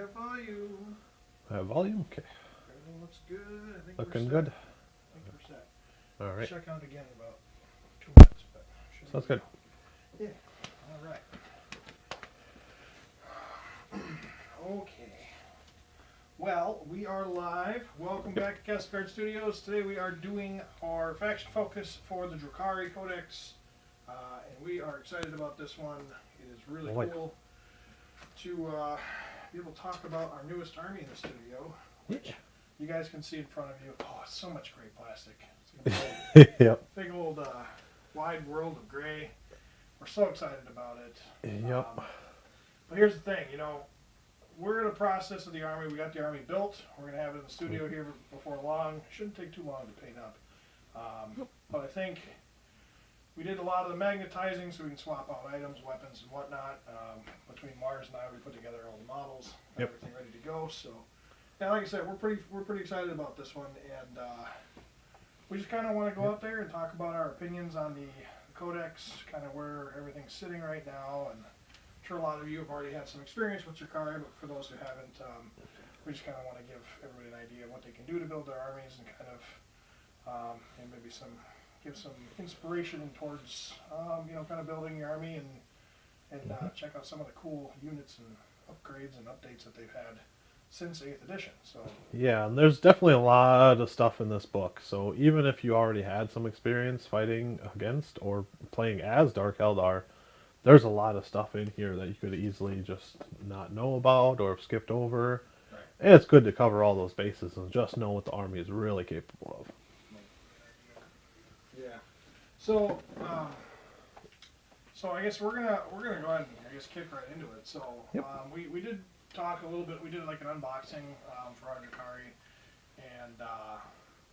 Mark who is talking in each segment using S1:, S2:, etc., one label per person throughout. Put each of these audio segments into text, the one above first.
S1: have volume.
S2: Volume? Okay.
S1: Everything looks good. I think
S2: Looking
S1: we're
S2: good?
S1: set. I think we're set.
S2: All right.
S1: Check out again in about 2 minutes, but should
S2: Sounds
S1: be
S2: good.
S1: Yeah. All right. Okay. Well, we are live. Welcome back to Castle Guard Studios. Today we are doing our faction focus for the Drukhari Codex, and we are excited about this one. It is really cool to be able to talk about our newest army in the studio, which you guys can see in front of you. Oh, it's so much great plastic. It's
S2: Yep.
S1: big old wide world of gray. We're so excited about it.
S2: Yep.
S1: But here's the thing, we're in the process of the army. We got the army built. We're going to have it in the studio here before long. Shouldn't take too long to paint up. But I think we did a lot of the magnetizing so we can swap out items, weapons, and whatnot. Between Mars and I, we put together all the models, everything ready to go. So, yeah, like I said, we're pretty excited about this one, and we just kind of want to go out there and talk about our opinions on the Codex, kind of where everything's sitting right now. And I'm sure a lot of you have already had some experience with Drukhari, but for those who haven't, we just kind of want to give everybody an idea of what they can do to build their armies and kind of, and maybe give some inspiration towards, kind of building your army and check out some of the cool units and upgrades and updates that they've had since 8th edition. So
S2: Yeah, and there's definitely a lot of stuff in this book. So even if you already had some experience fighting against or playing as Dark Eldar, there's a lot of stuff in here that you could easily just not know about or have skipped over.
S1: Right.
S2: And it's good to cover all those bases and just know what the army is really capable of.
S1: Yeah. So, I guess we're gonna go ahead and kick right into it. So we did talk a little bit. We did like an unboxing for our Drukhari, and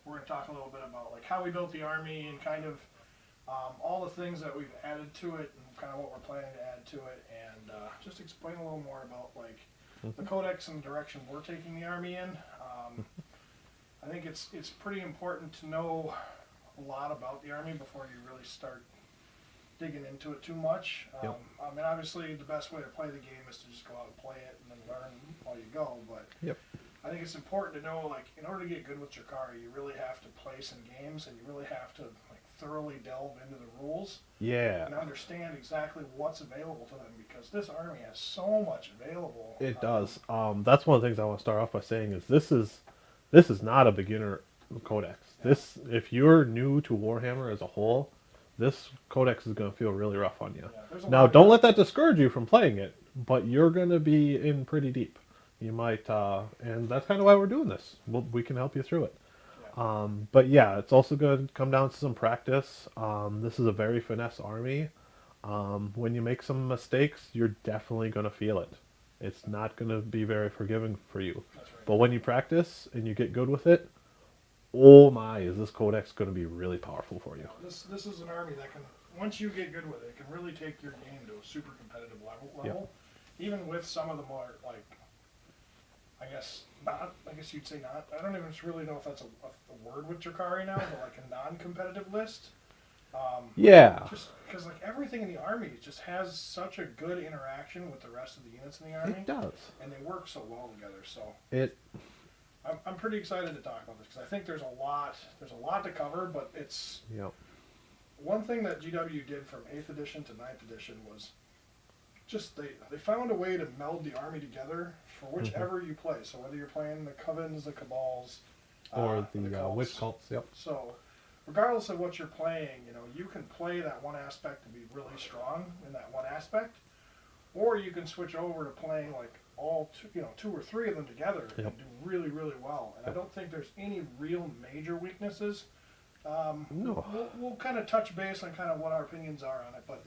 S1: we're gonna talk a little bit about like how we built the army and kind of all the things that we've added to it and kind of what we're planning to add to it, and just explain a little more about like the Codex and the direction we're taking the army in. I think it's pretty important to know a lot about the army before you really start digging into it too much. I mean, obviously, the best way to play the game is to just go out and play it and then learn while you go. But I think it's important to know, like, in order to get good with Drukhari, you really have to play some games and you really have to like thoroughly delve into the rules. And understand exactly what's available to them, because this army has so much available.
S2: It does. That's one of the things I want to start off by saying is this is not a beginner codex. This, if you're new to Warhammer as a whole, this codex is going to feel really rough on you. Now, don't let that discourage you from playing it, but you're going to be in pretty deep. You might, and that's kind of why we're doing this. We can help you through it. But yeah, it's also going to come down to some practice. This is a very finesse army. When you make some mistakes, you're definitely going to feel it. It's not going to be very forgiving for you. But when you practice and you get good with it, oh my, is this codex going to be really powerful for you.
S1: This is an army that can, once you get good with it, can really take your game to a super competitive level. Even with some of the more, like, I guess you'd say not, I don't even really know if that's a word with Drukhari now, but like a non-competitive list. Just because like everything in the army just has such a good interaction with the rest of the units in the army.
S2: It does.
S1: And they work so well together, so. I'm pretty excited to talk about this because I think there's a lot to cover, but it's one thing that GW did from 8th edition to 9th edition was just they found a way to meld the army together for whichever you play. So whether you're playing the Covens, the Cabals,
S2: or the
S1: cults.
S2: Witch cults,
S1: So regardless of what you're playing, you can play that one aspect and be really strong in that one aspect, or you can switch over to playing like all two or three of them together and do really, really well. And I don't think there's any real major weaknesses.
S2: No.
S1: We'll kind of touch base on kind of what our opinions are on it, but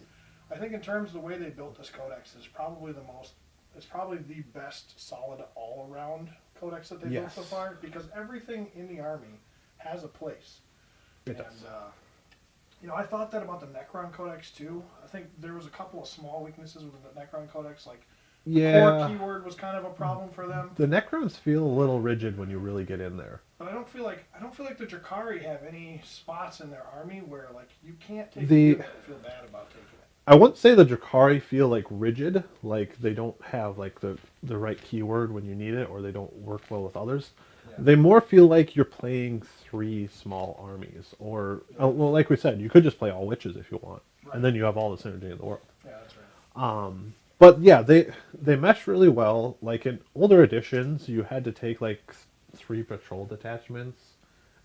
S1: I think in terms of the way they built this codex is probably the best solid all-around codex that they've built so far, because everything in the army has a place.
S2: It does.
S1: I thought that about the Necron Codex too. I think there was a couple of small weaknesses with the Necron Codex, like core keyword was kind of a problem for them.
S2: The Necrons feel a little rigid when you really get in there.
S1: But I don't feel like the Drukhari have any spots in their army where like you can't take the unit and feel bad about taking it.
S2: I wouldn't say the Drukhari feel like rigid, like they don't have like the right keyword when you need it, or they don't work well with others.
S1: Yeah.
S2: They more feel like you're playing three small armies, or well, like we said, you could just play all witches if you want,
S1: Right.
S2: and then you have all the synergy in the world.
S1: Yeah, that's right.
S2: But yeah, they mesh really well. Like in older editions, you had to take like three patrol detachments,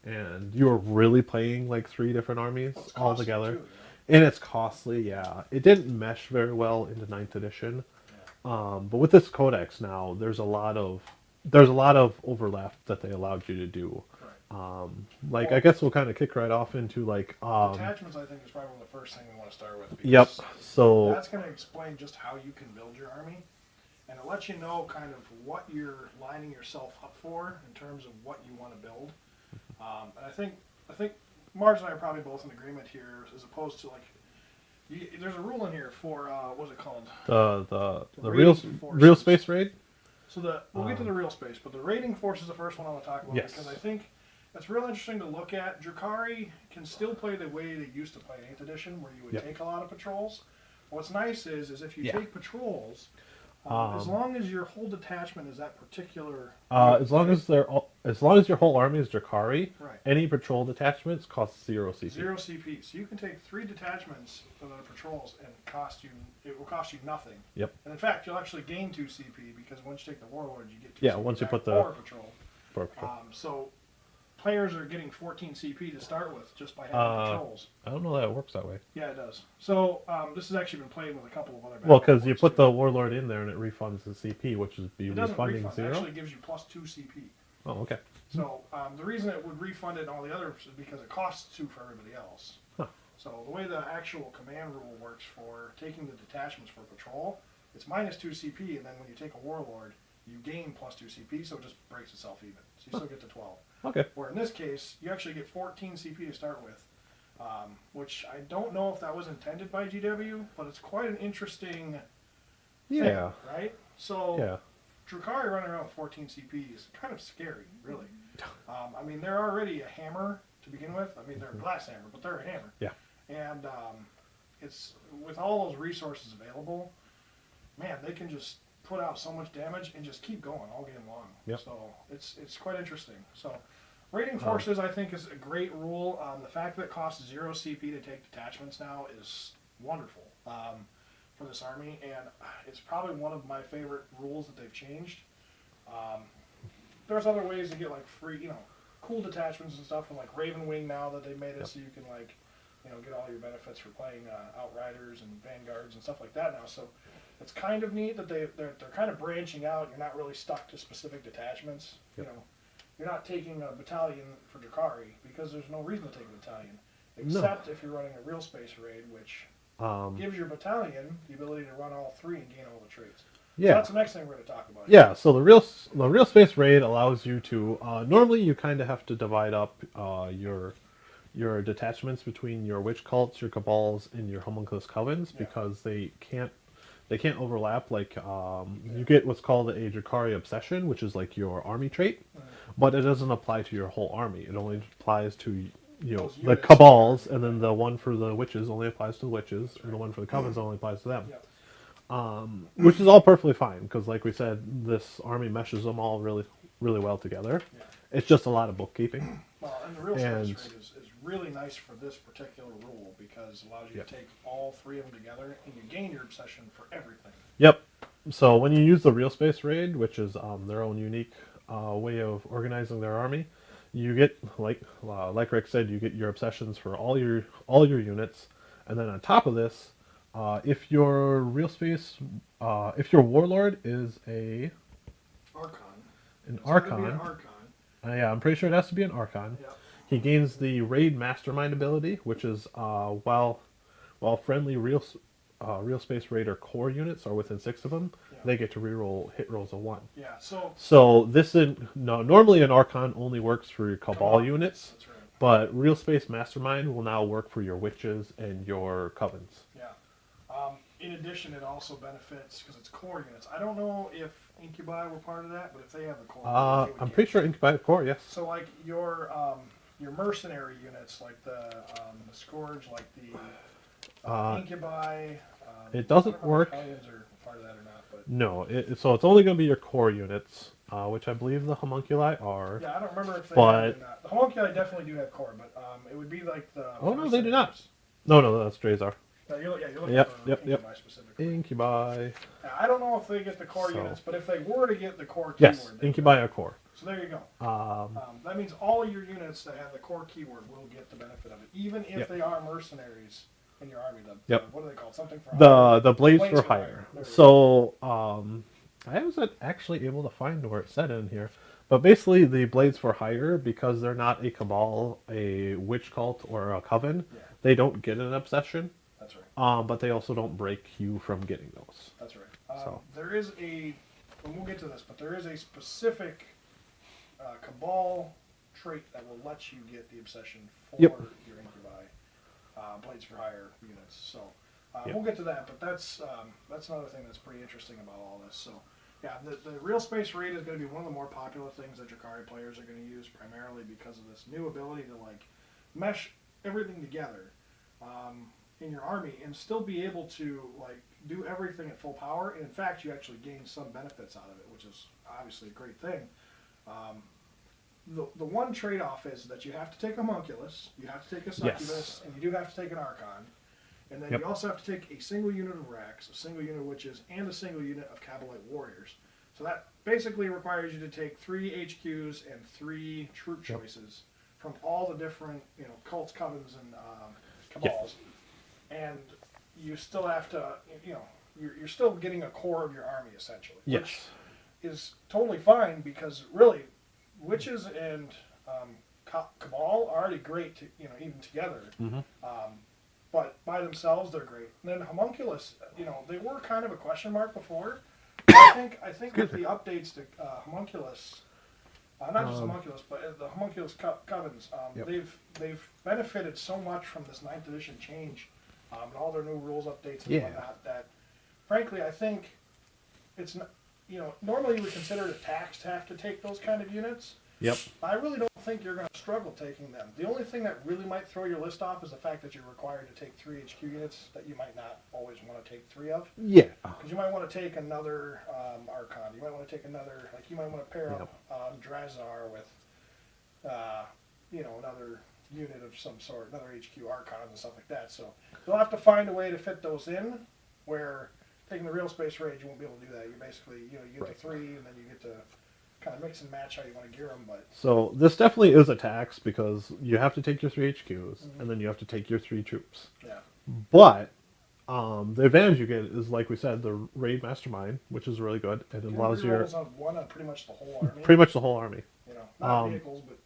S2: and you were really playing like three different armies
S1: Well, it's
S2: all
S1: costly
S2: together.
S1: too, you
S2: And it's costly, yeah. It didn't mesh very well into ninth edition.
S1: know? Yeah.
S2: But with this codex now, there's a lot of overlap that they allowed you to do.
S1: Right.
S2: Like
S1: Well,
S2: I guess we'll kind of kick right off into like
S1: Detachments, I think, is probably the first thing we want to start with.
S2: yep.
S1: Because
S2: So
S1: that's going to explain just how you can build your army, and it lets you know kind of what you're lining yourself up for in terms of what you want to build. And I think Mars and I are probably both in agreement here, as opposed to like, there's a rule in here for what's it called?
S2: the
S1: raiding
S2: real
S1: forces.
S2: space raid.
S1: So we'll get to the real space, but the raiding force is the first one I want to talk about
S2: Yes.
S1: because I think it's real interesting to look at. Drukhari can still play the way they used to play in 8th edition, where you would
S2: Yep.
S1: take a lot of patrols. What's nice is if you
S2: Yeah.
S1: take patrols, as long as your whole detachment is that particular.
S2: As long as as long as your whole army is Drukhari,
S1: Right.
S2: any patrol detachments cost 0 CP.
S1: 0 CP. So you can take 3 detachments that are patrols and it will cost you nothing.
S2: Yep.
S1: And in fact, you'll actually gain 2 CP because once you take the warlord, you get 2
S2: Yeah,
S1: CP
S2: once you
S1: back
S2: put the-
S1: for patrol.
S2: For patrol.
S1: So players are getting 14 CP to start with just by having patrols.
S2: I don't know that it works that way.
S1: Yeah, it does. So this has actually been played with a couple of other.
S2: Well, because
S1: battle
S2: you
S1: boards,
S2: put
S1: too.
S2: the warlord in there and it refunds the CP, which is be
S1: It doesn't
S2: refunding
S1: refund. It
S2: 0.
S1: actually gives you plus 2 CP.
S2: Oh, okay.
S1: So the reason it would refund it and all the others is because it costs 2 for everybody else.
S2: Huh.
S1: So the way the actual command rule works for taking the detachments for patrol, it's minus 2 CP, and then when you take a warlord, you gain plus 2 CP, so it just breaks itself even. So you still get to 12.
S2: Okay.
S1: Where in this case, you actually get 14 CP to start with, which I don't know if that was intended by GW, but it's quite an interesting
S2: Yeah.
S1: thing, right? So
S2: Yeah.
S1: Drukhari running around with 14 CP is kind of scary, really. I mean, they're already a hammer to begin with. I mean, they're a glass hammer, but they're a hammer.
S2: Yeah.
S1: And it's with all those resources available, man, they can just put out so much damage and just keep going all game long.
S2: Yep.
S1: So it's quite interesting. So raiding forces, I think, is a great rule. The fact that it costs 0 CP to take detachments now is wonderful for this army, and it's probably one of my favorite rules that they've changed. There's other ways to get like free, cool detachments and stuff from like Raven Wing now that they made it so you can like, get all your benefits for playing Outriders and Vanguards and stuff like that now. So it's kind of neat that they're kind of branching out. You're not really stuck to specific detachments.
S2: Yep.
S1: You're not taking a battalion for Drukhari because there's no reason to take a battalion, except if you're running a real space raid, which gives your battalion the ability to run all 3 and gain all the traits.
S2: Yeah.
S1: So that's the next thing we're going to talk about.
S2: Yeah, so the real space raid allows you to normally you kind of have to divide up your detachments between your witch cults, your cabals, and your homunculus covens because they can't overlap. Like you get what's called a Drukhari obsession, which is like your army trait, but it doesn't apply to your whole army. It only applies to
S1: Those
S2: the
S1: units.
S2: cabals, and then the one for the witches only applies to the witches, and the one for the covens only applies to them.
S1: Yep.
S2: Which is all perfectly fine because, like we said, this army meshes them all really, really well together.
S1: Yeah.
S2: It's just a lot of bookkeeping.
S1: Well, and the real space
S2: And-
S1: raid is really nice for this particular rule because it allows you
S2: Yep.
S1: to take all 3 of them together and you gain your obsession for everything.
S2: Yep. So when you use the real space raid, which is their own unique way of organizing their army, you get like Rick said, you get your obsessions for all your units, and then on top of this, if your real space, if your warlord is an
S1: Archon. It's gotta be
S2: archon,
S1: an Archon.
S2: yeah, I'm pretty sure it has to be an archon.
S1: Yep.
S2: He gains the raid mastermind ability, which is while friendly real space raider core units are within 6 of them,
S1: Yeah.
S2: they get to reroll hit rolls of 1.
S1: Yeah, so
S2: So normally an archon only works for your cabal units,
S1: That's right.
S2: but real space mastermind will now work for your witches and your covens.
S1: Yeah. In addition, it also benefits because it's core units. I don't know if Incubi were part of that, but if they have the core, they would
S2: I'm
S1: get
S2: pretty
S1: it.
S2: sure Incubi core, yes.
S1: So like your mercenary units, like the Scourge, like the Incubi.
S2: It
S1: I
S2: doesn't
S1: don't know if
S2: work.
S1: Hellions are part of that or not, but
S2: No, so it's only going to be your core units, which I believe the homunculi are.
S1: yeah, I don't remember if they have it
S2: But
S1: or not. The homunculi definitely do have core, but it would be like the
S2: oh no, they do not.
S1: mercenaries.
S2: No, that's Drazar.
S1: No, you're looking
S2: Yep,
S1: for
S2: yep,
S1: Incubi
S2: yep.
S1: specifically.
S2: Incubi.
S1: Now, I don't know if they get the core
S2: So-
S1: units, but if they were to get the core
S2: Yes,
S1: keyword, they
S2: Incubi
S1: would.
S2: are core.
S1: So there you go.
S2: Um,
S1: That means all of your units that have the core keyword will get the benefit of it, even if
S2: Yep.
S1: they are mercenaries in your army.
S2: Yep.
S1: What are they called? Something for hire?
S2: the blades
S1: Blades
S2: for
S1: for
S2: hire.
S1: hire. There we
S2: So I wasn't actually able to find where it said in here, but basically the blades for hire, because they're not a cabal, a witch cult, or a coven,
S1: Yeah.
S2: they don't get an obsession.
S1: That's right.
S2: But they also don't break you from getting those.
S1: That's right.
S2: So.
S1: There is and we'll get to this, but there is a specific cabal trait that will let you get the obsession for
S2: Yep.
S1: your incubi blades for hire units. So
S2: Yep.
S1: we'll get to that, but that's another thing that's pretty interesting about all this. So yeah, the real space raid is going to be one of the more popular things that Drukhari players are going to use, primarily because of this new ability to like mesh everything together in your army and still be able to like do everything at full power. And in fact, you actually gain some benefits out of it, which is obviously a great thing. The one trade-off is that you have to take a homunculus, you have to take a succubus,
S2: Yes.
S1: and you do have to take an archon. And then
S2: Yep.
S1: you also have to take a single unit of Rax, a single unit of witches, and a single unit of Cabalite warriors. So that basically requires you to take 3 HQs and 3 troop
S2: Yep.
S1: choices from all the different, cults, covens, and cabals. And you still have to, you're still getting a core of your army essentially.
S2: Yes.
S1: Which is totally fine because really, witches and cabal are already great, even together.
S2: Mm-hmm.
S1: But by themselves, they're great. And then homunculus, they were kind of a question mark before. I think with the updates to homunculus, not just homunculus, but the homunculus covens,
S2: Yep.
S1: they've benefited so much from this 9th edition change and all their new rules updates and
S2: Yeah.
S1: whatnot that, frankly, I think it's not. Normally you would consider it a tax to have to take those kind of units.
S2: Yep.
S1: I really don't think you're going to struggle taking them. The only thing that really might throw your list off is the fact that you're required to take 3 HQ units that you might not always want to take 3 of.
S2: Yeah.
S1: Because you might want to take another Archon. You might want to take another, you might want to pair
S2: Yep.
S1: up Drazar with, another unit of some sort, another HQ Archons and stuff like that. So you'll have to find a way to fit those in where taking the real space raid, you won't be able to do that. You basically, you get
S2: Right.
S1: to 3 and then you get to kind of mix and match how you want to gear them, but
S2: So this definitely is a tax because you have to take your 3 HQs and then you have to take your 3 troops.
S1: yeah.
S2: But the advantage you get is, like we said, the raid mastermind, which is really good, and it allows your
S1: Rerolls on one on pretty much the whole army.
S2: pretty much the whole army.
S1: Not vehicles, but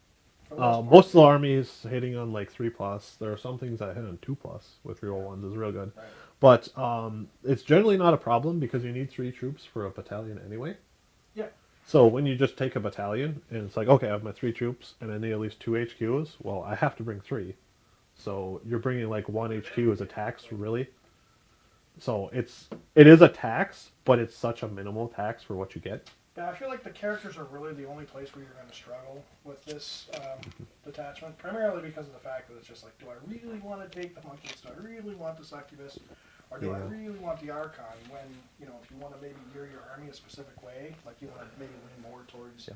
S1: for the most part.
S2: Most of the armies hitting on like 3+. There are some things that hit on 2+ with reroll ones is real good.
S1: Right.
S2: But it's generally not a problem because you need 3 troops for a battalion anyway.
S1: Yeah.
S2: So when you just take a battalion and it's like, okay, I have my 3 troops and I need at least 2 HQs, well, I have to bring 3. So you're bringing like 1 HQ as a tax, really. So it is a tax, but it's such a minimal tax for what you get.
S1: Yeah, I feel like the characters are really the only place where you're going to struggle with this detachment, primarily because of the fact that it's just like, do I really want to take the monkeys? Do I really want the succubus? Or do I
S2: Yeah.
S1: really want the Archon when, if you want to maybe gear your army a specific way, like you want to maybe lean more towards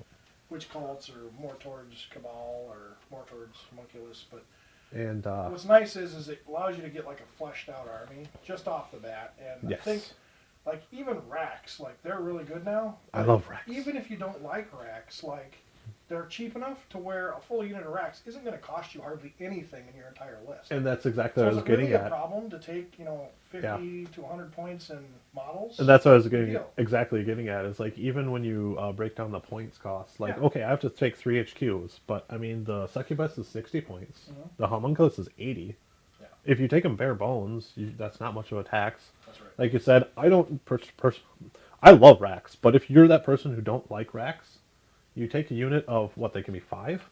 S1: witch cults or more towards Cabal or more towards homunculus. But
S2: And
S1: what's nice is it allows you to get like a fleshed out army just off the bat. And
S2: yes.
S1: I think like even Rax, like they're really good now.
S2: I love Rax.
S1: Even if you don't like Rax, like they're cheap enough to where a full unit of Rax isn't going to cost you hardly anything in your entire list.
S2: And that's exactly
S1: So
S2: what I
S1: is
S2: was
S1: it really
S2: getting
S1: a
S2: at.
S1: problem to take 50 to 100 points in models?
S2: And that's what I was
S1: Big
S2: getting
S1: deal.
S2: exactly getting at. Is like even when you break down the points cost, like
S1: Yeah.
S2: okay, I have to take 3 HQs, but I mean the succubus is 60 points,
S1: Mhm.
S2: the homunculus is 80.
S1: Yeah.
S2: If you take them bare bones, that's not much of a tax.
S1: That's right.
S2: Like you said, I don't I love Rax, but if you're that person who don't like Rax, you take a unit of what they can be 5.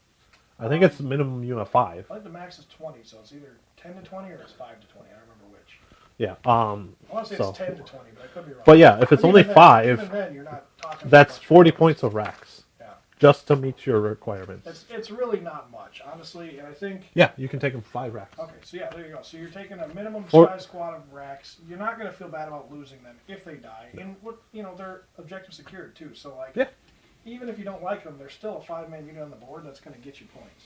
S2: I think it's minimum unit of 5.
S1: I think the max is 20, so it's either 10 to 20 or it's 5 to 20. I don't remember which.
S2: Yeah.
S1: I want to say
S2: So-
S1: it's 10 to 20, but I could be wrong.
S2: But yeah, if it's only
S1: even
S2: 5,
S1: even then, you're not talking
S2: that's
S1: much
S2: 40
S1: more.
S2: points of Rax.
S1: Yeah.
S2: just to meet your requirements.
S1: It's really not much, honestly, and I think.
S2: Yeah, you can take them 5 racks.
S1: Okay, so yeah, there you go. So you're taking a minimum
S2: For-
S1: size squad of racks. You're not going to feel bad about losing them if they die, and what they're objective secured too. So like,
S2: Yeah.
S1: even if you don't like them, there's still a 5-man unit on the board that's going to get you points,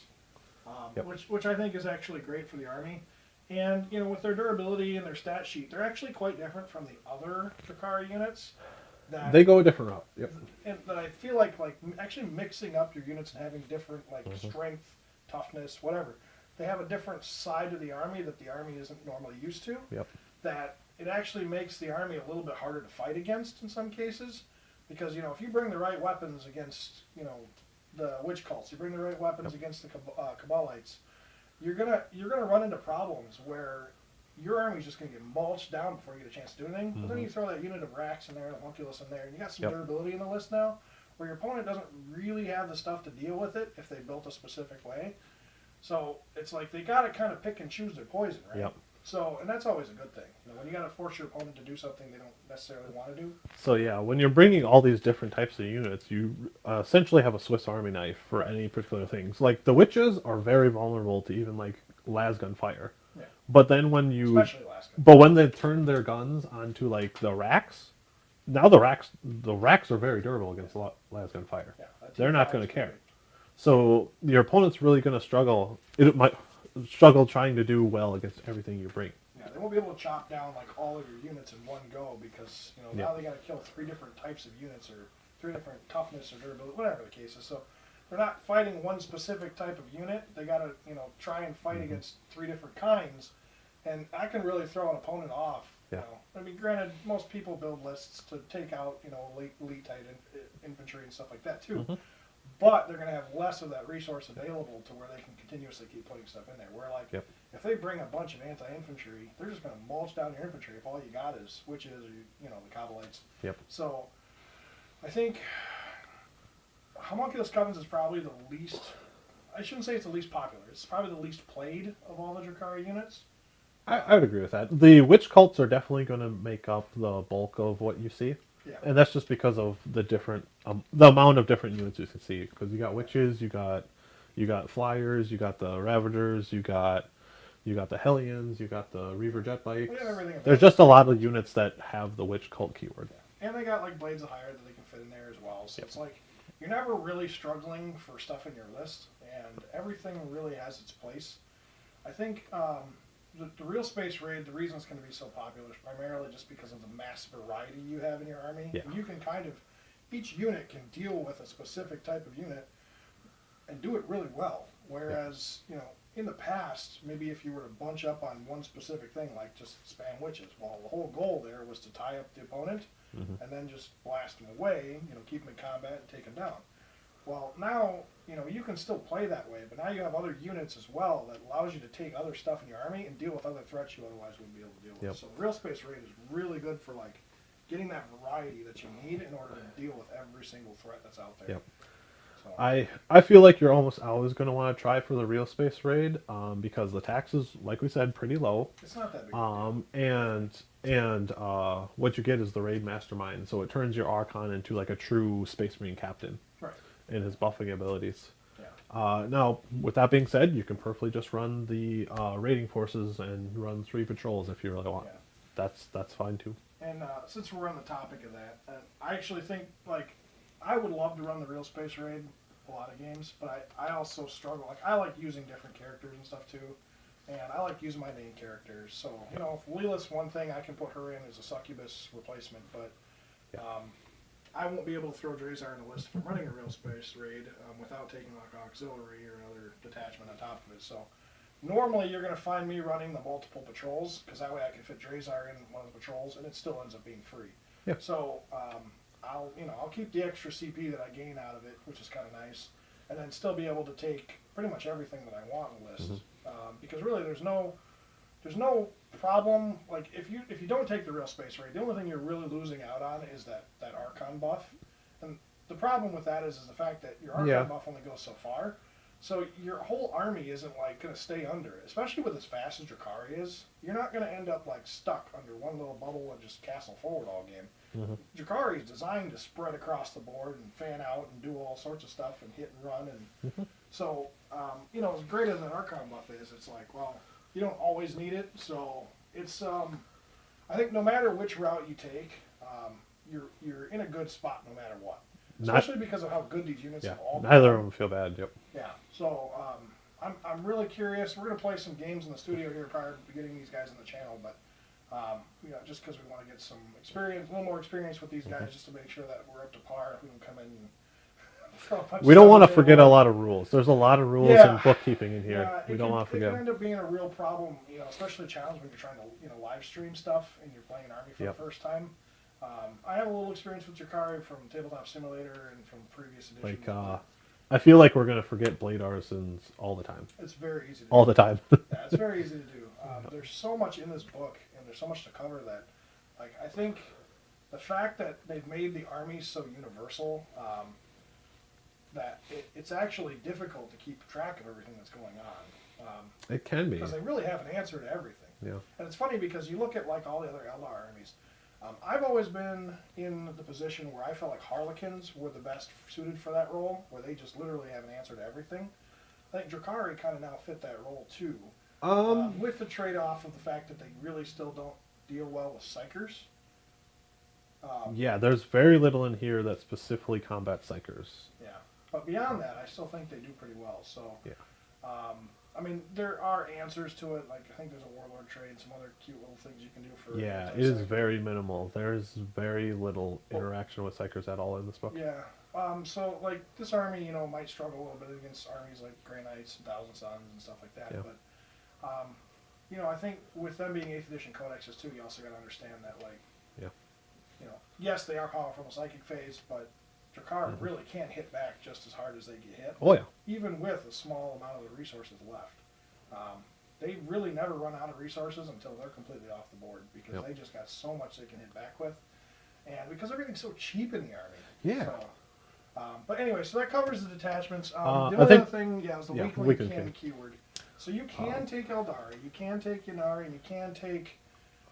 S2: Yep.
S1: which I think is actually great for the army. And with their durability and their stat sheet, they're actually quite different from the other Drukhari units. That
S2: They go a different route. Yep.
S1: and that I feel like actually mixing up your units and having different strength, toughness, whatever. They have a different side to the army that the army isn't normally used to.
S2: Yep.
S1: That it actually makes the army a little bit harder to fight against in some cases, because if you bring the right weapons against the witch cults, you bring the right weapons against the Cabalites, you're gonna run into problems where your army's just going to get mulched down before you get a chance to do anything. But then you throw that unit of racks in there and a homunculus in there, and you got some durability in the list now, where your opponent doesn't really have the stuff to deal with it if they built a specific way. So it's like they got to kind of pick and choose their poison, right?
S2: Yep.
S1: So, and that's always a good thing. When you got to force your opponent to do something they don't necessarily want to do.
S2: So yeah, when you're bringing all these different types of units, you essentially have a Swiss Army knife for any particular things. Like the witches are very vulnerable to even like lasgun fire.
S1: Yeah.
S2: But then when you,
S1: Especially Alaska.
S2: but when they turn their guns onto like the racks, now the racks are very durable against lasgun fire.
S1: Yeah,
S2: They're not going to care. So your opponent's really going to struggle. It might struggle trying to do well against everything you bring.
S1: Yeah, they won't be able to chop down like all of your units in one go because now they got to kill 3 different types of units or 3 different toughness or durability, whatever the case is. So they're not fighting one specific type of unit. They got to try and fight against 3 different kinds, and that can really throw an opponent off.
S2: Yeah.
S1: I mean, granted, most people build lists to take out elite type infantry and stuff like that too. But they're going to have less of that resource available to where they can continuously keep putting stuff in there. Where, like, if they bring a bunch of anti-infantry, they're just going to mulch down your infantry if all you got is witches or, the Cabalites.
S2: Yep.
S1: So, I think Homunculus Covens is probably the least, I shouldn't say it's the least popular, it's probably the least played of all the Drukhari units.
S2: I would agree with that. The witch cults are definitely going to make up the bulk of what you see.
S1: Yeah.
S2: And that's just because of the different, the amount of different units you can see. Because you got witches, you got flyers, you got the ravagers, you got the hellions, you got the reaver jet bikes.
S1: We have everything.
S2: There's just a lot of units that have the witch cult keyword.
S1: Yeah. And they got like blades of hire that they can fit in there as well. So it's like you're never really struggling for stuff in your list, and everything really has its place. I think the real space raid, the reason it's going to be so popular is primarily just because of the mass variety you have in your army.
S2: Yeah.
S1: And you can each unit can deal with a specific type of unit and do it really well. Whereas, in the past, maybe if you were to bunch up on one specific thing, like just spam witches, well, the whole goal there was to tie up the opponent and then just blast them away, keep them in combat and take them down. Well, now, you can still play that way, but now you have other units as well that allows you to take other stuff in your army and deal with other threats you otherwise wouldn't be able to deal with.
S2: Yep.
S1: So real space raid is really good for like getting that variety that you need in order to deal with every single threat that's out there.
S2: Yep.
S1: So.
S2: I feel like you're almost always going to want to try for the real space raid because the tax is, like we said, pretty low.
S1: It's not that big.
S2: And what you get is the raid mastermind, so it turns your Archon into like a true Space Marine captain.
S1: Right.
S2: In his buffing abilities.
S1: Yeah.
S2: Now, with that being said, you can perfectly just run the raiding forces and run 3 patrols if you really want.
S1: Yeah.
S2: That's fine too.
S1: And since we're on the topic of that, I actually think I would love to run the real space raid a lot of games, but I also struggle. Like I like using different characters and stuff too, and I like using my main characters. So if Leela's one thing, I can put her in as a succubus replacement, but I won't be able to throw Drazar in the list if I'm running a real space raid without taking like auxiliary or another detachment on top of it. So normally you're going to find me running the multiple patrols because that way I can fit Drazar in one of the patrols and it still ends up being free.
S2: Yeah.
S1: So I'll keep the extra CP that I gain out of it, which is kind of nice, and then still be able to take pretty much everything that I want on the list. Because really there's no problem. Like if you don't take the real space raid, the only thing you're really losing out on is that Archon buff. And the problem with that is the fact that your Archon buff only goes so far. So your whole army isn't like going to stay under it, especially with as fast as Drukhari is. You're not going to end up like stuck under one little bubble and just castle forward all game.
S2: Mm-hmm.
S1: Drukhari is designed to spread across the board and fan out and do all sorts of stuff and hit and run. And
S2: Mm-hmm.
S1: so, you know, as great as an Archon buff is, it's like, well, you don't always need it. So it's, I think no matter which route you take, you're in a good spot no matter what. Especially because of how good these units have all been.
S2: Neither of them feel bad. Yep.
S1: Yeah. So I'm really curious. We're gonna play some games in the studio here prior to getting these guys on the channel, but you know, just because we want to get some experience, a little more experience with these guys, just to make sure that we're up to par. We can come in and throw a bunch
S2: We
S1: of
S2: don't
S1: stuff
S2: want
S1: at
S2: to
S1: the
S2: forget a
S1: table.
S2: lot of rules. There's a lot of rules
S1: Yeah.
S2: and bookkeeping in here.
S1: Yeah,
S2: We don't want to
S1: It
S2: forget.
S1: can end up being a real problem, you know, especially a challenge when you're trying to, you know, live stream stuff and you're playing an army for
S2: Yep.
S1: the first time. I have a little experience with Drukhari from Tabletop Simulator and from previous editions.
S2: Like, I feel like we're gonna forget Blade Artisans all the time.
S1: It's very easy to
S2: All
S1: do.
S2: the time.
S1: Yeah, it's very easy to do. There's so much in this book, and there's so much to cover that, like, I think the fact that they've made the army so universal, that it's actually difficult to keep track of everything that's going on.
S2: It can be.
S1: Because they really have an answer to everything.
S2: Yeah.
S1: And it's funny because you look at, like, all the other Eldar armies. I've always been in the position where I felt like Harlequins were the best suited for that role, where they just literally have an answer to everything. I think Drukhari kind of now fit that role too, with the trade-off of the fact that they really still don't deal well with psychers.
S2: Yeah, there's very little in here that specifically combats psychers.
S1: Yeah, but beyond that, I still think they do pretty well. So,
S2: Yeah.
S1: I mean, there are answers to it. Like, I think there's a warlord trade, some other cute little things you can do for.
S2: Yeah, it is very minimal. There's very little interaction with psychers at all in this book.
S1: Yeah. So, like, this army, you know, might struggle a little bit against armies like Grey Knights and Thousand Suns and stuff like that.
S2: Yeah.
S1: But, you know, I think with them being 8th edition codexes too, you also got to understand that, like,
S2: Yeah.
S1: you know, yes, they are powerful in the psychic phase, but Drukhari really can't hit back just as hard as they get hit.
S2: Oh yeah.
S1: Even with a small amount of the resources left. They really never run out of resources until they're completely off the board because
S2: Yep.
S1: they just got so much they can hit back with. And because everything's so cheap in the army.
S2: Yeah.
S1: So, but anyway, so that covers the detachments. The
S2: I
S1: only
S2: think-
S1: other thing, is the
S2: yeah,
S1: weakling
S2: weakling
S1: kin
S2: kin.
S1: keyword. So you can take Eldari, you can take Ynnari, and you can take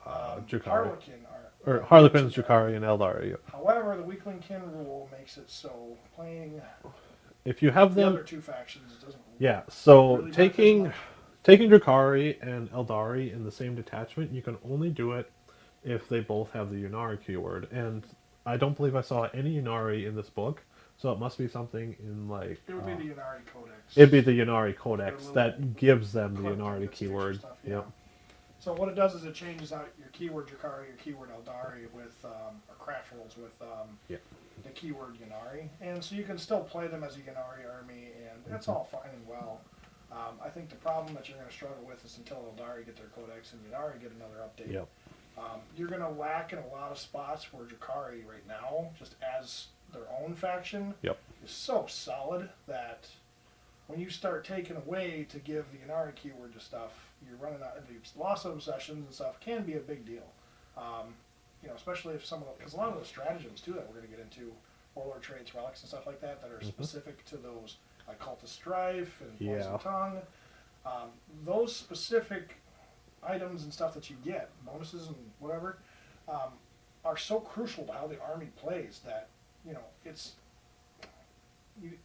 S2: Drukhari.
S1: Harlequin.
S2: Or Harlequins, Drukhari, and Eldari. Yep.
S1: However, the weakling kin rule makes it so playing
S2: If you have
S1: the
S2: them,
S1: other two factions doesn't.
S2: yeah. So
S1: really
S2: taking
S1: benefit
S2: taking Drukhari and Eldari in the same detachment, you can only do it if they both have the Ynnari keyword. And I don't believe I saw any Ynnari in this book, so it must be something in like.
S1: It would be the Ynnari Codex.
S2: It'd be the Ynnari Codex
S1: little
S2: that gives them the
S1: clip
S2: Ynnari
S1: that sticks
S2: keyword.
S1: stuff,
S2: Yep.
S1: So what it does is it changes out your keyword Drukhari, your keyword Eldari with, or craft rolls with
S2: Yep.
S1: the keyword Ynnari. And so you can still play them as a Ynnari army, and that's all fine and well. I think the problem that you're going to struggle with is until Eldari get their Codex and Ynnari get another update.
S2: Yep.
S1: You're going to lack in a lot of spots where Drukhari right now, just as their own faction,
S2: Yep.
S1: is so solid that when you start taking away to give the Ynnari keyword to stuff, you're running out. The loss of obsessions and stuff can be a big deal. You know, especially if some of because a lot of those stratagems too that we're going to get into, warlord traits, relics, and stuff like that, that are specific to those occult strife and poison
S2: Yeah.
S1: tongue. Those specific items and stuff that you get, bonuses and whatever, are so crucial to how the army plays that, you know, it's,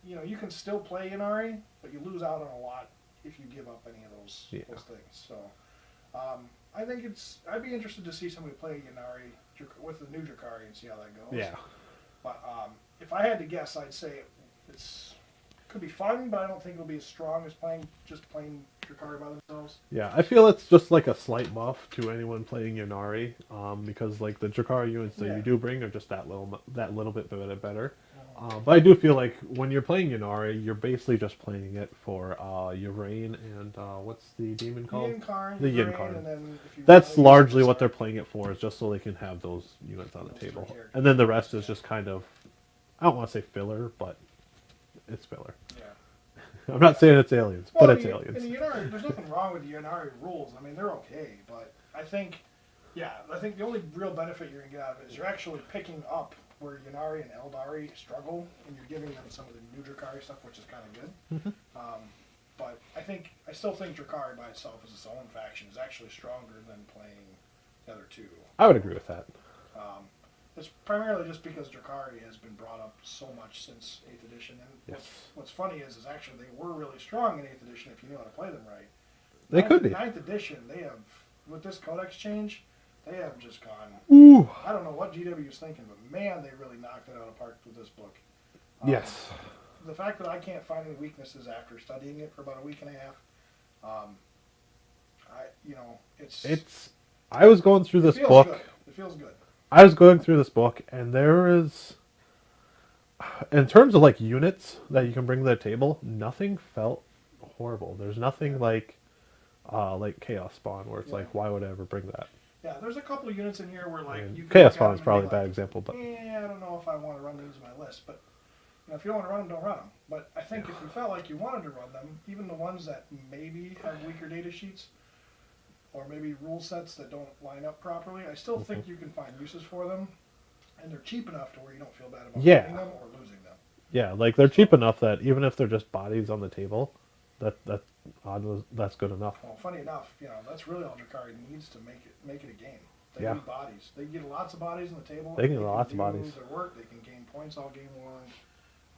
S1: you know, you can still play Ynnari, but you lose out on a lot if you give up any of those things. So, I think I'd be interested to see somebody play Ynnari with the new Drukhari and see how that goes.
S2: Yeah.
S1: But if I had to guess, I'd say could be fun, but I don't think it'll be as strong as just playing Drukhari by themselves.
S2: Yeah, I feel it's just like a slight buff to anyone playing Ynnari, because like the Drukhari units that
S1: Yeah.
S2: you do bring are just that little bit better. But I do feel like when you're playing Ynnari, you're basically just playing it for Yvrain and what's the demon called? The Yinkarn.
S1: And then if you
S2: That's
S1: really
S2: largely
S1: use
S2: what they're playing it for, is just so they can have those units on the
S1: Those
S2: table.
S1: three characters.
S2: And then the rest is just kind of, I don't want to say filler, but it's filler.
S1: Yeah.
S2: I'm not saying it's aliens,
S1: Well,
S2: but it's aliens.
S1: And the Ynnari, there's nothing wrong with the Ynnari rules. I mean, they're okay, but I think the only real benefit you're going to get out of it is you're actually picking up where Yanari and Eldari struggle, and you're giving them some of the new Drukhari stuff, which is kind of good. But I still think Drukhari by itself as its own faction is actually stronger than playing the other two.
S2: I would agree with that.
S1: It's primarily just because Drukhari has been brought up so much since 8th edition, and what's funny is actually they were really strong in 8th edition if you knew how to play them right.
S2: They could be.
S1: 9th edition, they have, with this Codex change, they have just gone.
S2: Ooh.
S1: I don't know what GW is thinking, but man, they really knocked it out of the park with this book.
S2: Yes.
S1: The fact that I can't find any weaknesses after studying it for about a week and a half, it's.
S2: I was going through this book.
S1: Good. It feels good.
S2: I was going through this book, and there is, in terms of like units that you can bring to the table, nothing felt horrible. There's nothing like Chaos Spawn, where it's like, why would I ever bring that?
S1: Yeah, there's a couple of units in here where like you
S2: Chaos Spawn is probably a bad example, but
S1: I don't know if I want to run these in my list, but if you don't want to run them, don't run them. But I think if you felt like you wanted to run them, even the ones that maybe have weaker data sheets, or maybe rule sets that don't line up properly, I still think you can find uses for them, and they're cheap enough to where you don't feel bad about getting them or losing them.
S2: Yeah, like they're cheap enough that even if they're just bodies on the table, that's good enough.
S1: Well, funny enough, that's really all Drukhari needs to make it a game. They need bodies. They get lots of bodies on the table.
S2: They can get lots of bodies.
S1: Their work. They can gain points all game long.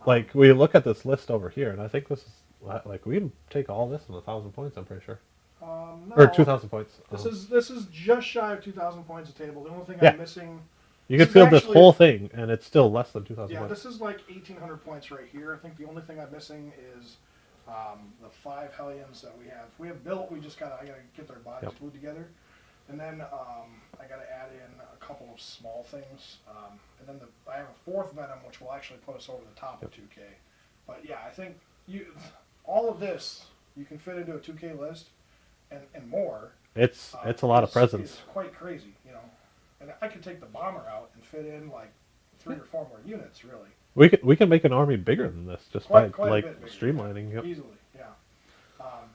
S2: Like we look at this list over here, and I think this is like we'd take all this in 1,000 points. I'm pretty sure.
S1: No,
S2: or 2,000 points.
S1: This is just shy of 2,000 points a table. The only thing I'm missing.
S2: You could field this whole thing, and it's still less than 2,000 points.
S1: Yeah, this is like 1,800 points right here. I think the only thing I'm missing is the 5 Hellions that we have. We have built. I gotta get their bodies glued together, and then I gotta add in a couple of small things, and then I have a 4th Venom, which will actually put us over the top of 2K. But yeah, I think all of this you can fit into a 2K list. And more.
S2: It's a lot of presents.
S1: It's quite crazy, And I could take the bomber out and fit in like 3 or 4 more units, really.
S2: We can make an army bigger than this just
S1: quite
S2: by like streamlining.
S1: Yeah, easily, yeah.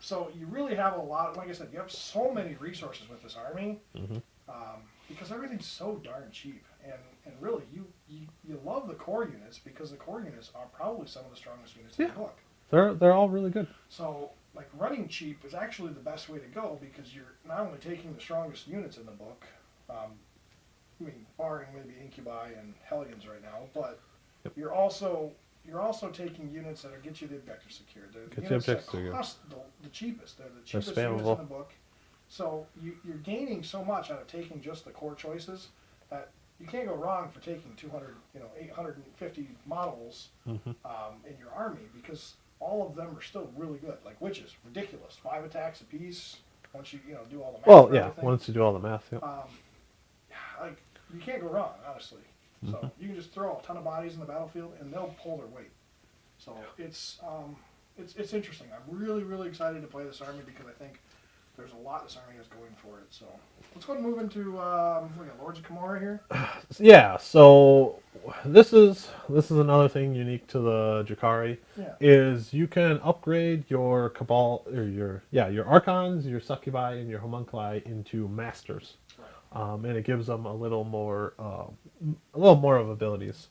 S1: So you really have a lot. Like I said, you have so many resources with this army because everything's so darn cheap, and really you love the core units because the core units are probably some of the strongest units in the book.
S2: They're all really good.
S1: So. Like, running cheap is actually the best way to go because you're not only taking the strongest units in the book, barring maybe Incubi and Hellions right now, but you're also taking units that get you the objective secured. They're the units that cost the cheapest. They're the cheapest units in the book. So you're gaining so much out of taking just the core choices that you can't go wrong for taking 850 models in your army because all of them are still really good. Like witches, ridiculous. 5 attacks apiece. Once you do all the math.
S2: Well, yeah. Once you do all the math,
S1: like you can't go wrong, honestly. So you can just throw a ton of bodies in the battlefield, and they'll pull their weight. So it's interesting. I'm really really excited to play this army because I think there's a lot this army has going for it. So let's go ahead and move into we got Lords of Camorra here.
S2: Yeah. So this is another thing unique to the Drukhari is you can upgrade your Cabal or your Archons, your Succubi, and your Homunculi into Masters, and it gives them a little more of abilities.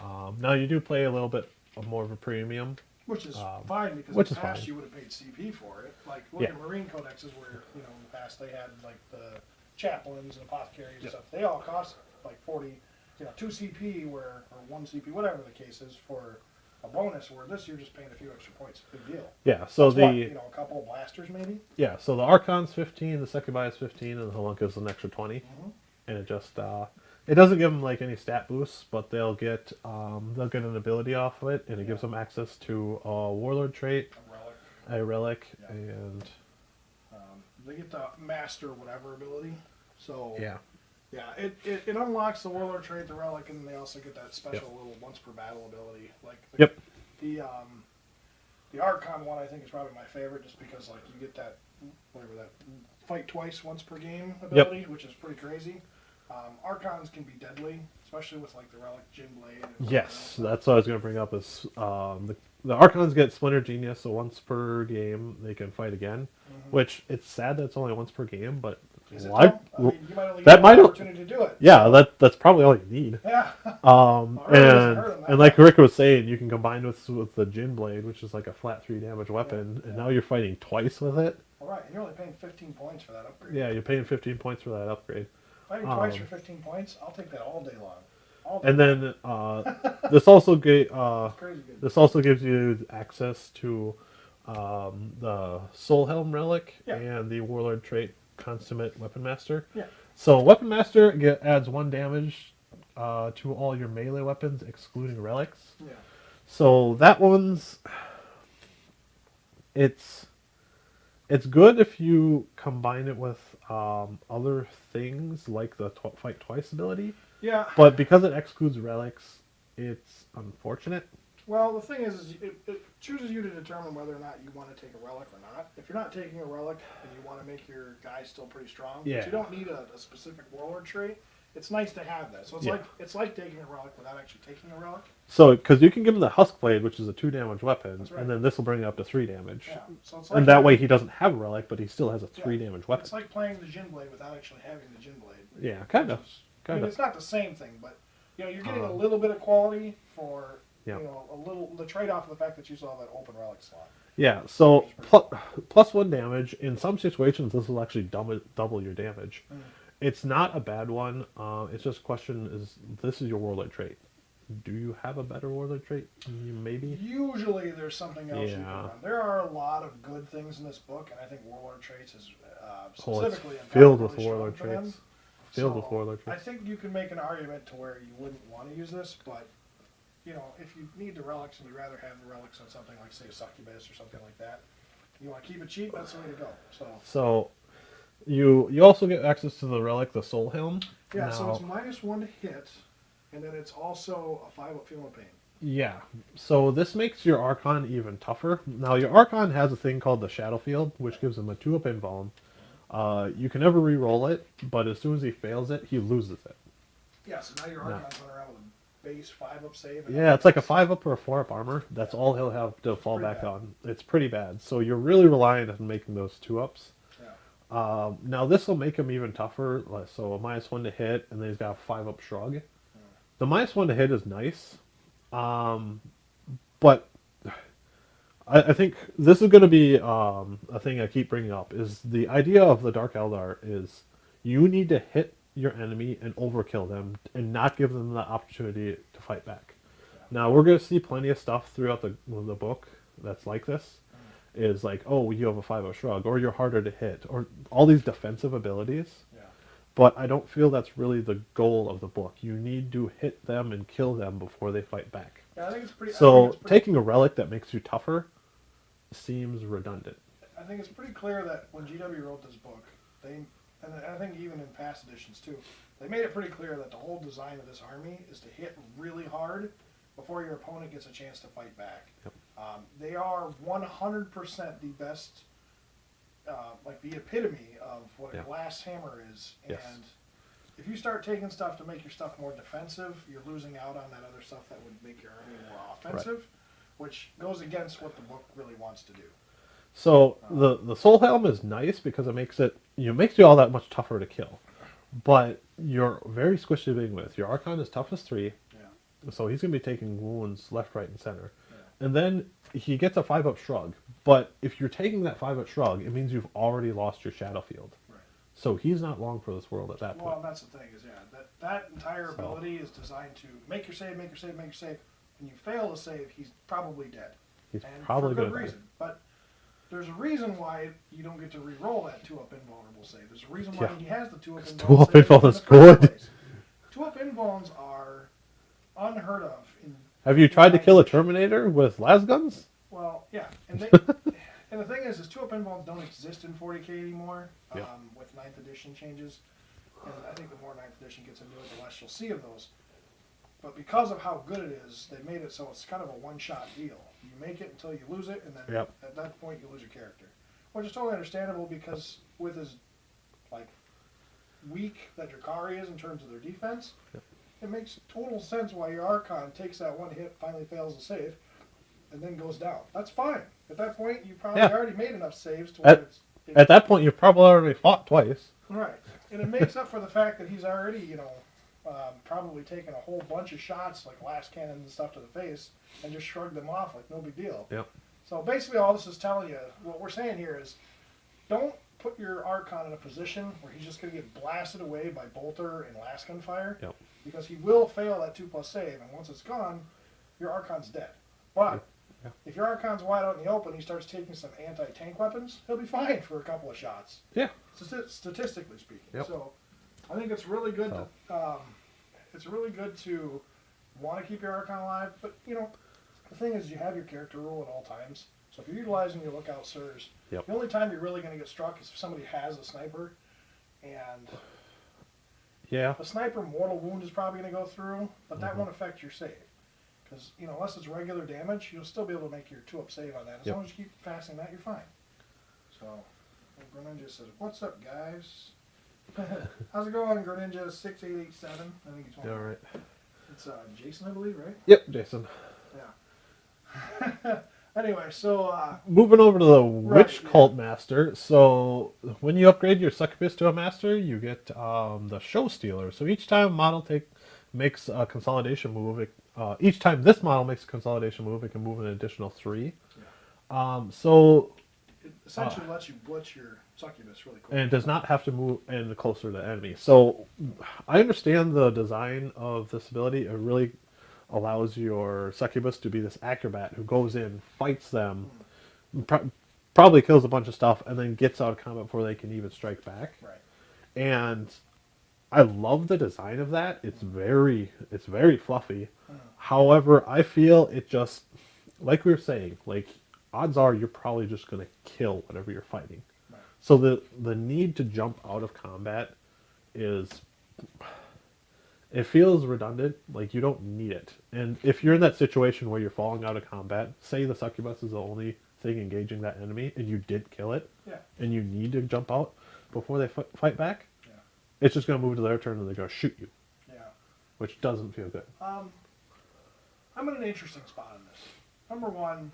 S2: Now you do play a little bit more of a premium.
S1: Which is fine because in the past you would have paid CP for it. Like look at Marine Codexes where in the past they had like the chaplains and apothecaries and stuff. They all cost like 40, 2 CP or 1 CP, whatever the case is for a bonus. Where this you're just paying a few extra points. Big deal.
S2: Yeah. So
S1: a couple of blasters maybe.
S2: Yeah. So the Archon's 15, the Succubi is 15, and the Homunculi is an extra 20, and it just it doesn't give them like any stat boosts, but they'll get an ability off of it, and it gives them access to a warlord trait, a relic, and
S1: they get the master whatever ability. So it unlocks the warlord trait, the relic, and they also get that special little once per battle ability. Like the Archon one I think is probably my favorite, just because like you get that fight twice once per game ability, which is pretty crazy. Archons can be deadly, especially with like the relic Gin Blade.
S2: Yes, that's what I was going to bring up. Is the Archons get Splinter Genius, so once per game they can fight again. Which it's sad that it's only once per game, but
S1: that might only get an opportunity to do it.
S2: Yeah,
S1: So,
S2: that's probably all you need.
S1: yeah. Well, it really doesn't hurt him that
S2: And like
S1: much.
S2: Rick was saying, you can combine with the Gin Blade, which is like a flat 3 damage weapon, and
S1: Yeah.
S2: now you're fighting twice with it.
S1: All right, and you're only paying 15 points for that upgrade.
S2: Yeah, you're paying 15 points for that upgrade.
S1: Fighting twice for 15 points, I'll take that all day long. All day
S2: And
S1: long.
S2: then this also
S1: It's crazy good.
S2: this also gives you access to the Soul Helm relic
S1: Yeah.
S2: and the Warlord trait Consummate Weapon Master.
S1: Yeah.
S2: So Weapon Master adds 1 damage to all your melee weapons, excluding relics.
S1: Yeah.
S2: So that one's it's good if you combine it with other things like the fight twice ability.
S1: Yeah.
S2: But because it excludes relics, it's unfortunate.
S1: Well, the thing is it chooses you to determine whether or not you want to take a relic or not. If you're not taking a relic and you want to make your guy still pretty strong,
S2: Yeah.
S1: but you don't need a specific warlord trait, it's nice to have that. So it's
S2: Yeah.
S1: like taking a relic without actually taking a relic.
S2: So, because you can give him the Husk Blade, which is a 2 damage weapon,
S1: That's right.
S2: and then this will bring it up to 3 damage.
S1: Yeah. So it's like
S2: And that way
S1: having-
S2: he doesn't have a relic, but he still has a
S1: Yeah.
S2: 3 damage weapon.
S1: It's like playing the Gin Blade without actually having the Gin Blade.
S2: Yeah, kind of.
S1: Which is- I mean,
S2: Kind
S1: it's
S2: of.
S1: not the same thing, but you're getting a little bit of quality for
S2: Yeah.
S1: a little the trade-off of the fact that you still have that open relic slot.
S2: Yeah, so plus 1 damage. In some situations, this will actually double your damage.
S1: Mm.
S2: It's not a bad one. It's just a question is, this is your Warlord trait. Do you have a better Warlord trait? Maybe?
S1: Usually there's something else you can
S2: Yeah.
S1: run. There are a lot of good things in this book, and I think Warlord Traits is
S2: Oh, it's
S1: specifically
S2: filled
S1: really
S2: with
S1: strong
S2: Warlord
S1: for them.
S2: traits. Filled with
S1: So,
S2: Warlord
S1: I
S2: traits.
S1: think you can make an argument to where you wouldn't want to use this, but if you need the relics and you'd rather have the relics on something like, say, a succubus or something like that, you want to keep it cheap, that's the way to go.
S2: So, you also get access to the relic, the Soul Helm.
S1: Yeah, so
S2: Now-
S1: it's -1 to hit, and then it's also a 5 up feeling of pain.
S2: Yeah, so this makes your Archon even tougher. Now, your Archon has a thing called the Shadow Field, which gives him a 2-up invuln. You can never re-roll it, but as soon as he fails it, he loses it.
S1: Yeah, so now your Archon's running around with a base 5 up save. And
S2: Yeah, it's like a 5-up or a 4-up armor. That's all he'll have to fall
S1: pretty
S2: back
S1: bad.
S2: on. It's pretty bad. So you're really reliant on making those 2-ups.
S1: Yeah.
S2: Now, this will make him even tougher. So a -1 to hit, and then he's got a 5-up shrug. The -1 to hit is nice. But I think this is going to be a thing I keep bringing up, is the idea of the Dark Eldar is you need to hit your enemy and overkill them and not give them the opportunity to fight back. Now, we're going to see plenty of stuff throughout the book that's like this. Is like, oh, you have a 5-up shrug, or you're harder to hit, or all these defensive abilities.
S1: Yeah.
S2: But I don't feel that's really the goal of the book. You need to hit them and kill them before they fight back.
S1: Yeah, I think it's pretty.
S2: So taking a relic that makes you tougher seems redundant.
S1: I think it's pretty clear that when GW wrote this book, and I think even in past editions too, they made it pretty clear that the whole design of this army is to hit really hard before your opponent gets a chance to fight back.
S2: Yep.
S1: They are 100% the best, like the epitome of what a
S2: Yeah.
S1: glass hammer is.
S2: Yes.
S1: And if you start taking stuff to make your stuff more defensive, you're losing out on that other stuff that would make your army more offensive, which goes against what the book really wants to do.
S2: So the Soul Helm is nice because it makes you all that much tougher to kill. But you're very squishy to begin with. Your Archon is toughness 3,
S1: Yeah.
S2: so he's going to be taking wounds left, right, and center.
S1: Yeah.
S2: And then he gets a 5-up shrug. But if you're taking that 5-up shrug, it means you've already lost your Shadow Field.
S1: Right.
S2: So he's not long for this world at that
S1: Well,
S2: point.
S1: and that's the thing is, that entire ability is designed to make your save, make your save, make your save. When you fail to save, he's probably dead.
S2: He's
S1: And
S2: probably
S1: for
S2: going
S1: good
S2: to die.
S1: reason. But there's a reason why you don't get to re-roll that 2-up invulnerable save. There's a reason why
S2: Yeah.
S1: he has the 2-up invulnerable
S2: 2-up
S1: save
S2: invuln
S1: in
S2: is
S1: the first
S2: good.
S1: place. 2-up invulns are unheard of.
S2: Have you tried to kill a Terminator with las guns?
S1: Well, yeah, and and the thing is 2-up invulns don't exist in 40k anymore.
S2: Yeah.
S1: With 9th edition changes, and I think the more 9th edition gets into it, the less you'll see of those. But because of how good it is, they made it so it's kind of a one-shot deal. You make it until you lose it, and then
S2: Yep.
S1: at that point you lose your character, which is totally understandable because with as weak that Drukhari is in terms of their defense, it makes total sense why your Archon takes that one hit, finally fails to save, and then goes down. That's fine. At that point, you probably
S2: Yeah.
S1: already made enough saves to where it's
S2: At that point, you've probably already fought twice.
S1: right. And it makes up for the fact that he's already, probably taken a whole bunch of shots, like last cannon and stuff to the face, and just shrugged them off like no big deal.
S2: Yep.
S1: So basically all this is telling you, what we're saying here is, don't put your Archon in a position where he's just going to get blasted away by Bolter and Laskin fire,
S2: Yep.
S1: because he will fail that 2+ save, and once it's gone, your Archon's dead. But
S2: Yeah.
S1: if your Archon's wide out in the open, he starts taking some anti-tank weapons, he'll be fine for a couple of shots.
S2: Yeah.
S1: Statistically speaking.
S2: Yep.
S1: So I think it's really good to want to keep your Archon alive, but the thing is, you have your character rule at all times. So if you're utilizing your lookout sirs,
S2: Yep.
S1: the only time you're really going to get struck is if somebody has a sniper, and
S2: Yeah.
S1: the sniper mortal wound is probably going to go through, but that won't affect your save. Because, unless it's regular damage, you'll still be able to make your 2-up save on that. As
S2: Yep.
S1: long as you keep passing that, you're fine. So, Greninja says, "What's up, guys?" How's it going, Greninja 6887? I think he's one.
S2: Yeah, right.
S1: It's Jason, I believe, right?
S2: Yep, Jason.
S1: Yeah. Anyway, so
S2: Moving over to the Witch
S1: yeah.
S2: Cult Master. So when you upgrade your Succubus to a Master, you get the Show Stealer. So each time a model makes a consolidation move, each time this model makes a consolidation move, it can move an additional 3. So
S1: it essentially lets you blitz your Succubus really quick.
S2: and it does not have to move in closer to the enemy. So I understand the design of this ability. It really allows your Succubus to be this acrobat who goes in, fights them, probably kills a bunch of stuff, and then gets out of combat before they can even strike back.
S1: Right.
S2: And I love the design of that. It's very fluffy. However, I feel it just, like we were saying, like odds are you're probably just going to kill whatever you're fighting.
S1: Right.
S2: So the need to jump out of combat it feels redundant, like you don't need it. And if you're in that situation where you're falling out of combat, say the Succubus is the only thing engaging that enemy, and you did kill it,
S1: Yeah. and
S2: and you need to jump out before they fight back,
S1: Yeah.
S2: it's just going to move to their turn and they're going to shoot you,
S1: Yeah.
S2: which doesn't feel good.
S1: I'm in an interesting spot in this. Number one,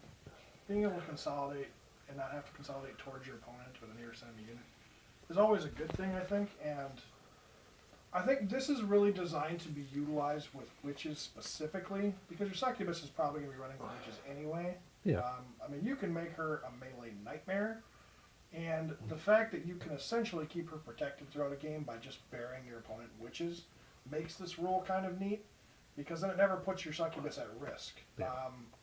S1: being able to consolidate and not have to consolidate towards your opponent or the nearest enemy unit is always a good thing, I think, and I think this is really designed to be utilized with witches specifically, because your Succubus is probably going to be running with witches anyway.
S2: Yeah.
S1: I mean, you can make her a melee nightmare, and the fact that you can essentially keep her protected throughout a game by just burying your opponent witches makes this rule kind of neat, because then it never puts your Succubus at risk.
S2: Yeah.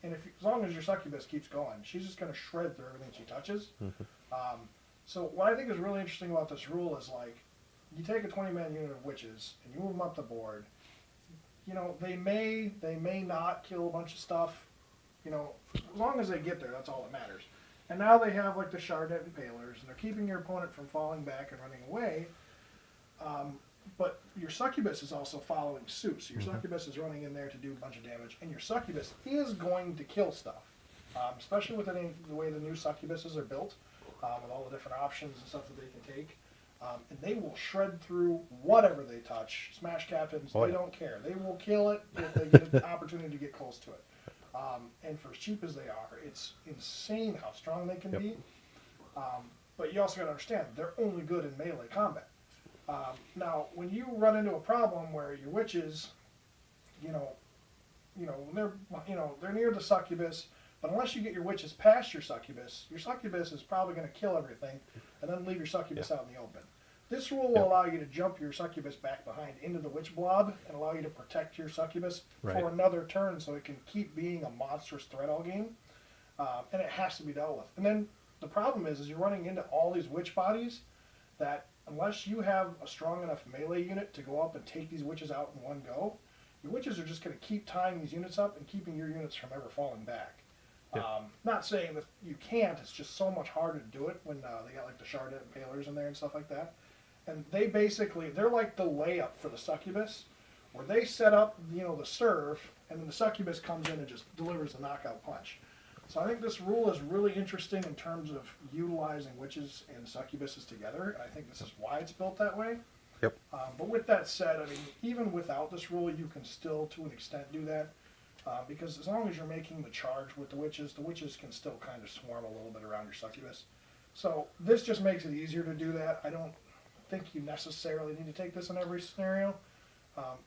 S1: And as long as your Succubus keeps going, she's just going to shred through everything she touches. So what I think is really interesting about this rule is, like, you take a 20-man unit of witches and you move them up the board. They may not kill a bunch of stuff. As long as they get there, that's all that matters. And now they have like the Shardet Impalers, and they're keeping your opponent from falling back and running away. But your Succubus is also following suit. So your Succubus is running in there to do a bunch of damage, and your Succubus is going to kill stuff, especially with the way the new Succubuses are built, with all the different options and stuff that they can take. And they will shred through whatever they touch. Smash Captains, they don't care. They will kill it if they get an opportunity to get close to it. And for as cheap as they are, it's insane how strong they can be. But you also got to understand, they're only good in melee combat. Now, when you run into a problem where your witches, they're near the Succubus, but unless you get your witches past your Succubus is probably going to kill everything and then leave your Succubus out in the open. This rule will allow you to jump your Succubus back behind into the witch blob and allow you to protect your Succubus for another turn, so it can keep being a monstrous threat all game. And it has to be dealt with. And then the problem is you're running into all these witch bodies that, unless you have a strong enough melee unit to go up and take these witches out in one go, your witches are just going to keep tying these units up and keeping your units from ever falling back. Not saying that you can't, it's just so much harder to do it when they got like the Shardet Impalers in there and stuff like that. And they're like the layup for the Succubus, where they set up, the serve, and then the Succubus comes in and just delivers the knockout punch. So I think this rule is really interesting in terms of utilizing witches and Succubuses together. I think this is why it's built that way.
S2: Yep.
S1: But with that said, I mean, even without this rule, you can still, to an extent, do that. Because as long as you're making the charge with the witches can still kind of swarm a little bit around your Succubus. So this just makes it easier to do that. I don't think you necessarily need to take this in every scenario.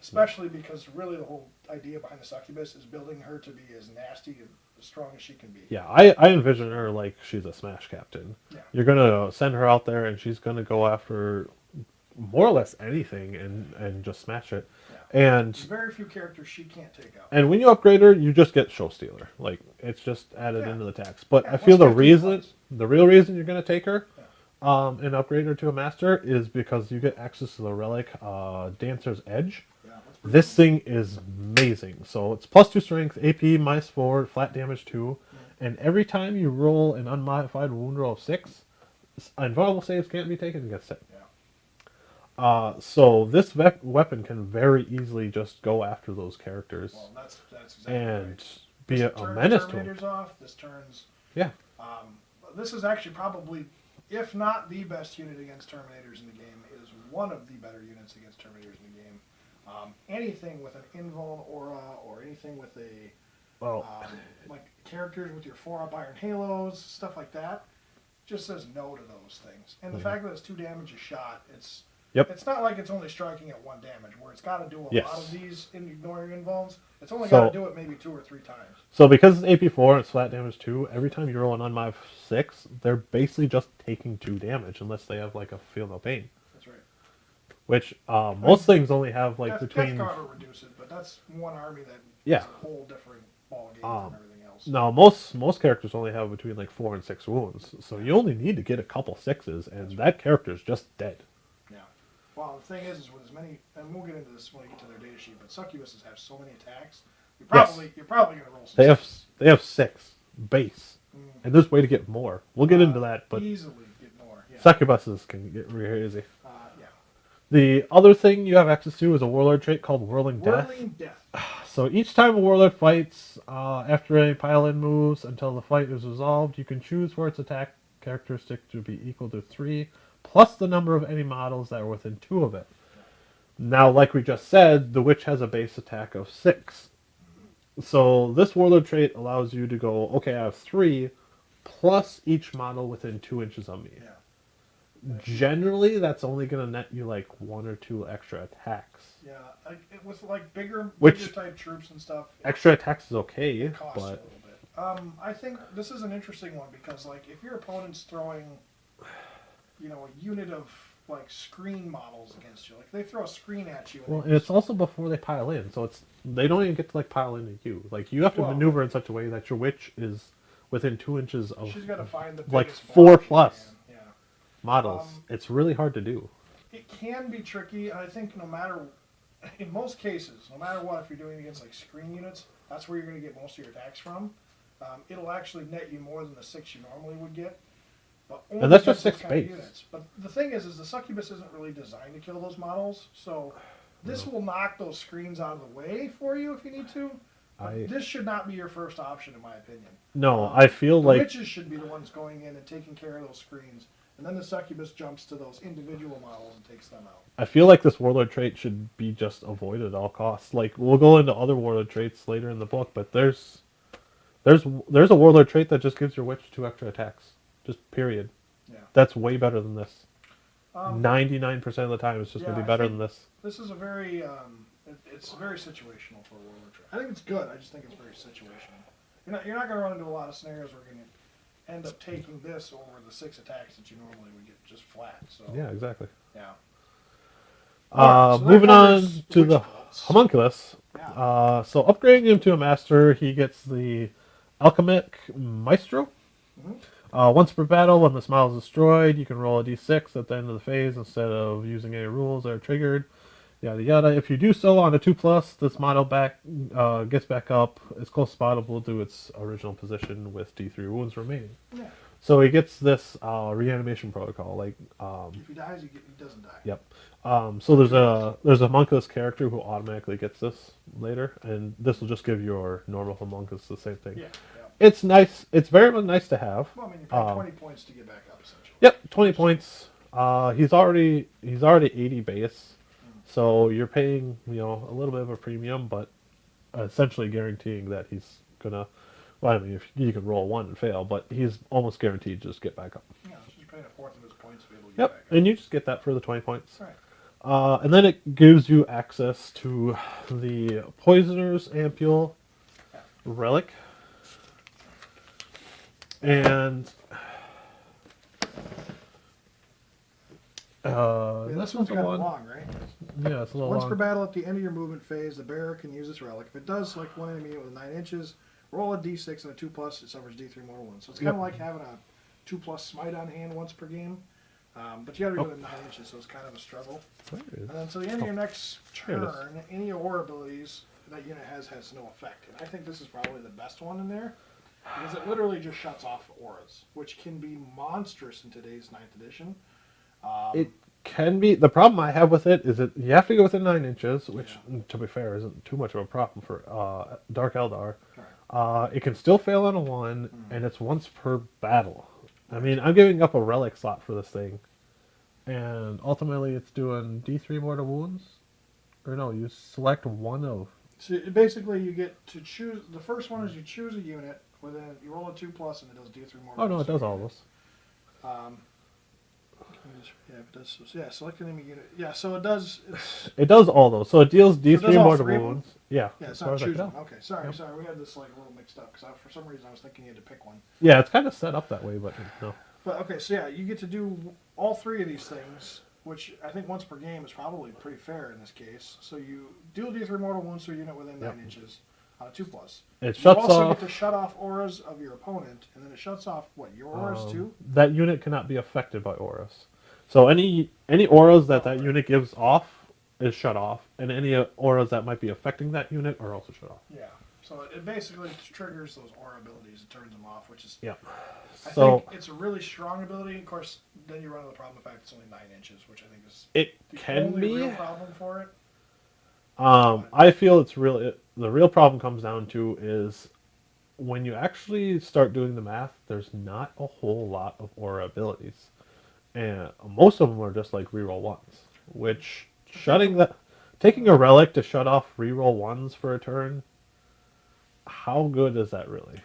S1: Especially because really the whole idea behind the succubus is building her to be as nasty and as strong as she can be.
S2: Yeah, I envision her like she's a smash captain.
S1: Yeah.
S2: You're gonna send her out there, and she's gonna go after more or less anything and just smash it.
S1: Yeah.
S2: And
S1: There's very few characters she can't take out.
S2: when you upgrade her, you just get show stealer. Like it's just added
S1: Yeah.
S2: into the tax. But
S1: Yeah,
S2: I feel
S1: plus 15 points.
S2: the real reason you're gonna take her,
S1: Yeah.
S2: and upgrade her to a master is because you get access to the relic, Dancer's Edge.
S1: Yeah, that's pretty
S2: This
S1: cool.
S2: thing is amazing. So it's +2 strength, AP -4, flat damage 2, and every time you roll an unmodified wound roll of 6, invulnerable saves can't be taken against it.
S1: Yeah.
S2: So this weapon can very easily just go after those characters
S1: Well, that's exactly
S2: and
S1: right.
S2: be
S1: This
S2: a
S1: turns
S2: menace to
S1: Terminators
S2: them.
S1: off. This turns.
S2: Yeah.
S1: This is actually probably, if not the best unit against Terminators in the game, is one of the better units against Terminators in the game. Anything with an invuln aura or anything with a like characters with your 4-up iron halos, stuff like that, just says no to those things. And the fact that it's 2 damage a shot, it's not like it's only striking at 1 damage, where it's got to do a lot of these in ignoring invulns. It's only got to do it maybe 2 or 3 times.
S2: So because it's AP4 and it's flat damage 2, every time you roll an unmod 6, they're basically just taking 2 damage unless they have like a feel no pain.
S1: That's right.
S2: Which most things only have like between.
S1: Death Guard will reduce it, but that's one army that
S2: Yeah.
S1: is a whole different ball game from everything else.
S2: No, most characters only have between like 4 and 6 wounds, so you only need to get a couple 6s, and that character's just dead.
S1: Yeah. Well, the thing is with as many, and we'll get into this when we get to their data sheet, but succubuses have so many attacks. You're probably going to roll some.
S2: They have 6 base, and there's a way to get more. We'll get into that, but
S1: easily get more. Yeah.
S2: succubuses can get crazy.
S1: Yeah.
S2: The other thing you have access to is a warlord trait called Whirling Death.
S1: Whirling Death.
S2: So each time a warlord fights, after any pile-in moves until the fight is resolved, you can choose for its attack characteristic to be equal to 3, plus the number of any models that are within 2 of it. Now, like we just said, the witch has a base attack of 6. So this warlord trait allows you to go, okay, I have 3, plus each model within 2 inches of me.
S1: Yeah.
S2: Generally, that's only going to net you like 1 or 2 extra attacks.
S1: Yeah, with like bigger type troops and stuff.
S2: Extra attacks is okay,
S1: It costs
S2: but
S1: a little bit. I think this is an interesting one because like if your opponent's throwing, a unit of like screen models against you, like they throw a screen at you.
S2: and it's also before they pile in, so they don't even get to like pile into you. Like you have to maneuver in such a way that your witch is within 2 inches of.
S1: She's got to find the
S2: like
S1: biggest
S2: 4
S1: block
S2: plus
S1: she can. Yeah.
S2: models. It's really hard to do.
S1: It can be tricky, and I think in most cases, no matter what, if you're doing it against like screen units, that's where you're going to get most of your attacks from. It'll actually net you more than the 6 you normally would get. But only
S2: And that's just
S1: against
S2: 6
S1: those kind of
S2: base.
S1: units. But the thing is the succubus isn't really designed to kill those models, so this will knock those screens out of the way for you if you need to. But this should not be your first option, in my opinion.
S2: No, I feel
S1: the
S2: like
S1: witches should be the ones going in and taking care of those screens, and then the succubus jumps to those individual models and takes them out.
S2: I feel like this warlord trait should be just avoided at all costs. Like we'll go into other warlord traits later in the book, but there's a warlord trait that just gives your witch 2 extra attacks. Just period.
S1: Yeah.
S2: That's way better than this. 99% of the time, it's just going to be better than this.
S1: This is a very, it's very situational for a warlord trait. I think it's good. I just think it's very situational. You're not going to run into a lot of scenarios where you're going to end up taking this over the 6 attacks that you normally would get just flat. So
S2: Yeah, exactly.
S1: yeah.
S2: So moving on to the homunculus.
S1: Yeah.
S2: So upgrading him to a master, he gets the Alchemic Maestro. Once per battle, when this model is destroyed, you can roll a d6 at the end of the phase instead of using any rules that are triggered. Yada yada. If you do so on a 2+, this model gets back up. Its close spot will do its original position with d3 wounds remaining.
S1: Yeah.
S2: So he gets this reanimation protocol. Like
S1: if he dies, he doesn't die.
S2: Yep. So there's a homunculus character who automatically gets this later, and this will just give your normal homunculus the same thing.
S1: Yeah.
S2: It's nice. It's very much nice to have.
S1: Well, I mean, you pay 20 points to get back up, essentially.
S2: Yep, 20 points. He's already 80 base, so you're paying a little bit of a premium, but essentially guaranteeing that he's gonna. Well, I mean, if you can roll 1 and fail, but he's almost guaranteed to just get back up.
S1: Yeah, so you're paying a fourth of his points to be able to get
S2: Yep,
S1: back.
S2: and you just get that for the 20 points.
S1: All right.
S2: And then it gives you access to the Poisoner's Ampule
S1: Yeah.
S2: Relic. And
S1: This one's kind of long, right?
S2: Yeah, it's a little
S1: Once
S2: long.
S1: per battle, at the end of your movement phase, the bearer can use this relic. If it does select one enemy with 9 inches, roll a d6 and a 2+, it suffers d3 mortal wounds. So it's kind of like having a 2+ smite on hand once per game. But you got to go to 9 inches, so it's kind of a struggle. And then to the end of your next turn, any aura abilities that unit has no effect. And I think this is probably the best one in there, because it literally just shuts off auras, which can be monstrous in today's 9th edition.
S2: It can be. The problem I have with it is that you have to go within 9 inches, which, to be fair, isn't too much of a problem for Dark Eldar.
S1: Right.
S2: It can still fail on a 1, and it's once per battle. I mean, I'm giving up a relic slot for this thing, and ultimately it's doing D3 mortal wounds. Or no, you select one of.
S1: So basically, you get to choose. The first one is you choose a unit within. You roll a 2+, and it does D3 mortal.
S2: Oh no, it does all those.
S1: Yeah, it does. Yeah, select an enemy unit. Yeah, so it does.
S2: It does all those. So it deals D3
S1: does all
S2: mortal
S1: 3 of them?
S2: wounds. Yeah.
S1: Yeah, it's
S2: as far
S1: not
S2: as I
S1: choose
S2: can
S1: one.
S2: tell.
S1: Okay, sorry. We had this like a little mixed up because for some reason I was thinking you had to pick one.
S2: Yeah, it's kind of set up that way, but no.
S1: But okay, so yeah, you get to do all 3 of these things, which I think once per game is probably pretty fair in this case. So you deal D3 mortal wounds to a unit within 9 inches on a 2+.
S2: It
S1: You
S2: shuts
S1: also
S2: off.
S1: get to shut off auras of your opponent, and then it shuts off what, your auras too?
S2: That unit cannot be affected by auras. So any auras that
S1: right.
S2: unit gives off is shut off, and any auras that might be affecting that unit are also shut off.
S1: Yeah. So it basically triggers those aura abilities. It turns them off, which is.
S2: Yeah.
S1: I
S2: So
S1: think it's a really strong ability. Of course, then you run into the problem of the fact it's only 9 inches, which I think is
S2: it
S1: the
S2: can
S1: only
S2: be.
S1: real problem for it.
S2: I feel it's really the real problem comes down to is when you actually start doing the math. There's not a whole lot of aura abilities, and most of them are just like reroll ones. Which taking a relic to shut off reroll ones for a turn. How good is that really?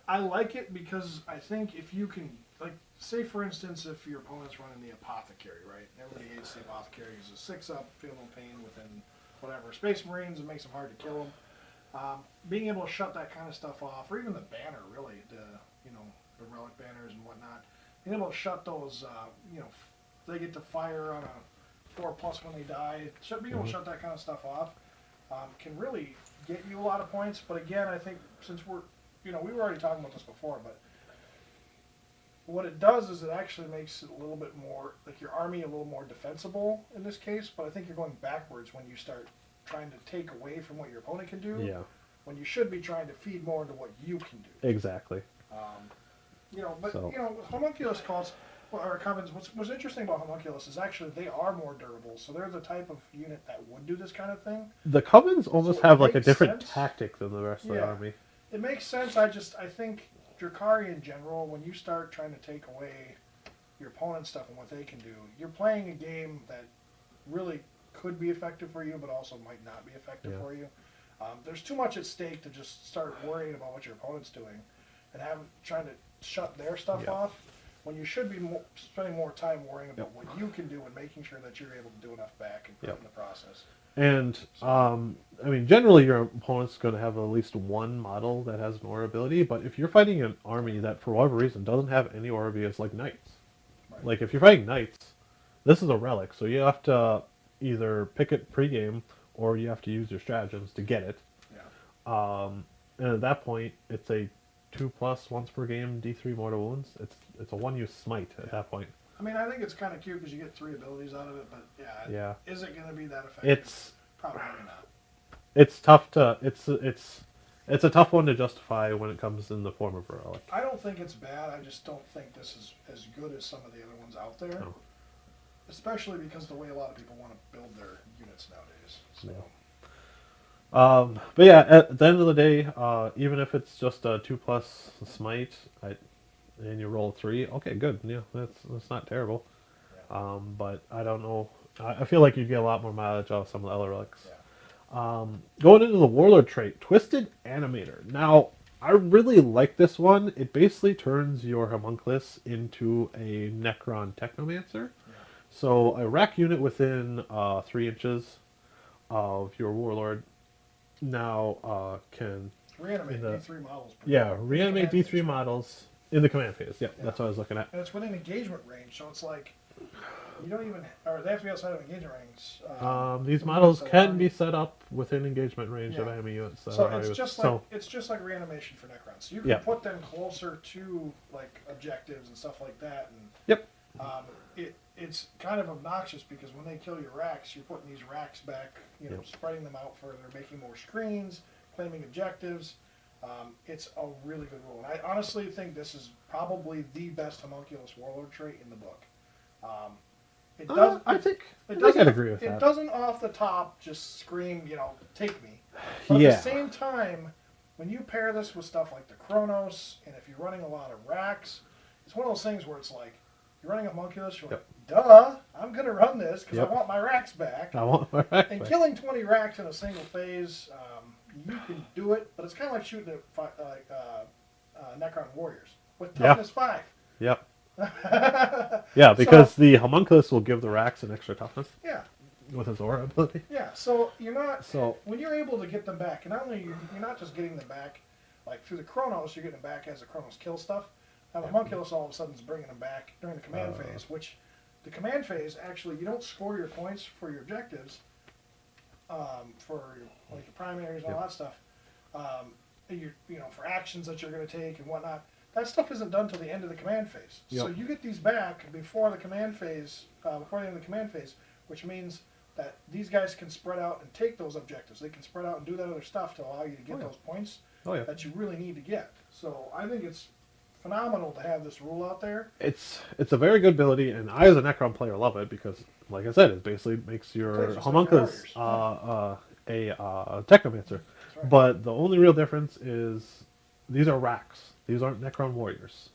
S1: I like it because I think if you can, like, say for instance, if your opponent's running the apothecary, right? Everybody hates the apothecary. He's a 6-up, feel no pain within whatever. Space Marines, it makes them hard to kill them. Being able to shut that kind of stuff off, or even the banner, really, the relic banners and whatnot, being able to shut those, they get to fire on a 4+ when they die. Being able to shut that kind of stuff off can really get you a lot of points. But again, I think since we were already talking about this before, but what it does is it actually makes it a little bit more, like your army a little more defensible in this case, but I think you're going backwards when you start trying to take away from what your opponent can do,
S2: Yeah.
S1: when you should be trying to feed more into what you can do.
S2: Exactly.
S1: Homunculus calls, or Covens, what's interesting about Homunculus is actually they are more durable, so they're the type of unit that would do this kind of thing.
S2: The Covens almost have like a different
S1: sense.
S2: tactic than the rest of the army.
S1: It makes sense. I think Drukhari in general, when you start trying to take away your opponent's stuff and what they can do, you're playing a game that really could be effective for you, but also might not be effective for you. There's too much at stake to just start worrying about what your opponent's doing and trying to shut their stuff off when you should be spending more time worrying about what you can do and making sure that you're able to do enough back and in the process.
S2: And I mean, generally your opponent's going to have at least one model that has an aura ability. But if you're fighting an army that, for whatever reason, doesn't have any aura abilities, like knights, like if you're fighting knights, this is a relic, so you have to either pick it pre-game or you have to use your stratagems to get it. And at that point, it's a 2+ once per game D3 mortal wounds. It's a one-use smite at that point.
S1: I mean, I think it's kind of cute because you get 3 abilities out of it, but is it going to be that effective?
S2: It's
S1: probably not.
S2: It's tough to it's a tough one to justify when it comes in the form of a relic.
S1: I don't think it's bad. I just don't think this is as good as some of the other ones out there.
S2: No.
S1: Especially because the way a lot of people want to build their units nowadays. So.
S2: But yeah, at the end of the day, even if it's just a 2+ smite, and you roll 3, okay, good. Yeah, that's not terrible. But I don't know. I feel like you get a lot more mileage out of some of the other relics. Going into the Warlord trait, Twisted Animator. Now, I really like this one. It basically turns your Homunculus into a Necron Technomancer. So a rack unit within 3 inches of your warlord now can
S1: Reanimate
S2: the
S1: D3 models.
S2: reanimate
S1: Command
S2: D3
S1: phase, right?
S2: models in the command phase. Yeah,
S1: Yeah.
S2: that's what I was looking at.
S1: And it's within engagement range, so it's like you don't even, or they have to be outside of engagement range.
S2: These
S1: the
S2: models
S1: units that
S2: can
S1: are-
S2: be set up within engagement range of
S1: Yeah.
S2: enemy units. That
S1: So
S2: are already
S1: it's just
S2: so
S1: like reanimation for Necrons. You can
S2: Yeah.
S1: put them closer to like objectives and stuff like that, and
S2: Yep.
S1: it's kind of obnoxious because when they kill your racks, you're putting these racks back, you know,
S2: Yep.
S1: spreading them out further, making more screens, claiming objectives. It's a really good rule, and I honestly think this is probably the best homunculus warlord trait in the book. It does.
S2: I think
S1: It
S2: I'd
S1: doesn't.
S2: agree with
S1: It
S2: that.
S1: doesn't off the top just scream, you know, take me. But at
S2: Yeah.
S1: the same time, when you pair this with stuff like the Chronos, and if you're running a lot of racks, it's one of those things where it's like you're running a homunculus, you're
S2: Yep.
S1: like, duh, I'm gonna run this because
S2: Yep.
S1: I want my racks back.
S2: I want my rack
S1: And
S2: back.
S1: killing 20 racks in a single phase, you can do it, but it's kind of like shooting at Necron warriors with
S2: Yeah.
S1: toughness 5.
S2: Yep.
S1: yeah,
S2: Yeah, because the homunculus will give the racks an extra toughness with his aura ability.
S1: yeah. So you're not
S2: So
S1: when you're able to get them back, and not only you're not just getting them back like through the Chronos, you're getting them back as the Chronos kill stuff. Now the homunculus all of a sudden is bringing them back during the command phase, which the command phase actually you don't score your points for your objectives, for like your primaries and all that stuff. For actions that you're going to take and whatnot. That stuff isn't done till the end of the command phase. So
S2: Yep.
S1: you get these back before the command phase, before the end of the command phase, which means that these guys can spread out and take those objectives. They can spread out and do that other stuff to allow you to get
S2: Oh, yeah.
S1: those points
S2: oh yeah,
S1: that you really need to get. So I think it's phenomenal to have this rule out there.
S2: it's a very good ability, and I as a Necron player love it because, like I said, it basically makes
S1: Plays
S2: your
S1: just like
S2: homunculus
S1: warriors.
S2: a technomancer.
S1: That's right.
S2: But the only real difference is these are racks. These aren't Necron warriors.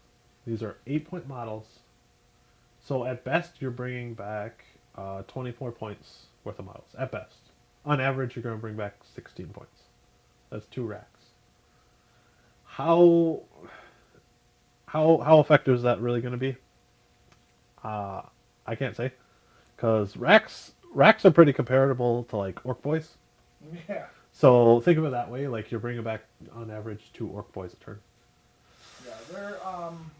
S2: These are 8-point models. So at best, you're bringing back 24 points worth of models. At best, on average, you're going to bring back 16 points. That's 2 racks. How effective is that really going to be? I can't say, because racks are pretty comparable to like orc boys.
S1: Yeah.
S2: So think of it that way, like you're bringing back on average 2 orc boys a turn.
S1: Yeah, they're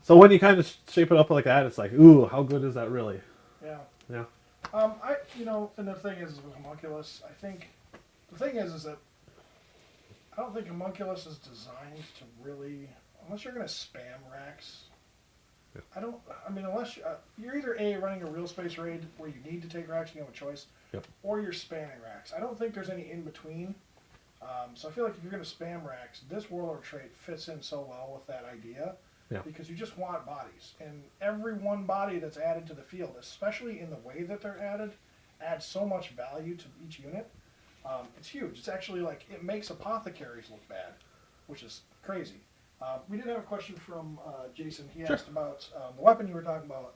S2: So when you kind of shape it up like that, it's like, ooh, how good is that really?
S1: yeah.
S2: Yeah.
S1: And the thing is with homunculus, I think the thing is that I don't think homunculus is designed to really, unless you're going to spam racks.
S2: Yeah.
S1: Unless you're either running a real space raid where you need to take racks and you have a choice,
S2: Yep.
S1: or you're spamming racks. I don't think there's any in between. So I feel like if you're going to spam racks, this warlord trait fits in so well with that idea.
S2: Yeah.
S1: Because you just want bodies, and every one body that's added to the field, especially in the way that they're added, adds so much value to each unit. It's huge. It's actually like it makes apothecaries look bad, which is crazy. We did have a question from Jason. He
S2: Sure.
S1: asked about the weapon you were talking about.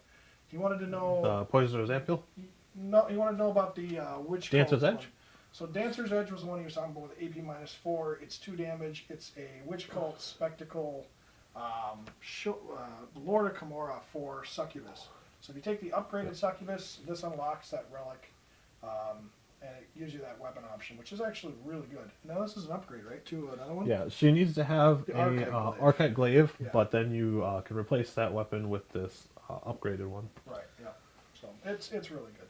S1: He wanted to know.
S2: The Poisoner's Ampule?
S1: No, he wanted to know about the witch.
S2: Dancer's
S1: Cult
S2: Edge?
S1: one. So Dancer's Edge was the one he was talking about with AP -4. It's 2 damage. It's a witch cult spectacle. Lord of Camorra for Succubus. So if you take the upgraded Succubus, this unlocks that relic, and it gives you that weapon option, which is actually really good. Now this is an upgrade, right, to another one?
S2: Yeah, she needs to have
S1: The
S2: a
S1: Archite Glaive.
S2: Archite Glaive,
S1: Yeah.
S2: but then you can replace that weapon with this upgraded one.
S1: Right. Yeah. So it's really good.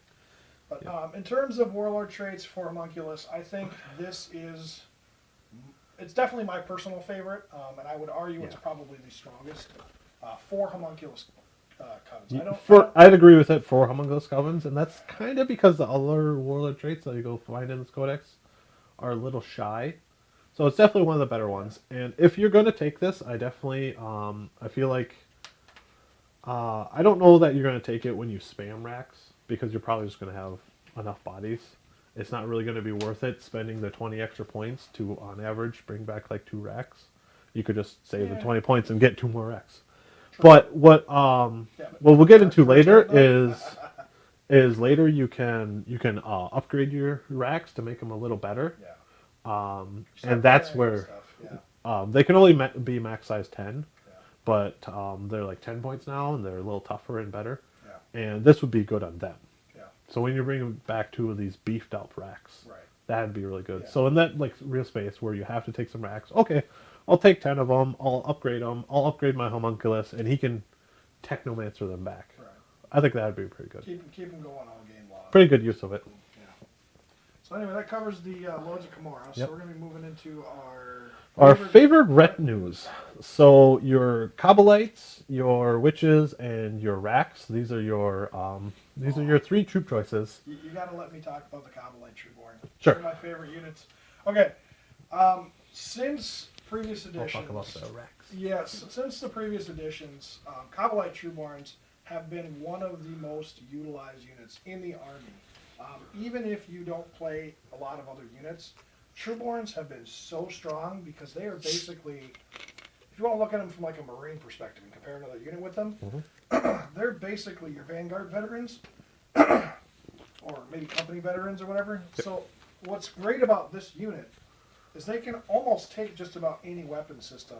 S1: But
S2: Yeah.
S1: in terms of warlord traits for homunculus, I think this is. It's definitely my personal favorite, and I would argue it's
S2: Yeah.
S1: probably the strongest for homunculus covens.
S2: I'd agree with it for Homunculus Covens, and that's kind of because the other warlord traits that you go find in this codex are a little shy. So it's definitely one of the better ones. And if you're going to take this, I definitely, I feel like, I don't know that you're going to take it when you spam racks, because you're probably just going to have enough bodies. It's not really going to be worth it spending the 20 extra points to, on average, bring back like 2 racks. You could just save the 20 points and get 2 more racks. But what we'll get into later is later you can upgrade your racks to make them a little better.
S1: Yeah.
S2: And that's where
S1: Stuff. Yeah.
S2: they can only be max size 10,
S1: Yeah.
S2: but they're like 10 points now, and they're a little tougher and better.
S1: Yeah.
S2: And this would be good on them. So when you bring back 2 of these beefed up racks,
S1: Right.
S2: that'd be really good.
S1: Yeah.
S2: So in that like real space where you have to take some racks, okay, I'll take 10 of them. I'll upgrade them. I'll upgrade my homunculus, and he can technomancer them back.
S1: Right.
S2: I think that'd be pretty good.
S1: Keep them going all game long.
S2: Pretty good use of it.
S1: Yeah. So anyway, that covers the Lords of Camorra. So
S2: Yep.
S1: we're going to be moving into our
S2: Favorite retinues. So your Kabbalites, your witches, and your racks. These are your 3 troop choices.
S1: You got to let me talk about the Kabbalite Trueborn.
S2: Sure.
S1: They're my favorite units. Okay. Since previous editions.
S2: We'll talk about the racks.
S1: Yes, since the previous editions, Kabbalite Trueborns have been one of the most utilized units in the army. Even if you don't play a lot of other units, Trueborns have been so strong because they are basically, if you want to look at them from like a Marine perspective and compare another unit with them, they're basically your Vanguard veterans, or maybe company veterans or whatever.
S2: Yep.
S1: So what's great about this unit is they can almost take just about any weapon system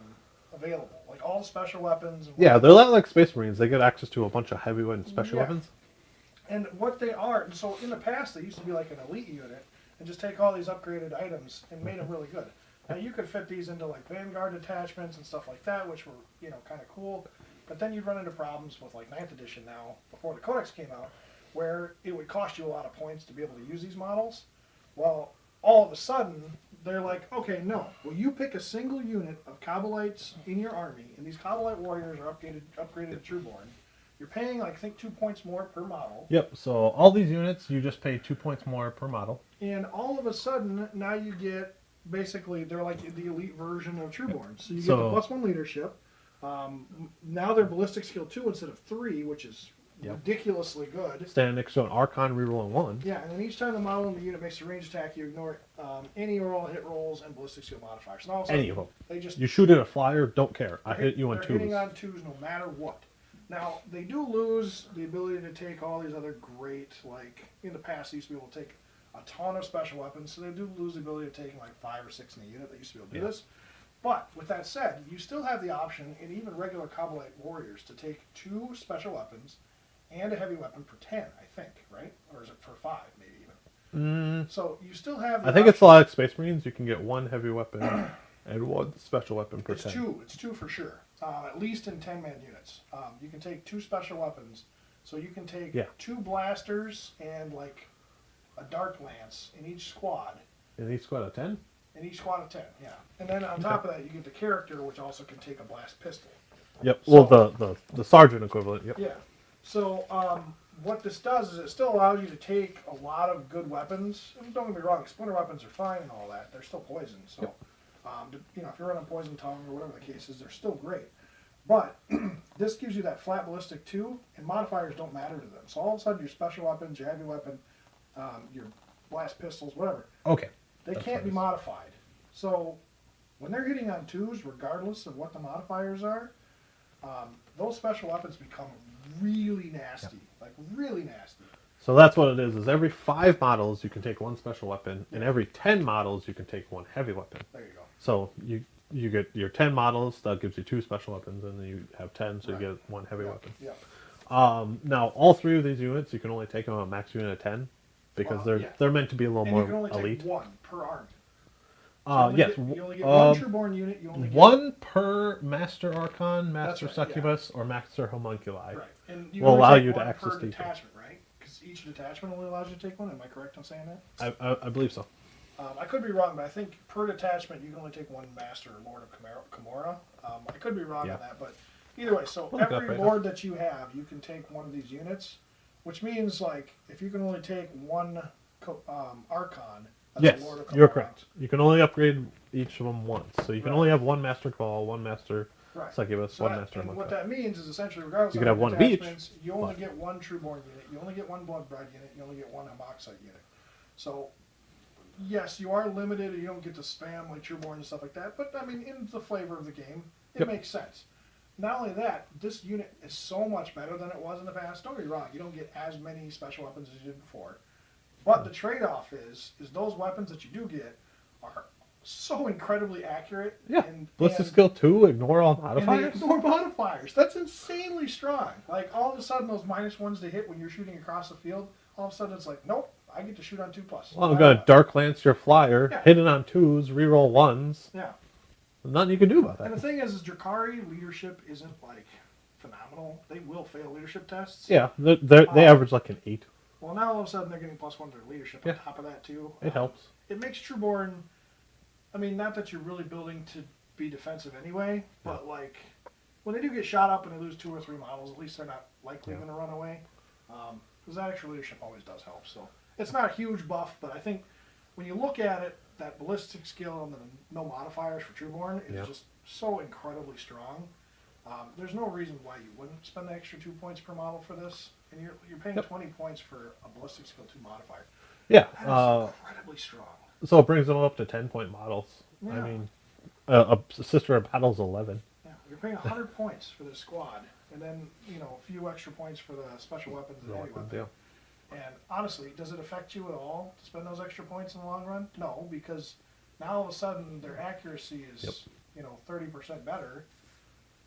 S1: available, like all the special weapons. And
S2: Yeah, they're a lot like Space Marines. They get access to a bunch of heavyweight and special
S1: Yeah.
S2: weapons.
S1: And what they are, so in the past they used to be like an elite unit and just take all these upgraded items and made them really good. Now you could fit these into like Vanguard detachments and stuff like that, which were, kind of cool. But then you'd run into problems with like 9th edition now, before the Codex came out, where it would cost you a lot of points to be able to use these models. Well, all of a sudden, they're like, okay, no. Well, you pick a single unit of Kabbalites in your army, and these Kabbalite warriors are upgraded to Trueborn. You're paying, I think, 2 points more per model.
S2: Yep, so all these units, you just pay 2 points more per model.
S1: And all of a sudden, now you get, basically, they're like the elite version of Trueborn. So you get the +1 leadership. Now they're ballistic skill 2 instead of 3, which is ridiculously good.
S2: Standing next to an Archon rerolling 1.
S1: Yeah, and then each time the model in the unit makes a ranged attack, you ignore any or all hit rolls and ballistic skill modifiers. And all of a sudden,
S2: Any of them.
S1: they just
S2: You shoot at a flyer, don't care. I hit you on
S1: they're
S2: 2s.
S1: hitting on 2s no matter what. Now, they do lose the ability to take all these other great, like, in the past, they used to be able to take a ton of special weapons, so they do lose the ability of taking like 5 or 6 in a unit. They used to be able to do this. But, with that said, you still have the option, in even regular Kabbalite warriors, to take 2 special weapons and a heavy weapon per 10, I think, right? Or is it for 5, maybe even? So, you still have the
S2: I think
S1: option.
S2: it's a lot like Space Marines. You can get 1 heavy weapon and 1 special weapon per 10.
S1: It's 2 for sure. At least in 10-man units. You can take 2 special weapons. So you can take 2 blasters and like a dark lance in each squad.
S2: In each squad of 10?
S1: In each squad of 10, yeah. And then on top of that, you get the character, which also can take a blast pistol.
S2: Yep.
S1: So,
S2: Well, the sergeant equivalent. Yep.
S1: Yeah. So what this does is it still allows you to take a lot of good weapons. And don't get me wrong, splinter weapons are fine and all that. They're still poison. So, if you're running poison tongue or whatever the case is, they're still great. But this gives you that flat ballistic 2, and modifiers don't matter to them. So all of a sudden, your special weapons, your heavy weapon, your blast pistols, whatever,
S2: Okay.
S1: they can't be modified. So when they're hitting on 2s, regardless of what the modifiers are, those special weapons become really nasty. Like really nasty.
S2: So that's what it is every 5 models you can take 1 special weapon, and every 10 models you can take 1 heavy weapon.
S1: There you go.
S2: So you get your 10 models, that gives you 2 special weapons, and then you have 10, so you get 1 heavy weapon.
S1: Yeah.
S2: Now, all 3 of these units, you can only take them a max unit of 10, because they're meant to be a little
S1: And
S2: more
S1: you can only
S2: elite.
S1: take 1 per army.
S2: Yes.
S1: You only get 1 Trueborn unit. You only get
S2: 1 per Master Archon, Master
S1: That's right,
S2: Succubus, or Master Homunculi.
S1: Right. And
S2: Will
S1: only
S2: allow
S1: take
S2: you to
S1: one
S2: access
S1: per
S2: these.
S1: detachment, right? Because each detachment only allows you to take 1. Am I correct on saying that?
S2: I believe so.
S1: I could be wrong, but I think per detachment you can only take 1 Master or Lord of Camorra. I could be wrong on that, but either way, so
S2: We'll look
S1: every
S2: up right
S1: Lord that you have, you can take 1 of these units, which means like if you can only take 1 Archon, that's
S2: Yes,
S1: a Lord of Camorra.
S2: you're correct. You can only upgrade each of them once. So you can only have 1 Master Call, 1 Master Succubus,
S1: So
S2: 1
S1: that-
S2: Master
S1: and what
S2: Homunculi.
S1: that means is essentially, regardless
S2: You
S1: of
S2: can have
S1: the
S2: 1 of each,
S1: detachments, you only
S2: but-
S1: get 1 Trueborn unit, you only get 1 Bloodbride unit, you only get 1 Homoxite unit. So, yes, you are limited, you don't get to spam like Trueborn and stuff like that, but I mean, in the flavor of the game, it makes sense. Not only that, this unit is so much better than it was in the past. Don't get me wrong, you don't get as many special weapons as you did before. But the trade-off is those weapons that you do get are so incredibly accurate.
S2: Yeah.
S1: And
S2: Ballistic skill 2, ignore all
S1: and
S2: modifiers.
S1: they ignore modifiers. That's insanely strong. Like all of a sudden, those -1s to hit when you're shooting across the field, all of a sudden it's like, nope, I get to shoot on 2+.
S2: Well, I'm gonna Dark Lance your flyer,
S1: Yeah.
S2: hit it on 2s, reroll 1s.
S1: Yeah.
S2: Nothing you can do about
S1: And the
S2: that.
S1: thing is Drukhari leadership isn't like phenomenal. They will fail leadership tests.
S2: Yeah, they average like an 8.
S1: Well, now all of a sudden they're getting +1 to their leadership on
S2: Yeah.
S1: top of that too.
S2: It helps.
S1: It makes Trueborn. I mean, not that you're really building to be defensive anyway, but like when they do get shot up and they lose 2 or 3 models, at least they're not likely going to run away. Because that extra leadership always does help. So it's not a huge buff, but I think when you look at it, that ballistic skill and the no modifiers for Trueborn is just so incredibly strong. There's no reason why you wouldn't spend the extra 2 points per model for this, and you're paying 20 points for a ballistic skill 2 modifier.
S2: Yeah.
S1: That is incredibly strong.
S2: So it brings them up to 10-point models.
S1: Yeah.
S2: I mean, a sister of battle's 11.
S1: Yeah, you're paying 100 points for the squad, and then a few extra points for the special weapons and heavy weapons.
S2: Yeah.
S1: And honestly, does it affect you at all to spend those extra points in the long run? No, because now all of a sudden their accuracy is 30% better.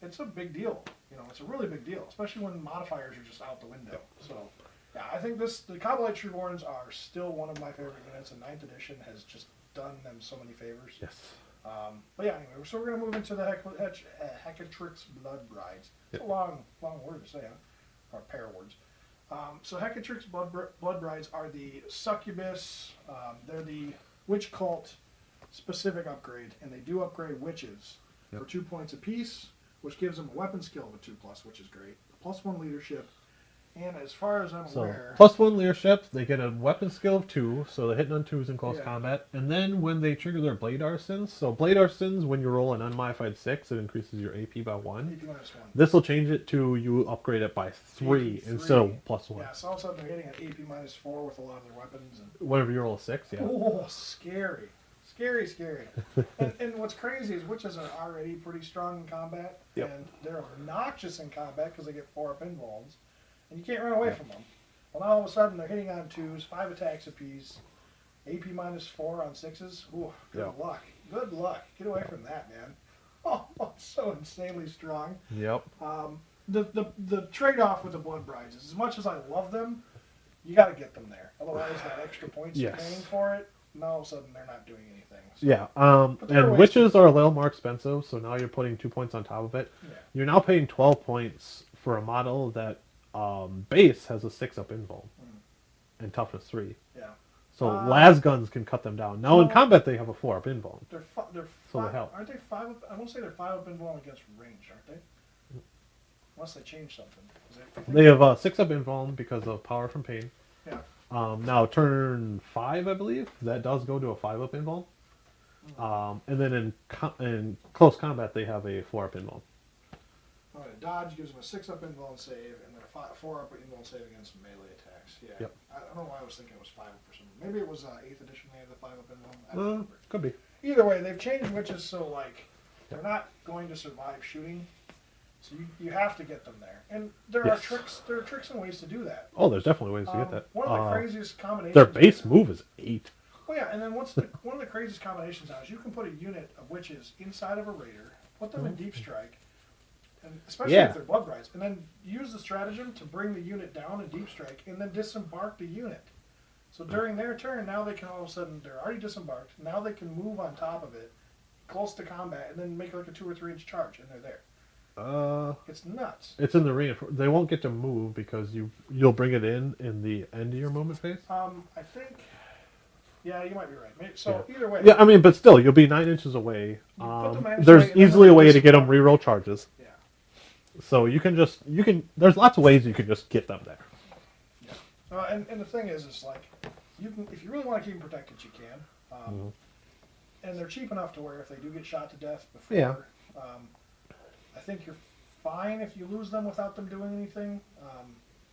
S1: It's a big deal. It's a really big deal, especially when modifiers are just out the window. So, yeah, I think the Cobblite Trueborns are still one of my favorite units, and 9th edition has just done them so many favors.
S2: Yes.
S1: But yeah, anyway, so we're going to move into the Hecatrix Blood Brides. It's a long word to say, huh? Or pair of words. So Hecatrix Blood Brides are the succubus. They're the witch cult specific upgrade, and they do upgrade witches for 2 points apiece, which gives them a weapon skill of a 2+, which is great. +1 leadership, and as far as I'm aware,
S2: +1 leadership, they get a weapon skill of 2, so they're hitting on 2s in close combat. And then when they trigger their Blade Arsons, so Blade Arsons, when you roll an unmodified 6, it increases your AP by 1.
S1: AP -1.
S2: This will change it to you upgrade it by 3 instead of +1.
S1: Yeah, so all of a sudden they're hitting an AP -4 with a lot of their weapons. And
S2: Whenever you roll a 6, yeah.
S1: oh, scary. Scary. and what's crazy is witches are already pretty strong in combat, and they're obnoxious in combat because they get 4-up invulns, and you can't run away from them. Well, now all of a sudden they're hitting on 2s, 5 attacks apiece, AP -4 on 6s. Ooh, good luck. Good luck. Get away from that, man. Oh, it's so insanely strong.
S2: Yep.
S1: The trade-off with the Blood Brides is, as much as I love them, you got to get them there. Otherwise, that extra points you're paying for it, now all of a sudden they're not doing anything. So.
S2: Yeah, and witches are a little more expensive, so now you're putting 2 points on top of it. Yeah. You're now paying 12 points for a model that base has a 6-up invuln and toughness 3.
S1: Yeah.
S2: So las guns can cut them down. Now in combat they have a 4-up invuln.
S1: They're
S2: so they help.
S1: Aren't they 5-up? I won't say they're 5-up invuln against range, aren't they? Unless they change something.
S2: They have a 6-up invuln because of power from pain.
S1: Yeah.
S2: Now turn 5, I believe, that does go to a 5-up invuln. And then in close combat they have a 4-up invuln.
S1: Dodge gives them a 6-up invuln save and then a 4-up invuln save against melee attacks. Yeah.
S2: Yep.
S1: I don't know why I was thinking it was 5-up for some. Maybe it was 8th edition they had the 5-up invuln. I don't remember.
S2: Could be.
S1: Either way, they've changed witches so like they're not going to survive shooting. So you have to get them there, and there are tricks. There are tricks and ways to do that.
S2: Oh, there's definitely ways to get that.
S1: One of the craziest combinations.
S2: Their base move is 8.
S1: Oh yeah, and then one of the craziest combinations now is you can put a unit of witches inside of a raider, put them in deep strike, and especially if they're blood brides, and then use the stratagem to bring the unit down in deep strike, and then disembark the unit. So during their turn, now they can all of a sudden they're already disembarked. Now they can move on top of it, close to combat, and then make like a 2 or 3 inch charge, and they're there. It's nuts.
S2: It's in the reinforce. They won't get to move because you'll bring it in the end of your movement phase.
S1: I think. Yeah, you might be right. So either way.
S2: Yeah, I mean, but still, you'll be 9 inches away. There's easily a way to get them reroll charges.
S1: Yeah.
S2: So you can. There's lots of ways you can just get them there.
S1: Yeah. And the thing is like, you can, if you really want to keep them protected, you can. And they're cheap enough to where if they do get shot to death before, I think you're fine if you lose them without them doing anything.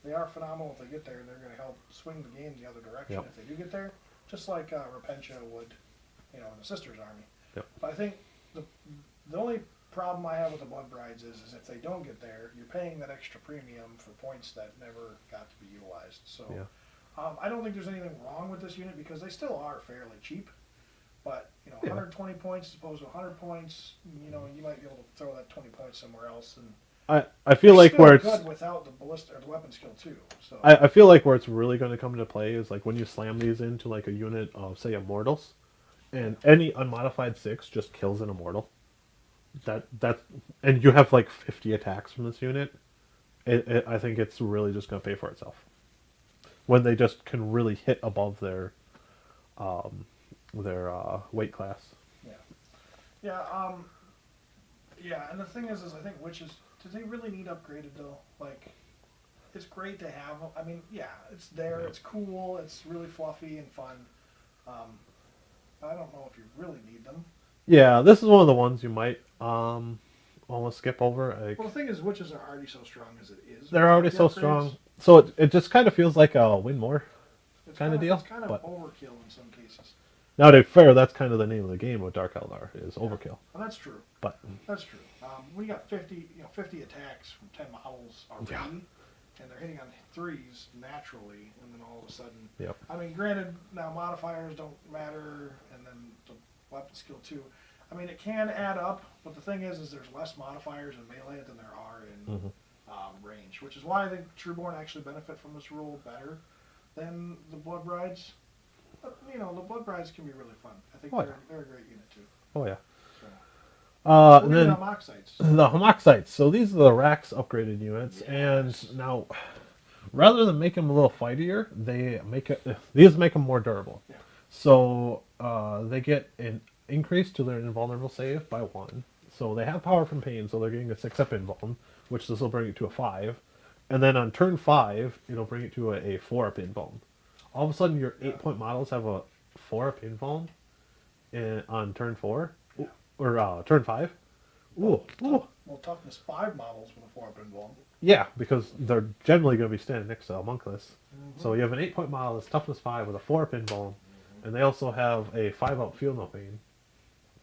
S1: They are phenomenal if they get there. They're going to help swing the game the other direction if they do get there, just like Repentia would, in the Sisters Army.
S2: Yep.
S1: But I think the only problem I have with the Blood Brides is if they don't get there, you're paying that extra premium for points that never got to be utilized. So I don't think there's anything wrong with this unit because they still are fairly cheap. But 120 points as opposed to 100 points, you might be able to throw that 20 points somewhere else, and
S2: I feel
S1: They're
S2: like
S1: still
S2: where it's
S1: good without the ballista or the weapon skill too. So
S2: I feel like where it's really going to come into play is like when you slam these into like a unit of say immortals, and any unmodified 6 just kills an immortal. That and you have like 50 attacks from this unit. I think it's really just going to pay for itself when they just can really hit above their weight class.
S1: yeah, yeah, yeah. And the thing is I think witches, do they really need upgraded though? Like, it's great to have them. I mean, yeah, it's there. It's cool. It's really fluffy and fun. I don't know if you really need them.
S2: Yeah, this is one of the ones you might almost skip over. Like,
S1: Well, the thing is, witches are already so strong as it is.
S2: they're already
S1: The
S2: so
S1: upgrades,
S2: strong, so it just kind of feels like a win more kind of deal.
S1: It's kind of
S2: But
S1: overkill in some cases.
S2: now, to be fair, that's kind of the name of the game with Dark Eldar is overkill.
S1: And that's true.
S2: But
S1: That's true. We got 50 attacks from 10 models already, and they're hitting on 3s naturally, and then all of a sudden,
S2: yep,
S1: I mean, granted, now modifiers don't matter, and then the weapon skill too. I mean, it can add up, but the thing is there's less modifiers in melee than there are in range, which is why I think Trueborn actually benefit from this rule better than the Blood Brides. But, the Blood Brides can be really fun. I think they're a great unit too.
S2: oh yeah.
S1: So.
S2: And then
S1: Moxites.
S2: the Homoxites. So these are the Rax upgraded units, and now rather than make them a little fightier, these make them more durable.
S1: Yeah.
S2: So they get an increase to their invulnerable save by 1. So they have power from pain, so they're getting a 6-up invuln, which this will bring it to a 5. And then on turn 5, it'll bring it to a 4-up invuln. All of a sudden, your 8-point models have a 4-up invuln on turn 4.
S1: Yeah.
S2: Or turn 5. Ooh.
S1: Well, toughness 5 models with a 4-up invuln.
S2: Yeah, because they're generally going to be standing next to a Homunculus. So you have an 8-point model that's toughness 5 with a 4-up invuln, and they also have a 5-up feel no pain.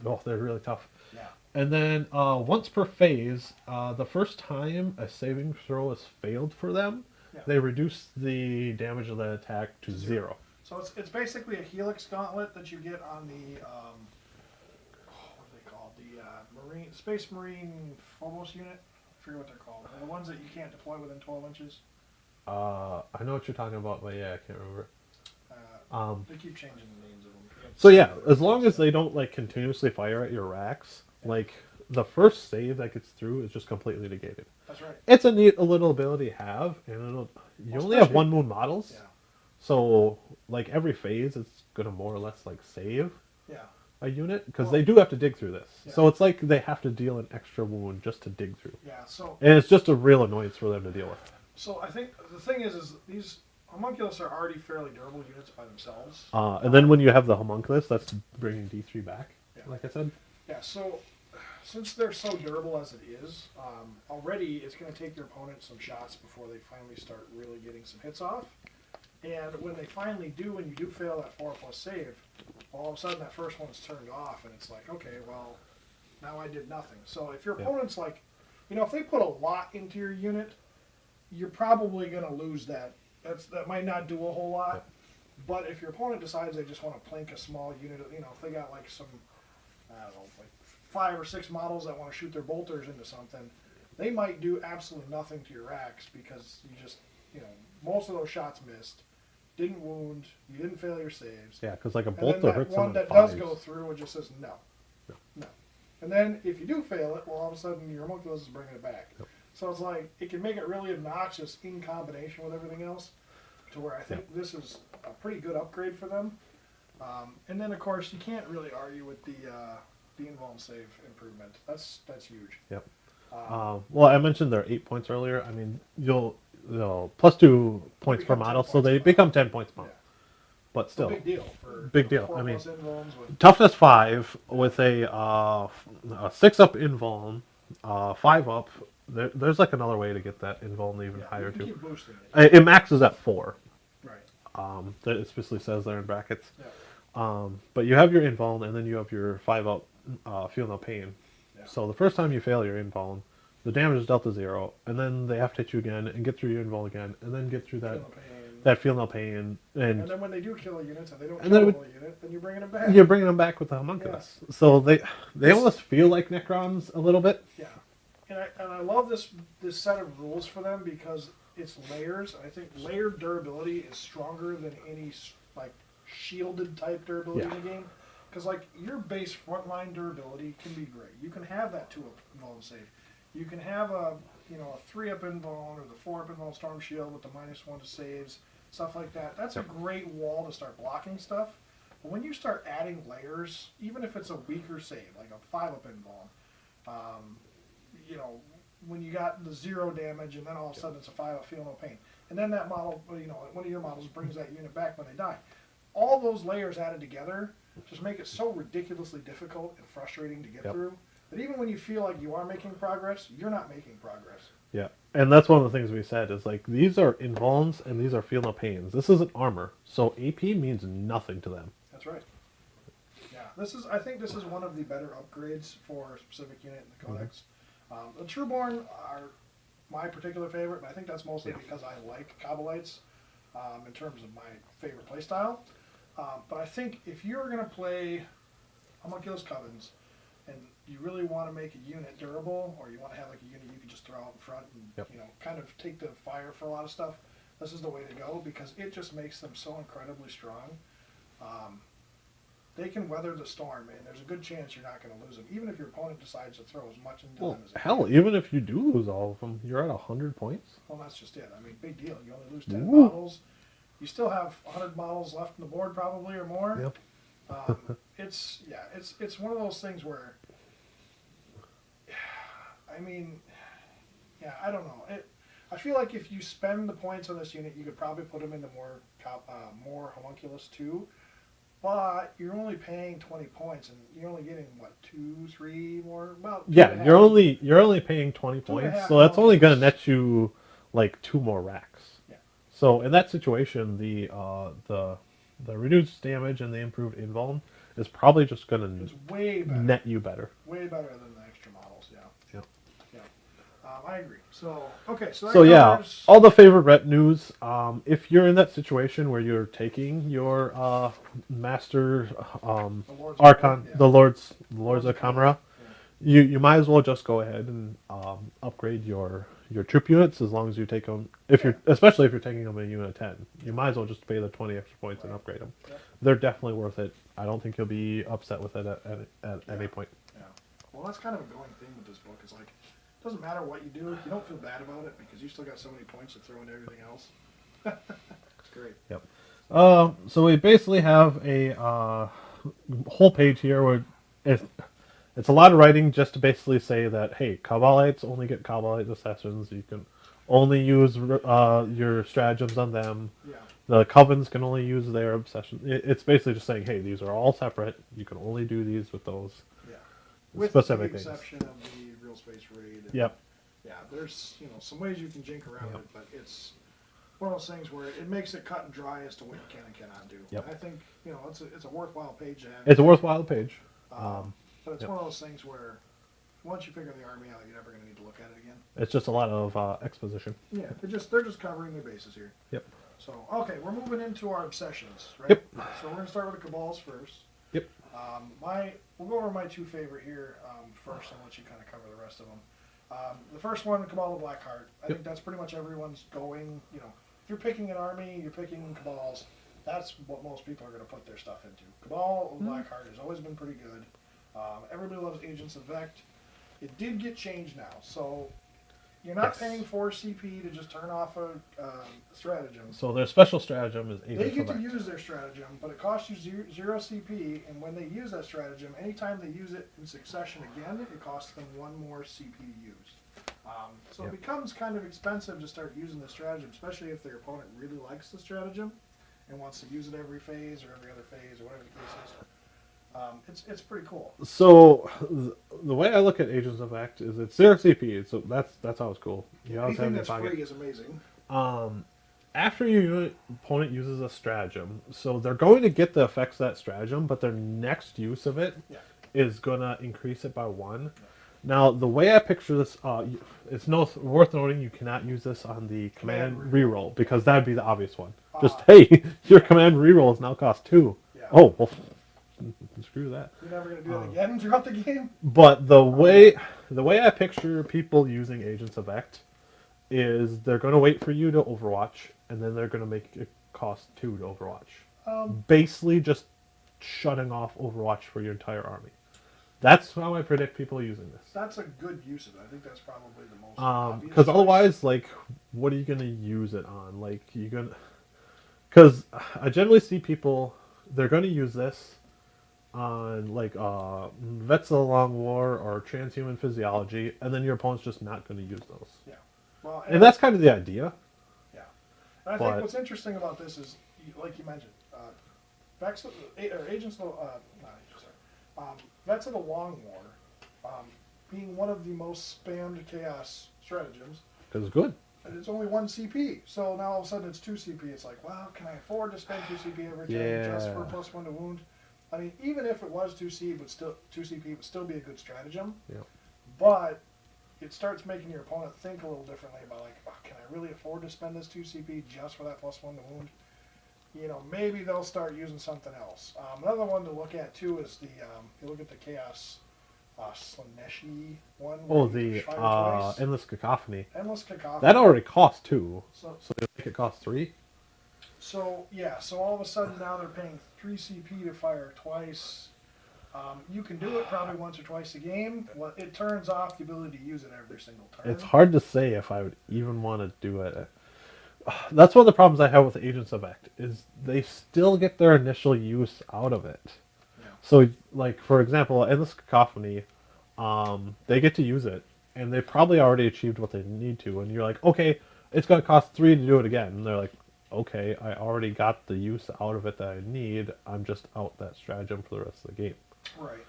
S2: Oh, they're really tough.
S1: Yeah.
S2: And then once per phase, the first time a saving throw is failed for them, they reduce the damage of the attack to 0.
S1: So it's basically a Helix Gauntlet that you get on the what are they called? The Space Marine Phobos unit. I forget what they're called. They're the ones that you can't deploy within 12 inches.
S2: I know what you're talking about, but yeah, I can't remember.
S1: They keep changing the names of them.
S2: So yeah, as long as they don't like continuously fire at your racks, like the first save that gets through is just completely negated.
S1: That's right.
S2: It's a neat little ability to have, and you only have 1 moon models, so like every phase it's gonna more or less like save a unit because they do have to dig through this. So it's like they have to deal an extra wound just to dig through.
S1: Yeah. So
S2: and it's just a real annoyance for them to deal with.
S1: So I think the thing is these homunculus are already fairly durable units by themselves.
S2: And then when you have the homunculus, that's bringing D3 back, like I said.
S1: Yeah, so since they're so durable as it is, already it's going to take your opponent some shots before they finally start really getting some hits off. And when they finally do, and you do fail that 4+ save, all of a sudden that first one's turned off, and it's like, okay, well, now I did nothing. So if your opponent's like, if they put a lot into your unit, you're probably going to lose that. That might not do a whole lot, but if your opponent decides they just want to plink a small unit, if they got like some, I don't know, like 5 or 6 models that want to shoot their bolters into something, they might do absolutely nothing to your racks because you just, most of those shots missed, didn't wound, you didn't fail your saves.
S2: Yeah, because like a
S1: And
S2: bolter
S1: then
S2: hurts
S1: that one
S2: someone
S1: that
S2: 5s.
S1: does go through and just says no. And then if you do fail it, well, all of a sudden your homunculus is bringing it back. So it's like, it can make it really obnoxious in combination with everything else, to where I think this is a pretty good upgrade for them. And then, of course, you can't really argue with the invuln save improvement. That's huge.
S2: Yep. Well, I mentioned they're 8 points earlier. I mean, you'll +2 points per model, so they become 10 points more. But still,
S1: big deal.
S2: Big deal. I
S1: 4+
S2: mean,
S1: invulns with
S2: toughness 5 with a 6-up invuln, 5-up. There's like another way to get that invuln even higher
S1: you can
S2: too.
S1: keep boosting
S2: It maxes at 4.
S1: Right.
S2: That it specifically says there in brackets.
S1: Yeah.
S2: But you have your invuln, and then you have your 5-up feel no pain.
S1: Yeah.
S2: So the first time you fail your invuln, the damage is dealt to 0, and then they have to hit you again and get through your invuln again, and then get through that feel no pain. And
S1: then when they do kill a unit, and they don't
S2: and
S1: kill
S2: then
S1: a whole unit, then you're bringing them back.
S2: you're bringing them back with the homunculus. So they almost feel like Necrons a little bit.
S1: Yeah. I love this set of rules for them because it's layers. I think layered durability is stronger than any like shielded type durability in the game. Because like your base frontline durability can be great. You can have that 2-up invuln save. You can have a 3-up invuln or the 4-up invuln storm shield with the -1 to saves, stuff like that. That's a great wall to start blocking stuff. But when you start adding layers, even if it's a weaker save, like a 5-up invuln, when you got the 0 damage and then all of a sudden it's a 5-up, feel no pain, and then that model, one of your models brings that unit back when they die. All those layers added together just make it so ridiculously difficult and frustrating to get through that even when you feel like you are making progress, you're not making progress.
S2: Yeah, and that's one of the things we said is like these are invulns and these are feel no pains. This isn't armor, so AP means nothing to them.
S1: That's right. Yeah, I think this is one of the better upgrades for a specific unit in the Codex. The Trueborn are my particular favorite, but I think that's mostly because I like Kabbalites in terms of my favorite playstyle. But I think if you're going to play Homunculus Covens and you really want to make a unit durable, or you want to have like a unit you can just throw out in front and kind of take the fire for a lot of stuff, this is the way to go because it just makes them so incredibly strong. They can weather the storm, and there's a good chance you're not going to lose them, even if your opponent decides to throw as much into them as they can.
S2: Even if you do lose all of them, you're at 100 points.
S1: Well, that's just it. I mean, big deal. You only lose 10 models. You still have 100 models left on the board, probably, or more.
S2: Yep.
S1: It's one of those things where, I mean, I don't know. I feel like if you spend the points on this unit, you could probably put them into more homunculus too. But you're only paying 20 points, and you're only getting what 2, 3 more. Well,
S2: you're only paying 20 points, so that's only going to net you like 2 more racks.
S1: Yeah.
S2: So in that situation, the reduced damage and the improved invuln is probably just going to net you better.
S1: Way better than the extra models. Yeah. I agree. So
S2: all the favorite retinues. If you're in that situation where you're taking your master archon, the lords of Camera, you might as well just go ahead and upgrade your troop units as long as you take them. Especially if you're taking them in a unit of 10, you might as well just pay the 20 extra points and upgrade them. Yep. They're definitely worth it. I don't think you'll be upset with it at any point.
S1: Yeah. Well, that's kind of a going thing with this book. It's like, it doesn't matter what you do, you don't feel bad about it because you still got so many points to throw into everything else. It's great.
S2: Yep. So we basically have a whole page here where it's a lot of writing just to basically say that, hey, Kabbalites only get Kabbalite assassins. You can only use your stratagems on them. Yeah. The Covens can only use their obsession. It's basically just saying, hey, these are all separate. You can only do these with those specific things. With the exception of the Real Space Raid.
S1: Yep. Yeah, there's some ways you can jink around it, but it's one of those things where it makes it cut and dry as to what you can and cannot do. Yep. And I think it's a worthwhile page to have.
S2: It's a worthwhile page.
S1: But it's one of those things where once you figure the army out, you're never going to need to look at it again.
S2: It's just a lot of exposition.
S1: Yeah, they're just covering their bases here.
S2: Yep.
S1: So okay, we're moving into our obsessions, right?
S2: Yep.
S1: So we're going to start with the Cabals first.
S2: Yep.
S1: We'll go over my 2 favorite here first, and let you kind of cover the rest of them. The first one, Cabal of Blackheart. I think that's pretty much everyone's going. If you're picking an army, you're picking Cabals. That's what most people are going to put their stuff into. Cabal of Blackheart has always been pretty good. Everybody loves Agents of Vect. It did get changed now, so you're not paying 4 CP to just turn off a stratagem.
S2: So their special stratagem is Agents of Vect.
S1: They get to use their stratagem, but it costs you 0 CP, and when they use that stratagem, anytime they use it in succession again, it costs them 1 more CP to use. So it becomes kind of expensive to start using the stratagem, especially if their opponent really likes the stratagem and wants to use it every phase or every other phase or whatever the case is. It's pretty cool.
S2: So the way I look at Agents of Vect is it's 0 CP, so that's always cool.
S1: Anything that's free is amazing.
S2: After your opponent uses a stratagem, so they're going to get the effects of that stratagem, but their next use of it is going to increase it by 1. Yeah. Now, the way I picture this, it's worth noting you cannot use this on the command reroll, because that would be the obvious one. Just, hey, your command reroll is now cost 2. Yeah. Oh, well, screw that.
S1: You're never going to do that again throughout the game?
S2: But the way I picture people using Agents of Ect is they're going to wait for you to Overwatch, and then they're going to make it cost 2 to Overwatch. Basically just shutting off Overwatch for your entire army. That's how I predict people using this.
S1: That's a good use of it. I think that's probably the most obvious
S2: Because
S1: choice.
S2: otherwise, like, what are you going to use it on? Like, you going to... Because I generally see people, they're going to use this on, like, Vets of the Long War or Transhuman Physiology, and then your opponent's just not going to use those.
S1: Yeah. Well,
S2: And that's kind of the idea.
S1: Yeah. And I think what's interesting about this is, like you mentioned, Vets of the Long War being one of the most spammed Chaos stratagems.
S2: Because it's good.
S1: And it's only 1 CP. So now all of a sudden it's 2 CP. It's like, wow, can I afford to spend 2 CP every turn just for +1 to wound? I mean, even if it was 2 CP would still be a good stratagem.
S2: Yeah.
S1: But it starts making your opponent think a little differently about, like, oh, can I really afford to spend this 2 CP just for that +1 to wound? You know, maybe they'll start using something else. Another one to look at too is the you look at the Chaos Slaneshi one.
S2: Oh, the Endless Cacophony.
S1: Endless Cacophony.
S2: That already cost 2,
S1: so
S2: they make it cost 3.
S1: So yeah, so all of a sudden now they're paying 3 CP to fire twice. You can do it probably once or twice a game. Well, it turns off the ability to use it every single turn.
S2: It's hard to say if I would even want to do it. That's one of the problems I have with Agents of Ect, is they still get their initial use out of it.
S1: Yeah.
S2: So, like, for example, Endless Cacophony, they get to use it, and they probably already achieved what they need to, and you're like, okay, it's going to cost 3 to do it again. And they're like, okay, I already got the use out of it that I need, I'm just out that stratagem for the rest of the game.
S1: Right.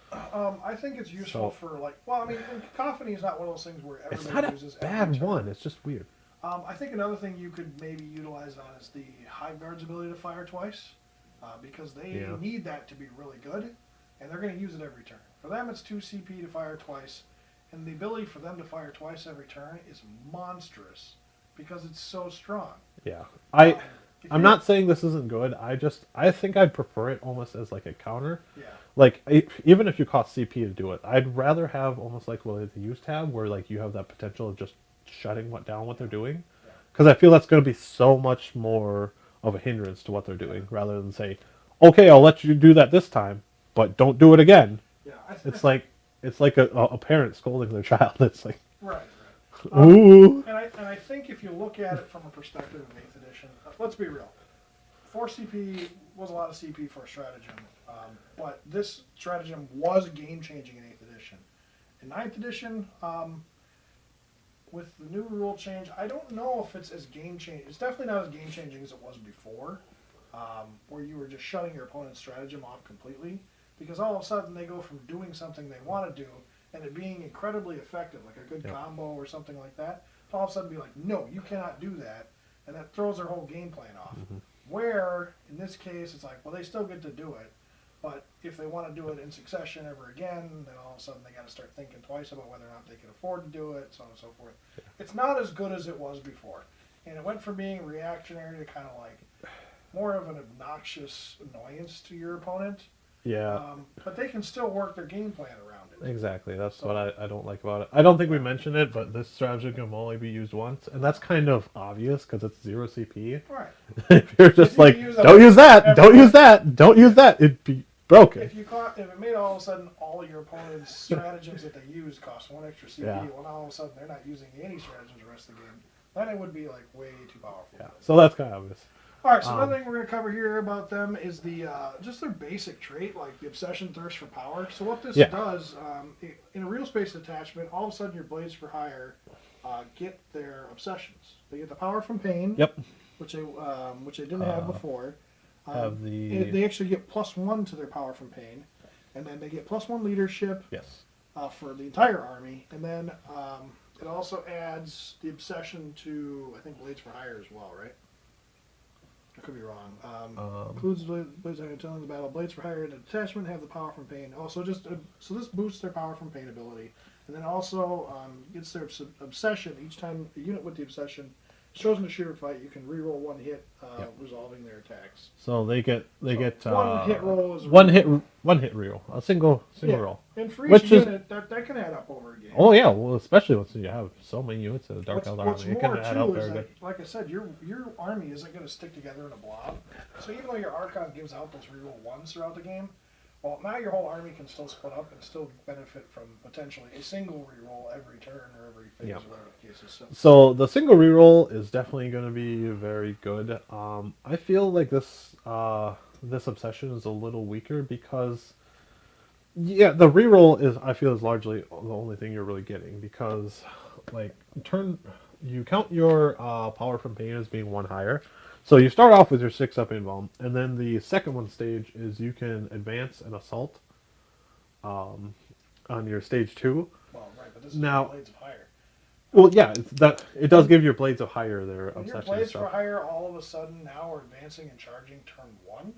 S1: I think it's useful for, like, well, I mean, Cacophony is not one of those things where everybody uses
S2: It's not a bad one, it's just weird.
S1: I think another thing you could maybe utilize on is the Hive Guard's ability to fire twice, because they need that to be really good, and they're going to use it every turn. For them, it's 2 CP to fire twice, and the ability for them to fire twice every turn is monstrous, because it's so strong.
S2: Yeah. I'm not saying this isn't good, I think I'd prefer it almost as like a counter.
S1: Yeah.
S2: Like, even if you cost CP to do it, I'd rather have almost like what they used to have, where like you have that potential of just shutting down what they're doing, because I feel that's going to be so much more of a hindrance to what they're doing, rather than say, okay, I'll let you do that this time, but don't do it again.
S1: Yeah,
S2: it's like a parent scolding their child. It's like,
S1: right.
S2: Ooh.
S1: And I think if you look at it from a perspective of 8th edition, let's be real. 4 CP was a lot of CP for a stratagem, but this stratagem was game-changing in 8th edition. In 9th edition, with the new rule change, I don't know if it's as game-changing. It's definitely not as game-changing as it was before, where you were just shutting your opponent's stratagem off completely, because all of a sudden they go from doing something they want to do and it being incredibly effective, like a good combo or something like that, to all of a sudden be like, no, you cannot do that, and that throws their whole game plan off. Mm-hmm. Where, in this case, it's like, well, they still get to do it, but if they want to do it in succession ever again, then all of a sudden they got to start thinking twice about whether or not they can afford to do it, so on and so forth. Yeah. It's not as good as it was before, and it went from being reactionary to kind of like more of an obnoxious annoyance to your opponent.
S2: Yeah.
S1: But they can still work their game plan around it.
S2: Exactly. That's what I don't like about it. I don't think we mentioned it, but this strategy can only be used once, and that's kind of obvious because it's 0 CP.
S1: Right.
S2: If you're just like, don't use that, don't use that, don't use that, it'd be broken.
S1: If it made all of a sudden all your opponent's stratagems that they use cost 1 extra CP, well, now all of a sudden they're not using any stratagems the rest of the game, then it would be like way too powerful.
S2: Yeah. So that's kind of obvious.
S1: All right, so another thing we're going to cover here about them is the just their basic trait, like the obsession, thirst for power. So what this does, in a real space attachment, all of a sudden your Blades for Hire get their obsessions. They get the power from pain, which they didn't have before. They actually get +1 to their power from pain, and then they get +1 leadership for the entire army, and then it also adds the obsession to, I think, Blades for Hire as well, right? I could be wrong. Includes Blades until the battle. Blades for Hire and attachment have the power from pain. Also, so this boosts their power from pain ability, and then also gets their obsession each time a unit with the obsession Chosen to shoot or fight, you can reroll one hit,
S2: Yep.
S1: resolving their attacks.
S2: So they get
S1: one hit roll is
S2: one hit reroll, a single
S1: yeah.
S2: roll.
S1: And for each
S2: Which is
S1: unit, that can add up over a game.
S2: oh yeah, well especially once you have so many units in a Dark Elder
S1: What's
S2: army, it
S1: more
S2: can add up
S1: too
S2: very
S1: is
S2: good.
S1: that, like I said, your army isn't going to stick together in a blob. So even though your Archon gives out those reroll ones throughout the game, well, now your whole army can still split up and still benefit from potentially a single reroll every turn or every phase
S2: Yep.
S1: or whatever the case is.
S2: So the single reroll is definitely going to be very good. I feel like this obsession is a little weaker because yeah, the reroll is I feel is largely the only thing you're really getting because like you count your power from pain as being one higher. So you start off with your 6 up invuln, and then the second one stage is you can advance and assault on your stage 2.
S1: Well, right, but this is
S2: Now,
S1: Blades of Higher.
S2: well, yeah, it does give your blades of higher their
S1: When your
S2: obsession and
S1: Blades for
S2: stuff.
S1: Hire all of a sudden now are advancing and charging turn 1,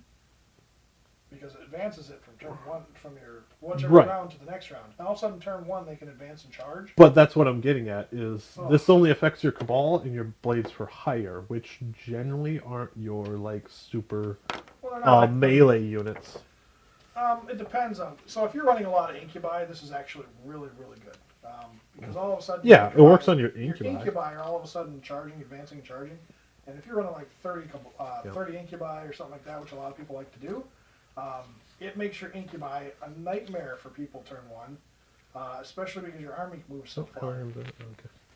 S1: because it advances it from turn 1 from your whichever
S2: Right.
S1: round to the next round. Now all of a sudden turn 1 they can advance and charge.
S2: But that's what I'm getting at is
S1: Oh.
S2: this only affects your cabal and your blades for hire, which generally aren't your like super
S1: Well, they're not like
S2: melee units.
S1: It depends on. So if you're running a lot of incubi, this is actually really, really good. Because all of a sudden,
S2: Yeah, it works on your
S1: Your
S2: incubi.
S1: incubi are all of a sudden charging, advancing, and charging. And if you're running like 30 incubi or something like that, which a lot of people like to do, it makes your incubi a nightmare for people turn 1, especially because your army moves so far.
S2: Okay.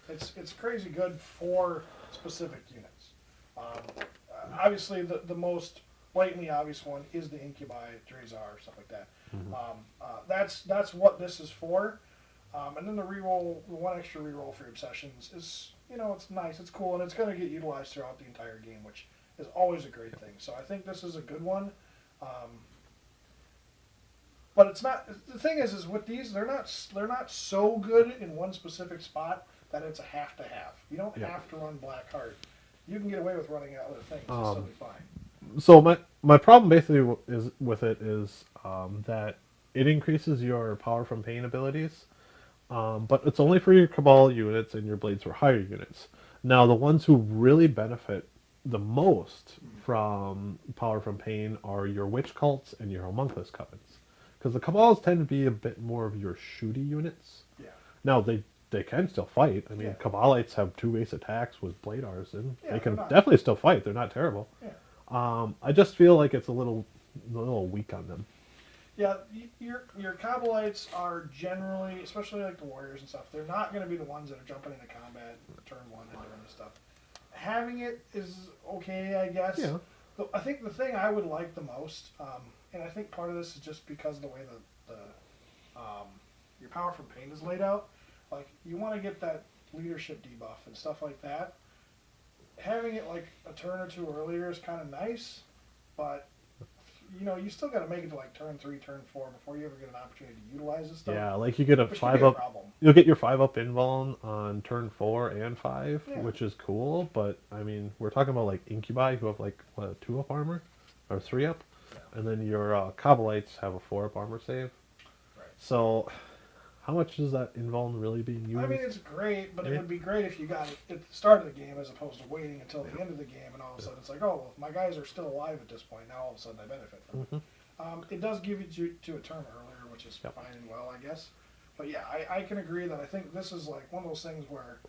S1: It's crazy good for specific units. Obviously, the most blatantly obvious one is the incubi, Drazar, stuff like that. That's what this is for. And then the reroll, the one extra reroll for your obsessions is, it's nice, it's cool, and it's going to get utilized throughout the entire game, which is always a great thing. So I think this is a good one. But it's not. The thing is with these, they're not so good in one specific spot that it's a have to have. You don't have to run Blackheart. You can get away with running other things and still be fine.
S2: So my problem basically is with it is that it increases your power from pain abilities, but it's only for your cabal units and your blades for higher units. Now the ones who really benefit the most from power from pain are your witch cults and your homunculus covens, because the cabals tend to be a bit more of your shooty units.
S1: Yeah.
S2: Now they can still fight. I mean,
S1: Yeah.
S2: Cabalites have 2 base attacks with blade arson.
S1: Yeah,
S2: they can
S1: they're not-
S2: definitely still fight. They're not terrible.
S1: Yeah.
S2: I just feel like it's a little weak on them.
S1: Yeah, your Kabbalites are generally, especially like the warriors and stuff, they're not going to be the ones that are jumping into combat turn 1 and doing this stuff. Having it is okay, I guess.
S2: Yeah.
S1: But I think the thing I would like the most, and I think part of this is just because of the way your power from pain is laid out. Like, you want to get that leadership debuff and stuff like that. Having it like a turn or 2 earlier is kind of nice, but you still got to make it to like turn 3, turn 4 before you ever get an opportunity to utilize this stuff.
S2: Yeah, like you get a
S1: Which
S2: 5
S1: can be a
S2: up.
S1: problem.
S2: You'll get your 5 up invuln on turn 4 and 5,
S1: Yeah.
S2: which is cool. But I mean, we're talking about like incubi who have like what, 2 up armor or 3 up, and then your Kabbalites have a 4 up armor save.
S1: Right.
S2: So, how much is that invuln really being used?
S1: I mean, it's great, but it would be great if you got it at the start of the game as opposed to waiting until the end of the game, and all of a sudden it's like, oh, well, if my guys are still alive at this point, now all of a sudden I benefit from it. It does give you to a turn earlier, which is fine and well, I guess. But yeah, I can agree that I think this is like one of those things where,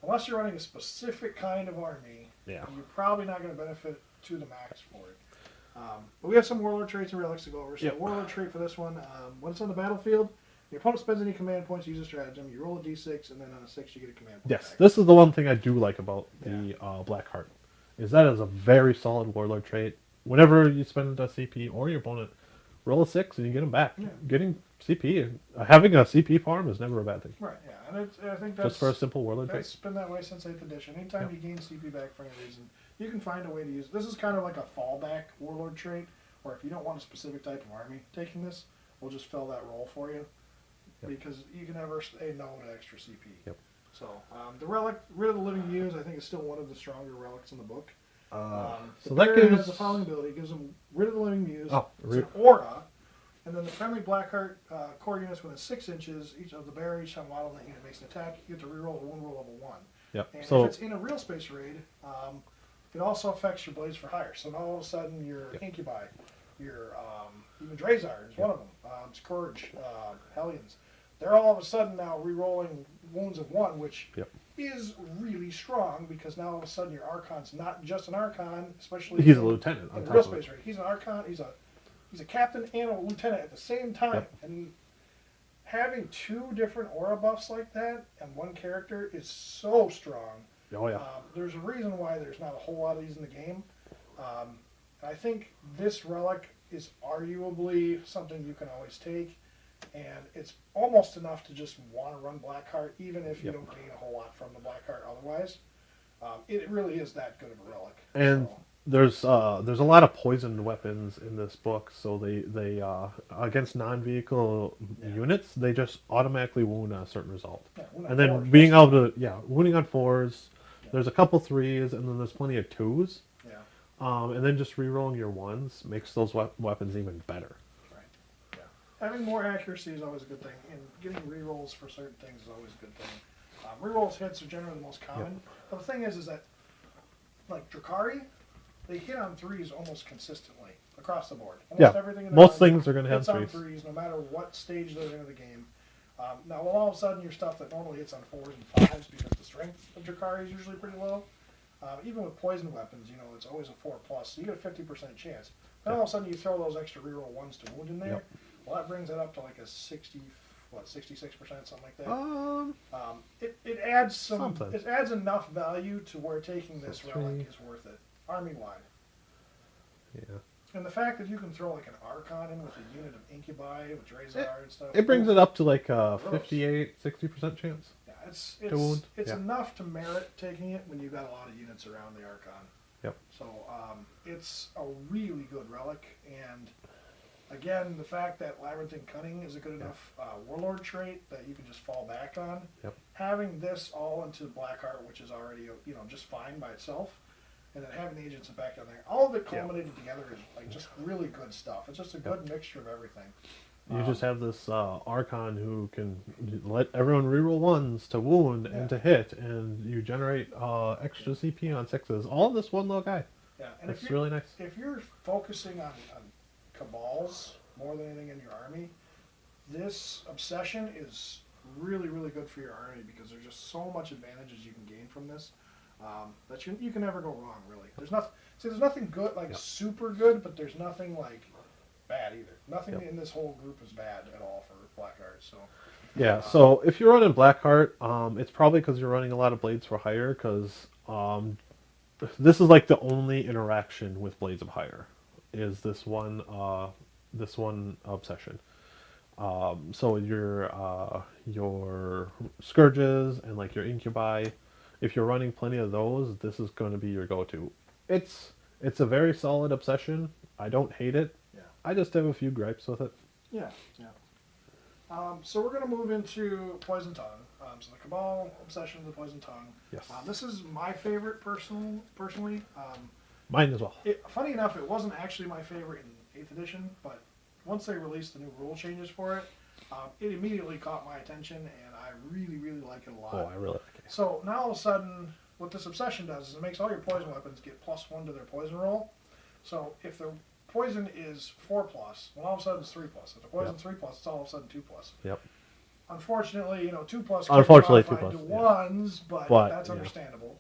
S1: unless you're running a specific kind of army, you're probably not going to benefit to the max for it. But we have some warlord traits and relics to go over. So the warlord trait for this one, when it's on the battlefield, your opponent spends any command points, use a stratagem, you roll a d6, and then on a 6 you get a command point.
S2: Yes,
S1: back.
S2: this is the one thing I do like about the Blackheart, is that is a very solid warlord trait. Whenever you spend a CP or your opponent, roll a 6 and you get them back.
S1: Yeah.
S2: Getting CP, having a CP farm is never a bad thing.
S1: Right, yeah, and I think that's
S2: Just for a simple warlord trait.
S1: It's been that way since 8th edition. Anytime you gain CP back for any reason, you can find a way to use. This is kind of like a fallback warlord trait, where if you don't want a specific type of army taking this, we'll just fill that role for you, because you can never say no to extra CP.
S2: Yep.
S1: So the relic, Rid of the Living Muse, I think is still one of the stronger relics in the book.
S2: So that
S1: Barrier
S2: gives
S1: has the following ability: it gives them Rid of the Living Muse.
S2: Oh,
S1: it's an aura. And then the friendly Blackheart core units within 6 inches each of the barrier, each time model that unit makes an attack, you get to reroll a wound roll level 1.
S2: Yep.
S1: And
S2: So
S1: if it's in a real space raid, it also affects your blades for hire. So now all of a sudden your
S2: Yep.
S1: Incubi, your even Drazar is one of them. Scourge, Hellions, they're all of a sudden now re-rolling wounds of 1, which
S2: Yep.
S1: is really strong because now all of a sudden your Archon's not just an Archon, especially
S2: he's a
S1: in,
S2: lieutenant on
S1: in
S2: top
S1: real
S2: of it.
S1: space raid. He's an Archon. He's a captain and a lieutenant at the same time.
S2: Yep.
S1: And having 2 different aura buffs like that and 1 character is so strong.
S2: Oh yeah.
S1: There's a reason why there's not a whole lot of these in the game. I think this relic is arguably something you can always take, and it's almost enough to just want to run Blackheart, even if you
S2: Yep.
S1: don't gain a whole lot from the Blackheart otherwise. It really is that good of a relic.
S2: And
S1: So,
S2: there's a lot of poisoned weapons in this book, so they against non-vehicle
S1: Yeah.
S2: units, they just automatically wound a certain result.
S1: yeah, we're not
S2: And then
S1: forged.
S2: being able to wounding on 4s,
S1: Yeah.
S2: there's a couple 3s, and then there's plenty of 2s.
S1: Yeah,
S2: And then just re-rolling your 1s makes those weapons even better.
S1: right. Yeah. Having more accuracy is always a good thing, and getting rerolls for certain things is always a good thing. Rerolls hits are generally the most common. But the thing is that, like Drukhari, they hit on 3s almost consistently across the board. Almost
S2: Yeah,
S1: everything in the
S2: most
S1: army
S2: things are going to have
S1: hits on
S2: 3s.
S1: 3s, no matter what stage they're in the game. Now, all of a sudden, your stuff that normally hits on 4s and 5s because the strength of Drukhari is usually pretty low. Even with poison weapons, it's always a 4+, so you get a 50% chance. Then all of a sudden, you throw those extra reroll 1s to wound in there.
S2: Yep.
S1: Well, that brings it up to like a 66%, something like that. It adds
S2: Something.
S1: it adds enough value to where taking this
S2: So
S1: relic
S2: 3.
S1: is worth it, army wide.
S2: Yeah.
S1: And the fact that you can throw like an Archon in with a unit of Incubi with Drazar and stuff.
S2: It brings it up to like a
S1: Gross.
S2: 60% chance.
S1: Yeah, it's
S2: wound,
S1: it's
S2: yeah.
S1: enough to merit taking it when you've got a lot of units around the Archon.
S2: Yep.
S1: So it's a really good relic, and again, the fact that Labyrinthine Cunning is a good enough Warlord trait that you can just fall back on.
S2: Yep.
S1: Having this all into Blackheart, which is already just fine by itself, and then having the agents back down there, all of it culminated together is like just really good stuff. It's just a good mixture of everything.
S2: You just have this Archon who can let everyone reroll 1s to wound and to hit, and you generate extra CP on 6s. All in this one little guy.
S1: Yeah, and
S2: It's really nice.
S1: If you're focusing on cabals more than anything in your army, this obsession is really, really good for your army because there's just so much advantages you can gain from this that you can never go wrong. Really, there's nothing good like super good, but there's nothing like bad either. Nothing in this whole group is bad at all for Blackheart. So
S2: Yeah, so if you're running Blackheart, it's probably because you're running a lot of Blades for Hire, because this is like the only interaction with Blades of Hire, is this one obsession. So your Scourges and like your Incubi, if you're running plenty of those, this is going to be your go-to. It's a very solid obsession. I don't hate it.
S1: yeah,
S2: I just have a few gripes with it.
S1: yeah. So we're going to move into Poison Tongue. So the Cabal obsession of the Poison Tongue.
S2: Yes.
S1: This is my favorite personally.
S2: Mine as well.
S1: Funny enough, it wasn't actually my favorite in 8th edition, but once they released the new rule changes for it, it immediately caught my attention, and I really, really like it a lot.
S2: Oh, I really like it.
S1: So now all of a sudden, what this obsession does is it makes all your poison weapons get +1 to their poison roll. So if their poison is 4+, well, all of a sudden it's 3+. If the poison's 3+, it's all of a sudden 2+.
S2: Yep.
S1: Unfortunately, 2+
S2: Unfortunately,
S1: can be modified
S2: 2+,
S1: to
S2: yeah.
S1: 1s, but that's
S2: yeah.
S1: understandable.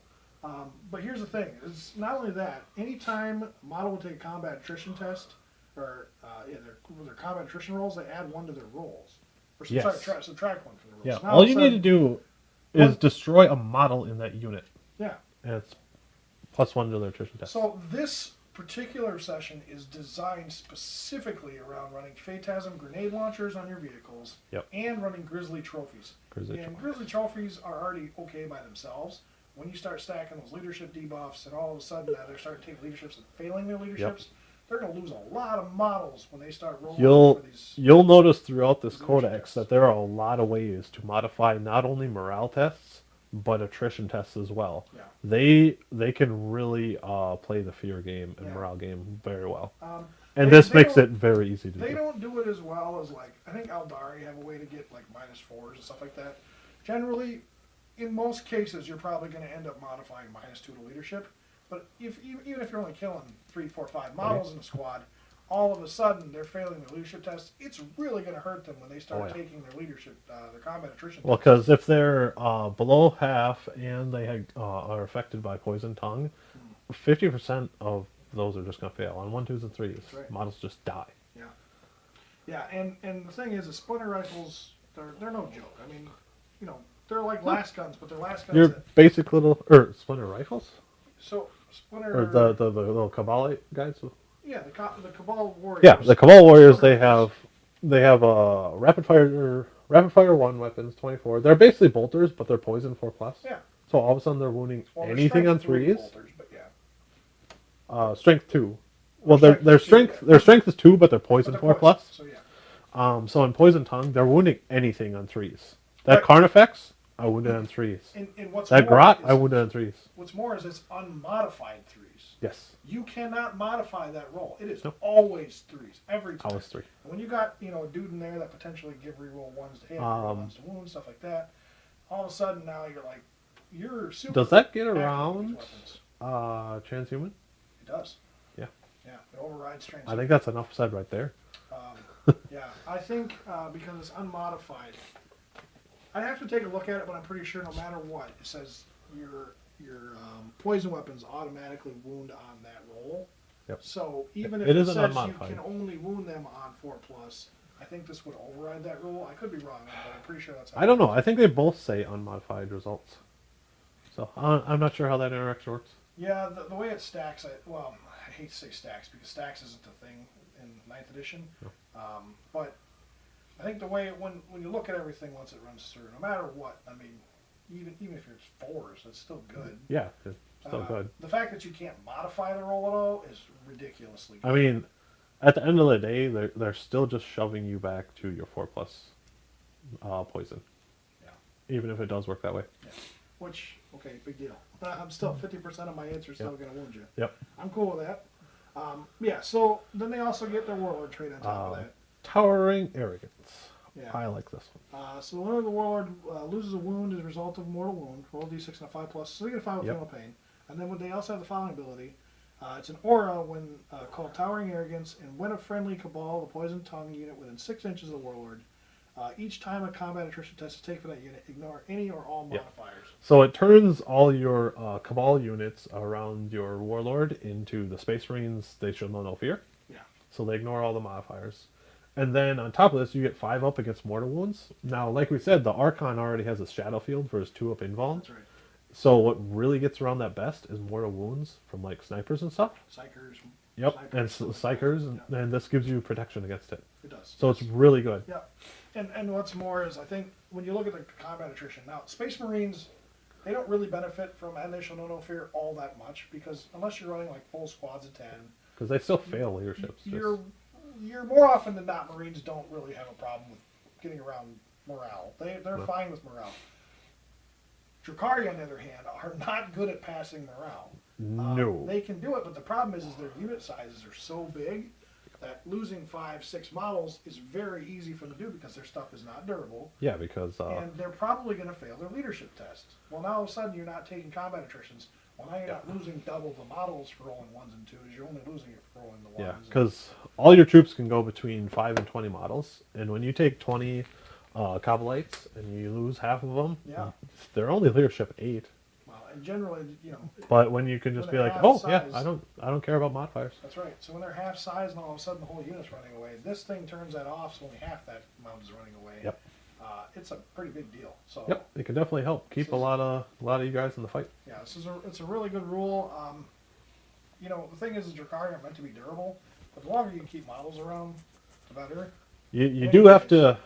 S1: But here's the thing: it's not only that. Anytime a model will take a combat attrition test, or their combat attrition rolls, they add 1 to their rolls. Or
S2: Yes.
S1: subtract 1 from the rolls.
S2: Yeah.
S1: Now
S2: All
S1: all of
S2: you
S1: a
S2: need to
S1: sudden-
S2: do is destroy a model in that unit,
S1: Yeah.
S2: and it's +1 to their attrition test.
S1: So this particular session is designed specifically around running Phantasm grenade launchers on your vehicles and running Grizzly trophies. Grizzly trophies are already okay by themselves. When you start stacking those leadership debuffs and all of a sudden they're starting to take leaderships and failing their leaderships, they're going to lose a lot of models when they start rolling for these.
S2: You'll notice throughout this
S1: these
S2: codex
S1: tests.
S2: that there are a lot of ways to modify not only morale tests but attrition tests as well.
S1: Yeah.
S2: They can really play the fear game and
S1: Yeah.
S2: morale game very well.
S1: They-
S2: And this
S1: they
S2: makes
S1: don't-
S2: it very easy to
S1: They
S2: do.
S1: don't do it as well as, like, I think Aldari have a way to get like -4s and stuff like that. Generally, in most cases, you're probably going to end up modifying -2 to leadership. But even if you're only killing 3, 4, 5 models in a squad, all of a sudden they're failing their leadership tests. It's really going to hurt them when they start taking their leadership, their combat attrition.
S2: Well, because if they're below half and they are affected by poison tongue, 50% of those are just going to fail on 1, 2s, and 3s.
S1: Right.
S2: Models just die.
S1: Yeah, yeah, and the thing is, the splinter rifles, they're no joke. I mean, you know, they're like last guns, but they're last guns.
S2: Your basic little splinter rifles,
S1: So splinter
S2: or the little Cabal guys.
S1: Yeah, the Cabal Warriors.
S2: Yeah, the Cabal Warriors. They have rapid fire 1 weapons, 24. They're basically bolters, but they're poison 4+.
S1: Yeah.
S2: So all of a sudden they're wounding
S1: Well,
S2: anything on
S1: strength
S2: 3s.
S1: bolters, but yeah.
S2: Strength 2. Well, their strength is 2, but they're poison 4+.
S1: So yeah.
S2: So in poison tongue, they're wounding anything on 3s. That Carnifex, I wounded on 3s.
S1: And what's
S2: That
S1: more
S2: Grot,
S1: is,
S2: I wounded on 3s.
S1: What's more is it's unmodified 3s.
S2: Yes.
S1: You cannot modify that roll. It is always 3s every time.
S2: Always 3.
S1: And when you got a dude in there that potentially give reroll 1s to hit, 1s to wound, stuff like that, all of a sudden now you're super.
S2: Does that get
S1: accurate with
S2: around
S1: these weapons.
S2: transhuman?
S1: It does.
S2: Yeah.
S1: Yeah, it overrides transhuman.
S2: I think that's enough said right there.
S1: Yeah, I think because it's unmodified, I'd have to take a look at it, but I'm pretty sure no matter what, it says your poison weapons automatically wound on that roll.
S2: Yep.
S1: So even if
S2: it
S1: it
S2: isn't
S1: says
S2: unmodified,
S1: you can only wound them on 4+, I think this would override that rule. I could be wrong, but I'm pretty sure that's how
S2: I don't know. I think they both say unmodified results. So I'm not sure how that interaction works.
S1: Yeah, the way it stacks, I hate to say stacks because stacks isn't a thing in 9th edition.
S2: No.
S1: But I think the way when you look at everything once it runs through, no matter what, I mean, even if it's 4s, that's still good.
S2: Yeah, it's still good.
S1: The fact that you can't modify the roll at all is ridiculously good.
S2: I mean, at the end of the day, they're still just shoving you back to your 4+ poison.
S1: Yeah.
S2: Even if it does work that way.
S1: Yeah. Which, okay, big deal. I'm still 50% of my hits are still going to wound you.
S2: Yep.
S1: I'm cool with that. Yeah, so then they also get their Warlord trait on top of that.
S2: Towering Arrogance.
S1: Yeah.
S2: I like this one.
S1: So whenever the Warlord loses a wound as a result of a mortal wound, roll d6 and a 5+, so they get a 5 with
S2: Yep.
S1: fatal pain. And then they also have the following ability. It's an aura when called Towering Arrogance, and when a friendly Cabal, the Poison Tongue unit within 6 inches of the Warlord, each time a combat attrition test is taken for that unit, ignore any or all modifiers.
S2: So it turns all your Cabal units around your Warlord into the Space Marines. They show no fear.
S1: Yeah.
S2: So they ignore all the modifiers. And then on top of this, you get 5 up against mortal wounds. Now, like we said, the Archon already has a shadow field for his 2 up invuln.
S1: That's right.
S2: So what really gets around that best is mortal wounds from like snipers and stuff.
S1: Psychers.
S2: Yep, and psychers, and this gives you protection against it.
S1: It does.
S2: So it's really good.
S1: Yeah. And what's more is I think when you look at the combat attrition, now Space Marines, they don't really benefit from initial no fear all that much because unless you're running like full squads of 10,
S2: Because they still fail leaderships.
S1: You're more often than not, Marines don't really have a problem with getting around morale. They're fine with morale. Drukhari, on the other hand, are not good at passing morale.
S2: No.
S1: They can do it, but the problem is their unit sizes are so big that losing 5, 6 models is very easy for them to do because their stuff is not durable.
S2: Yeah, because
S1: and they're probably going to fail their leadership test. Well, now all of a sudden you're not taking combat attritions. Well, now you're not losing double the models for rolling 1s and 2s. You're only losing it for rolling the 1s.
S2: yeah, because all your troops can go between 5 and 20 models, and when you take 20 Cabalites and you lose half of them, they're only leadership 8.
S1: Well, and generally,
S2: But when you can just be like, oh yeah, I don't care about modifiers.
S1: That's right. So when they're half size and all of a sudden the whole unit's running away, this thing turns that off, so only half that amount is running away.
S2: Yep.
S1: It's a pretty big deal. So
S2: Yep, it can definitely help keep a lot of you guys in the fight.
S1: yeah, it's a really good rule. The thing is, Drukhari are meant to be durable, but the longer you can keep models around, the better.
S2: You do have to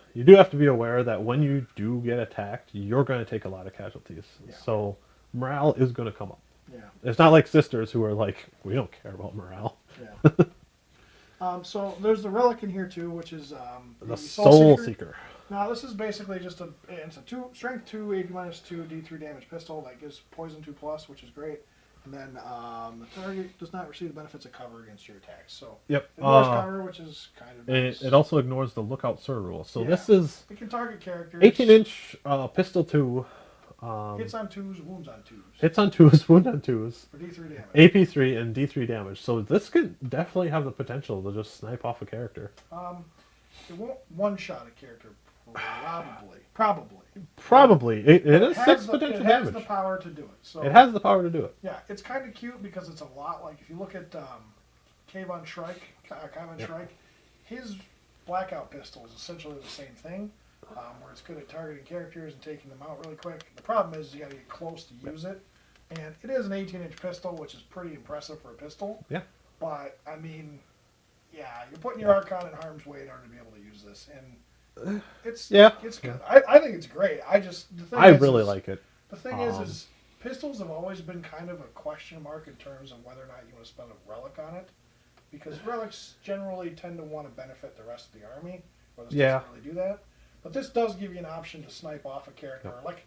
S2: be aware that when you do get attacked, you're going to take a lot of casualties.
S1: Yeah.
S2: So morale is going to come up.
S1: Yeah.
S2: It's not like sisters who are like, we don't care about morale.
S1: Yeah. So there's the relic in here too, which is
S2: The Soul Seeker.
S1: Now this is basically just it's a strength 2, 80 minus 2, D3 damage pistol that gives poison 2+, which is great. And then the target does not receive the benefits of cover against your attacks. So
S2: Yep.
S1: it ignores cover, which is kind of nice.
S2: It also ignores the Lookout Sir rule. So this is
S1: it can target characters.
S2: 18-inch pistol 2
S1: Hits on 2s, wounds on 2s.
S2: Hits on 2s, wound on 2s,
S1: For D3 damage.
S2: AP3, and D3 damage. So this could definitely have the potential to just snipe off a character.
S1: It won't one-shot a character, probably.
S2: Probably. It is
S1: has
S2: 6
S1: the,
S2: potential
S1: it has
S2: damage.
S1: the power to do it. So
S2: It has the power to do it.
S1: yeah, it's kind of cute because it's a lot like if you look at Kayvon Shrike, Shrike, his blackout pistol is essentially the same thing, where it's good at targeting characters and taking them out really quick. The problem is you got to get close to use it, and it is an 18-inch pistol, which is pretty impressive for a pistol.
S2: Yeah.
S1: But I mean, yeah, you're putting your Archon in harm's way in order to be able to use this, and it's good. I think it's great.
S2: I really like it.
S1: The thing is pistols have always been kind of a question mark in terms of whether or not you want to spend a relic on it, because relics generally tend to want to benefit the rest of the army, where this doesn't really do that. But this does give you an option to snipe off a character. Like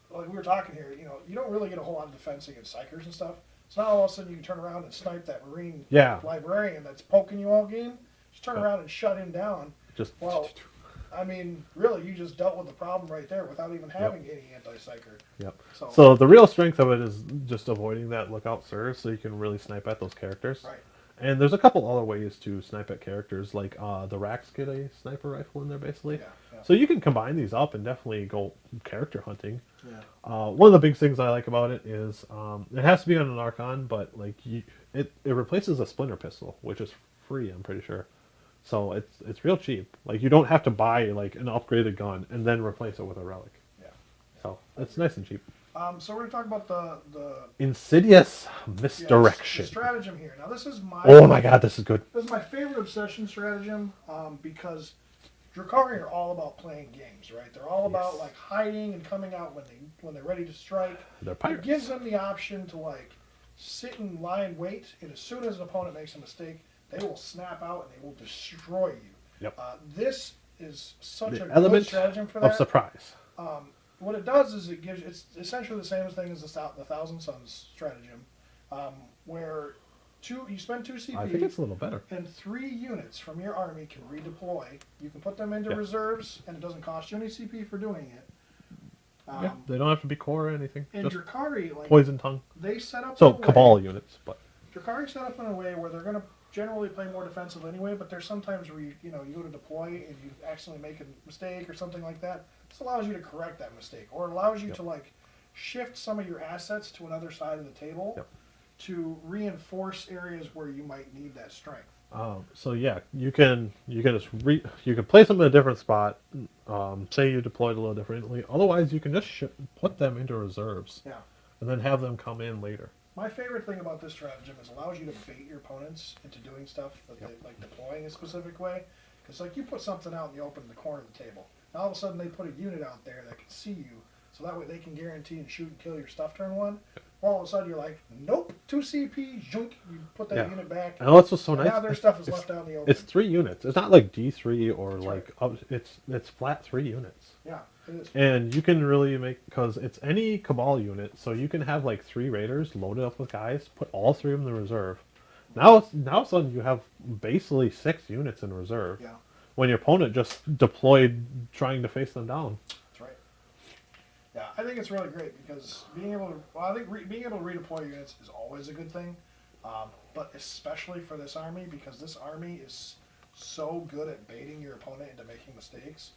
S1: we were talking here, you don't really get a whole lot of defense against psychers and stuff. So now all of a sudden you can turn around and snipe that Marine librarian that's poking you all game. Just turn around and shut him down. I mean, really, you just dealt with the problem right there without even having any anti-psyker.
S2: Yep. So the real strength of it is just avoiding that lookout surge, so you can really snipe at those characters.
S1: Right.
S2: And there's a couple other ways to snipe at characters, like the Racks get a sniper rifle in there, basically.
S1: Yeah.
S2: So you can combine these up and definitely go character hunting.
S1: Yeah.
S2: One of the big things I like about it is it has to be on an Archon, but like it replaces a Splinter pistol, which is free, I'm pretty sure. So it's real cheap. Like you don't have to buy like an upgraded gun and then replace it with a relic.
S1: Yeah.
S2: So it's nice and cheap.
S1: So we're going to talk about the
S2: Insidious Misdirection.
S1: the stratagem here. Now this is
S2: Oh my god, this is good.
S1: This is my favorite obsession stratagem because Drukhari are all about playing games, right? They're all about like hiding and coming out when they're ready to strike.
S2: They're pirates.
S1: It gives them the option to like sit and lie in wait, and as soon as an opponent makes a mistake, they will snap out and they will destroy you.
S2: Yep.
S1: This is such a
S2: element
S1: good stratagem for that.
S2: of surprise.
S1: What it does is it's essentially the same thing as the Thousand Suns stratagem, where you spend 2 CP.
S2: I think it's a little better.
S1: And 3 units from your army can redeploy. You can put them into reserves, and it doesn't cost you any CP for doing it.
S2: They don't have to be core or anything.
S1: And
S2: just
S1: Drukhari, like
S2: poison tongue.
S1: they set up
S2: So Cabal units, but
S1: Drukhari set up in a way where they're going to generally play more defensive anyway. But there's sometimes where you go to deploy and you accidentally make a mistake or something like that. This allows you to correct that mistake, or it allows you to like shift some of your assets to another side of the table to reinforce areas where you might need that strength.
S2: So yeah, you can just you can place them in a different spot. Say you deployed a little differently. Otherwise, you can just put them into reserves.
S1: Yeah.
S2: And then have them come in later.
S1: My favorite thing about this stratagem is it allows you to bait your opponents into doing stuff that they like deploying a specific way. Because like you put something out in the open in the corner of the table. Now all of a sudden they put a unit out there that can see you, so that way they can guarantee and shoot and kill your stuff turn 1. All of a sudden you're like, nope, 2 CP, junk. You put that unit back.
S2: And that's what's so nice.
S1: Now their stuff is left out in the open.
S2: It's 3 units. It's not like D3 or like it's flat 3 units.
S1: Yeah, it is.
S2: And you can really make, because it's any Cabal unit, so you can have like 3 Raiders loaded up with guys, put all 3 of them in the reserve. Now suddenly you have basically 6 units in reserve.
S1: Yeah.
S2: When your opponent just deployed trying to face them down.
S1: That's right. Yeah, I think it's really great because being able to redeploy units is always a good thing, but especially for this army because this army is so good at baiting your opponent into making mistakes.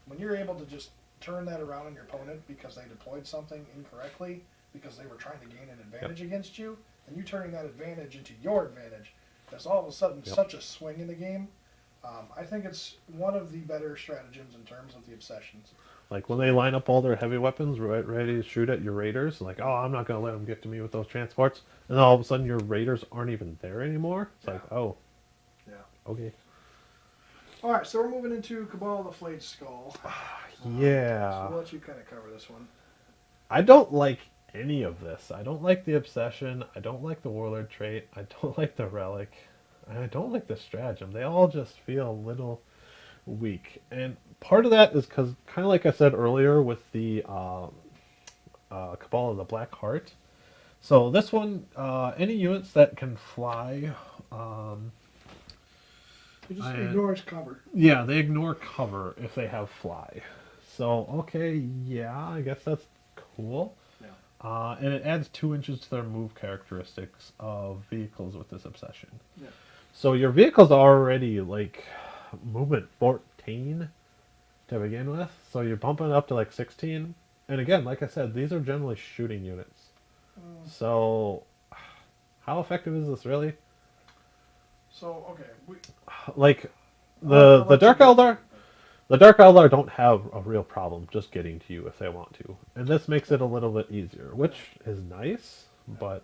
S1: When you're able to just turn that around on your opponent because they deployed something incorrectly because they were trying to gain an advantage against you, and you turning that advantage into your advantage, that's all of a sudden such a swing in the game. I think it's one of the better stratagems in terms of the obsessions.
S2: Like when they line up all their heavy weapons ready to shoot at your Raiders, like, oh, I'm not going to let them get to me with those transports. And then all of a sudden your Raiders aren't even there anymore. It's like, oh.
S1: Yeah.
S2: Okay.
S1: All right, so we're moving into Cabal the Flayed Skull.
S2: Yeah.
S1: So we'll let you kind of cover this one.
S2: I don't like any of this. I don't like the Obsession. I don't like the Warlord trait. I don't like the Relic. And I don't like the Stratagem. They all just feel a little weak. And part of that is because, kind of like I said earlier with the Cabal of the Black Heart. So this one, any units that can fly...
S1: It just ignores cover.
S2: Yeah, they ignore cover if they have fly. So, okay, yeah, I guess that's cool.
S1: Yeah.
S2: And it adds 2 inches to their move characteristics of vehicles with this obsession.
S1: Yeah.
S2: So your vehicle's already like movement 14 to begin with. So you're bumping it up to like 16. And again, like I said, these are generally shooting units. So how effective is this really?
S1: So okay,
S2: Like
S1: I'll
S2: the
S1: let you
S2: Dark
S1: get to
S2: Eldar,
S1: it, but-
S2: the Dark Eldar don't have a real problem just getting to you if they want to. And this makes it a little bit easier, which is nice, but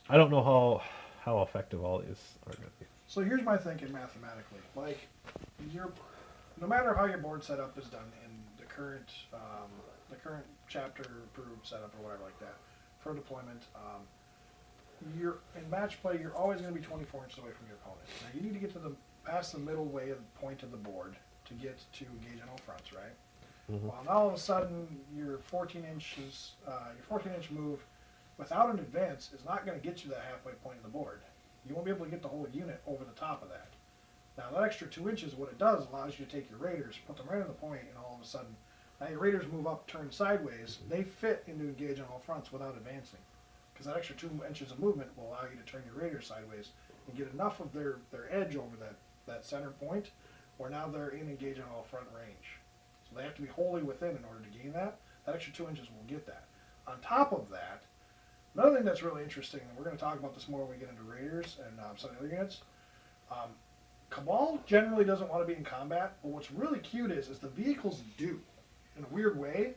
S2: I don't know how effective all these are going to be.
S1: So here's my thinking mathematically. Like, no matter how your board setup is done in the current chapter approved setup or whatever like that for deployment, you're in match play. You're always going to be 24 inches away from your opponent. Now you need to get to past the middle way of point of the board to get to engage on all fronts, right?
S2: Mhm.
S1: Well, now all of a sudden your 14-inch move without an advance is not going to get you that halfway point of the board. You won't be able to get the whole unit over the top of that. Now that extra 2 inches, what it does, allows you to take your raiders, put them right on the point, and all of a sudden, now your raiders move up, turn sideways. They fit into engage on all fronts without advancing, because that extra 2 inches of movement will allow you to turn your raiders sideways and get enough of their edge over that center point, where now they're in engage on all front range. So they have to be wholly within in order to gain that. That extra 2 inches will get that. On top of that, another thing that's really interesting, and we're going to talk about this more when we get into raiders and some of the other units. Cabal generally doesn't want to be in combat, but what's really cute is the vehicles do, in a weird way.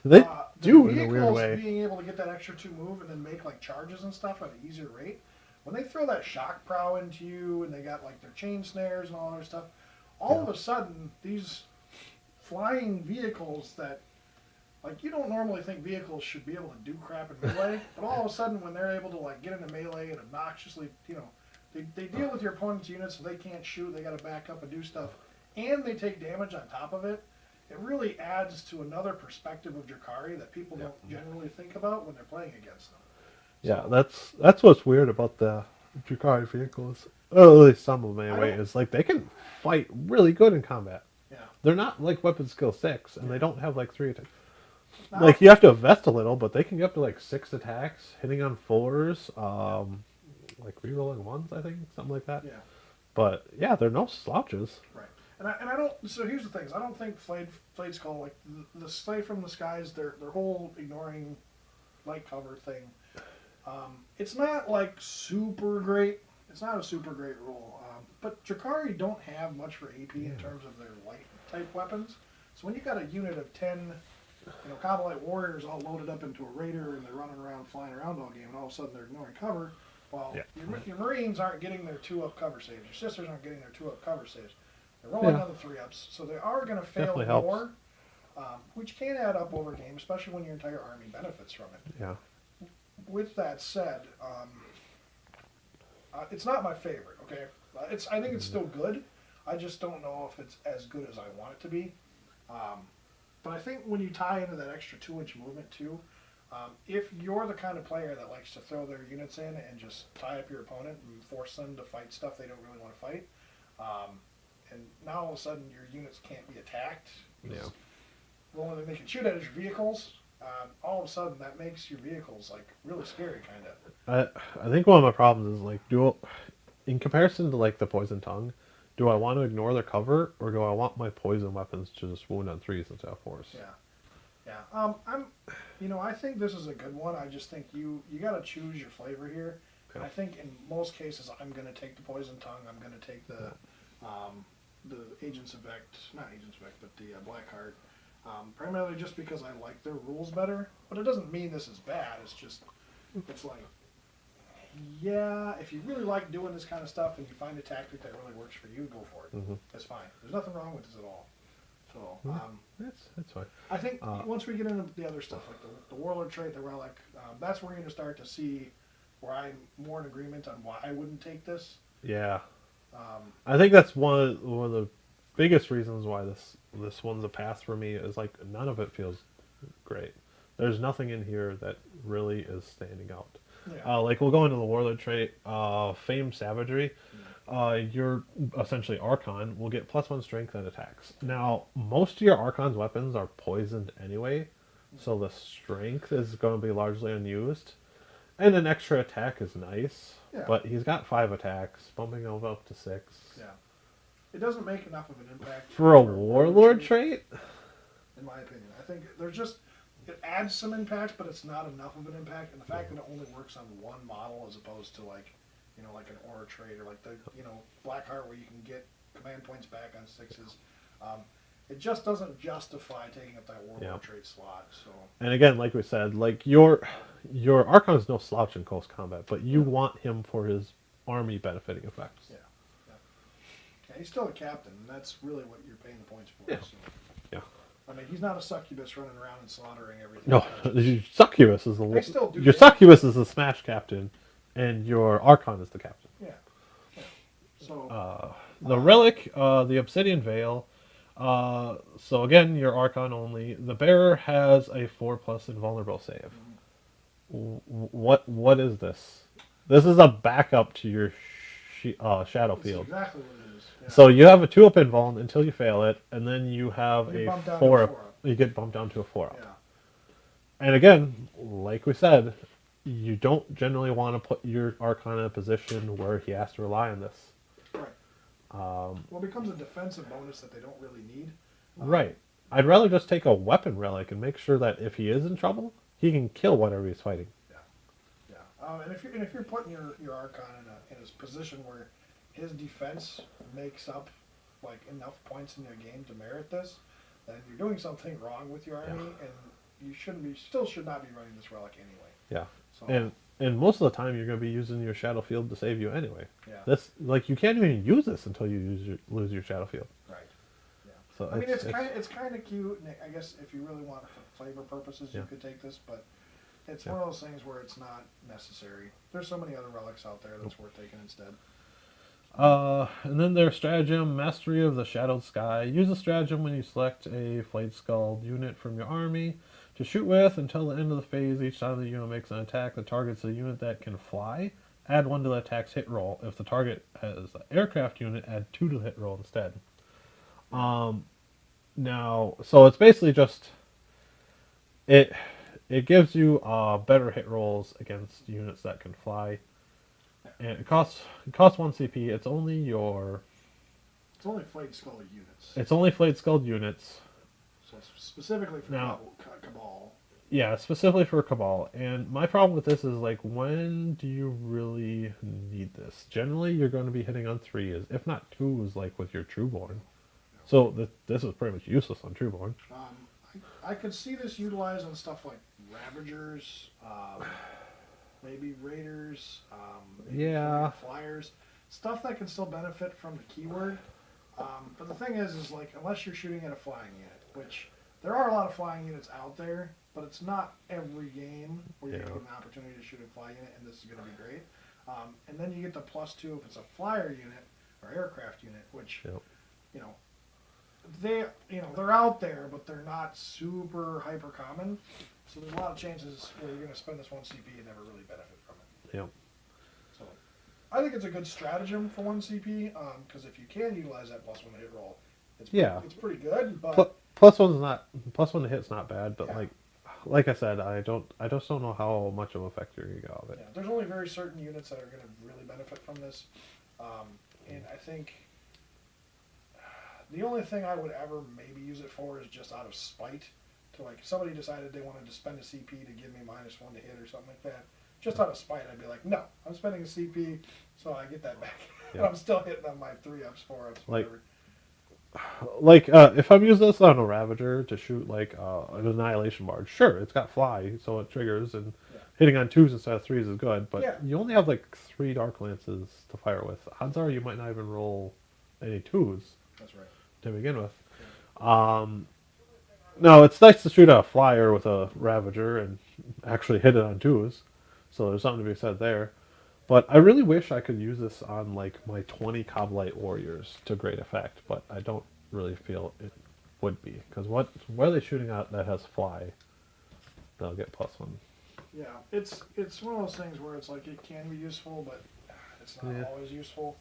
S2: They do
S1: the
S2: in a weird
S1: vehicles
S2: way.
S1: being able to get that extra 2 move and then make like charges and stuff at an easier rate. When they throw that shock prow into you and they got like their chain snares and all that stuff, all of a sudden these flying vehicles that, like, you don't normally think vehicles should be able to do crap in melee, but all of a sudden when they're able to like get into melee and obnoxiously, they deal with your opponent's units so they can't shoot, they got to back up and do stuff, and they take damage on top of it. It really adds to another perspective of Drukhari that people don't generally think about when they're playing against them.
S2: Yeah, that's what's weird about the Drukhari vehicles. Well, at least some of them anyway. Is like they can fight really good in combat.
S1: Yeah.
S2: They're not like weapon skill 6, and they don't have like 3 attacks.
S1: Now,
S2: Like you have to invest a little, but they can get up to like 6 attacks, hitting on 4s, like rerolling 1s, I think, something like that.
S1: yeah,
S2: But yeah, they're no slouches.
S1: right. And I don't. So here's the thing: I don't think Flayed Skull, like the Slay from the Skies, their whole ignoring light cover thing. It's not like super great. It's not a super great rule. But Drukhari don't have much for AP in terms of their light type weapons. So when you got a unit of 10, combo light warriors all loaded up into a raider and they're running around, flying around all game, and all of a sudden they're ignoring cover. Well, your Marines aren't getting their 2-up cover saves. Your sisters aren't getting their 2-up cover saves. They're rolling on the 3-ups, so they are going to fail
S2: Definitely
S1: more, which can add up over game, especially when your entire army benefits from it.
S2: Yeah.
S1: With that said, it's not my favorite. Okay, I think it's still good. I just don't know if it's as good as I want it to be. But I think when you tie into that extra 2-inch movement too, if you're the kind of player that likes to throw their units in and just tie up your opponent and force them to fight stuff they don't really want to fight, and now all of a sudden your units can't be attacked, the only thing they can shoot at is your vehicles. All of a sudden that makes your vehicles like really scary, kind of.
S2: I think one of my problems is like in comparison to like the poison tongue, do I want to ignore their cover or do I want my poison weapons to just wound on 3s instead of 4s?
S1: Yeah. I think this is a good one. I just think you got to choose your flavor here.
S2: Okay.
S1: I think in most cases I'm going to take the poison tongue. I'm going to take the Agents of Vect, not Agents of Vect, but the Black Heart. Primarily just because I like their rules better, but it doesn't mean this is bad. It's like, yeah, if you really like doing this kind of stuff and you find a tactic that really works for you, go for it.
S2: Mm-hmm.
S1: That's fine. There's nothing wrong with this at all. So,
S2: That's fine.
S1: I think once we get into the other stuff, like the Warlord trait, the Relic, that's where you're going to start to see where I'm more in agreement on why I wouldn't take this.
S2: Yeah. I think that's one of the biggest reasons why this one's a pass for me is like none of it feels great. There's nothing in here that really is standing out.
S1: Yeah.
S2: Like we'll go into the Warlord trait, Famed Savagery. Your essentially Archon will get +1 strength and attacks. Now most of your Archon's weapons are poisoned anyway, so the strength is going to be largely unused. And an extra attack is nice,
S1: Yeah.
S2: but he's got 5 attacks, bumping him up to 6.
S1: Yeah. It doesn't make enough of an impact
S2: For a warlord trait?
S1: in my opinion. I think there's just it adds some impact, but it's not enough of an impact. And the fact that it only works on one model as opposed to like an aura trait or like the Blackheart where you can get command points back on 6s. It just doesn't justify taking up that warlord trait slot. So.
S2: And again, like we said, like your Archon is no slouch in close combat, but you want him for his army benefiting effects.
S1: Yeah. Yeah, he's still a captain, and that's really what you're paying the points for.
S2: Yeah.
S1: So.
S2: Yeah.
S1: I mean, he's not a succubus running around and slaughtering everything.
S2: No, your succubus is
S1: your
S2: succubus is the smash captain, and your Archon is the captain.
S1: Yeah. So
S2: the relic, the Obsidian Veil. So again, your Archon only. The bearer has a 4+ invulnerable save. What is this? This is a backup to your Shadow Field.
S1: Exactly what it is. Yeah.
S2: So you have a 2-up invuln until you fail it, and then you have
S1: You
S2: a
S1: bump down to a
S2: 4-up.
S1: 4-up.
S2: You get bumped down to a 4-up.
S1: Yeah.
S2: And again, like we said, you don't generally want to put your Archon in a position where he has to rely on this.
S1: Right. Well, it becomes a defensive bonus that they don't really need.
S2: Right. I'd rather just take a weapon relic and make sure that if he is in trouble, he can kill whatever he's fighting.
S1: Yeah. And if you're putting your Archon in a position where his defense makes up like enough points in your game to merit this, then you're doing something wrong with your army, and you still should not be running this relic anyway.
S2: Yeah.
S1: So,
S2: and most of the time you're going to be using your Shadow Field to save you anyway.
S1: Yeah.
S2: This you can't even use this until you lose your Shadow Field.
S1: Right. Yeah.
S2: So
S1: I mean, it's kind of cute. And I guess if you really want it for flavor purposes, you could take this, but it's one of those things where it's not necessary. There's so many other relics out there that's worth taking instead.
S2: And then there's stratagem, Mastery of the Shadowed Sky. Use a stratagem when you select a Flayed Skull unit from your army to shoot with until the end of the phase. Each time the unit makes an attack that targets a unit that can fly, add 1 to the attack's hit roll. If the target has an aircraft unit, add 2 to the hit roll instead. Now, so it's basically just it gives you better hit rolls against units that can fly. And it costs 1 CP. It's only
S1: Flayed Skull units.
S2: It's only Flayed Skull units.
S1: So it's specifically for Cabal.
S2: Yeah, specifically for Cabal. And my problem with this is, like, when do you really need this? Generally, you're going to be hitting on 3s, if not 2s, like with your Trueborn. So this is pretty much useless on Trueborn.
S1: I could see this utilized on stuff like Ravagers, maybe Raiders, maybe Flyers, stuff that can still benefit from the keyword. But the thing is like, unless you're shooting at a flying unit, which there are a lot of flying units out there, but it's not every game where you get an opportunity to shoot a fly unit, and this is going to be great. And then you get the +2 if it's a flyer unit or aircraft unit, which they're out there, but they're not super hyper common. So there's a lot of chances where you're going to spend this 1 CP and never really benefit from it.
S2: Yep.
S1: So I think it's a good stratagem for 1 CP, because if you can utilize that +1 hit roll, it's pretty good. But
S2: +1 to hit's not bad, but like I said, I just don't know how much of an effect you're gonna get out of it.
S1: Yeah, there's only very certain units that are going to really benefit from this, and I think the only thing I would ever maybe use it for is just out of spite. To like, if somebody decided they wanted to spend a CP to give me -1 to hit or something like that, just out of spite, I'd be like, no, I'm spending a CP, so I get that back.
S2: Yeah.
S1: I'm still hitting on my 3-ups, 4-ups, whatever.
S2: If I'm using this on a Ravager to shoot like an Annihilation Barge, sure, it's got fly, so it triggers, and hitting on 2s instead of 3s is good, but you only have like 3 Dark Lances to fire with. Odds are you might not even roll any 2s.
S1: That's right.
S2: To begin with. No, it's nice to shoot a flyer with a Ravager and actually hit it on 2s, so there's something to be said there. But I really wish I could use this on like my 20 Coblite Warriors to great effect, but I don't really feel it would be, because what are they shooting at that has fly? They'll get +1.
S1: Yeah, it's one of those things where it's like it can be useful, but it's not always useful.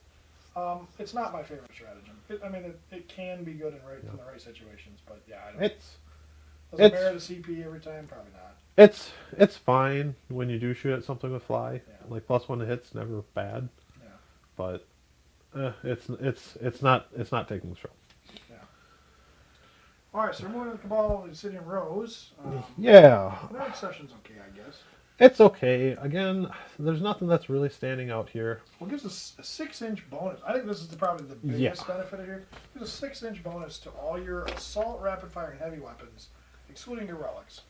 S1: It's not my favorite stratagem. It can be good in the right situations, but Does it merit a CP every time? Probably not.
S2: It's fine when you do shoot at something with fly.
S1: Yeah.
S2: Like +1 to hit's never bad,
S1: Yeah.
S2: but it's not taking the show.
S1: Yeah. All right, so we're moving to the Cabal Obsidian Rose.
S2: Yeah,
S1: The next session's okay, I guess.
S2: it's okay. Again, there's nothing that's really standing out here.
S1: Well, it gives us a 6-inch bonus. I think this is probably the biggest benefit of here. It gives a 6-inch bonus to all your assault, rapid fire, and heavy weapons, excluding your relics.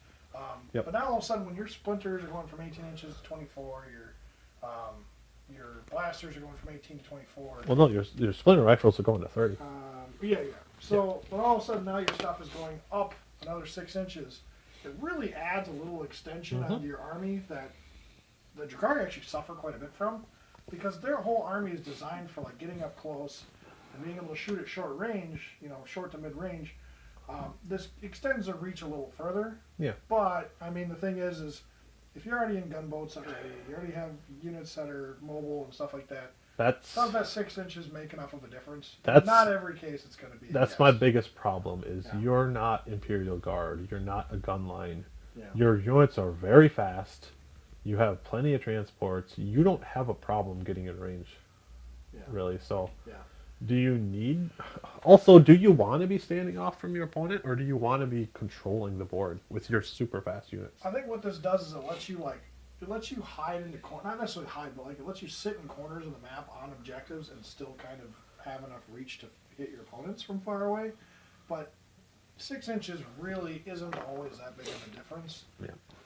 S2: Yep.
S1: But now all of a sudden, when your splinters are going from 18 inches to 24, your blasters are going from 18 to 24.
S2: Well, no, your splinter rifles are going to 30.
S1: Yeah. So when all of a sudden now your stuff is going up another 6 inches, it really adds a little extension onto your army that the Drukhari actually suffer quite a bit from, because their whole army is designed for like getting up close and being able to shoot at short range, short to mid range. This extends their reach a little further.
S2: Yeah.
S1: But I mean, the thing is if you're already in gunboats already, you already have units that are mobile and stuff like that.
S2: That's
S1: Does that 6 inches make enough of a difference?
S2: That's
S1: Not every case it's going to be.
S2: that's my biggest problem is
S1: Yeah.
S2: you're not Imperial Guard. You're not a gun line.
S1: Yeah.
S2: Your units are very fast. You have plenty of transports. You don't have a problem getting in range, really. So,
S1: Yeah.
S2: do you need? Also, do you want to be standing off from your opponent, or do you want to be controlling the board with your super fast units?
S1: I think what this does is it lets you hide into corners, not necessarily hide, but like it lets you sit in corners of the map on objectives and still kind of have enough reach to hit your opponents from far away. But 6 inches really isn't always that big of a difference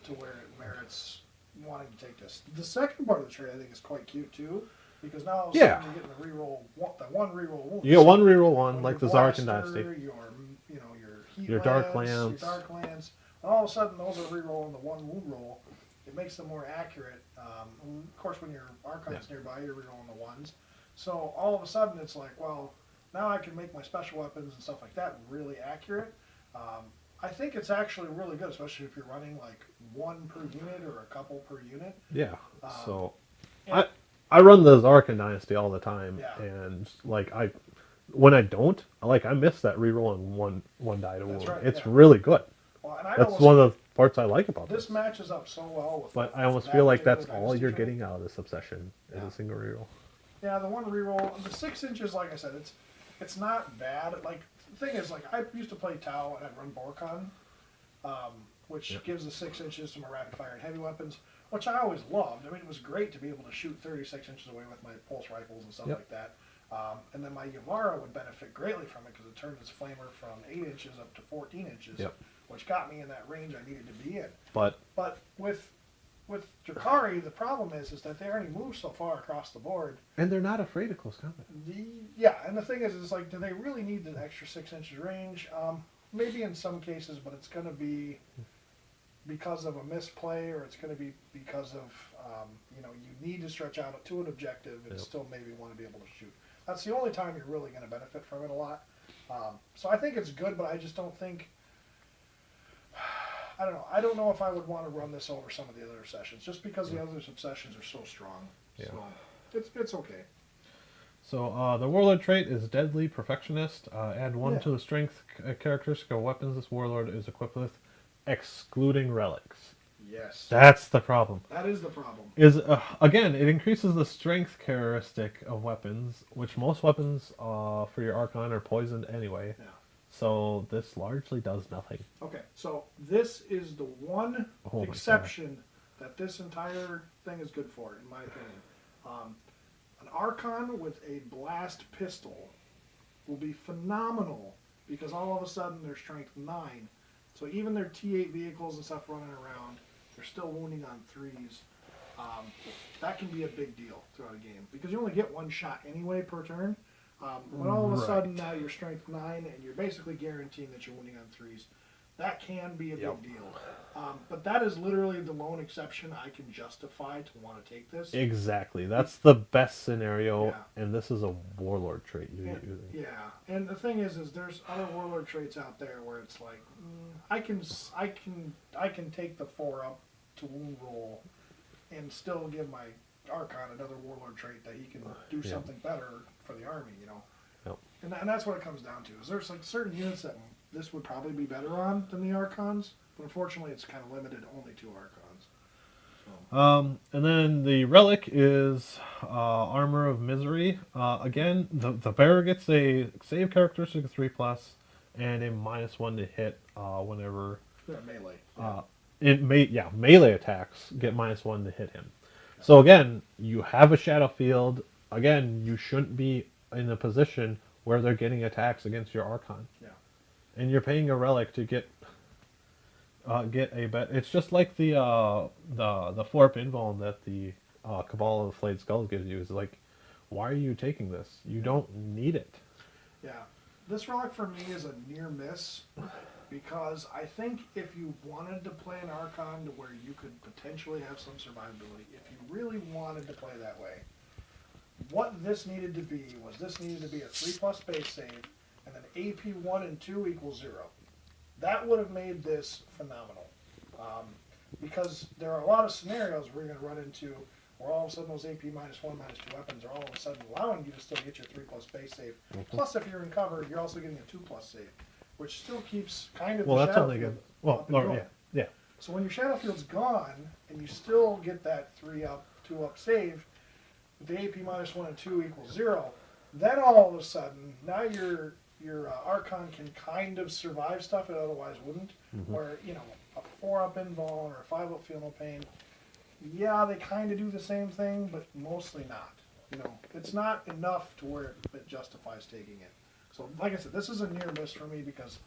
S1: to where it merits wanting to take this. The second part of the trade I think is quite cute too, because now all of a sudden you're getting the reroll, that one reroll wound.
S2: You get one reroll one, like
S1: your
S2: the Zarkin
S1: blaster,
S2: Dynasty.
S1: Your heat
S2: Your Dark Lands.
S1: Your Dark Lands. And all of a sudden those are rerolling the one wound roll. It makes them more accurate. Of course, when your Archon's nearby, you're rerolling the ones. So all of a sudden, it's like, well, now I can make my special weapons and stuff like that really accurate. I think it's actually really good, especially if you're running like one per unit or a couple per unit.
S2: Yeah. So, I run the Zarkin Dynasty all the time, and like when I don't, I miss that rerolling one die to wound.
S1: Right,
S2: it's really good.
S1: Well,
S2: That's one of the parts I like about
S1: this. Matches up so well with.
S2: But I almost feel like that's all you're getting out of this obsession is a single reroll.
S1: Yeah, the one reroll, the 6 inches, like I said, it's not bad. Like the thing is, like I used to play Tau and I'd run Borkon, which gives the 6 inches to my rapid fire and heavy weapons, which I always loved. I mean, it was great to be able to shoot 36 inches away with my pulse rifles and stuff like that. And then my Yavara would benefit greatly from it because it turned its flamer from 8 inches up to 14 inches, which got me in that range I needed to be in. But with Drukhari, the problem is that they already move so far across the board.
S2: And they're not afraid of close combat.
S1: And the thing is like, do they really need the extra 6 inches range? Maybe in some cases, but it's going to be because of a misplay, or it's going to be because of, you need to stretch out to an objective and still maybe want to be able to shoot. That's the only time you're really going to benefit from it a lot. So I think it's good, but I just don't think, I don't know. I don't know if I would want to run this over some of the other sessions, just because the other obsessions are so strong. So it's okay.
S2: So the Warlord trait is Deadly Perfectionist. Add 1 to the strength characteristic of weapons this Warlord is equipped with, excluding relics.
S1: Yes.
S2: That's the problem.
S1: That is the problem.
S2: Again, it increases the strength characteristic of weapons, which most weapons for your Archon are poisoned anyway.
S1: Yeah.
S2: So this largely does nothing.
S1: Okay, so this is the one exception that this entire thing is good for, in my opinion. An Archon with a blast pistol will be phenomenal because all of a sudden they're strength 9. So even their T8 vehicles and stuff running around, they're still wounding on 3s. That can be a big deal throughout a game because you only get one shot anyway per turn. When all of a sudden now you're strength 9 and you're basically guaranteeing that you're winning on 3s, that can be a big deal. But that is literally the lone exception I can justify to want to take this.
S2: Exactly. That's the best scenario, and this is a Warlord trait you're using.
S1: Yeah, and the thing is there's other Warlord traits out there where it's like, I can take the 4 up to wound roll and still give my Archon another Warlord trait that he can do something better for the army, And that's what it comes down to. Is there's like certain units that this would probably be better on than the Archons, but unfortunately it's kind of limited only to Archons. So.
S2: And then the relic is Armor of Misery. Again, the bearer gets a save characteristic of 3+, and a -1 to hit whenever
S1: Yeah, melee.
S2: melee attacks get -1 to hit him. Yeah. So again, you have a shadow field. Again, you shouldn't be in a position where they're getting attacks against your Archon.
S1: Yeah.
S2: And you're paying a relic to get a bet. It's just like the 4-up invuln that the Cabal of the Flayed Skulls gives you. Is like, why are you taking this? You don't need it.
S1: Yeah, this relic for me is a near miss because I think if you wanted to play an Archon to where you could potentially have some survivability, if you really wanted to play that way, what this needed to be was this needed to be a 3+ base save, and then AP 1 and 2 equals 0. That would have made this phenomenal. Because there are a lot of scenarios where you're going to run into where all of a sudden those AP -1, -2 weapons are all of a sudden allowing you to still get your 3+ base save. Mm-hmm. Plus, if you're in cover, you're also getting a 2+ save, which still keeps kind of the shadow field up and going.
S2: Yeah.
S1: So when your shadow field's gone and you still get that 3-up, 2-up save, with the AP -1 and 2 equals 0, then all of a sudden now your Archon can kind of survive stuff it otherwise wouldn't. Mm-hmm. Where, you know, a 4-up invuln or a 5-up feel no pain, yeah, they kind of do the same thing, but mostly not. You know, it's not enough to where it justifies taking it. So, like I said, this is a near miss for me because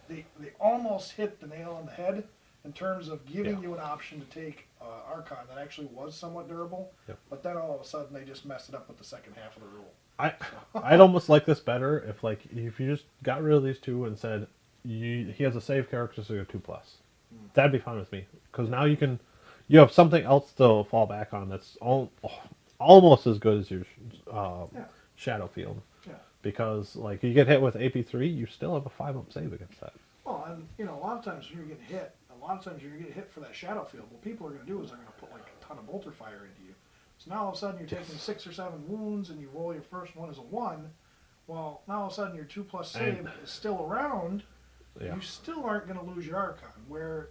S1: they almost hit the nail on the head in terms of giving you an option to take Archon that actually was somewhat durable, but then all of a sudden they just messed it up with the second half of the rule.
S2: I'd almost like this better if you just got rid of these two and said he has a save characteristic of 2+. That'd be fine with me because now you have something else to fall back on that's almost as good as your shadow field. Yeah. Because like you get hit with AP3, you still have a 5-up save against that.
S1: Well, and you know a lot of times when you're getting hit, for that shadow field. What people are going to do is they're going to put like a ton of bolter fire into you. So now all of a sudden you're taking 6 or 7 wounds and you roll your first one as a 1. Well, now all of a sudden your 2+ save is still around. Yeah. You still aren't going to lose your Archon. Where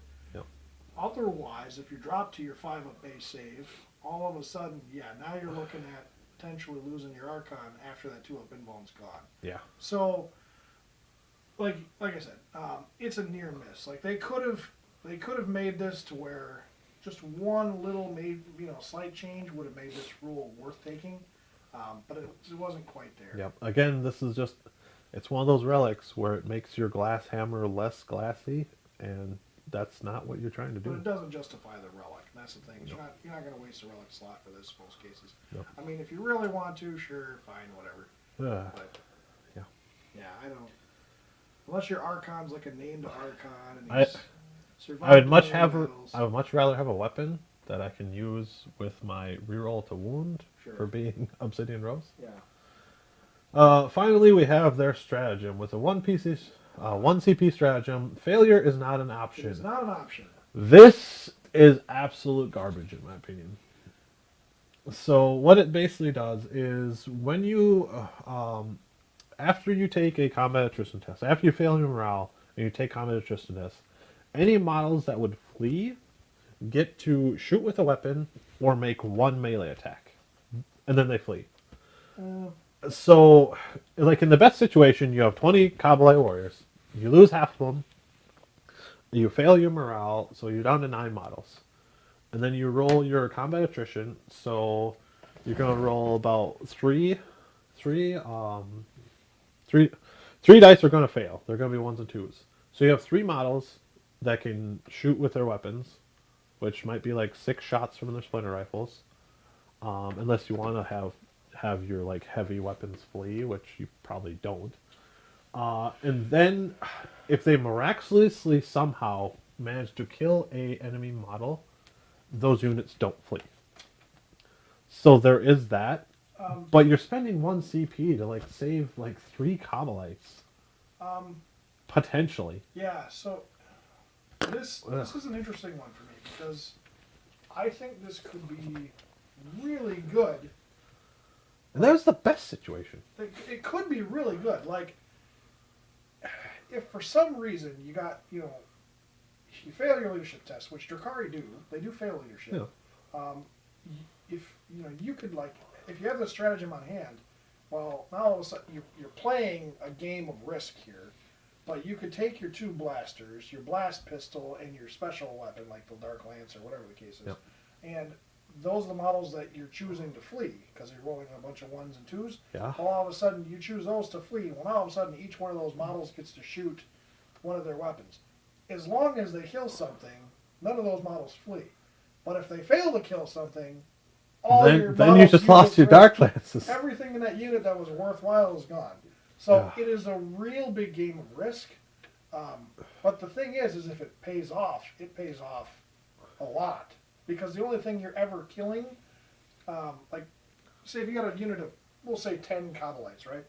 S1: otherwise, if you drop to your 5-up base save, all of a sudden, now you're looking at potentially losing your Archon after that 2-up invuln's gone. Yeah. So, like I said, it's a near miss. Like they could have made this to where just one little slight change would have made this rule worth taking, but it wasn't quite there.
S2: Yep. Again, this is just it's one of those relics where it makes your glass hammer less glassy, and that's not what you're trying to do.
S1: But it doesn't justify the relic. And that's the thing. Nope. You're not going to waste a relic slot for this in most cases. Nope. I mean, if you really want to, sure, fine, whatever. But I don't. Unless your Archon's like a named Archon, and
S2: I would much rather have a weapon that I can use with my reroll to wound for being Obsidian Rose. Yeah. Finally, we have their stratagem with a 1 CP stratagem. Failure is not an option.
S1: It is not an option.
S2: This is absolute garbage, in my opinion. So what it basically does is when you, after you take a combat attrition test, after you fail your morale and you take combat attrition test, any models that would flee get to shoot with a weapon or make 1 melee attack, and then they flee. So, like in the best situation, you have 20 Kabbalite warriors. You lose half of them. You fail your morale, so you're down to 9 models. And then you roll your combat attrition, so you're going to roll about 3 dice are going to fail. They're going to be 1s and 2s. So you have 3 models that can shoot with their weapons, which might be like 6 shots from their splinter rifles, unless you want to have your like heavy weapons flee, which you probably don't. And then if they miraculously somehow manage to kill a enemy model, those units don't flee. So there is that. But you're spending 1 CP to like save like 3 Kabbalites. Potentially.
S1: Yeah, so this is an interesting one for me because I think this could be really good.
S2: And that was the best situation.
S1: It could be really good. Like, if for some reason you got, you fail your leadership test, which Drukhari do, they do fail leadership.
S2: Yeah.
S1: If you could if you have the stratagem on hand, well, now all of a sudden you're playing a game of risk here, but you could take your 2 blasters, your blast pistol, and your special weapon like the Dark Lance or whatever the case is,
S2: Yep.
S1: and those are the models that you're choosing to flee because you're rolling a bunch of 1s and 2s.
S2: Yeah.
S1: Well, all of a sudden you choose those to flee. Well, now all of a sudden each one of those models gets to shoot one of their weapons. As long as they kill something, none of those models flee. But if they fail to kill something, all your
S2: Then you
S1: models
S2: just
S1: use
S2: lost
S1: it
S2: your
S1: for-
S2: Dark Lances.
S1: Everything in that unit that was worthwhile is gone. So
S2: Yeah.
S1: it is a real big game of risk. But the thing is if it pays off a lot. Because the only thing you're ever killing, say if you got a unit of, we'll say 10 Kabbalites, right?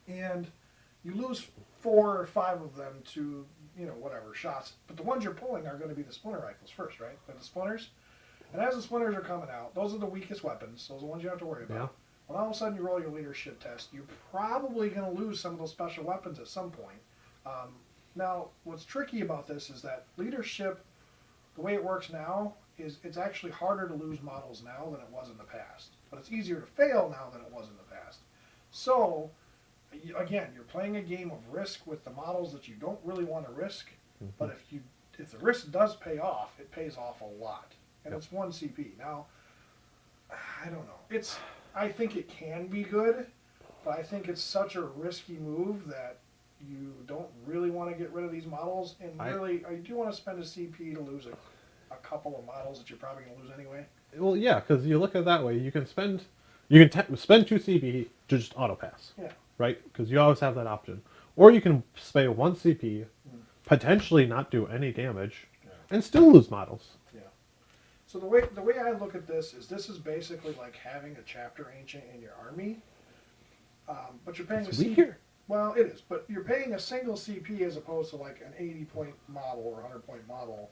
S1: And you lose 4 or 5 of them to, whatever, shots. But the ones you're pulling are going to be the splinter rifles first, right? They're the splinters. And as the splinters are coming out, those are the weakest weapons. Those are the ones you don't have to worry about.
S2: Yeah.
S1: When all of a sudden you roll your leadership test, you're probably going to lose some of those special weapons at some point. Now, what's tricky about this is that leadership, the way it works now, is it's actually harder to lose models now than it was in the past. But it's easier to fail now than it was in the past. So, again, you're playing a game of risk with the models that you don't really want to risk.
S2: Mm-hmm.
S1: But if the risk does pay off, it pays off a lot. And
S2: Yep.
S1: it's 1 CP. Now, I don't know. I think it can be good, but I think it's such a risky move that you don't really want to get rid of these models. And really, do you want to spend a CP to lose a couple of models that you're probably going to lose anyway?
S2: Well, yeah, because you look at it that way, you can spend 2 CP to just auto pass.
S1: Yeah.
S2: Right? Because you always have that option. Or you can spend 1 CP, potentially not do any damage, and still lose models.
S1: Yeah. So the way I look at this is basically like having a chapter ancient in your army, but you're paying
S2: It's
S1: a CP.
S2: weird.
S1: Well, it is, but you're paying a single CP as opposed to like an 80-point model or 100-point model,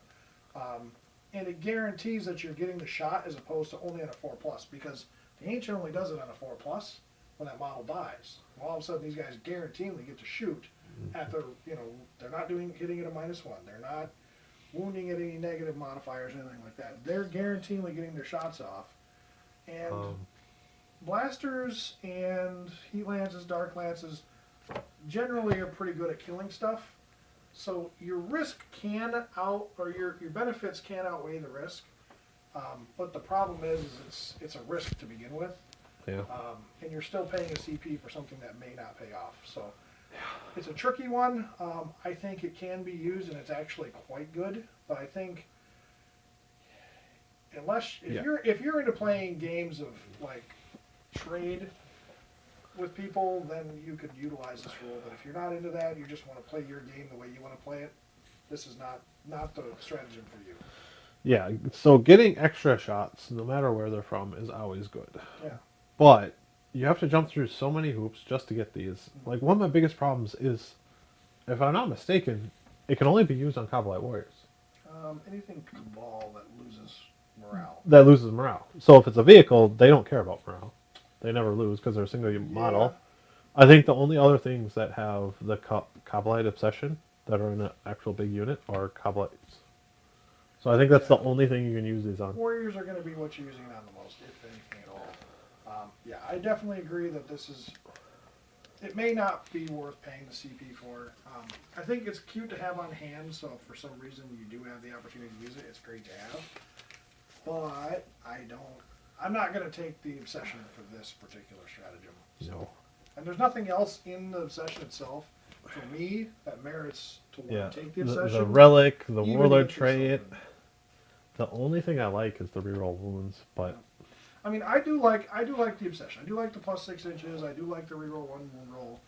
S1: and it guarantees that you're getting the shot as opposed to only on a 4+, because the ancient only does it on a 4+ when that model dies. Well, all of a sudden these guys guaranteeingly get to shoot at their, they're not hitting it a -1. They're not wounding at any negative modifiers or anything like that. They're guaranteeingly getting their shots off. And blasters and heat lances, dark lances generally are pretty good at killing stuff. So your risk your benefits can outweigh the risk. But the problem is it's a risk to begin with.
S2: Yeah.
S1: And you're still paying a CP for something that may not pay off. So it's a tricky one. I think it can be used, and it's actually quite good. But I think if you're into playing games of like trade with people, then you could utilize this rule. But if you're not into that, you just want to play your game the way you want to play it, this is not the stratagem for you.
S2: Yeah, so getting extra shots, no matter where they're from, is always good.
S1: Yeah.
S2: But you have to jump through so many hoops just to get these. Like, one of my biggest problems is, if I'm not mistaken, it can only be used on Kabbalite warriors.
S1: Anything Cabal that loses morale.
S2: That loses morale. So if it's a vehicle, they don't care about morale. They never lose because they're a single model. I think the only other things that have the Kabbalite obsession that are in an actual big unit are Kabbalites. So I think that's the only thing you can use these on.
S1: Warriors are going to be what you're using it on the most, if anything at all. I definitely agree that it may not be worth paying the CP for. I think it's cute to have on hand, so if for some reason you do have the opportunity to use it, it's great to have. But I'm not going to take the obsession for this particular stratagem. So.
S2: No.
S1: And there's nothing else in the obsession itself, for me, that merits to want to take the obsession.
S2: The relic, the
S1: even
S2: warlord
S1: if it's
S2: trait.
S1: something.
S2: The only thing I like is the reroll wounds, but
S1: I mean, I do like the obsession. I do like the +6 inches. I do like the reroll 1 wound roll.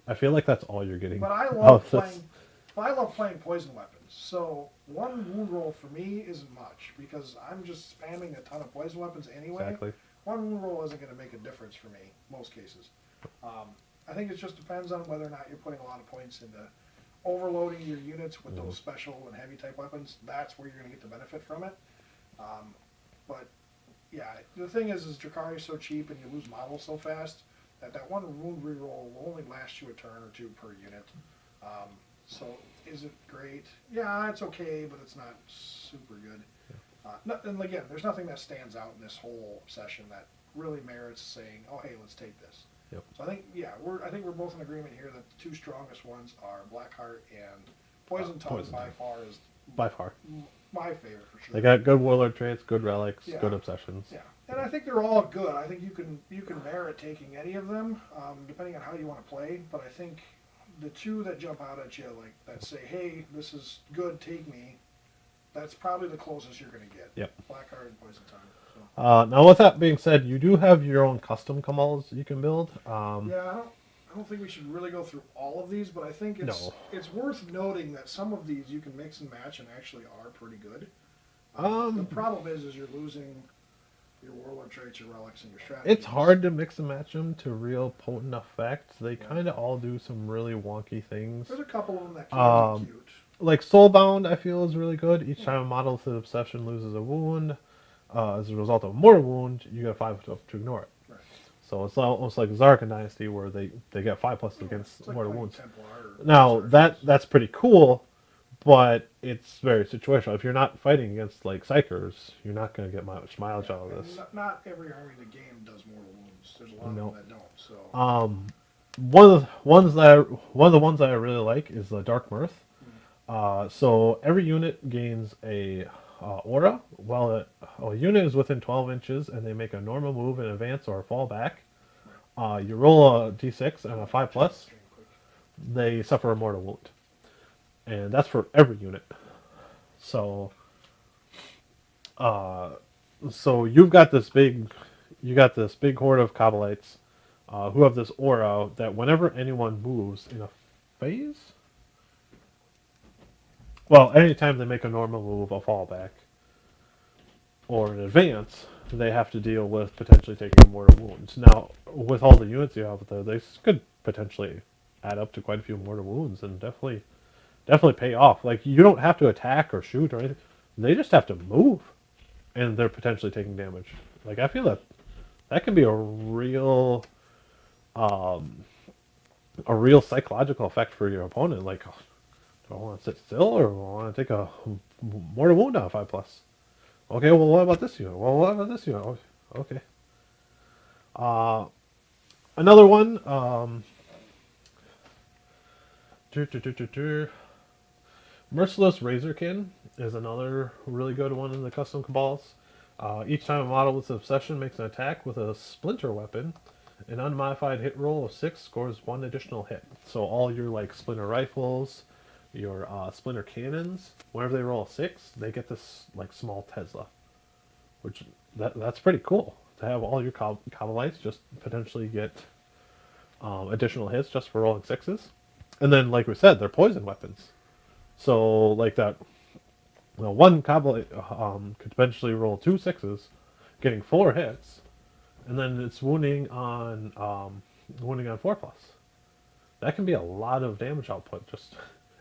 S2: I feel like that's all you're getting.
S1: But I
S2: out
S1: love
S2: of this.
S1: playing poison weapons. So 1 wound roll for me isn't much because I'm just spamming a ton of poison weapons anyway.
S2: Exactly.
S1: 1 wound roll isn't going to make a difference for me most cases. I think it just depends on whether or not you're putting a lot of points into overloading your units with those special and heavy type weapons. That's where you're going to get the benefit from it. But yeah, the thing is Drukhari is so cheap and you lose models so fast that 1 wound reroll will only last you a turn or 2 per unit. So is it great? Yeah, it's okay, but it's not super good. And again, there's nothing that stands out in this whole session that really merits saying, "Oh, hey, let's take this."
S2: Yep.
S1: So I think, yeah, I think we're both in agreement here that the two strongest ones are Blackheart and Poison Tongue.
S2: Poison
S1: By
S2: Tongue.
S1: far is
S2: By far.
S1: my favorite for sure.
S2: They got good warlord traits, good relics,
S1: Yeah.
S2: good obsessions.
S1: Yeah, and I think they're all good. I think you can merit taking any of them, depending on how you want to play. But I think the two that jump out at you, like that say, "Hey, this is good, take me." That's probably the closest you're going to get.
S2: Yep.
S1: Blackheart and Poison Tongue. So.
S2: Now, with that being said, you do have your own custom Kamals you can build.
S1: Yeah, I don't think we should really go through all of these, but I think it's worth noting that some of these you can mix and match and actually are pretty good. The problem is you're losing your warlord traits, your relics, and your strategies.
S2: It's hard to mix and match them to real potent effects. They kind of all do some really wonky things.
S1: There's a couple of them that can be cute.
S2: Like Soulbound, I feel is really good. Each time a model with an obsession loses a wound, as a result of a mortal wound, you get 5 to ignore it.
S1: Right.
S2: So it's almost like Zarkan Dynasty, where they get 5+ against
S1: like
S2: mortal wounds.
S1: Templar
S2: Now that's pretty cool, but it's very situational. If you're not fighting against like Psychers, you're not going to get much mileage out of this.
S1: Not every army in the game does mortal wounds. There's a lot of them that don't. So.
S2: One of the ones that I really like is the Dark Mirth. So every unit gains a aura while a unit is within 12 inches and they make a normal move in advance or fall back. You roll a d6 and a 5+, they suffer a mortal wound. And that's for every unit. So so you've got this big horde of Kabbalites who have this aura that whenever anyone moves in a phase, well, anytime they make a normal move, a fallback, or an advance, they have to deal with potentially taking mortal wounds. Now, with all the units you have there, they could potentially add up to quite a few mortal wounds and definitely pay off. Like, you don't have to attack or shoot or anything. They just have to move, and they're potentially taking damage. Like, I feel that can be a real psychological effect for your opponent. Like, do I want to sit still or do I want to take a mortal wound on 5+? Okay, well, what about this unit? Well, what about this unit? Okay. Another one. Merciless Razorkin is another really good one in the custom cabals. Each time a model with obsession makes an attack with a splinter weapon, an unmodified hit roll of 6 scores 1 additional hit. So all your like splinter rifles, your splinter cannons, whenever they roll a 6, they get this like small Tesla, which that's pretty cool to have all your Kabbalites just potentially get additional hits just for rolling 6s. And then, like we said, they're poison weapons. So like that, one Kabbalite could potentially roll 2 6s, getting 4 hits, and then it's wounding on 4+. That can be a lot of damage output just.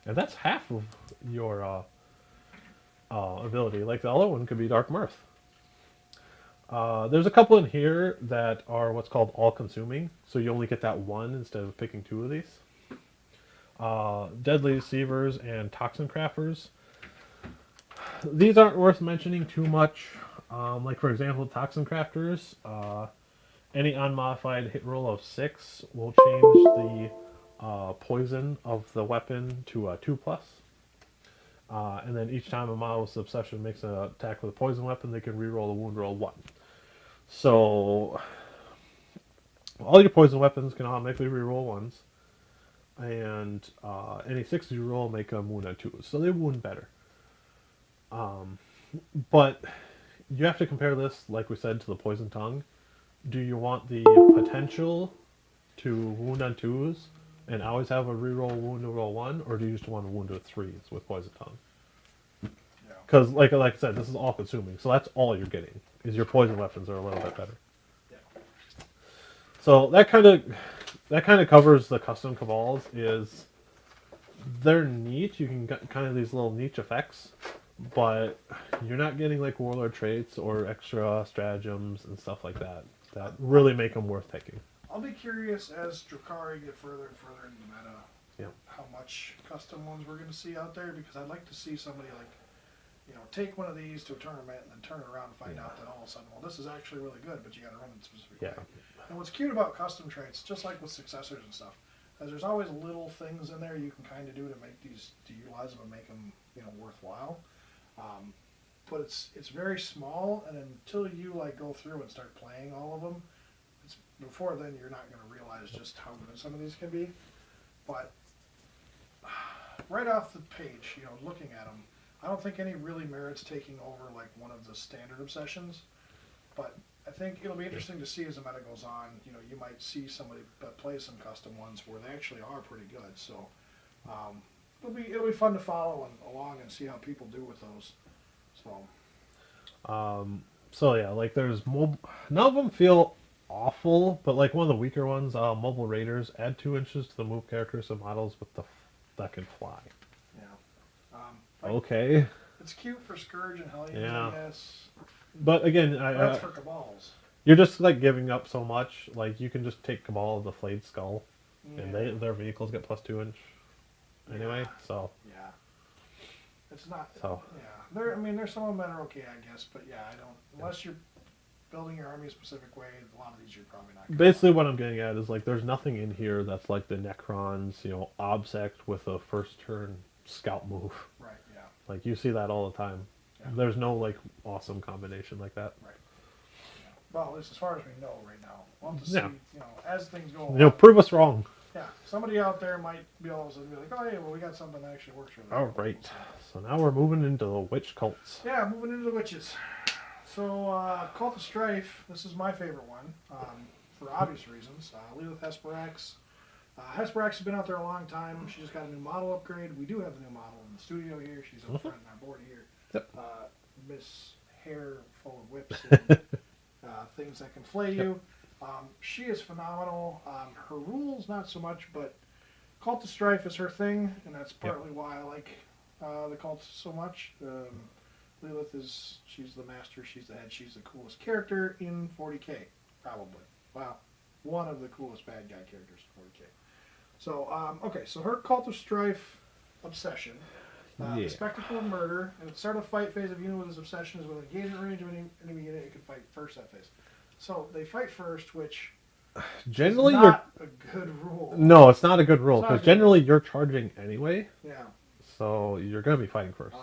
S2: And that's half of your ability. Like the other one could be Dark Mirth. There's a couple in here that are what's called all-consuming, so you only get that one instead of picking 2 of these. Deadly Deceivers and Toxin Crafters. These aren't worth mentioning too much. Like for example, Toxin Crafters, any unmodified hit roll of 6 will change the poison of the weapon to a 2+. And then each time a model with obsession makes an attack with a poison weapon, they can reroll a wound roll 1. So all your poison weapons can automatically reroll 1s, and any 6s you roll make a wound on 2s, so they wound better. But you have to compare this, like we said, to the Poison Tongue. Do you want the potential to wound on 2s and always have a reroll wound to roll 1, or do you just want to wound with 3s with Poison Tongue? Because, like I said, this is all consuming, so that's all you're getting. Is your poison weapons are a little bit better.
S1: Yeah.
S2: So that kind of covers the custom cabals. Is they're neat. You can get kind of these little niche effects, but you're not getting like warlord traits or extra stratagems and stuff like that that really make them worth taking.
S1: I'll be curious as Drukhari get further and further into the meta.
S2: Yeah.
S1: how much custom ones we're going to see out there, because I'd like to see somebody like, take one of these to a tournament and then turn it around and find out that all of a sudden, well, this is actually really good, but you got to run it a specific way. And what's cute about custom traits, just like with successors and stuff, is there's always little things in there you can kind of do to make these, to utilize them and make them, worthwhile. But it's very small, and until you like go through and start playing all of them, before then you're not going to realize just how good some of these can be. But right off the page, looking at them, I don't think any really merits taking over like one of the standard obsessions. But I think it'll be interesting to see as the meta goes on. You might see somebody play some custom ones where they actually are pretty good. So it'll be fun to follow along and see how people do with those.
S2: So yeah, like there's none of them feel awful, but like one of the weaker ones, mobile raiders, add 2 inches to the move characters and models with that can fly.
S1: Yeah.
S2: Okay.
S1: It's cute for Scourge and Hellions,
S2: Yeah.
S1: I guess.
S2: But again,
S1: That's for Cabals.
S2: you're just like giving up so much. Like you can just take Cabal of the Flayed Skull,
S1: Yeah.
S2: and their vehicles get plus 2 inch. Anyway,
S1: Yeah.
S2: so.
S1: Yeah. It's not.
S2: So.
S1: Yeah. There's some of them that are okay, I guess, but yeah, I don't. Unless you're building your army a specific way, a lot of these you're probably not.
S2: Basically, what I'm getting at is like there's nothing in here that's like the Necrons, Obsect with a first turn scout move.
S1: Right. Yeah.
S2: Like you see that all the time.
S1: Yeah.
S2: There's no like awesome combination like that.
S1: Right. Yeah. Well, at least as far as we know right now. We'll have to see.
S2: Yeah.
S1: As things go along.
S2: Prove us wrong.
S1: Yeah. Somebody out there might be all of a sudden be like, oh, hey, well, we got something that actually works really
S2: All
S1: well.
S2: right. So now we're moving into the witch cults.
S1: Yeah, moving into the witches. So, Cult of Strife, this is my favorite one, for obvious reasons. Lilith Hesperax. Hesperax has been out there a long time. She just got a new model upgrade. We do have the new model in the studio here. She's up front on our board here.
S2: Yep.
S1: Miss Hair full of whips and things that can flay you. She is phenomenal. Her rules, not so much, but Cult of Strife is her thing, and that's partly why I like the cult so much. Lilith she's the master, she's the head, she's the coolest character in 40k, probably. Wow. One of the coolest bad guy characters in 40k. So, okay, so her Cult of Strife obsession. The Spectacle of Murder. At the start of the fight phase of unit with this obsession is within engagement range of any enemy unit, it can fight first that phase. So, they fight first, which
S2: generally
S1: is not a good rule.
S2: No, it's not a good rule, because generally you're charging anyway.
S1: Yeah.
S2: So you're going to be fighting first.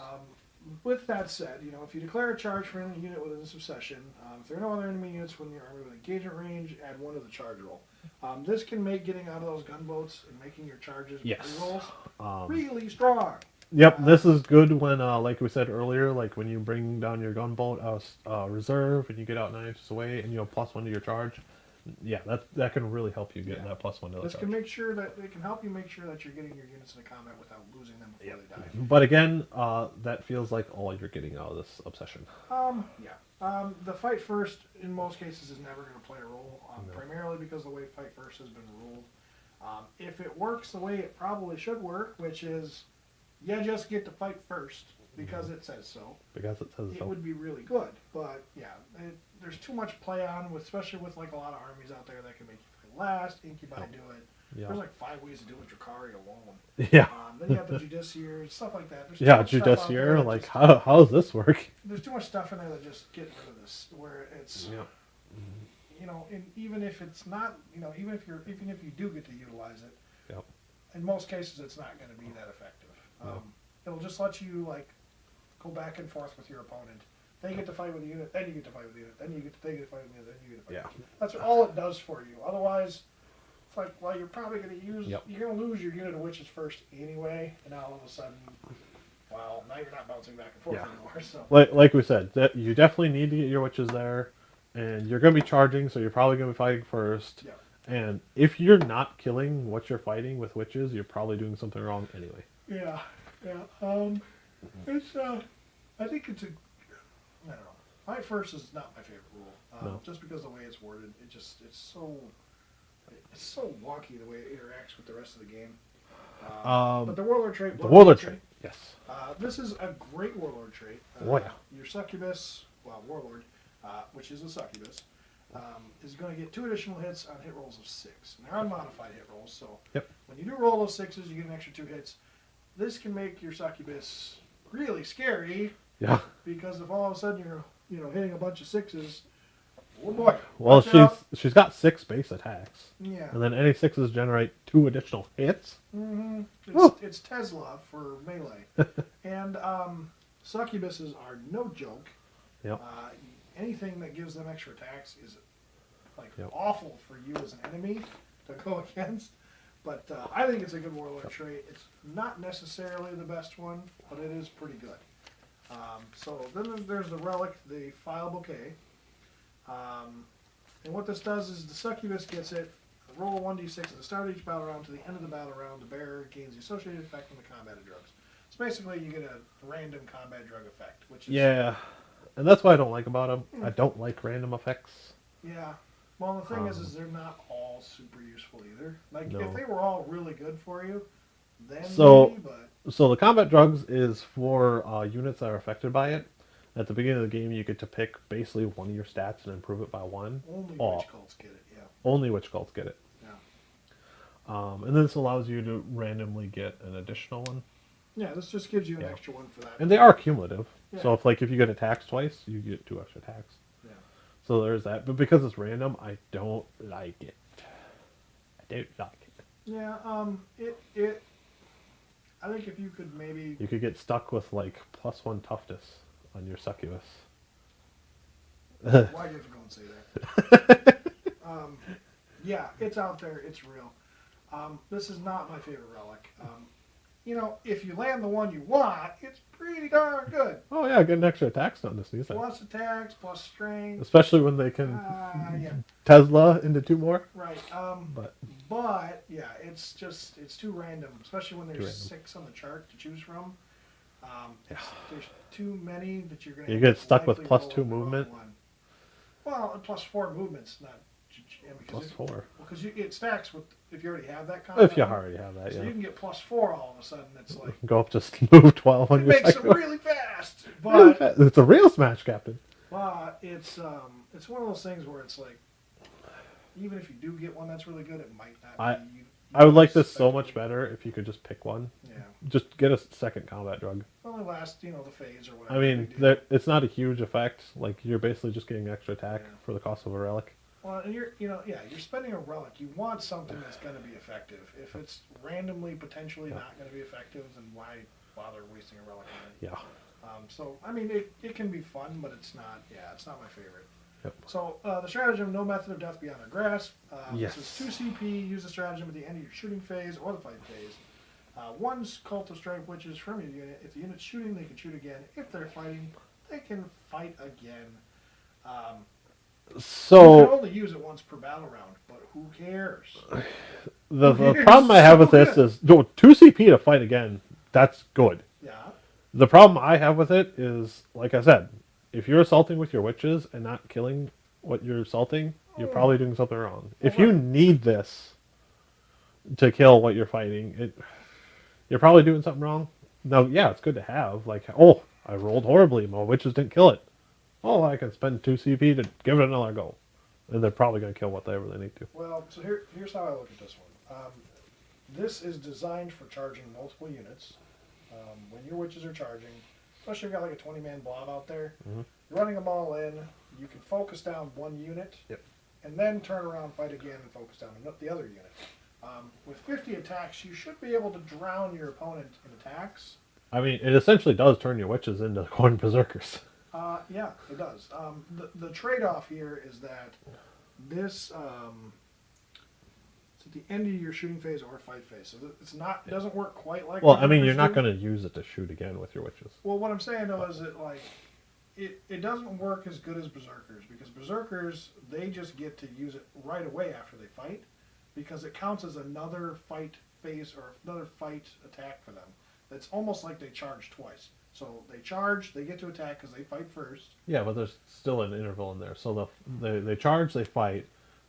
S1: With that said, if you declare a charge for any unit within this obsession, if there are no other enemy units within your army with engagement range, add 1 to the charge roll. This can make getting out of those gunboats and making your charges and rerolls really strong.
S2: Yep, this is good when, like we said earlier, like when you bring down your gunboat reserve and you get out 9 inches away and you have +1 to your charge. Yeah, that can really help you get that +1 to the charge.
S1: This can make sure that it can help you make sure that you're getting your units into combat without losing them before they die.
S2: But again, that feels like all you're getting out of this obsession.
S1: The fight first in most cases is never going to play a role, primarily because the way fight first has been ruled. If it works the way it probably should work, which is you just get to fight first because it says so.
S2: Because it says so.
S1: It would be really good, but yeah, there's too much play on, especially with like a lot of armies out there that can make you fight last. Incubi do it.
S2: Yeah.
S1: There's like 5 ways to do it with Drukhari alone.
S2: Yeah.
S1: Then you have the Judiciary, stuff like that. There's
S2: Judiciary. Like, how does this work?
S1: There's too much stuff in there that just get rid of this, where it's, and even if it's not, even if you do get to utilize it, in most cases it's not going to be that effective. It'll just let you like go back and forth with your opponent. They get to fight with the unit, then you get to fight with the unit, then they get to fight with the unit, then you get to fight.
S2: Yeah.
S1: That's all it does for you. Otherwise, it's like, well, you're probably going to you're going to lose your unit of witches first anyway, and now all of a sudden, well, now you're not bouncing back and forth anymore. So.
S2: Like we said, that you definitely need to get your witches there, and you're going to be charging, so you're probably going to be fighting first.
S1: Yeah.
S2: And if you're not killing what you're fighting with witches, you're probably doing something wrong anyway.
S1: Yeah. It's I think it's I don't know. Fight first is not my favorite rule. Just because of the way it's worded, it's so wonky the way it interacts with the rest of the game. But the Warlord trait.
S2: Yes.
S1: This is a great Warlord trait. Your Succubus, Warlord, which is a Succubus, is going to get 2 additional hits on hit rolls of 6. And they're unmodified hit rolls, so
S2: Yep.
S1: when you do roll those 6s, you get an extra 2 hits. This can make your succubus really scary,
S2: Yeah.
S1: because if all of a sudden you're hitting a bunch of 6s, oh boy.
S2: Well,
S1: watch out.
S2: she's got 6 base attacks,
S1: Yeah.
S2: and then any 6s generate 2 additional hits.
S1: Mm-hmm.
S2: Woo.
S1: It's Tesla for melee. And succubuses are no joke.
S2: Yep.
S1: Anything that gives them extra attacks is like
S2: Yep.
S1: awful for you as an enemy to go against. But I think it's a good warlord trait. It's not necessarily the best one, but it is pretty good. So then there's the relic, the file bouquet. And what this does is the succubus gets it. Roll a 1d6 at the start of each battle round. To the end of the battle round, the bearer gains the associated effect from the combated drugs. So basically, you get a random combat drug effect, which is
S2: Yeah, and that's what I don't like about them. I don't like random effects.
S1: yeah. Well, the thing is they're not all super useful either. Like
S2: No.
S1: if they were all really good for you, then
S2: So-
S1: maybe. But
S2: So the combat drugs is for units that are affected by it. At the beginning of the game, you get to pick basically one of your stats and improve it by 1.
S1: only
S2: Oh.
S1: witch cults get it. Yeah.
S2: Only witch cults get it.
S1: Yeah.
S2: And this allows you to randomly get an additional one.
S1: Yeah. This just gives you an
S2: Yeah.
S1: extra one for that.
S2: And they are cumulative. So
S1: Yeah.
S2: if you get attacked twice, you get 2 extra attacks.
S1: Yeah.
S2: So there's that. But because it's random, I don't like it. I don't like it.
S1: Yeah. It. I think if you could maybe.
S2: You could get stuck with like +1 toughness on your succubus.
S1: Why do you have to go and say that? Yeah, it's out there. It's real. This is not my favorite relic. If you land the one you want, it's pretty darn good.
S2: Oh yeah, get an extra attack on this new thing.
S1: Plus attacks, plus strength.
S2: Especially when they can
S1: Yeah,
S2: Tesla into 2 more.
S1: right.
S2: But
S1: Yeah, it's too random, especially when there's
S2: random.
S1: 6 on the chart to choose from.
S2: Yeah.
S1: There's too many that you're going
S2: You get stuck with +2 movement.
S1: Well, and +4 movement's not.
S2: +4.
S1: Because it stacks with if you already have that.
S2: If you already have that,
S1: So
S2: yeah.
S1: you can get +4 all of a sudden. It's like
S2: Go up just move 12 on
S1: it
S2: your
S1: makes them
S2: succubus.
S1: really fast,
S2: Really
S1: but
S2: fast. It's a real smash, Captain.
S1: it's one of those things where it's like even if you do get one that's really good, it might not be.
S2: I would like this so much better if you could just pick one.
S1: Yeah,
S2: Just get a second combat drug.
S1: only last the phase or whatever.
S2: I mean,
S1: they do.
S2: it's not a huge effect. Like you're basically just getting extra attack
S1: Yeah.
S2: for the cost of a relic.
S1: Well, and you're spending a relic. You want something that's going to be effective. If it's randomly potentially not going to be effective, then why bother wasting a relic on it?
S2: Yeah.
S1: So I mean, it can be fun, but it's not. Yeah, it's not my favorite.
S2: Yep.
S1: So the stratagem, no method of death beyond our grasp.
S2: Yes.
S1: This is 2 CP. Use the stratagem at the end of your shooting phase or the fight phase. 1 cult of stripe witches from your unit. If the unit's shooting, they can shoot again. If they're fighting, they can fight again. You
S2: So
S1: can only use it once per battle round, but who cares?
S2: the
S1: It's
S2: problem I have with
S1: so
S2: this
S1: good.
S2: is no 2 CP to fight again. That's good.
S1: Yeah.
S2: The problem I have with it is, like I said, if you're assaulting with your witches and not killing what you're assaulting, you're probably doing something wrong. If you
S1: right.
S2: need this to kill what you're fighting, you're probably doing something wrong. Now, yeah, it's good to have. Like, oh, I rolled horribly. My witches didn't kill it. Oh, I can spend 2 CP to give it another go. And they're probably going to kill whatever they need to.
S1: Well, so here's how I look at this one. This is designed for charging multiple units. When your witches are charging, especially if you've got like a 20-man blob out there,
S2: Mhm.
S1: you're running them all in. You can focus down one unit,
S2: Yep.
S1: and then turn around, fight again, and focus down the other unit. With 50 attacks, you should be able to drown your opponent in attacks.
S2: I mean, it essentially does turn your witches into corn berserkers.
S1: Yeah, it does. The trade-off here is that this it's at the end of your shooting phase or fight phase, so it's not. It doesn't work quite like.
S2: Well,
S1: the
S2: I mean, you're
S1: Berserkers
S2: not
S1: do.
S2: going to use it to shoot again with your witches.
S1: Well, what I'm saying though is that like it doesn't work as good as berserkers because berserkers they just get to use it right away after they fight because it counts as another fight phase or another fight attack for them. It's almost like they charge twice. So they charge, they get to attack because they fight first.
S2: Yeah, but there's still an interval in there. So they charge, they fight.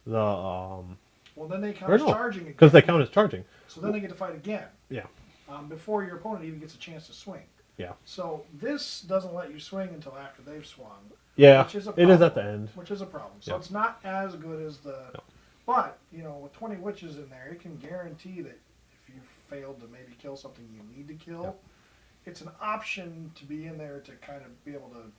S1: Well, then they count
S2: Or
S1: as
S2: no,
S1: charging
S2: because they
S1: again.
S2: count as charging.
S1: So then they get to fight again
S2: Yeah,
S1: before your opponent even gets a chance to swing.
S2: Yeah.
S1: So this doesn't let you swing until after they've swung.
S2: Yeah.
S1: Which is a
S2: It is at
S1: problem,
S2: the end.
S1: Which is a problem. So
S2: Yeah.
S1: it's not as good as the.
S2: No.
S1: But, you know, with 20 witches in there, it can guarantee that if you failed to maybe kill something you need to kill,
S2: Yep.
S1: it's an option to be in there to kind of be able to,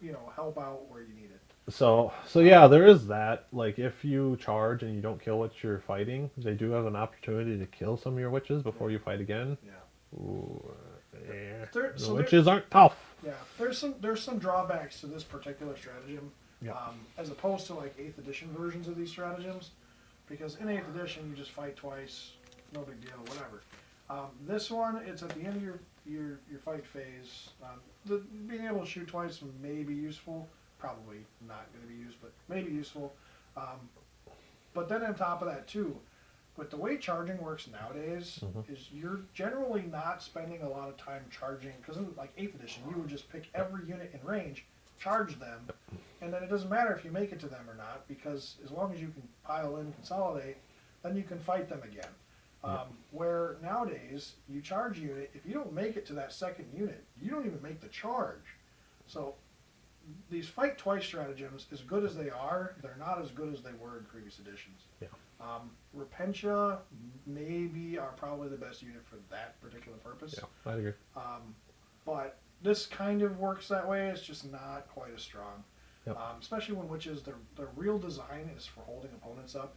S1: you know, help out where you need it.
S2: So yeah, there is that. Like, if you charge and you don't kill what you're fighting, they do have an opportunity to kill some of your witches before you fight again.
S1: Yeah.
S2: Ooh, yeah.
S1: So
S2: The witches aren't tough.
S1: Yeah, there's some drawbacks to this particular stratagem,
S2: Yeah.
S1: as opposed to like 8th edition versions of these stratagems, because in 8th edition you just fight twice, no big deal, whatever. This one, it's at the end of your fight phase. Being able to shoot twice may be useful, probably not going to be used, but maybe useful. But then on top of that too, with the way charging works nowadays, is you're generally not spending a lot of time charging, because in like 8th edition, you would just pick every unit in range, charge them, and then it doesn't matter if you make it to them or not, because as long as you can pile in, consolidate, then you can fight them again. Where nowadays, you charge a unit, if you don't make it to that second unit, you don't even make the charge. So these fight twice stratagems, as good as they are, they're not as good as they were in previous editions.
S2: Yeah.
S1: Repentia maybe are probably the best unit for that particular purpose.
S2: Yeah, I agree.
S1: But this kind of works that way. It's just not quite as strong.
S2: Yep.
S1: Especially when witches, their real design is for holding opponents up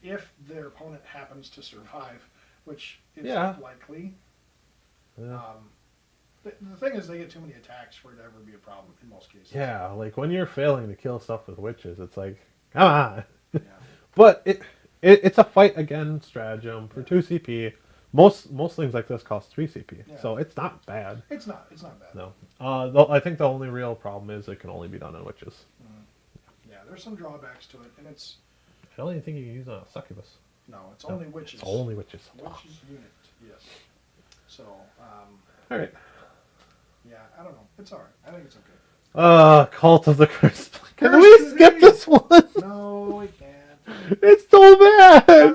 S1: if their opponent happens to survive, which is likely.
S2: Yeah.
S1: The thing is, they get too many attacks for it to ever be a problem in most cases.
S2: Yeah, like when you're failing to kill stuff with witches, it's like, come on.
S1: Yeah.
S2: But it's a fight again stratagem for 2 CP. Most things like this cost 3 CP, so it's not bad.
S1: It's not bad.
S2: No. I think the only real problem is it can only be done on witches.
S1: Yeah, there's some drawbacks to it, and it's.
S2: I don't even think you can use it on a succubus.
S1: No, it's only witches.
S2: It's only witches.
S1: Witches unit, yes. So,
S2: All right.
S1: yeah, I don't know. It's all right. I think it's okay.
S2: Cult of the Curse. Can
S1: Curse
S2: we
S1: today.
S2: skip this one?
S1: No, we can't.
S2: It's so bad.
S1: I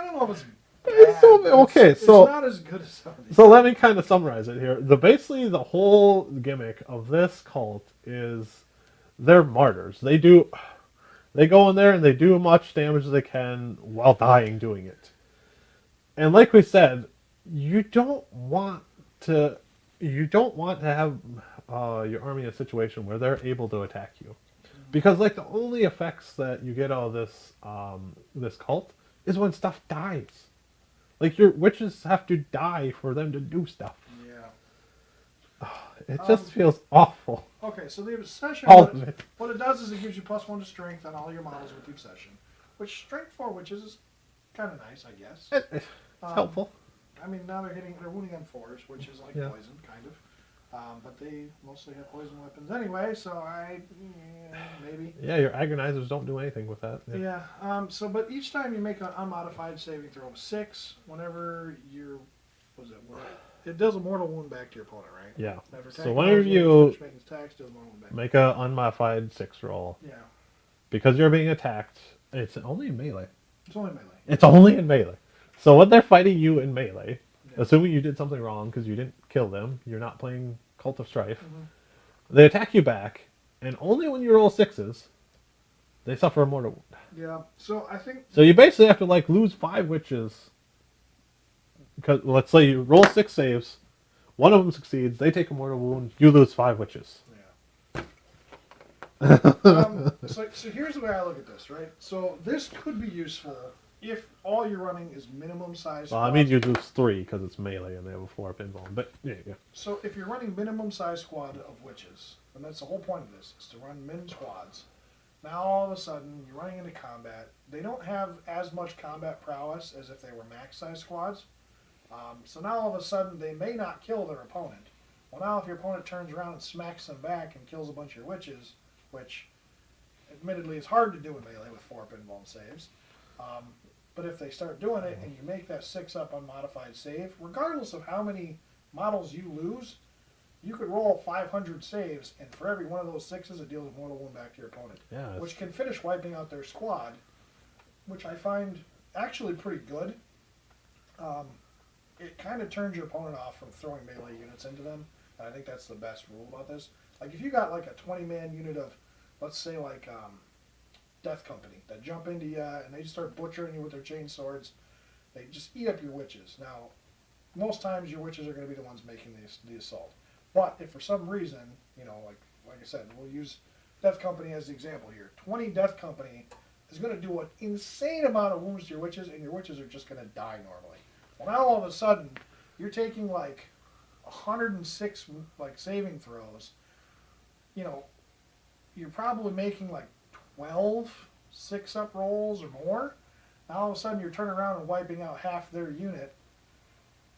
S1: don't know if it's.
S2: It's so bad. Okay,
S1: it's
S2: so
S1: not as good as some of these.
S2: So let me kind of summarize it here. Basically the whole gimmick of this cult is they're martyrs. They go in there and they do as much damage as they can while dying doing it. And like we said, you don't want to have your army in a situation where they're able to attack you, because like the only effects that you get out of this cult is when stuff dies. Like, your witches have to die for them to do stuff.
S1: Yeah.
S2: It just feels awful.
S1: Okay, so the obsession.
S2: All of it.
S1: What it does is it gives you +1 to strength on all your models with the obsession, which strength 4 witches is kind of nice, I guess.
S2: It's helpful.
S1: I mean, now they're wounding on 4s, which is like poison, kind of. But they mostly have poison weapons anyway, so maybe.
S2: Yeah, your agonizers don't do anything with that.
S1: Yeah. But each time you make an unmodified saving throw of 6, whenever it does a mortal wound back to your opponent, right?
S2: Yeah.
S1: Never
S2: So whenever you
S1: attacks, does a mortal wound back.
S2: make an unmodified 6 roll,
S1: Yeah.
S2: because you're being attacked, it's only in melee.
S1: It's only melee.
S2: It's only in melee. So when they're fighting you in melee, assuming you did something wrong because you didn't kill them, you're not playing Cult of Strife, they attack you back, and only when you roll 6s, they suffer a mortal wound.
S1: Yeah. So I think.
S2: So you basically have to like lose 5 witches. Because let's say you roll 6 saves, one of them succeeds, they take a mortal wound, you lose 5 witches.
S1: Yeah. So here's the way I look at this, right? So this could be useful if all you're running is minimum size.
S2: Well, I mean you lose 3 because it's melee and they have a 4 pinball. But yeah.
S1: So if you're running minimum size squad of witches, and that's the whole point of this, is to run min squads. Now all of a sudden you're running into combat. They don't have as much combat prowess as if they were max size squads. So now all of a sudden they may not kill their opponent. Well, now if your opponent turns around and smacks them back and kills a bunch of your witches, which admittedly is hard to do in melee with 4 pinball saves, but if they start doing it and you make that 6-up unmodified save, regardless of how many models you lose, you could roll 500 saves, and for every one of those 6s, it deals a mortal wound back to your opponent, which can finish wiping out their squad, which I find actually pretty good. It kind of turns your opponent off from throwing melee units into them And I think that's the best rule about this. Like if you got like a 20-man unit of, let's say like Death Company that jump into you and they just start butchering you with their chain swords, they just eat up your witches. Now, most times your witches are going to be the ones making the assault. But if for some reason, you know, like I said, we'll use Death Company as the example here. 20 Death Company is going to do an insane amount of wounds to your witches, and your witches are just going to die normally. Well, now all of a sudden, you're taking like 106 like saving throws. You know, you're probably making like 12 6-up rolls or more. Now all of a sudden, you're turning around and wiping out half their unit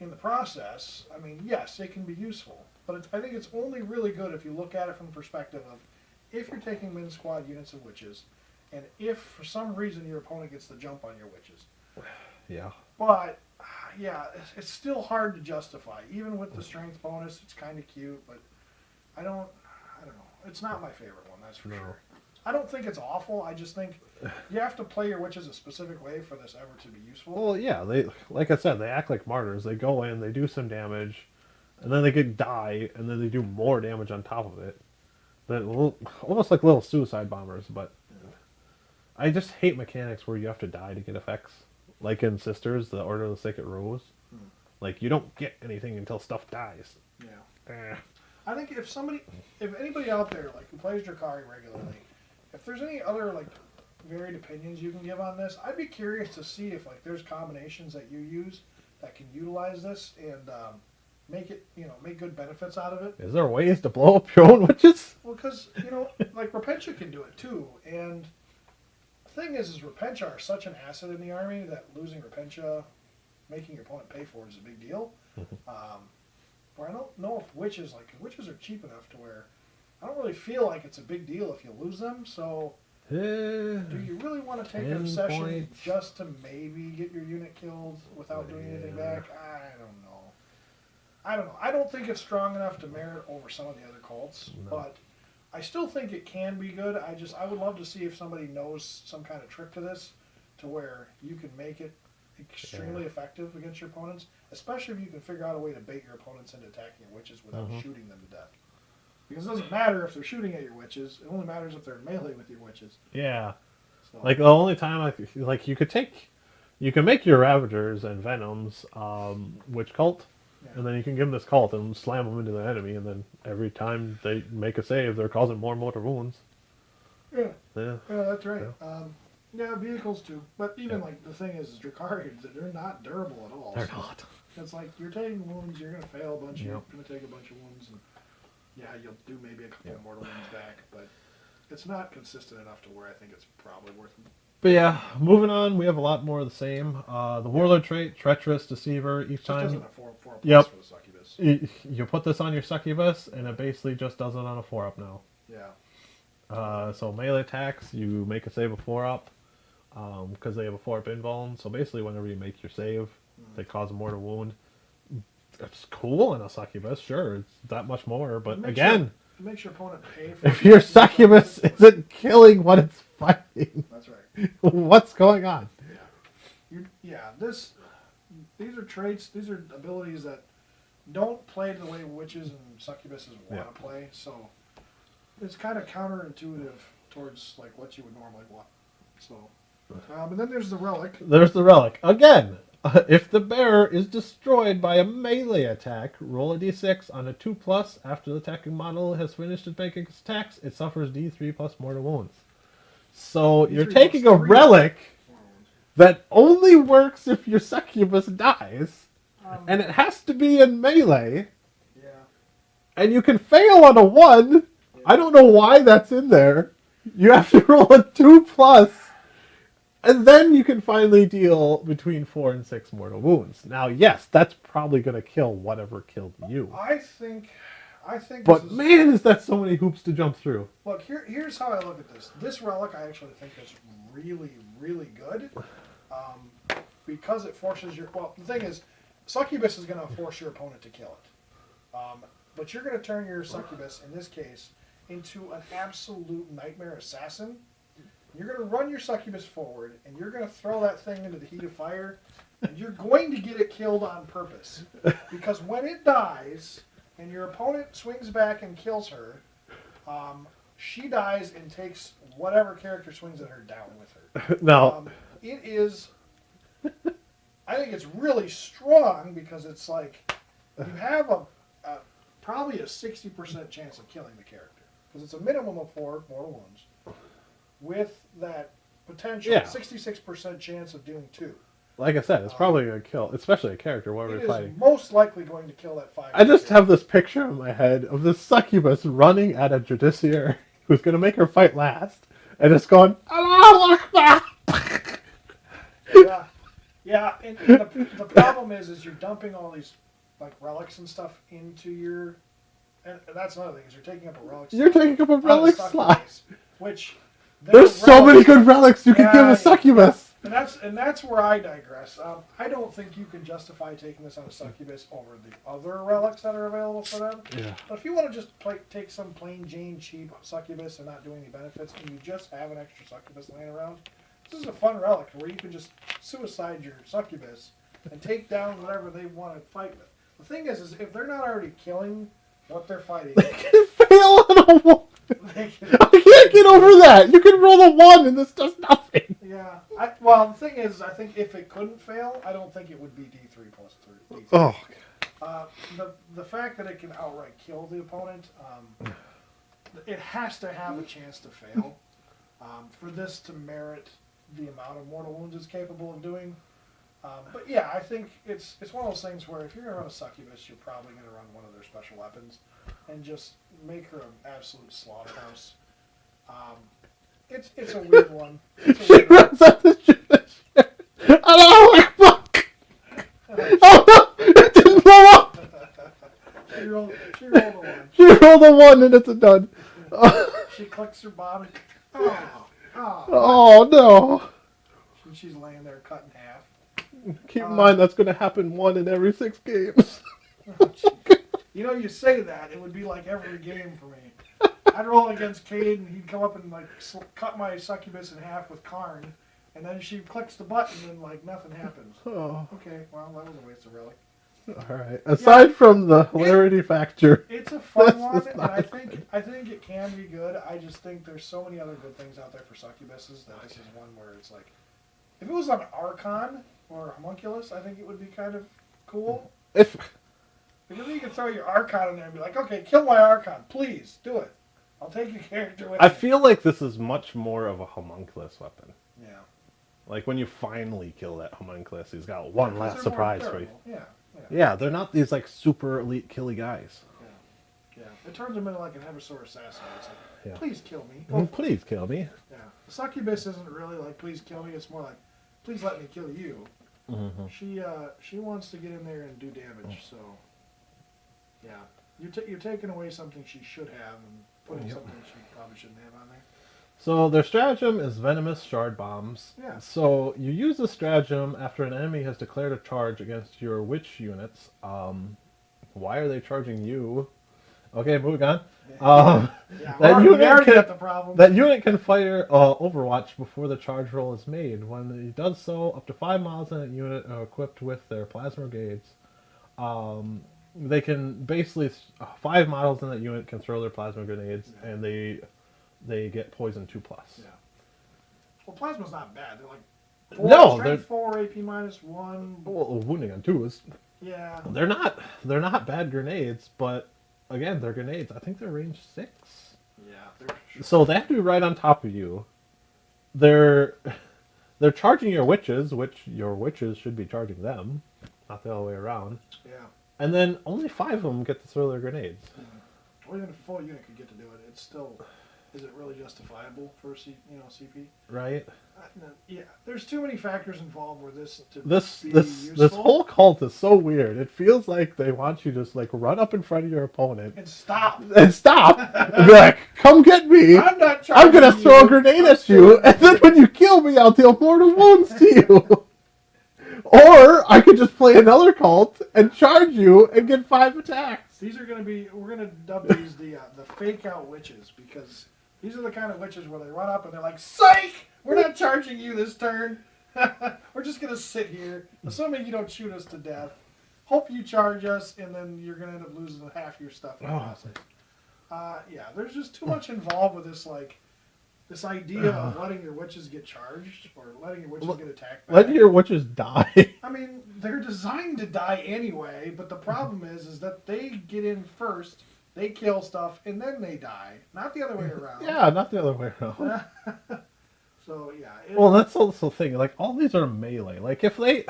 S1: in the process. I mean, yes, it can be useful, but I think it's only really good if you look at it from the perspective of if you're taking min squad units of witches, and if for some reason your opponent gets the jump on your witches.
S2: Yeah.
S1: But yeah, it's still hard to justify. Even with the strength bonus, it's kind of cute, but I don't know. It's not my favorite one, that's for sure. I don't think it's awful. I just think you have to play your witches a specific way for this ever to be useful.
S2: Well, yeah, they, like I said, they act like martyrs. They go in, they do some damage, and then they get die, and then they do more damage on top of it. Almost like little suicide bombers, but I just hate mechanics where you have to die to get effects. Like in Sisters, the Order of the Sacred Rose. Like, you don't get anything until stuff dies.
S1: Yeah. I think if anybody out there like who plays Drukhari regularly, if there's any other like varied opinions you can give on this, I'd be curious to see if like there's combinations that you use that can utilize this and make it, you know, make good benefits out of it.
S2: Is there ways to blow up your own witches?
S1: Well, because, you know, like Repentia can do it too. And the thing is Repentia are such an asset in the army that losing Repentia, making your opponent pay for it is a big deal. Where I don't know if witches are cheap enough to where I don't really feel like it's a big deal if you lose them. So do you really want to take an obsession just to maybe get your unit killed without doing anything back? I don't know. I don't think it's strong enough to merit over some of the other cults, but I still think it can be good. I would love to see if somebody knows some kind of trick to this to where you can make it extremely effective against your opponents, especially if you can figure out a way to bait your opponents into attacking your witches without shooting them to death. Because it doesn't matter if they're shooting at your witches, it only matters if they're in melee with your witches.
S2: Yeah.
S1: So.
S2: Like, the only time, you can make your Ravagers and Venoms, witch cult, and then you can give them this cult and slam them into the enemy, and then every time they make a save, they're causing more mortal wounds.
S1: Yeah, that's right. Yeah, vehicles too. But even like the thing is Drukhari, they're not durable at all.
S2: They're not.
S1: It's like you're taking wounds, you're gonna fail a bunch, you're gonna take a bunch of wounds, and yeah, you'll do maybe a couple of mortal wounds back, but it's not consistent enough to where I think it's probably worth it.
S2: But yeah, moving on, we have a lot more of the same. The Warlord trait, Treacherous, Deceiver, each time.
S1: Just doesn't a 4+ for the Succubus.
S2: You put this on your Succubus, and it basically just does it on a 4-up now.
S1: Yeah.
S2: So melee attacks, you make a save a 4-up, because they have a 4-up invuln. So basically, whenever you make your save, they cause a mortal wound. It's cool in a Succubus, sure. It's that much more, but again,
S1: it makes your opponent pay for
S2: if your Succubus isn't killing what it's fighting,
S1: that's right.
S2: What's going on?
S1: These are traits, these are abilities that don't play the way witches and succubuses want to play, so it's kind of counterintuitive towards like what you would normally want. So, and then there's the relic.
S2: There's the relic again. If the bearer is destroyed by a melee attack, roll a d6 on a 2+. After the attacking model has finished its making its attacks, it suffers d3 plus mortal wounds. So you're taking a relic that only works if your succubus dies, and it has to be in melee.
S1: Yeah.
S2: And you can fail on a 1. Yeah. I don't know why that's in there. You have to roll a 2+. And then you can finally deal between 4 and 6 mortal wounds. Now, yes, that's probably going to kill whatever killed you.
S1: I think.
S2: But man, is that so many hoops to jump through.
S1: Look, here's how I look at this. This relic, I actually think is really, really good, because it forces your. Well, the thing is, succubus is going to force your opponent to kill it, but you're going to turn your succubus, in this case, into an absolute nightmare assassin. You're going to run your succubus forward, and you're going to throw that thing into the heat of fire, and you're going to get it killed on purpose. Because when it dies, and your opponent swings back and kills her, she dies and takes whatever character swings at her down with her.
S2: Now,
S1: It is. I think it's really strong because it's like you have a probably a 60% chance of killing the character because it's a minimum of 4 mortal wounds with that potential 66% chance of doing 2.
S2: like I said, it's probably going to kill, especially a character while we're
S1: It is
S2: fighting.
S1: most likely going to kill that 5.
S2: I just have this picture in my head of this succubus running at a justiciar who's going to make her fight last, and it's going, Allahu Akbar!
S1: Yeah, and the problem is you're dumping all these like relics and stuff into your, and that's another thing is you're taking up a relic.
S2: You're taking up a relic slot.
S1: Which
S2: there's so many good relics you can give a succubus.
S1: Yeah. And that's where I digress. I don't think you can justify taking this on a succubus over the other relics that are available for them.
S2: Yeah.
S1: But if you want to just take some plain Jane cheap succubus and not do any benefits, and you just have an extra succubus laying around, this is a fun relic where you can just suicide your succubus and take down whatever they want to fight with. The thing is if they're not already killing what they're fighting,
S2: They can fail on a 1.
S1: they can,
S2: I can't get over that. You can roll a 1 and this does nothing.
S1: yeah. Well, the thing is, I think if it couldn't fail, I don't think it would be D3 plus 3. D3.
S2: Oh.
S1: The fact that it can outright kill the opponent, it has to have a chance to fail for this to merit the amount of mortal wounds it's capable of doing. But yeah, I think it's one of those things where if you're going to run a succubus, you're probably going to run one of their special weapons and just make her an absolute slaughterhouse. It's a weird one.
S2: She runs at the justiciar. Allahu Akbar! Oh no! It didn't blow up!
S1: She rolled a 1.
S2: She rolled a 1 and it's a done.
S1: She clicks her bottom.
S2: Oh no!
S1: She's laying there cut in half.
S2: Keep in mind that's going to happen 1 in every 6 games.
S1: You know, you say that, it would be like every game for me. I'd roll against Cade, and he'd come up and like cut my succubus in half with Karn, and then she clicks the button, and like nothing happens.
S2: Oh.
S1: Okay, well that was a waste of relic.
S2: All right. Aside from the hilarity factor,
S1: it's a fun one, and I think it can be good. I just think there's so many other good things out there for succubuses that this is one where it's like, if it was on Archon or Homunculus, I think it would be kind of cool.
S2: if
S1: Because you can throw your Archon in there and be like, okay, kill my Archon, please do it. I'll take your character with
S2: I
S1: me.
S2: feel like this is much more of a homunculus weapon.
S1: Yeah.
S2: Like when you finally kill that homunculus, he's got one last surprise for you.
S1: Yeah.
S2: Yeah, they're not these like super elite killy guys.
S1: Yeah. It turns them into like an Evisor assassin. It's like,
S2: Yeah.
S1: please kill me.
S2: Oh, please kill me.
S1: Yeah. The succubus isn't really like, please kill me. It's more like, please let me kill you.
S2: Mm-hmm.
S1: She wants to get in there and do damage. So, yeah, you're taking away something she should have and putting something she probably shouldn't have on there.
S2: So their stratagem is venomous shard bombs.
S1: Yeah.
S2: So you use the stratagem after an enemy has declared a charge against your witch units. Why are they charging you? Okay, moving on.
S1: Yeah, we already got the problem.
S2: That unit can fire Overwatch before the charge roll is made. When it does so, up to 5 miles in a unit are equipped with their plasma grenades. They can basically 5 models in that unit can throw their plasma grenades, and they get poison 2+.
S1: Yeah. Well, plasma's not bad. They're like
S2: they're
S1: 4 AP -1.
S2: well, wounding on 2 is.
S1: Yeah.
S2: They're not bad grenades, but again, they're grenades. I think they're range 6.
S1: Yeah.
S2: So they have to be right on top of you. They're charging your witches, which your witches should be charging them, not the other way around.
S1: Yeah.
S2: And then only 5 of them get to throw their grenades.
S1: Or even if a full unit could get to do it, it's still, is it really justifiable for CP?
S2: Right?
S1: No, yeah, there's too many factors involved where this be
S2: This
S1: useful.
S2: whole cult is so weird. It feels like they want you to just like run up in front of your opponent
S1: And stop.
S2: and be like, "Come get me!
S1: I'm not
S2: I'm gonna
S1: charging
S2: throw
S1: you.
S2: a grenade at you, and then when you kill me, I'll deal mortal wounds to you." Or I could just play another cult and charge you and get 5 attacks.
S1: These are going to be, we're going to dub these the fake out witches, because these are the kind of witches where they run up and they're like, psych! We're not charging you this turn. We're just going to sit here, assuming you don't shoot us to death. hope you charge us, and then you're gonna end up losing half your stuff in the
S2: Oh.
S1: process. Yeah, there's just too much involved with this, like, this idea of letting your witches get charged, or letting your witches get attacked back.
S2: Let your witches die.
S1: I mean, they're designed to die anyway, but the problem is that they get in first, they kill stuff, and then they die. Not the other way around.
S2: Yeah, not the other way around.
S1: So, yeah.
S2: Well, that's also the thing. Like, all these are melee. Like, if they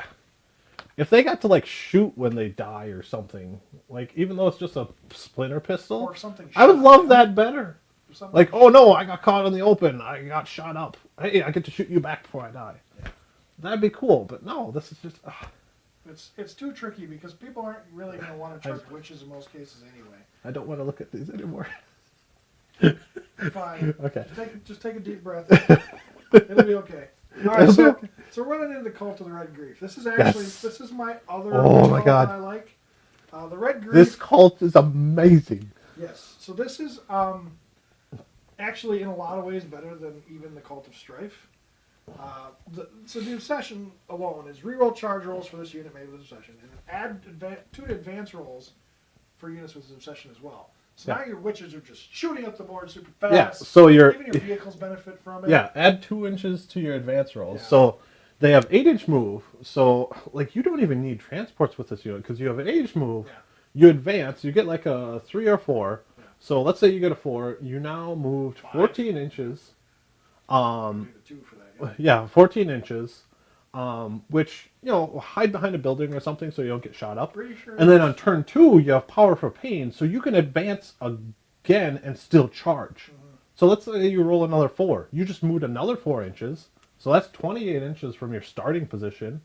S2: got to, like, shoot when they die or something, like, even though it's just a splinter pistol,
S1: Or something
S2: I would
S1: shot
S2: love
S1: them.
S2: that better.
S1: Or something
S2: Like, oh no, I got caught in the open. I got shot up. Hey, I get to shoot you back before I die.
S1: Yeah.
S2: That'd be cool, but no, this is just...
S1: It's too tricky because people aren't really going to want to charge witches in most cases anyway.
S2: I don't want to look at these anymore.
S1: Fine.
S2: Okay.
S1: Just take a deep breath. It'll be okay. All right, so we're running into the Cult of the Red Grief. This is actually this is my other
S2: Oh my
S1: cult
S2: God.
S1: that I like. The Red Grief.
S2: This cult is amazing.
S1: Yes. So this is actually in a lot of ways better than even the Cult of Strife. So the Obsession alone is reroll charge rolls for this unit made with Obsession, and add two advance rolls for units with Obsession as well. So now your witches are just shooting up the board super fast.
S2: Yeah, so
S1: even your vehicles benefit from it.
S2: Yeah, add 2 inches to your advance rolls.
S1: Yeah.
S2: So they have 8-inch move. So, like, you don't even need transports with this unit because you have an 8-inch move.
S1: Yeah.
S2: You advance, you get like a 3 or 4.
S1: Yeah.
S2: So let's say you get a 4. You now moved 14 inches.
S1: I need a 2 for that.
S2: Yeah, 14 inches. Which, you know, hide behind a building or something so you don't get shot up.
S1: Pretty sure.
S2: And then on turn 2, you have power for pain, so you can advance again and still charge.
S1: Mm-hmm.
S2: So let's say you roll another 4. You just moved another 4 inches. So that's 28 inches from your starting position.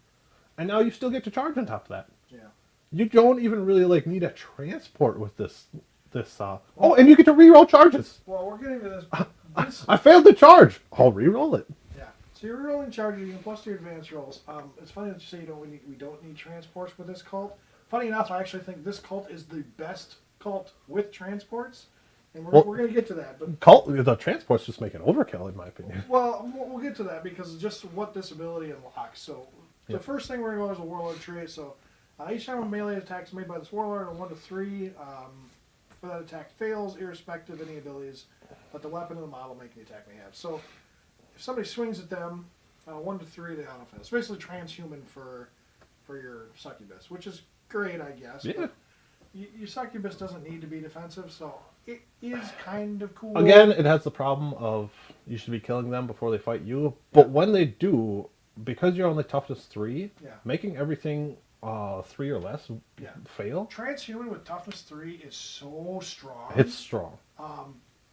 S2: And now you still get to charge on top of that.
S1: Yeah.
S2: You don't even really like need a transport with this. Oh, and you get to reroll charges.
S1: Well, we're getting to this. This
S2: I failed to charge. I'll reroll it.
S1: yeah. So you're rolling charges, you can plus your advance rolls. It's funny that you say we don't need transports with this cult. Funny enough, I actually think this cult is the best cult with transports, and we're going to get to that. But
S2: The transports just make it overkill, in my opinion.
S1: well, we'll get to that because just what this ability unlocks. So the first thing we're going to go is a warlord trait. So each time a melee attack is made by this warlord, a 1 to 3. For that attack fails, irrespective of any abilities, but the weapon and the model make the attack may have. So if somebody swings at them, 1 to 3, they auto fail. It's basically transhuman for your succubus, which is great, I guess.
S2: Yeah.
S1: But your succubus doesn't need to be defensive, so it is kind of cool.
S2: Again, it has the problem of you should be killing them before they fight you. But when they do, because you're only toughness 3, making everything 3 or less fail.
S1: Transhuman with toughness 3 is so strong.
S2: It's strong.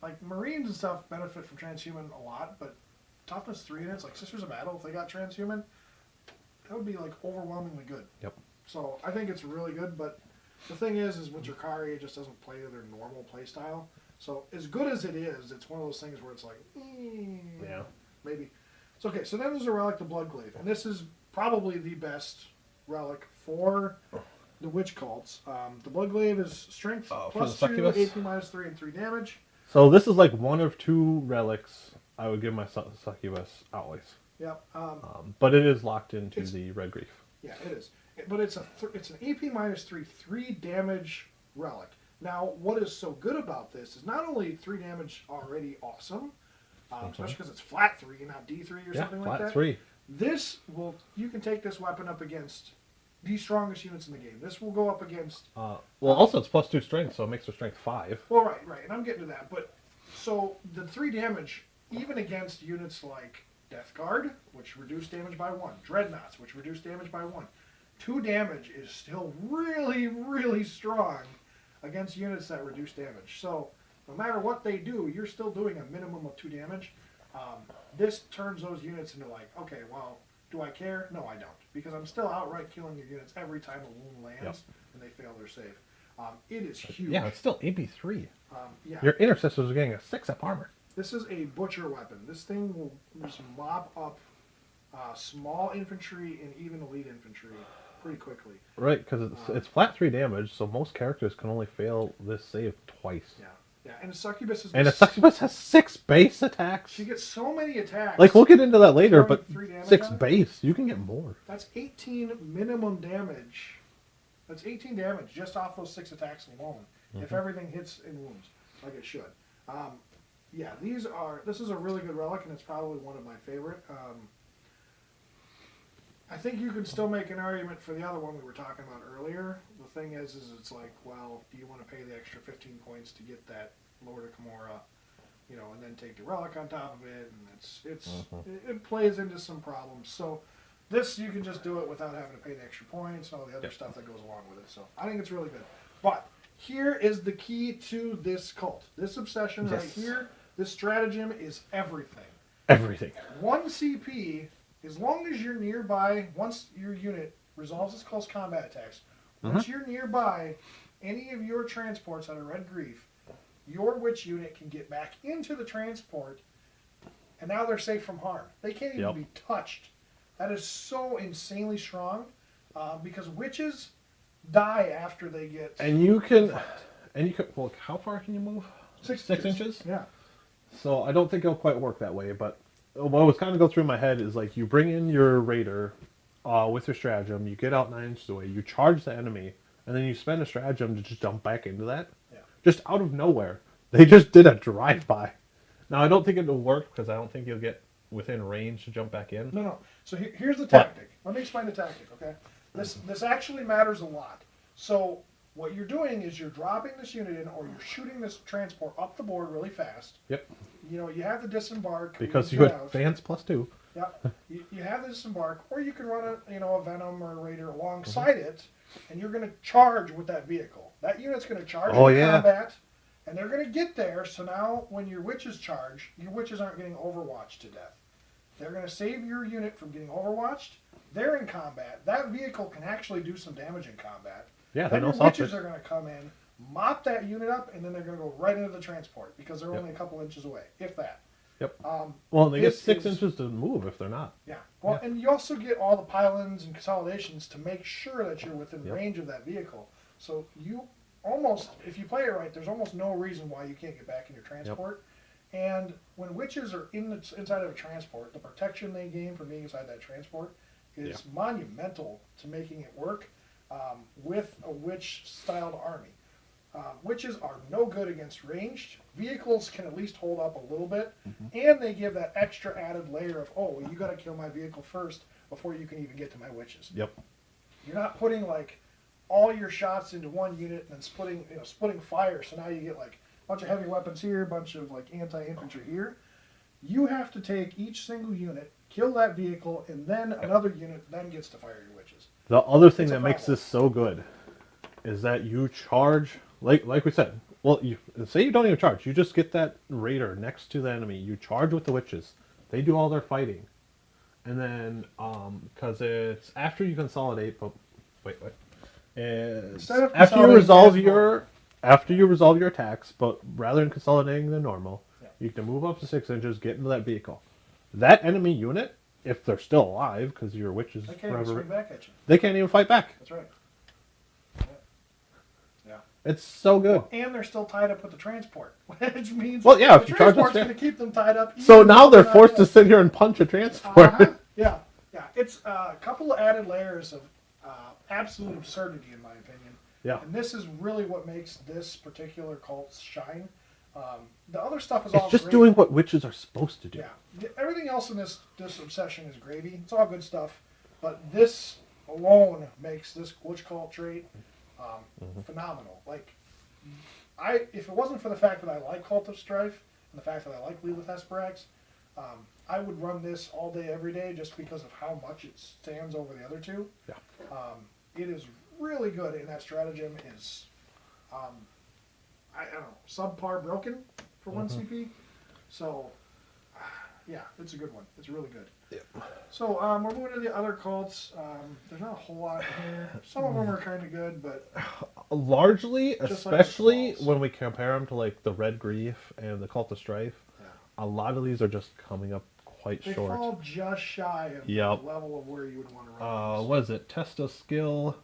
S1: Like Marines and stuff benefit from transhuman a lot, but toughness 3 in it's like Sisters of Battle, if they got transhuman, that would be like overwhelmingly good.
S2: Yep.
S1: So I think it's really good, but the thing is with Drukhari, it just doesn't play to their normal play style. So as good as it is, it's one of those things where it's like, maybe. It's okay. So then there's a relic, the Bloodglaive, and this is probably the best relic for the witch cults. The Bloodglaive is strength plus 2, AP minus 3, and 3 damage.
S2: So this is like one of 2 relics I would give my succubus always.
S1: Yep.
S2: But it is locked into the Red Grief.
S1: Yeah, it is. But it's an AP minus 3, 3 damage relic. Now, what is so good about this is not only 3 damage already awesome, especially because it's flat 3 and not D3 or something like that.
S2: Flat 3.
S1: You can take this weapon up against the strongest units in the game. This will go up against...
S2: also it's plus 2 strength, so it makes their strength 5.
S1: Well, right, and I'm getting to that. But, so, the 3 damage, even against units like Death Guard, which reduce damage by 1, Dreadnoughts, which reduce damage by 1, 2 damage is still really, really strong against units that reduce damage. So, no matter what they do, you're still doing a minimum of 2 damage. This turns those units into like, okay, well, do I care? No, I don't. Because I'm still outright killing your units every time a wound lands and they fail their save. It is huge.
S2: Yeah, it's still AP3.
S1: Yeah.
S2: Your intercessors are getting a 6 up armor.
S1: This is a butcher weapon. This thing will just mop up small infantry and even elite infantry pretty quickly.
S2: Right, because it's flat 3 damage, so most characters can only fail this save twice.
S1: Yeah, and a succubus is...
S2: And a succubus has 6 base attacks.
S1: She gets so many attacks.
S2: Like, we'll get into that later, but
S1: 3 damage
S2: 6
S1: on it?
S2: base, you can get more.
S1: That's 18 minimum damage That's 18 damage just off those 6 attacks alone. If everything hits in wounds like it should. Yeah, this is a really good relic, and it's probably one of my favorite. I think you could still make an argument for the other one we were talking about earlier. The thing is it's like, well, do you want to pay the extra 15 points to get that Lord of Kimura, you know, and then take the relic on top of it, and it plays into some problems. So this, you can just do it without having to pay the extra points and all the other stuff that goes along with it. So I think it's really good. But here is the key to this cult. This obsession right here, this stratagem is everything.
S2: Everything.
S1: 1 CP, as long as you're nearby, once your unit resolves its close combat attacks, once you're nearby any of your transports that are Red Grief, your witch unit can get back into the transport, and now they're safe from harm. They can't even be touched. That is so insanely strong, because witches die after they get.
S2: And you can, well, how far can you move?
S1: 6
S2: inches.
S1: Yeah.
S2: So I don't think it'll quite work that way. But what was kind of go through my head is like you bring in your raider with your stratagem, you get out 9 inches away, you charge the enemy, and then you spend a stratagem to just jump back into that.
S1: Yeah.
S2: Just out of nowhere, they just did a drive-by. Now I don't think it'll work because I don't think you'll get within range to jump back in.
S1: No. So here's the tactic. Let me explain the tactic, okay? This actually matters a lot. So what you're doing is you're dropping this unit in, or you're shooting this transport up the board really fast.
S2: Yep.
S1: You know, you have the disembark.
S2: Because you advance +2.
S1: Yeah. You have the disembark, or you can run a Venom or a Raider alongside it, and you're going to charge with that vehicle. That unit's going to charge in combat, and they're going to get there. So now when your witches charge, your witches aren't getting overwatched to death. They're going to save your unit from getting overwatched. They're in combat. That vehicle can actually do some damage in combat.
S2: Yeah,
S1: then your witches are going to come in, mop that unit up, and then they're going to go right into the transport because they're only a couple inches away, if that.
S2: Yep. Well, they get 6 inches to move if they're not.
S1: Yeah. Well, and you also get all the pylons and consolidations to make sure that you're within range of that vehicle. So you almost, if you play it right, there's almost no reason why you can't get back in your transport. And when witches are inside of a transport, the protection they gain from being inside that transport is monumental to making it work with a witch-styled army. Witches are no good against ranged. Vehicles can at least hold up a little bit, and they give that extra added layer of, oh, well, you got to kill my vehicle first before you can even get to my witches.
S2: Yep.
S1: You're not putting like all your shots into one unit and then splitting fire. So now you get like a bunch of heavy weapons here, a bunch of like anti-infantry here. You have to take each single unit, kill that vehicle, and then another unit then gets to fire your witches.
S2: The other thing that makes this so good is that you charge, like we said, well, say you don't even charge. You just get that raider next to the enemy. You charge with the witches. They do all their fighting. And then, because it's after you consolidate, but wait. After you resolve your attacks, but rather than consolidating than normal, you can move up to 6 inches, get into that vehicle. That enemy unit, if they're still alive, because your witches
S1: they can't even swing back at you.
S2: They can't even fight back.
S1: That's right. Yeah.
S2: It's so good.
S1: Well, and they're still tied up with the transport, which means
S2: if you charge
S1: transport's going to keep them tied up.
S2: So now they're forced to sit here and punch a transport.
S1: Yeah. It's a couple of added layers of absolute absurdity, in my opinion.
S2: Yeah.
S1: And this is really what makes this particular cult shine. The other stuff is
S2: it's
S1: all
S2: just
S1: great.
S2: Doing what witches are supposed to do.
S1: Yeah. Everything else in this obsession is gravy. It's all good stuff. But this alone makes this witch cult trait phenomenal. Like, if it wasn't for the fact that I like Cult of Strife and the fact that I like Lilith Esperax, I would run this all day, every day, just because of how much it stands over the other two.
S2: Yeah.
S1: It is really good, and that stratagem is, I don't know, subpar broken for 1 CP. So, yeah, it's a good one. It's really good.
S2: Yeah.
S1: So, we're moving to the other cults. There's not a whole lot here. Some of them are kind of good, but...
S2: Largely,
S1: just
S2: especially
S1: like
S2: when we compare them to like the Red Grief and the Cult of Strife, a lot of these are just coming up quite
S1: they
S2: short.
S1: They fall just shy of the level of where you would want to run
S2: what is it? Test of skill.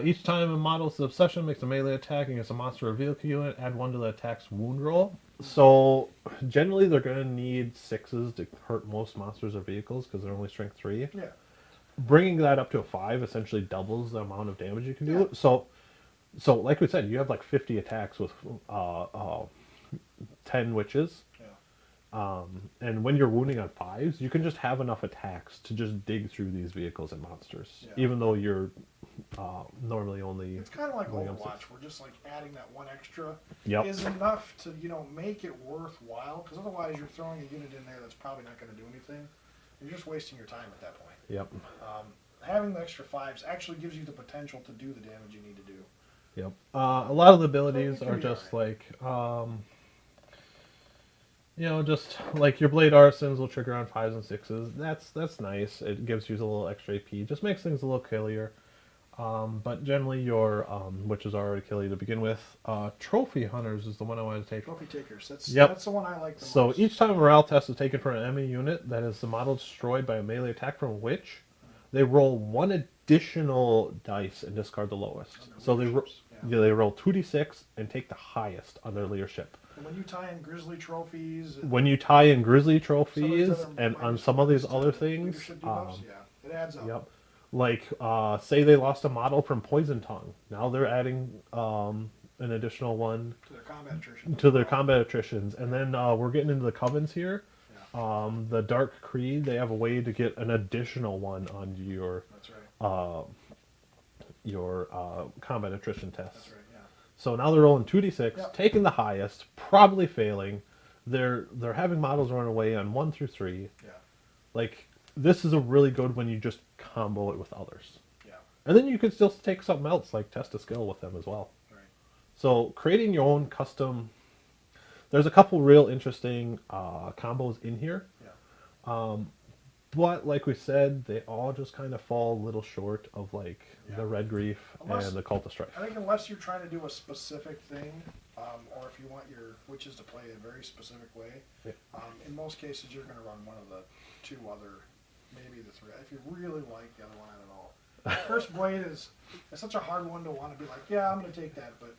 S2: Each time a model's obsession makes a melee attack against a monster or vehicle unit, add 1 to the attack's wound roll. So, generally they're going to need 6s to hurt most monsters or vehicles because they're only strength 3.
S1: Yeah.
S2: bringing that up to a 5 essentially doubles the amount of damage you can do.
S1: Yeah.
S2: So like we said, you have like 50 attacks with 10 witches.
S1: Yeah.
S2: And when you're wounding on 5s, you can just have enough attacks to just dig through these vehicles and monsters,
S1: Yeah.
S2: even though you're normally only.
S1: It's kind of like
S2: only on
S1: Overwatch.
S2: 6.
S1: We're just like adding that one extra
S2: Yep.
S1: is enough to make it worthwhile. Because otherwise, you're throwing a unit in there that's probably not going to do anything. You're just wasting your time at that point.
S2: Yep.
S1: Having the extra 5s actually gives you the potential to do the damage you need to do.
S2: Yep. A lot of the abilities
S1: can
S2: are
S1: be
S2: just
S1: alright.
S2: like, just like your blade arsons will trigger on 5s and 6s. That's nice. It gives you a little extra AP. Just makes things a little killier. But generally, your which is already killy to begin with. Trophy hunters is the one I wanted to take.
S1: Trophy takers. That's
S2: Yep.
S1: that's the one I like the
S2: So
S1: most.
S2: each time a morale test is taken for an enemy unit that is the model destroyed by a melee attack from a witch, they roll one additional dice and discard the lowest.
S1: On their
S2: So
S1: leaderships,
S2: they roll 2d6 and take the highest on their leadership.
S1: And when you tie in grizzly trophies,
S2: When you tie in grizzly
S1: some of these
S2: trophies
S1: other
S2: and on
S1: minus
S2: some of these
S1: ones to
S2: other things,
S1: leadership debuffs, it adds up.
S2: yep. Like say they lost a model from Poison Tongue, now they're adding an additional one
S1: To their combat attrition.
S2: to their combat attritions, and then we're getting into the covens here.
S1: Yeah,
S2: The Dark Creed, they have a way to get an additional one on
S1: that's right.
S2: your combat attrition test.
S1: That's right. Yeah.
S2: So now they're rolling 2d6,
S1: Yep.
S2: taking the highest, probably failing. They're having models run away on 1 through 3.
S1: Yeah.
S2: Like this is a really good when you just combo it with others.
S1: Yeah.
S2: And then you could still take something else like test a skill with them as well.
S1: Right.
S2: So creating your own custom. There's a couple real interesting combos in here.
S1: Yeah.
S2: But like we said, they all just kind of fall a little short of like
S1: Yeah.
S2: the Red Grief
S1: Unless-
S2: and the Cult of Strife.
S1: I think unless you're trying to do a specific thing, or if you want your witches to play a very specific way,
S2: Yeah.
S1: in most cases you're going to run one of the 2 other, maybe the 3. If you really like the other one, I don't know. First Blade is such a hard one to want to be like, yeah, I'm going to take that, but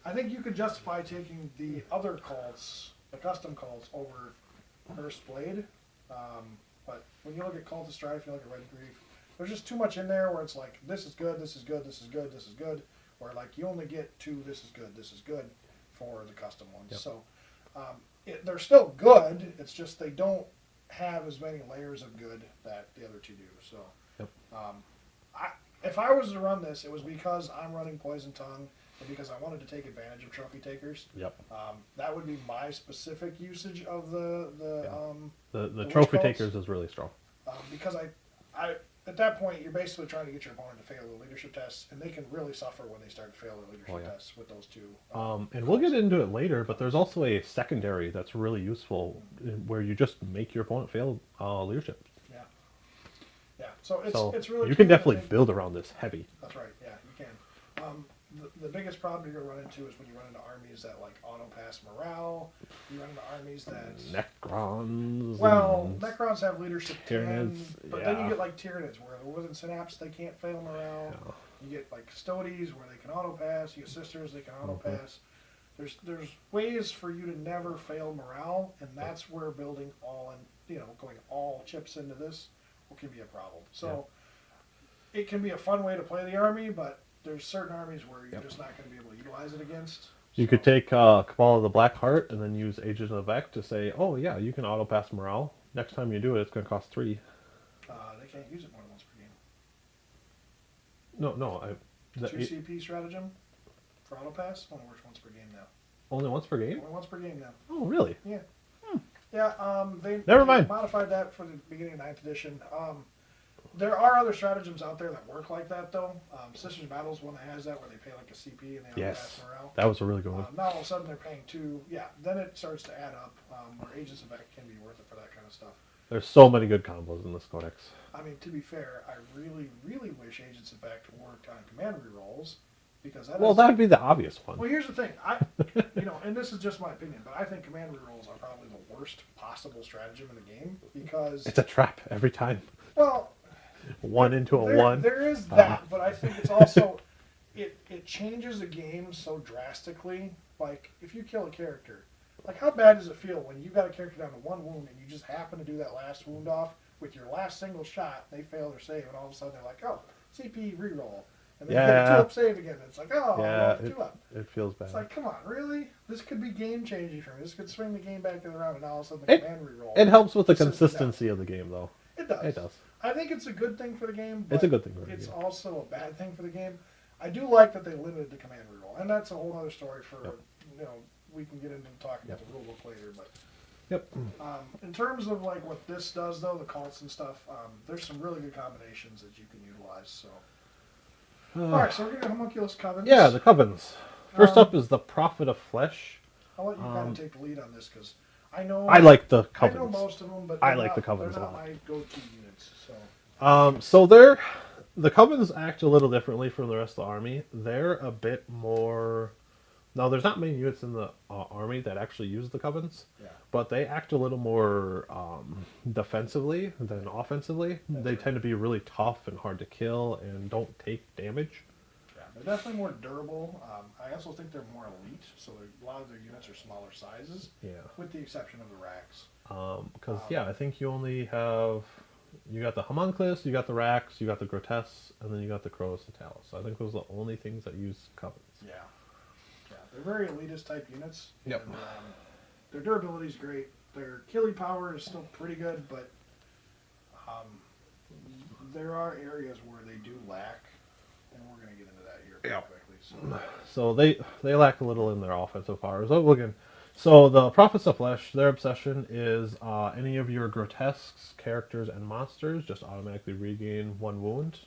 S1: I think you could justify taking the other cults, the custom cults, over First Blade. But when you look at Cult of Strife, you look at Red Grief, there's just too much in there where it's like, this is good, this is good, this is good, this is good. Where like you only get 2, this is good for the custom ones.
S2: Yep.
S1: So they're still good. It's just they don't have as many layers of good that the other 2 do. So
S2: Yep.
S1: if I was to run this, it was because I'm running Poison Tongue and because I wanted to take advantage of trophy takers.
S2: Yep.
S1: That would be my specific usage of the
S2: The
S1: witch
S2: trophy
S1: cults?
S2: takers is really strong.
S1: because I at that point you're basically trying to get your opponent to fail the leadership tests, and they can really suffer when they start to fail the leadership
S2: Oh, yeah.
S1: tests with those 2.
S2: And we'll get into it later, but there's also a secondary that's really useful where you just make your opponent fail leadership.
S1: Yeah. So
S2: So
S1: it's really
S2: you can
S1: key, I
S2: definitely
S1: think.
S2: build around this heavy.
S1: That's right. Yeah, you can. The biggest problem you're gonna run into is when you run into armies that like auto pass morale. You run into armies that
S2: Necrons.
S1: well,
S2: and-
S1: Necrons have leadership 10,
S2: Tyranids,
S1: but then you
S2: yeah.
S1: get like Tyranids where within Synapse they can't fail morale.
S2: Yeah.
S1: You get like Custodes where they can auto pass. You get Sisters they can auto
S2: Mm-hmm.
S1: pass. There's ways for you to never fail morale, and that's where building all in going all chips into this can be a problem. So it can be a fun way to play the army, but there's certain armies where you're just not going to be able to utilize it against.
S2: You could take Cabal of the Black Heart and then use Agent of the Vec to say, oh yeah, you can auto pass morale. Next time you do it, it's going to cost 3.
S1: They can't use it more than once per game.
S2: No.
S1: 2 CP stratagem for auto pass only works once per game now.
S2: Only once per game?
S1: Only once per game now.
S2: Oh, really?
S1: Yeah. Yeah, they
S2: Never mind.
S1: modified that for the beginning of 9th edition. There are other stratagems out there that work like that, though. Sisters Battle's one that has that, where they pay like a CP and they auto pass
S2: Yes.
S1: morale.
S2: That was a really good one.
S1: Now all of a sudden they're paying 2. Yeah, then it starts to add up, where Agents of Vec can be worth it for that kind of stuff.
S2: There's so many good combos in this codex.
S1: I mean, to be fair, I really, really wish Agents of Vec worked on command rerolls, because that
S2: Well,
S1: is...
S2: that would be the obvious one.
S1: Well, here's the thing. And this is just my opinion, but I think command rerolls are probably the worst possible stratagem in the game, because...
S2: It's a trap every time.
S1: Well...
S2: 1 into a
S1: there,
S2: 1.
S1: There is that, but I think it's also... It changes the game so drastically. Like, if you kill a character, like, how bad does it feel when you got a character down to 1 wound and you just happen to do that last wound off with your last single shot, they fail their save, and all of a sudden they're like, oh, CP reroll. And then
S2: Yeah.
S1: you get a 2-up save again. It's like, oh,
S2: Yeah,
S1: I rolled a 2-up.
S2: it feels bad.
S1: It's like, come on, really? This could be game changing for me. This could swing the game back to the round, and all of a sudden the command reroll.
S2: It helps with the
S1: sits me down.
S2: consistency of the game, though.
S1: It does.
S2: It does.
S1: I think it's a good thing for the game, but
S2: It's a good thing for the
S1: it's
S2: game.
S1: also a bad thing for the game. I do like that they limited the command reroll, and that's a whole other story for,
S2: Yep.
S1: we can get into talking
S2: Yep.
S1: about the rulebook later, but
S2: Yep.
S1: in terms of like what this does though, the cults and stuff, there's some really good combinations that you can utilize, so. Alright, so we're getting homunculus covens.
S2: Yeah, the covens. First
S1: Um,
S2: up is the Prophet of Flesh.
S1: I'll let you kind of take the lead on this, because I know
S2: I like the
S1: I know
S2: covens.
S1: most of them, but
S2: I
S1: they're
S2: like
S1: not-
S2: the covens
S1: they're
S2: a
S1: not
S2: lot.
S1: my go-to units, so.
S2: So the covens act a little differently from the rest of the army. They're a bit more. Now, there's not many units in the army that actually use the covens,
S1: Yeah.
S2: but they act a little more defensively than offensively.
S1: That's
S2: They
S1: right.
S2: tend to be really tough and hard to kill and don't take damage.
S1: Yeah, they're definitely more durable. I also think they're more elite, so a lot of their units are smaller sizes,
S2: Yeah.
S1: with the exception of the racks.
S2: Because yeah, I think you only have you got the homunculus, you got the racks, you got the grotesques, and then you got the crows and talus. So I think those are the only things that use covens.
S1: Yeah. Yeah, they're very elitist type units.
S2: Yep.
S1: And, their durability is great. Their killing power is still pretty good, but there are areas where they do lack, and we're going to get into that here pretty
S2: Yep.
S1: quickly. So.
S2: So they lack a little in their offensive power. So the Prophets of Flesh, their obsession is any of your grotesques, characters, and monsters just automatically regain 1 wound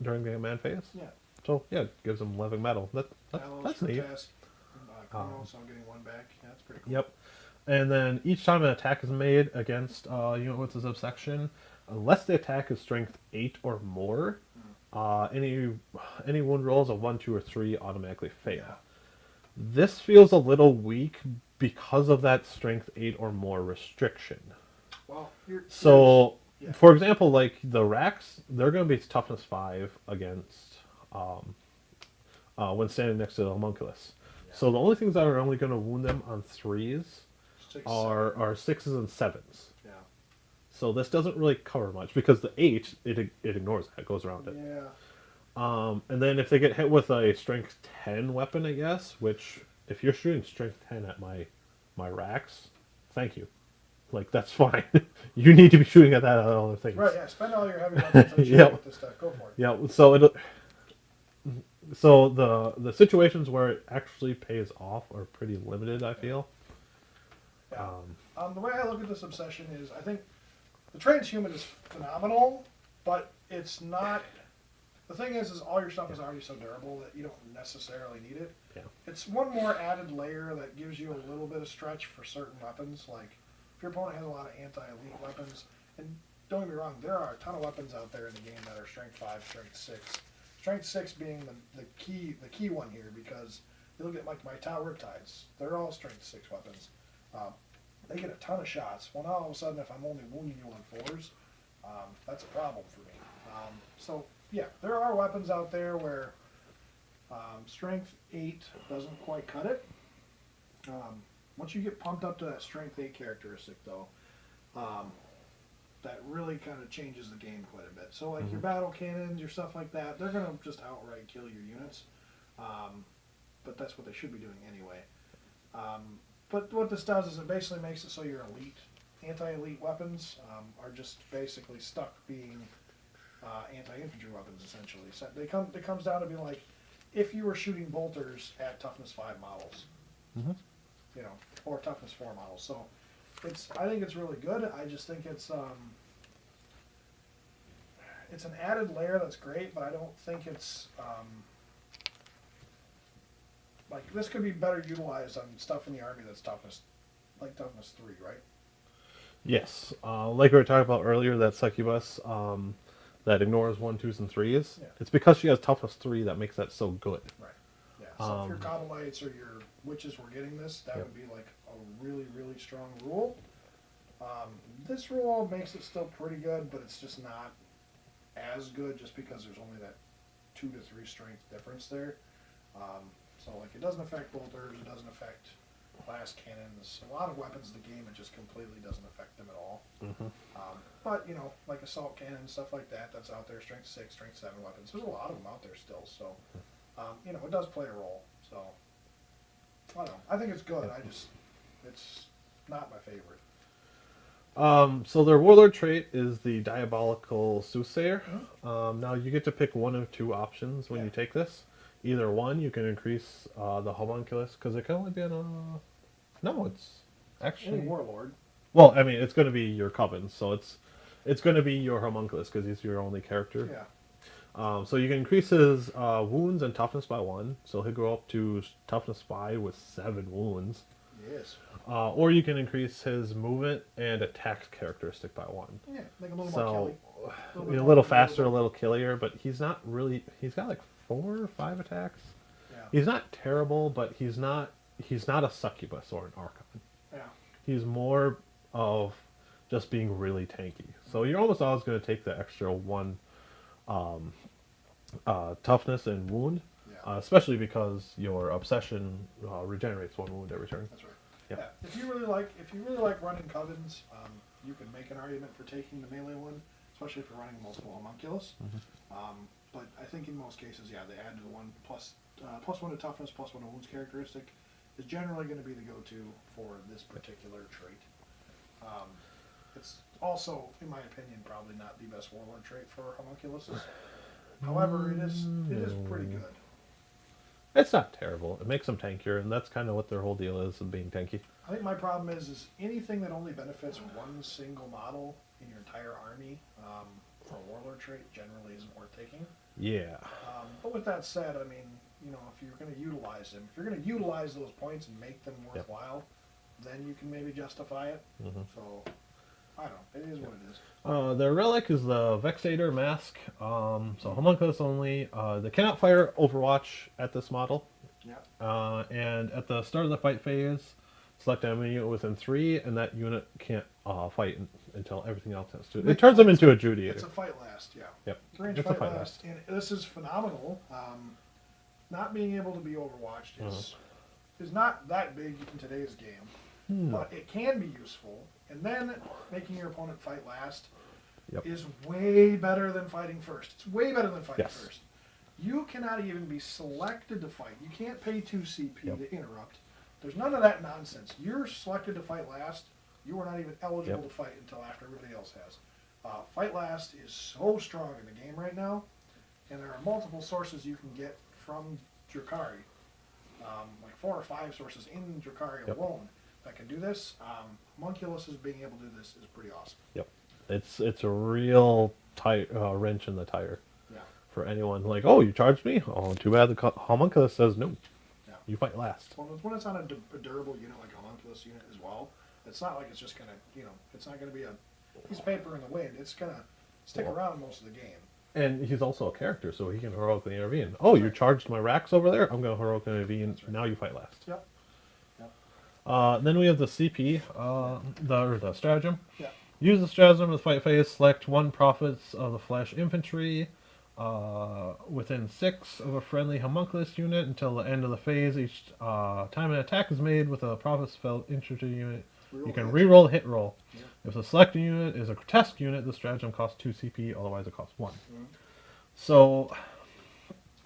S2: during the command phase.
S1: Yeah.
S2: So yeah, it gives them living metal. That's neat.
S1: Grotesque, Chronos, I'm getting 1 back. Yeah, that's pretty cool.
S2: Yep. And then each time an attack is made against a unit with this obsession, unless the attack is strength 8 or more, any wound rolls of 1, 2, or 3 automatically fail.
S1: Yeah.
S2: This feels a little weak because of that strength 8 or more restriction.
S1: Well,
S2: So,
S1: yeah.
S2: for example, like the racks, they're going to be toughness 5 against when standing next to the homunculus.
S1: Yeah.
S2: So the only things that are only going to wound them on 3s
S1: 6,
S2: are 6s and 7s.
S1: Yeah.
S2: So this doesn't really cover much because the 8 it ignores that, it goes around it.
S1: Yeah.
S2: And then if they get hit with a strength 10 weapon, I guess, which if you're shooting strength 10 at my racks, thank you. Like, that's fine. You need to be shooting at that on other things.
S1: Right, yeah, spend all your heavy weapons on shooting
S2: Yep.
S1: with this stuff. Go for it.
S2: Yeah, so the situations where it actually pays off are pretty limited, I feel.
S1: Yeah. The way I look at this obsession is, I think the transhuman is phenomenal, but it's not. The thing is all your stuff is already so durable that you don't necessarily need it.
S2: Yeah.
S1: It's one more added layer that gives you a little bit of stretch for certain weapons. Like, if your opponent has a lot of anti-elite weapons, and don't get me wrong, there are a ton of weapons out there in the game that are strength 5, strength 6. Strength 6 being the key one here, because you look at like my Tau Riptides, they're all strength 6 weapons. They get a ton of shots. Well, now all of a sudden, if I'm only wounding you on 4s, that's a problem for me. So, yeah, there are weapons out there where strength 8 doesn't quite cut it. Once you get pumped up to that strength 8 characteristic, though, that really kind of changes the game quite a bit. So, like your battle cannons, your stuff like that, they're going to just outright kill your units. But that's what they should be doing anyway. But what this does is it basically makes it so your elite, anti-elite weapons are just basically stuck being anti-infantry weapons, essentially. So it comes down to being like, if you were shooting bolters at toughness 5 models, or toughness 4 models. So I think it's really good. I just think it's an added layer that's great, but I don't think it's like, this could be better utilized on stuff in the army that's toughness 3, right?
S2: Yes. Like we were talking about earlier, that succubus that ignores 1, 2s, and 3s.
S1: Yeah.
S2: It's because she has toughness 3 that makes that so good.
S1: Right. Yeah. So if your Cobbleites or your witches were getting this, that would be like a really, really strong rule. This rule makes it still pretty good, but it's just not as good just because there's only that 2 to 3 strength difference there. So like, it doesn't affect bolters, it doesn't affect glass cannons, a lot of weapons in the game, it just completely doesn't affect them at all.
S2: Hmm.
S1: But, you know, like assault cannon, stuff like that, that's out there, strength 6, strength 7 weapons. There's a lot of them out there still, so, you know, it does play a role. So, I don't know. I think it's good. It's not my favorite.
S2: So their warlord trait is the diabolical soothsayer.
S1: Mhm.
S2: Now you get to pick one of two options when
S1: Yeah.
S2: you take this. Either one, you can increase the homunculus because it can only be on a. No, it's
S1: Any
S2: actually.
S1: warlord.
S2: Well, I mean, it's going to be your coven, so it's going to be your homunculus because he's your only character.
S1: Yeah.
S2: So you can increase his wounds and toughness by 1, so he'll go up to toughness 5 with 7 wounds.
S1: Yes.
S2: Or you can increase his movement and attack characteristic by 1.
S1: Yeah, make him a little more
S2: So
S1: killy.
S2: a little faster, a little killier, but he's not really. He's got like 4 or 5 attacks.
S1: Yeah.
S2: He's not terrible, but he's not a succubus or an archon.
S1: Yeah.
S2: He's more of just being really tanky. So you're almost always going to take the extra 1 toughness and wound,
S1: Yeah.
S2: especially because your obsession regenerates 1 wound every turn.
S1: That's right.
S2: Yep.
S1: Yeah. If you really like running covens, you can make an argument for taking the melee one, especially if you're running multiple homunculus. But I think in most cases, yeah, they add to the one plus 1 to toughness, plus 1 to wounds characteristic is generally going to be the go-to for this particular trait. It's also, in my opinion, probably not the best warlord trait for homunculuses. However, it is pretty good.
S2: It's not terrible. It makes them tankier, and that's kind of what their whole deal is of being tanky.
S1: I think my problem is anything that only benefits one single model in your entire army for a warlord trait generally isn't worth taking.
S2: Yeah.
S1: But with that said, I mean, you know, if you're going to utilize them, if you're going to utilize those points and make them worthwhile, then you can maybe justify it. So, I don't know. It is what it is.
S2: Their relic is the Vexator Mask. So homunculus only. They cannot fire Overwatch at this model.
S1: Yeah.
S2: And at the start of the fight phase, select an enemy unit within 3, and that unit can't fight until everything else has to. It turns them into a Judiator.
S1: It's a fight last, yeah.
S2: Yep.
S1: 3-inch
S2: It's a
S1: fight
S2: fight
S1: last. And this is phenomenal. Not being able to be overwatched is not that big in today's game, but it can be useful. And then making your opponent fight last is way better than fighting first. It's way better than fighting first. You cannot even be selected to fight. You can't pay 2 CP to interrupt. There's none of that nonsense. You're selected to fight last. You are not even eligible to fight until after everybody else has. Fight last is so strong in the game right now, and there are multiple sources you can get from Drukhari, like 4 or 5 sources in Drukhari alone that can do this. Homunculus being able to do this is pretty awesome.
S2: Yep. It's a real wrench in the tire for anyone. Like, oh, you charged me? Oh, too bad the homunculus says no. Yeah. You fight last.
S1: Well, when it's on a durable unit like a homunculus unit as well, it's not like it's just going to, you know, it's not going to be a piece of paper in the wind. It's going to stick around most of the game.
S2: And he's also a character, so he can heroically intervene. Oh, you charged my racks over there? I'm going to heroically intervene. Now you fight last.
S1: Yep.
S2: Then we have the CP, the stratagem.
S1: Yeah.
S2: Use the stratagem with fight phase. Select 1 Prophets of the Flesh infantry within 6 of a friendly homunculus unit until the end of the phase. Each time an attack is made with a Prophets of infantry unit, you can reroll hit roll. Yeah. If the selected unit is a grotesque unit, the stratagem costs 2 CP, otherwise it costs 1. So,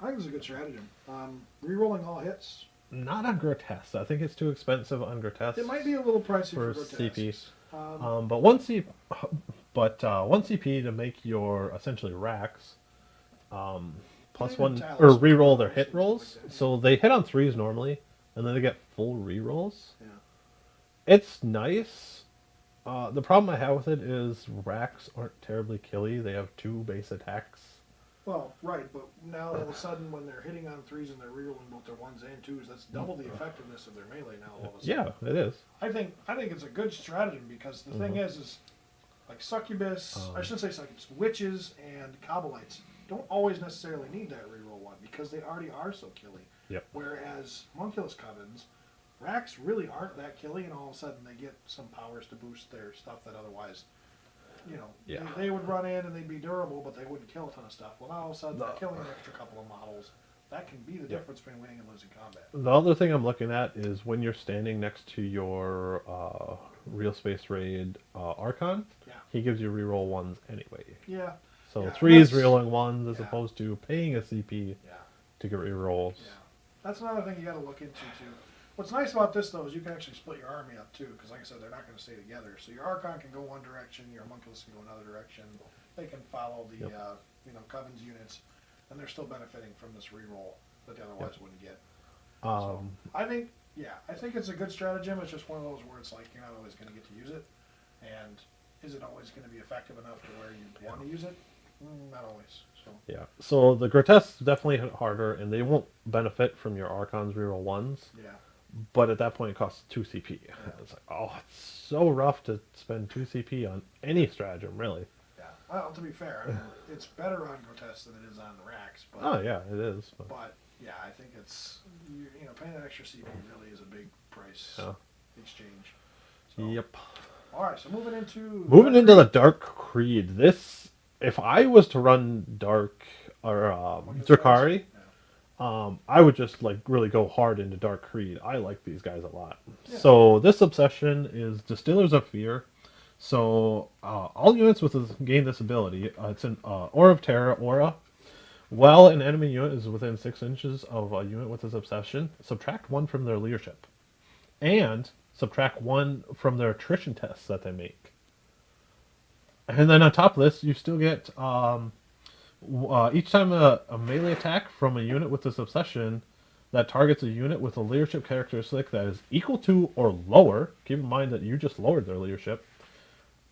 S1: I think it's a good stratagem. Rerolling all hits.
S2: Not on grotesque. I think it's too expensive on grotesque.
S1: It might be a little pricey for
S2: CP.
S1: but
S2: one CP to make your essentially racks plus 1 or reroll their hit rolls. Like so they hit on 3s normally, and then they get full rerolls.
S1: Yeah.
S2: It's nice. The problem I have with it is racks aren't terribly killy. They have 2 base attacks.
S1: Well, right, but now all of a sudden when they're hitting on 3s and they're rerolling both their 1s and 2s, that's double the effectiveness of their melee now all of a sudden.
S2: Yeah, it is.
S1: I think it's a good stratagem because the thing is like succubus, I shouldn't say succubus, witches and Kabbalites don't always necessarily need that reroll 1 because they already are so killy.
S2: Yep.
S1: Whereas homunculus covens, racks really aren't that killy, and all of a sudden they get some powers to boost their stuff that otherwise, you know, they would run in and they'd be durable, but they wouldn't kill a ton of stuff. Well, now all of a sudden they're killing an extra couple of models That can be the difference between winning and losing combat.
S2: The other thing I'm looking at is when you're standing next to your Real Space Raid Archon,
S1: Yeah.
S2: he gives you reroll ones anyway.
S1: Yeah.
S2: So
S1: Yeah,
S2: 3 is
S1: that's-
S2: rerolling ones as
S1: yeah.
S2: opposed to paying a CP
S1: Yeah.
S2: to get rerolls.
S1: Yeah. That's another thing you got to look into too. What's nice about this though is you can actually split your army up too, because like I said, they're not going to stay together. So your Archon can go one direction, your Homunculus can go another direction. They can follow the Coven's units, and they're still benefiting from this reroll that they otherwise wouldn't get. So I think it's a good stratagem. It's just one of those where it's like you're not always going to get to use it, and is it always going to be effective enough to where you want to use it? Not always. So
S2: Yeah. So the grotesques definitely hit harder, and they won't benefit from your Archon's reroll ones.
S1: yeah.
S2: But at that point, it costs 2 CP. It's like, oh, it's so rough to spend 2 CP on any stratagem, really.
S1: Yeah. Well, to be fair, I mean, it's better on Grotesque than it is on the Racks. But,
S2: Oh, yeah, it is.
S1: But yeah, I think it's paying that extra CP really is a big price exchange. So,
S2: Yep.
S1: All right, so moving into
S2: the Dark Creed. This, if I was to run Dark or Drukhari, I would just like really go hard into Dark Creed. I like these guys a lot.
S1: Yeah.
S2: So this obsession is Distillers of Fear. So all units with this gain this ability. It's an Aura of Terror aura. While an enemy unit is within 6 inches of a unit with this obsession, subtract 1 from their leadership, and subtract 1 from their attrition tests that they make. And then on top of this, you still get each time a melee attack from a unit with this obsession that targets a unit with a leadership characteristic that is equal to or lower, keep in mind that you just lowered their leadership,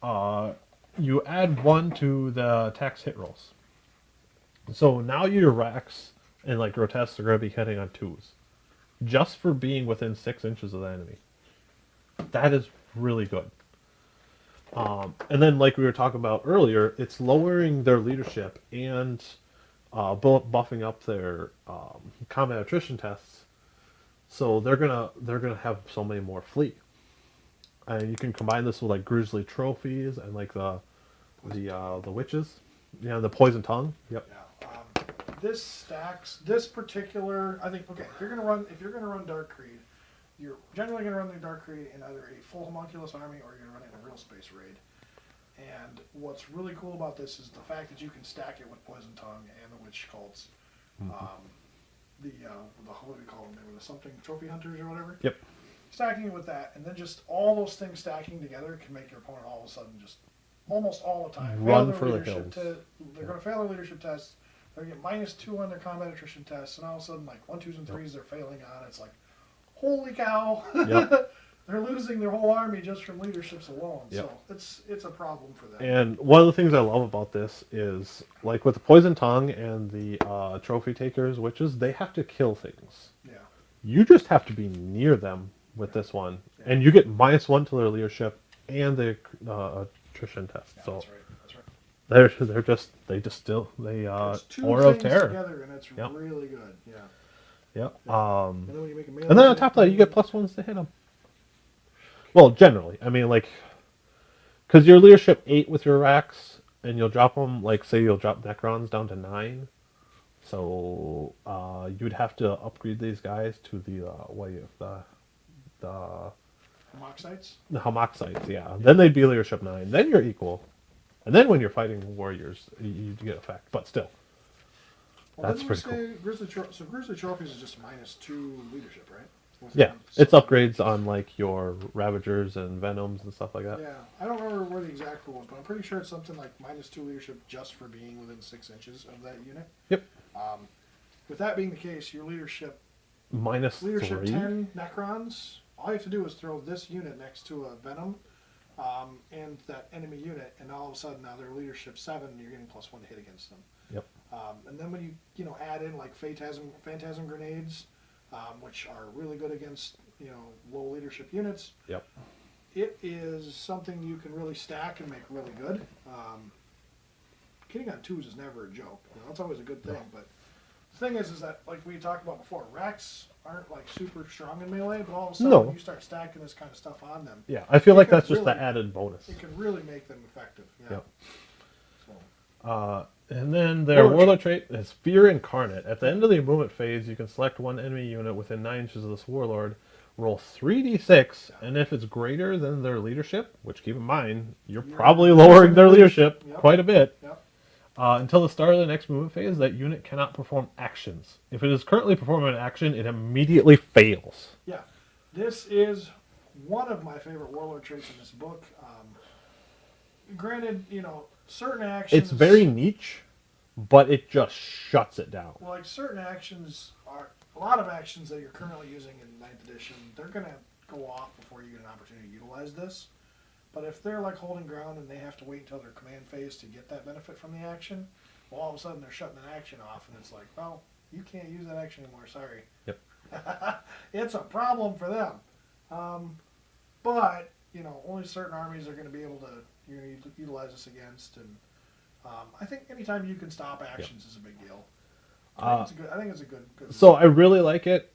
S2: you add 1 to the attack's hit rolls. So now your Racks and like Grotesques are going to be hitting on 2s. Just for being within 6 inches of the enemy. That is really good. And then, like we were talking about earlier, it's lowering their leadership and buffing up their combat attrition tests. So they're gonna have so many more fleet. And you can combine this with like Grizzly trophies and like the witches, the poison tongue. Yep.
S1: Yeah. This stacks this particular. I think if you're gonna run Dark Creed, you're generally gonna run the Dark Creed in either a full Homunculus army or you're gonna run it in a Real Space Raid. And what's really cool about this is the fact that you can stack it with Poison Tongue and the Witch Cults.
S2: Mm-hmm.
S1: What do we call them? They were the something trophy hunters or whatever.
S2: Yep.
S1: Stacking it with that, and then just all those things stacking together can make your opponent all of a sudden just almost all the time
S2: Run
S1: fail their
S2: for the
S1: leadership
S2: hills.
S1: They're going to fail their leadership tests. They're going to get -2 on their combat attrition tests, and all of a sudden, like 1, 2s, and 3s, they're failing on. It's like, holy cow!
S2: Yep.
S1: They're losing their whole army just from leaderships alone.
S2: Yep.
S1: So it's a problem for them.
S2: And one of the things I love about this is, like with the Poison Tongue and the Trophy Takers, witches, they have to kill things.
S1: Yeah.
S2: You just have to be near them with this one, and you get -1 to their leadership and the attrition test.
S1: Yeah,
S2: So
S1: that's right.
S2: they distill
S1: It's two
S2: Aura of
S1: things
S2: Terror.
S1: together, and it's really good. Yeah.
S2: Yep.
S1: And then when you make a melee
S2: And then on
S1: attack,
S2: top of that, you get +1s to hit them. Well, generally, I mean, like, because your leadership 8 with your Racks, and you'll drop them, like, say you'll drop Necrons down to 9. So you'd have to upgrade these guys to the
S1: Homoxites?
S2: the Homoxites, yeah. Then they'd be leadership 9. Then you're equal. And then when you're fighting warriors, you get effect. But still,
S1: Well,
S2: that's
S1: didn't
S2: pretty
S1: we
S2: cool.
S1: say Grizzly Trophies is just -2 leadership, right?
S2: Yeah, it's upgrades on like your Ravagers and Venoms and stuff like that.
S1: Yeah, I don't remember where the exact rule was, but I'm pretty sure it's something like -2 leadership just for being within 6 inches of that unit.
S2: Yep.
S1: With that being the case, your leadership
S2: -3.
S1: 10 Necrons. All you have to do is throw this unit next to a Venom and that enemy unit, and all of a sudden now they're leadership 7, and you're getting +1 to hit against them.
S2: Yep.
S1: And then when you add in like Phantasm grenades, which are really good against low leadership units.
S2: Yep.
S1: It is something you can really stack and make really good. Hitting on 2s is never a joke. That's always a good thing.
S2: No.
S1: But the thing is that like we talked about before, Racks aren't like super strong in melee, but all of a sudden when you start stacking this kind of stuff on them,
S2: Yeah, I feel like
S1: can
S2: that's just
S1: really-
S2: the added bonus.
S1: it can really make them effective. Yeah.
S2: Yep.
S1: So,
S2: And then their
S1: Warlord
S2: warlord trait is Fear Incarnate. At the end of the movement phase, you can select one enemy unit within 9 inches of this warlord, roll 3d6, and if it's greater than their leadership, which keep in mind, you're probably lowering their leadership
S1: Yep.
S2: quite a bit,
S1: Yep.
S2: until the start of the next movement phase, that unit cannot perform actions. If it is currently performing an action, it immediately fails.
S1: Yeah. This is one of my favorite warlord traits in this book. Granted, certain actions.
S2: It's very niche, but it just shuts it down.
S1: Well, like certain actions are a lot of actions that you're currently using in 9th edition. They're gonna go off before you get an opportunity to utilize this. But if they're like holding ground and they have to wait until their command phase to get that benefit from the action, well, all of a sudden they're shutting an action off, and it's like, well, you can't use that action anymore. Sorry.
S2: Yep.
S1: It's a problem for them. But only certain armies are going to be able to utilize this against, and I think anytime you can stop actions is a big deal. I think it's a good.
S2: So I really like it,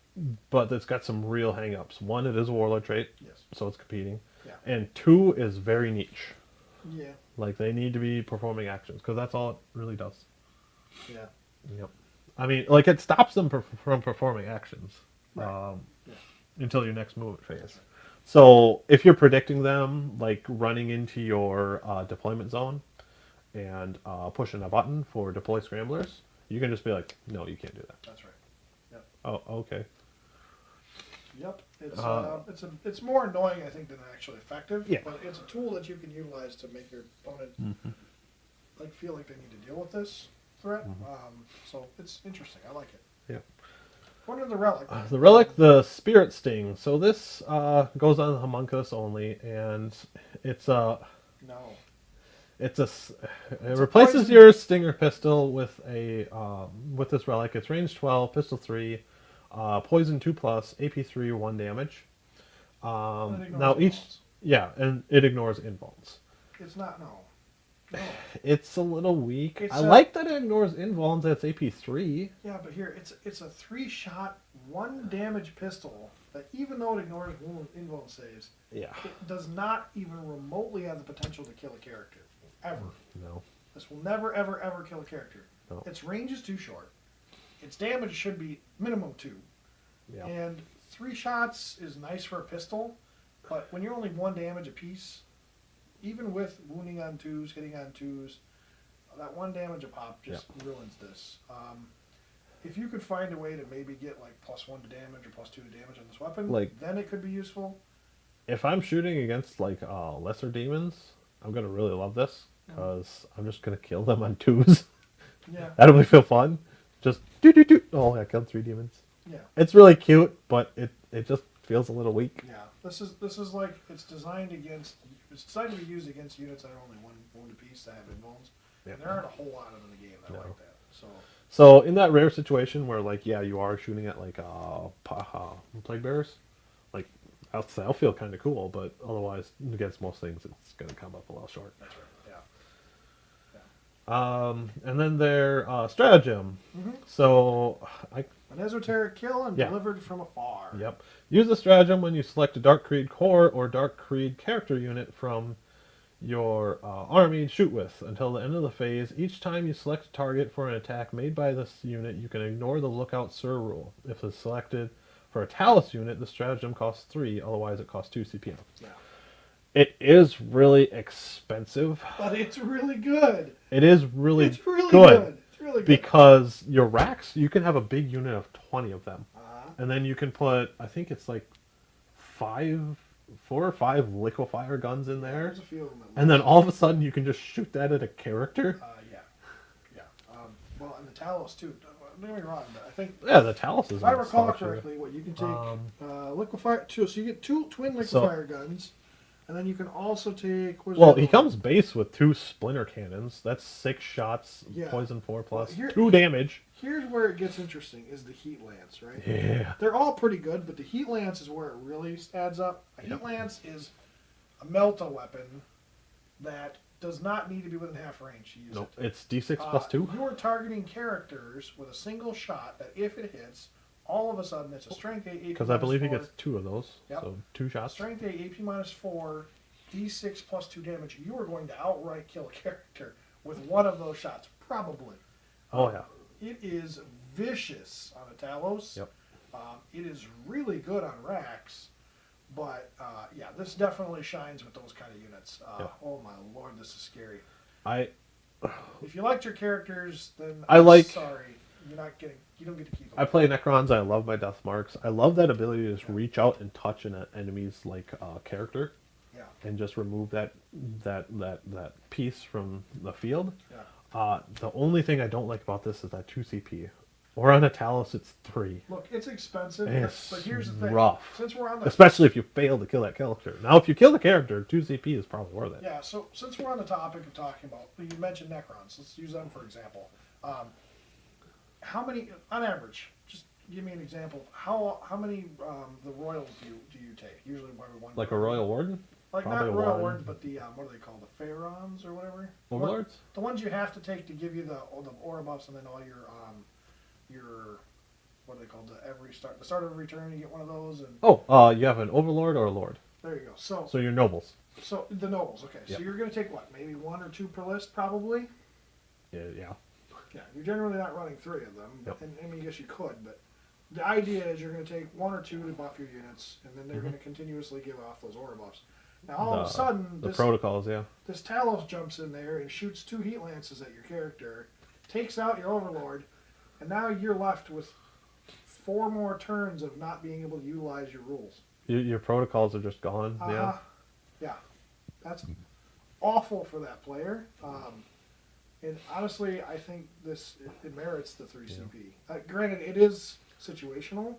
S2: but it's got some real hang-ups. One, it is a warlord trait,
S1: Yes.
S2: so it's competing.
S1: Yeah.
S2: And two, is very niche.
S1: Yeah.
S2: Like, they need to be performing actions, because that's all it really does.
S1: Yeah.
S2: Yep. I mean, like, it stops them from performing actions
S1: Right. Yeah.
S2: until your next movement phase. So if you're predicting them, like running into your deployment zone and pushing a button for deploy scramblers, you can just be like, no, you can't do that.
S1: That's right. Yep.
S2: Oh, okay.
S1: Yep. It's more annoying, I think, than actually effective.
S2: Yeah.
S1: But it's a tool that you can utilize to make your opponent feel like they need to deal with this threat. So it's interesting. I like it.
S2: Yeah.
S1: What are the relic?
S2: The relic, the Spirit Sting. So this goes on the homunculus only, and it's a.
S1: No.
S2: It replaces your Stinger pistol with with this relic. It's range 12, pistol 3, poison 2+, AP 3, 1 damage. Now and it ignores invulns.
S1: It's not no.
S2: It's a little weak. I like that it ignores invulns. That's AP 3.
S1: Yeah, but here it's a 3-shot, 1 damage pistol that even though it ignores invuln saves,
S2: Yeah.
S1: it does not even remotely have the potential to kill a character. Ever.
S2: No.
S1: This will never, ever, ever kill a character.
S2: No.
S1: Its range is too short. Its damage should be minimum 2.
S2: Yeah.
S1: And 3 shots is nice for a pistol, but when you're only 1 damage a piece, even with wounding on 2s, hitting on 2s, that 1 damage a pop just ruins this. If you could find a way to maybe get like +1 to damage or +2 to damage on this weapon, then it could be useful.
S2: If I'm shooting against like lesser demons, I'm gonna really love this because I'm just gonna kill them on 2s.
S1: Yeah.
S2: That'll be feel fun. Just do. Oh, I killed 3 demons.
S1: Yeah.
S2: It's really cute, but it just feels a little weak.
S1: Yeah. This is like it's designed to be used against units that are only 1 wound apiece that have invulns.
S2: Yeah.
S1: And there aren't a whole lot of them in the game that like that.
S2: So in that rare situation where like you are shooting at like plague bearers, like I'll feel kind of cool, but otherwise against most things it's gonna come up a little short.
S1: That's right. Yeah.
S2: And then their stratagem. So
S1: An esoteric kill and delivered from afar.
S2: Yep. Use the stratagem when you select a Dark Creed core or Dark Creed character unit from your army to shoot with. Until the end of the phase, each time you select a target for an attack made by this unit, you can ignore the Lookout Sir rule. If it's selected for a Talus unit, the stratagem costs 3, otherwise it costs 2 CPM.
S1: Yeah.
S2: It is really expensive.
S1: But it's really good.
S2: It is really,
S1: It's really
S2: good.
S1: It's really good.
S2: Because your racks, you can have a big unit of 20 of them. And then you can put, I think it's like 4 or 5 liquefier guns in there.
S1: There's a few of them.
S2: And then all of a sudden you can just shoot that at a character.
S1: Yeah. Well, and the Talos too. Don't get me wrong, but I think
S2: The Talus is.
S1: if I recall correctly, what you can take liquefier 2. So you get 2 twin liquefier guns, and then you can also take.
S2: He comes base with 2 splinter cannons. That's 6 shots, poison 4+, 2 damage.
S1: Here's where it gets interesting: is the heat lance, right?
S2: Yeah.
S1: They're all pretty good, but the heat lance is where it really adds up. A heat lance is a melta weapon that does not need to be within half range to use it.
S2: It's D6+2.
S1: You are targeting characters with a single shot that, if it hits, all of a sudden it's a strength 8 AP.
S2: Because I believe he gets 2 of those.
S1: Yep.
S2: So 2 shots.
S1: Strength 8 AP -4, D6+2 damage. You are going to outright kill a character with one of those shots. Probably.
S2: Oh yeah.
S1: It is vicious on a Talos.
S2: Yep.
S1: It is really good on Rax, but yeah, this definitely shines with those kind of units.
S2: Yep.
S1: Oh my lord, this is scary.
S2: I
S1: If you liked your characters, then
S2: I
S1: I'm
S2: like-
S1: sorry, you don't get to keep them.
S2: I play Necrons. I love my death marks. I love that ability to just
S1: Yeah.
S2: reach out and touch an enemy's like character,
S1: Yeah,
S2: and just remove that piece from the field.
S1: yeah.
S2: The only thing I don't like about this is that 2 CP. Or on a Talos, it's 3.
S1: Look, it's expensive,
S2: It's
S1: but here's the thing.
S2: rough.
S1: Since we're on the
S2: Especially if you fail to kill that character. Now, if you kill the character, 2 CP is probably worth it.
S1: Yeah, so since we're on the topic of talking about, you mentioned Necrons. Let's use them for example. How many, on average, just give me an example. How many the Royals do you take? Usually one.
S2: Like a Royal Warden?
S1: Like
S2: probably
S1: not Royal
S2: one.
S1: Wardens, but the what are they called? The Pharaons or whatever.
S2: Overlords?
S1: The ones you have to take to give you the aura buffs and then all your what are they called? The start of every turn you get one of those and
S2: Oh, you have an Overlord or a Lord.
S1: there you go. So
S2: So you're nobles.
S1: so the nobles. Okay,
S2: Yep.
S1: so you're gonna take what? Maybe 1 or 2 per list, probably.
S2: Yeah, yeah.
S1: Yeah, you're generally not running 3 of them.
S2: Yep.
S1: And I mean, I guess you could, but the idea is you're going to take 1 or 2 to buff your units, and then they're going to continuously give off those aura buffs. Now, all of a sudden,
S2: The
S1: this
S2: protocols, yeah.
S1: Talos jumps in there and shoots 2 heat lances at your character, takes out your overlord, and now you're left with 4 more turns of not being able to utilize your rules.
S2: Your protocols are just gone, yeah.
S1: Yeah, that's awful for that player. And honestly, I think it merits the 3 CP. Granted, it is situational,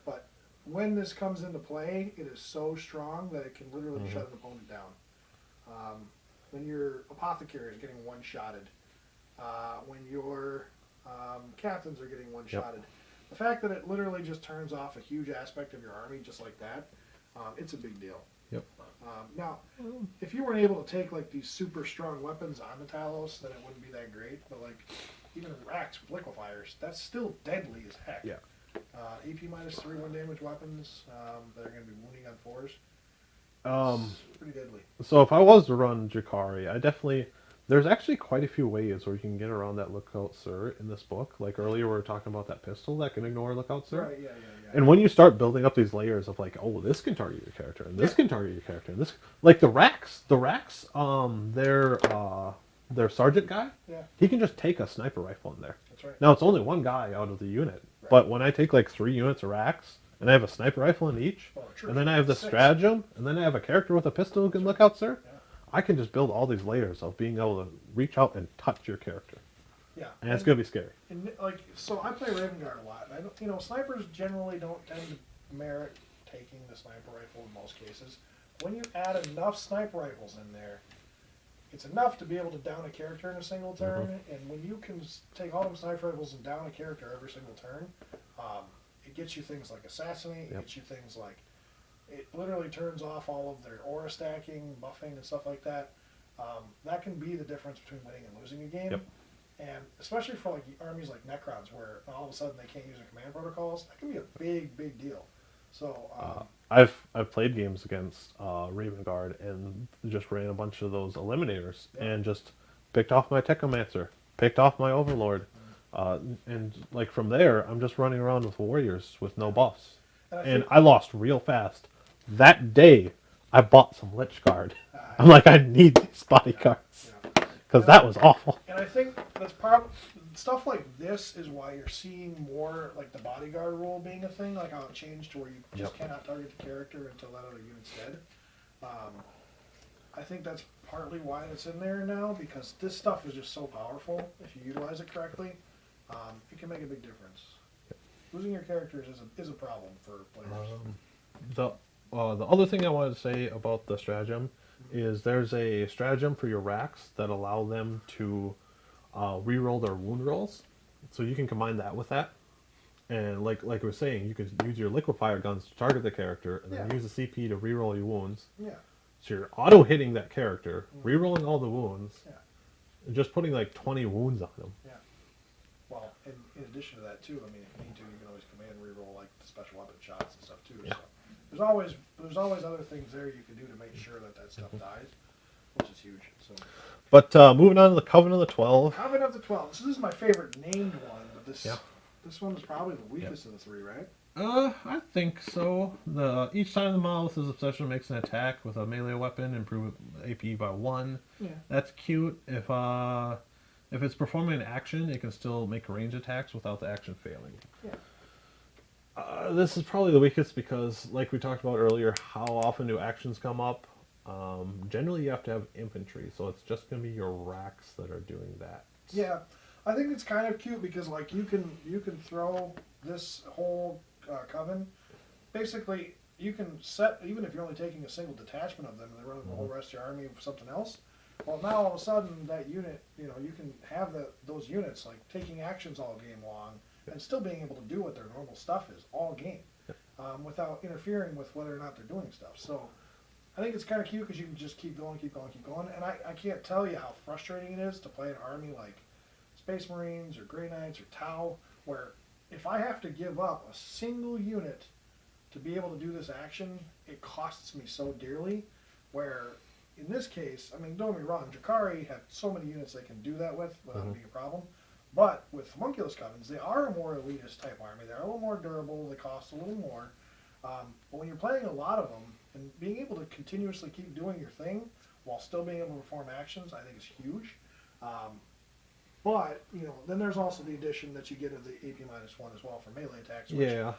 S1: but when this comes into play, it is so strong that it can literally shut an opponent down. When your apothecary is getting one-shotted, when your captains are getting one-shotted, the fact that it literally just turns off a huge aspect of your army just like that, it's a big deal.
S2: Yep.
S1: Now, if you weren't able to take like these super strong weapons on the Talos, then it wouldn't be that great. But like even Rax with liquefiers, that's still deadly as heck.
S2: Yeah.
S1: AP minus 3 1 damage weapons that are going to be wounding on 4s. It's pretty deadly.
S2: So if I was to run Drukhari, there's actually quite a few ways where you can get around that Lookout Sir in this book. Like earlier we were talking about that pistol that can ignore Lookout Sir.
S1: Right, yeah.
S2: And when you start building up these layers of like, oh, this can target your character, and this can target your character, and this, like the Rax, their sergeant guy,
S1: Yeah,
S2: he can just take a sniper rifle in there.
S1: that's right.
S2: Now it's only one guy out of the unit,
S1: Right.
S2: but when I take like 3 units of Rax, and I have a sniper rifle in each,
S1: Oh, true.
S2: and then I have the
S1: 6.
S2: stratagem, and then I have a character with a pistol who can look out, sir,
S1: Yeah.
S2: I can just build all these layers of being able to reach out and touch your character,
S1: Yeah.
S2: and it's gonna be scary.
S1: And like, so I play Raven Guard a lot. And I don't, snipers generally don't tend to merit taking the sniper rifle in most cases. When you add enough sniper rifles in there, it's enough to be able to down a character in a single turn. And when you can take all them sniper rifles and down a character every single turn, it gets you things like assassinate. It gets you things like it literally turns off all of their aura stacking, buffing, and stuff like that. That can be the difference between winning and losing a game.
S2: Yep.
S1: And especially for like armies like Necrons, where all of a sudden they can't use their command protocols, that can be a big deal. So
S2: I've played games against Raven Guard and just ran a bunch of those eliminators and just picked off my Techomancer, picked off my Overlord, and like from there I'm just running around with warriors with no buffs, and I lost real fast. That day I bought some Lich Guard. I'm like, I need these bodyguards because that was awful.
S1: And I think that's probably stuff like this is why you're seeing more like the bodyguard rule being a thing, like how it changed to where you just cannot target the character until that other unit's dead. I think that's partly why it's in there now, because this stuff is just so powerful. If you utilize it correctly, it can make a big difference. Losing your characters is a problem for players.
S2: The other thing I wanted to say about the stratagem is there's a stratagem for your racks that allow them to re-roll their wound rolls, so you can combine that with that. And like we were saying, you could use your liquefier guns to target the character, and then use the CP to re-roll your wounds.
S1: Yeah.
S2: So you're auto-hitting that character, re-rolling all the wounds, and just putting like 20 wounds on them.
S1: Yeah. Well, in addition to that too, I mean, if you need to, you can always command re-roll like the special weapon shots and stuff too.
S2: Yeah.
S1: So there's always other things there you can do to make sure that stuff dies. which is huge. So,
S2: But moving on to the Covenant of the 12.
S1: Covenant of the 12. So this is my favorite named one, but
S2: Yeah.
S1: this one is probably the weakest of the three, right?
S2: I think so. Each time the model with his obsession makes an attack with a melee weapon, improve AP by 1.
S1: Yeah.
S2: That's cute. If it's performing an action, it can still make range attacks without the action failing.
S1: Yeah.
S2: This is probably the weakest because, like we talked about earlier, how often do actions come up? Generally, you have to have infantry, so it's just going to be your racks that are doing that.
S1: Yeah, I think it's kind of cute because like you can throw this whole coven. Basically, you can set even if you're only taking a single detachment of them and they're running the whole rest of your army with something else. Well, now all of a sudden that unit, you can have those units like taking actions all game long and still being able to do what their normal stuff is all game, without interfering with whether or not they're doing stuff. So. I think it's kind of cute because you can just keep going, and I can't tell you how frustrating it is to play an army like Space Marines or Grey Knights or Tau, where if I have to give up a single unit to be able to do this action, it costs me so dearly, where in this case, I mean, don't get me wrong, Drukhari have so many units they can do that with without being a problem, but with Homunculus Covens, they are a more elitist type army, they're a little more durable, they cost a little more, but when you're playing a lot of them, and being able to continuously keep doing your thing while still being able to perform actions, I think is huge. But, then there's also the addition that you get of the AP minus 1 as well for melee attacks. Which,
S2: Yeah.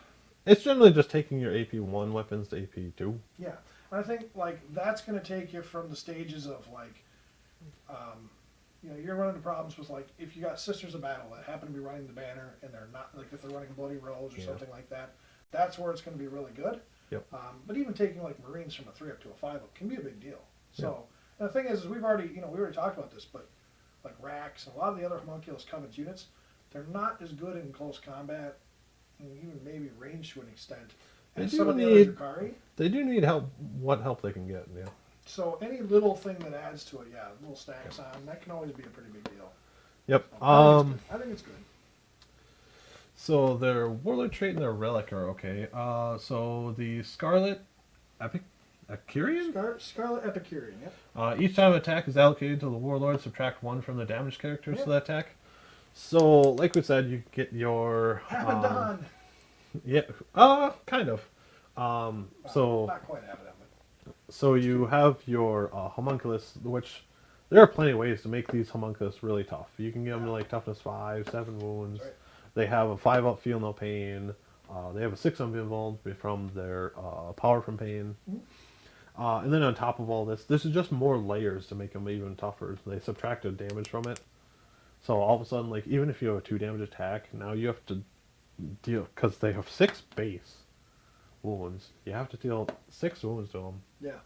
S2: It's generally just taking your AP 1 weapons to AP 2.
S1: Yeah. And I think, like, that's going to take you from the stages of, like, you're running into problems with, like, if you got Sisters of Battle that happen to be running the banner and they're not, like, if they're running Bloody Rose or something like that, that's where it's going to be really good.
S2: Yep.
S1: But even taking like Marines from a 3 up to a 5 up can be a big deal. So and the thing is we've already we already talked about this, but like Racks and a lot of the other Homunculus Covenant units, they're not as good in close combat, and even maybe range to an extent. And some of the other Drukhari.
S2: They do need help. What help they can get? Yeah.
S1: So any little thing that adds to it, little stacks on, that can always be a pretty big deal.
S2: Yep.
S1: So, I think it's good.
S2: So their warlord trait and their relic are okay. So the Scarlet Epicurean?
S1: Scarlet Epicurean, yep.
S2: Each time an attack is allocated to the warlord, subtract 1 from the damage characters to that attack. So, like we said, you get your...
S1: Abaddon!
S2: Yeah, kind of. So
S1: not quite Abaddon, but...
S2: So you have your homunculus, which there are plenty of ways to make these homunculus really tough. You can get them to like toughness 5, 7 wounds.
S1: Right.
S2: They have a 5 up feel no pain. They have a 6 up invuln from their power from pain. And then on top of all this is just more layers to make them even tougher. They subtracted damage from it. So all of a sudden, like even if you have a 2 damage attack, now you have to deal, because they have 6 base wounds. You have to deal 6 wounds to them.
S1: Yeah.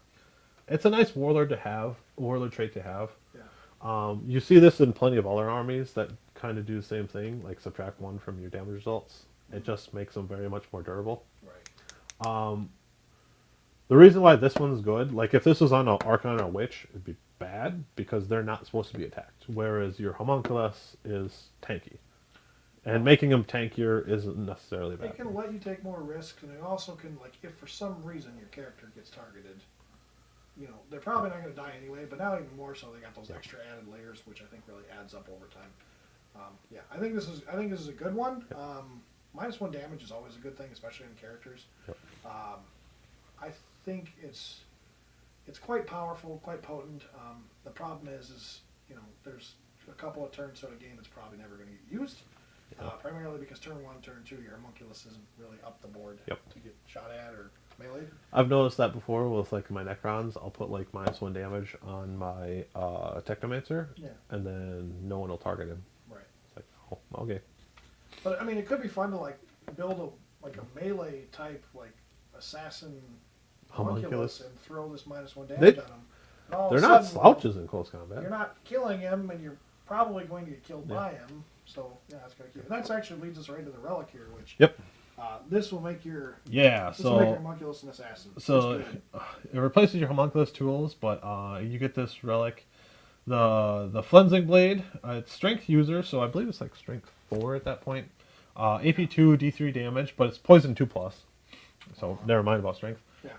S2: It's a nice warlord trait to have.
S1: Yeah.
S2: You see this in plenty of other armies that kind of do the same thing, like subtract 1 from your damage results. It just makes them very much more durable.
S1: Right.
S2: The reason why this one's good, like if this was on an Archon or Witch, it'd be bad because they're not supposed to be attacked. Whereas your Homunculus is tanky. And making them tankier isn't necessarily bad.
S1: It can let you take more risks, and it also can, like, if for some reason your character gets targeted, they're probably not going to die anyway, but now even more so they got those extra added layers, which I think really adds up over time. I think this is a good one. -1 damage is always a good thing, especially in characters.
S2: Yep.
S1: I think it's quite powerful, quite potent. The problem is there's a couple of turns to a game that's probably never going to get used. Primarily because turn 1, turn 2, your homunculus isn't really up the board to get shot at or melee.
S2: I've noticed that before with like my Necrons. I'll put like -1 damage on my Technomancer, and then no one will target him.
S1: Right.
S2: It's like, oh, okay.
S1: But I mean, it could be fun to like build a melee type like assassin homunculus and throw this -1 damage on him.
S2: They're not slouches in close combat.
S1: You're not killing him, and you're probably going to get killed by him. So that's kind of cute. And that actually leads us right to the relic here, which this will make your will make your homunculus an assassin.
S2: So it replaces your homunculus tools, but you get this relic, the Flensing Blade. It's strength user, so I believe it's like strength 4 at that point. AP 2 D3 damage, but it's poison 2+. So never mind about strength.
S1: Yeah.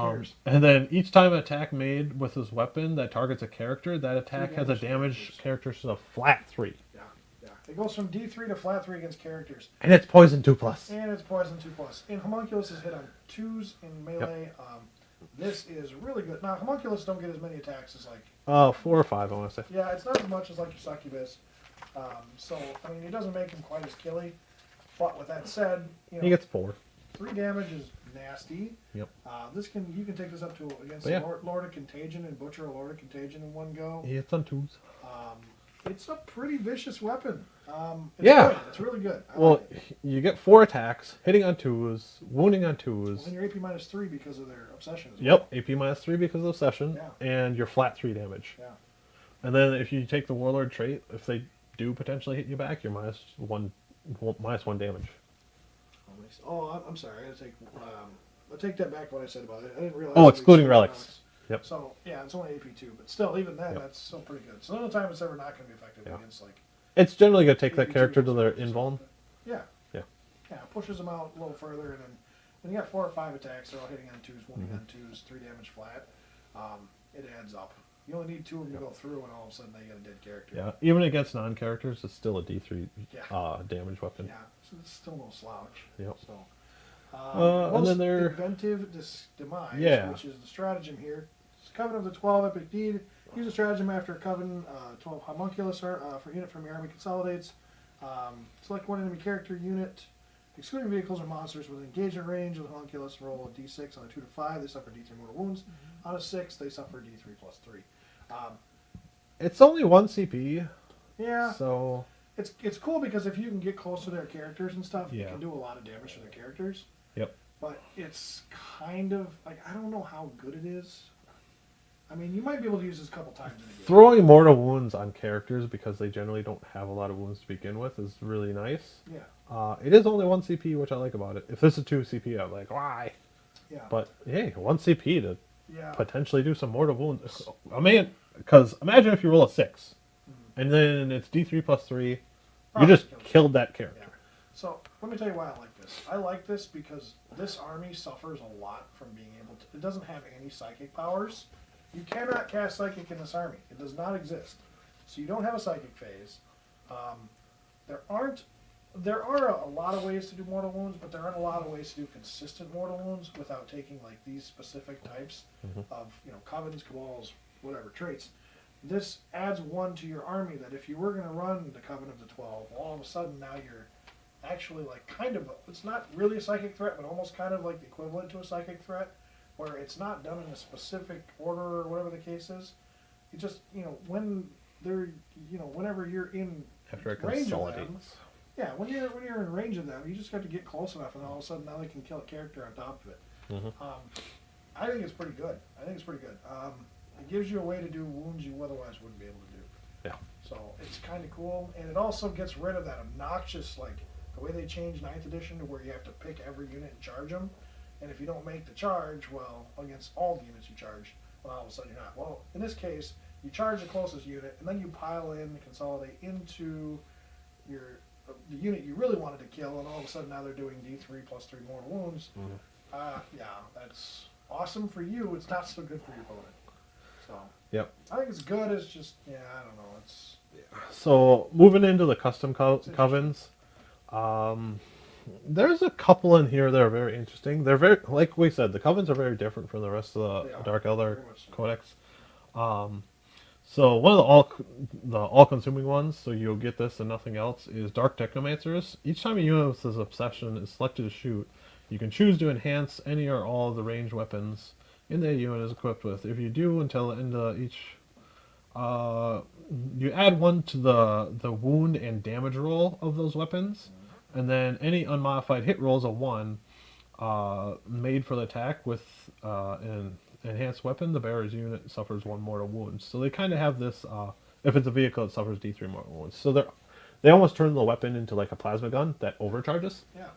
S1: Who cares?
S2: And then each time an attack made with this weapon that targets a character, that attack has a
S1: damage
S2: damage character to a flat 3.
S1: Yeah. Yeah. It goes from D3 to flat 3 against characters.
S2: And it's poison 2+.
S1: And it's poison 2+. And Homunculus is hit on 2s in melee. This is really good. Now, Homunculus don't get as many attacks as like...
S2: 4 or 5, I want to say.
S1: Yeah, it's not as much as like your Succubus. So, I mean, it doesn't make him quite as killy. But with that said, you know,
S2: He gets 4.
S1: 3 damage is nasty.
S2: Yep.
S1: You can take this up to against Lord of Contagion and butcher a Lord of Contagion in one go.
S2: He hits on 2s.
S1: It's a pretty vicious weapon. It's
S2: Yeah.
S1: good. It's really good.
S2: Well, you get 4 attacks, hitting on 2s, wounding on 2s.
S1: And you're AP minus 3 because of their obsession as
S2: Yep,
S1: well.
S2: AP minus 3 because of obsession,
S1: Yeah.
S2: and your flat 3 damage.
S1: Yeah.
S2: And then if you take the Warlord trait, if they do potentially hit you back, you're minus 1 damage.
S1: Oh, I'm sorry. I take that back what I said about it. I didn't realize.
S2: Oh, excluding relics. Yep.
S1: So yeah, it's only AP2, but still, even then,
S2: Yep.
S1: that's still pretty good. So the only time it's ever not going to be effective
S2: Yeah.
S1: against like.
S2: It's generally going to take that
S1: AP2
S2: character to their
S1: against
S2: invuln.
S1: Yeah.
S2: Yeah.
S1: Yeah, pushes them out a little further, and then when you got 4 or 5 attacks, they're all hitting on 2s, wounding on 2s, 3 damage flat. It adds up. You only need 2 of them to go through, and all of a sudden, they got a dead character.
S2: Yeah, even against non-characters, it's still a D3
S1: Yeah.
S2: damage weapon.
S1: Yeah, so it's still no slouch.
S2: Yep.
S1: So,
S2: and then they're...
S1: Inventive Demise,
S2: Yeah.
S1: which is the stratagem here. It's Covenant of the 12 Epic Deed. Use a stratagem after a Covenant 12 Homunculus for unit from your army consolidates. Select one enemy character unit, excluding vehicles or monsters with engagement range of the Homunculus. Roll a D6 on a 2 to 5. They suffer D3 mortal wounds. On a 6, they suffer D3 plus 3.
S2: It's only 1 CP,
S1: Yeah.
S2: so...
S1: It's cool because if you can get close to their characters and stuff, you
S2: Yeah.
S1: can do a lot of damage to their characters.
S2: Yep.
S1: But it's kind of like I don't know how good it is. I mean, you might be able to use this a couple times in a game.
S2: Throwing mortal wounds on characters because they generally don't have a lot of wounds to begin with is really nice.
S1: Yeah.
S2: It is only 1 CP, which I like about it. If this is 2 CP, I'm like, why?
S1: Yeah.
S2: But hey, 1 CP to
S1: Yeah.
S2: potentially do some mortal wounds. I mean, because imagine if you roll a 6, and then it's D3 plus 3, you just killed that character.
S1: Yeah. So let me tell you why I like this. I like this because this army suffers a lot from being able to. It doesn't have any psychic powers. You cannot cast psychic in this army. It does not exist. So you don't have a psychic phase. There are a lot of ways to do mortal wounds, but there aren't a lot of ways to do consistent mortal wounds without taking like these specific types of covens, cabals, whatever traits. This adds 1 to your army that if you were going to run the Covenant of the 12, all of a sudden now you're actually like kind of, it's not really a psychic threat, but almost kind of like the equivalent to a psychic threat, where it's not done in a specific order or whatever the case is. It just, when they're, whenever you're in
S2: After it
S1: range of them,
S2: consolidates.
S1: yeah, when you're in range of them, you just have to get close enough, and all of a sudden now they can kill a character on top of it. I think it's pretty good. It gives you a way to do wounds you otherwise wouldn't be able to do.
S2: Yeah.
S1: So it's kind of cool, and it also gets rid of that obnoxious, like, the way they changed 9th edition to where you have to pick every unit and charge them, and if you don't make the charge, well, against all the units you charge, well, all of a sudden you're not. Well, in this case, you charge the closest unit, and then you pile in and consolidate into the unit you really wanted to kill, and all of a sudden now they're doing D3 plus 3 mortal wounds. Yeah, that's awesome for you. It's not so good for your opponent. So
S2: Yep.
S1: I think it's good. It's just, I don't know. It's
S2: So moving into the custom covens, there's a couple in here that are very interesting. They're very, like we said, the covens are very different from the rest of the Dark Elder
S1: very much so.
S2: Codex. So one of the all-consuming ones, so you'll get this and nothing else, is Dark Technomancers. Each time a unit with this obsession is selected to shoot, you can choose to enhance any or all of the ranged weapons in the unit is equipped with. If you do until the end of each, you add 1 to the wound and damage roll of those weapons, and then any unmodified hit rolls of 1 made for the attack with an enhanced weapon, the bearer's unit suffers 1 mortal wound. So they kind of have this, if it's a vehicle, it suffers D3 mortal wounds. So they almost turn the weapon into like a plasma gun that overcharges.
S1: Yeah.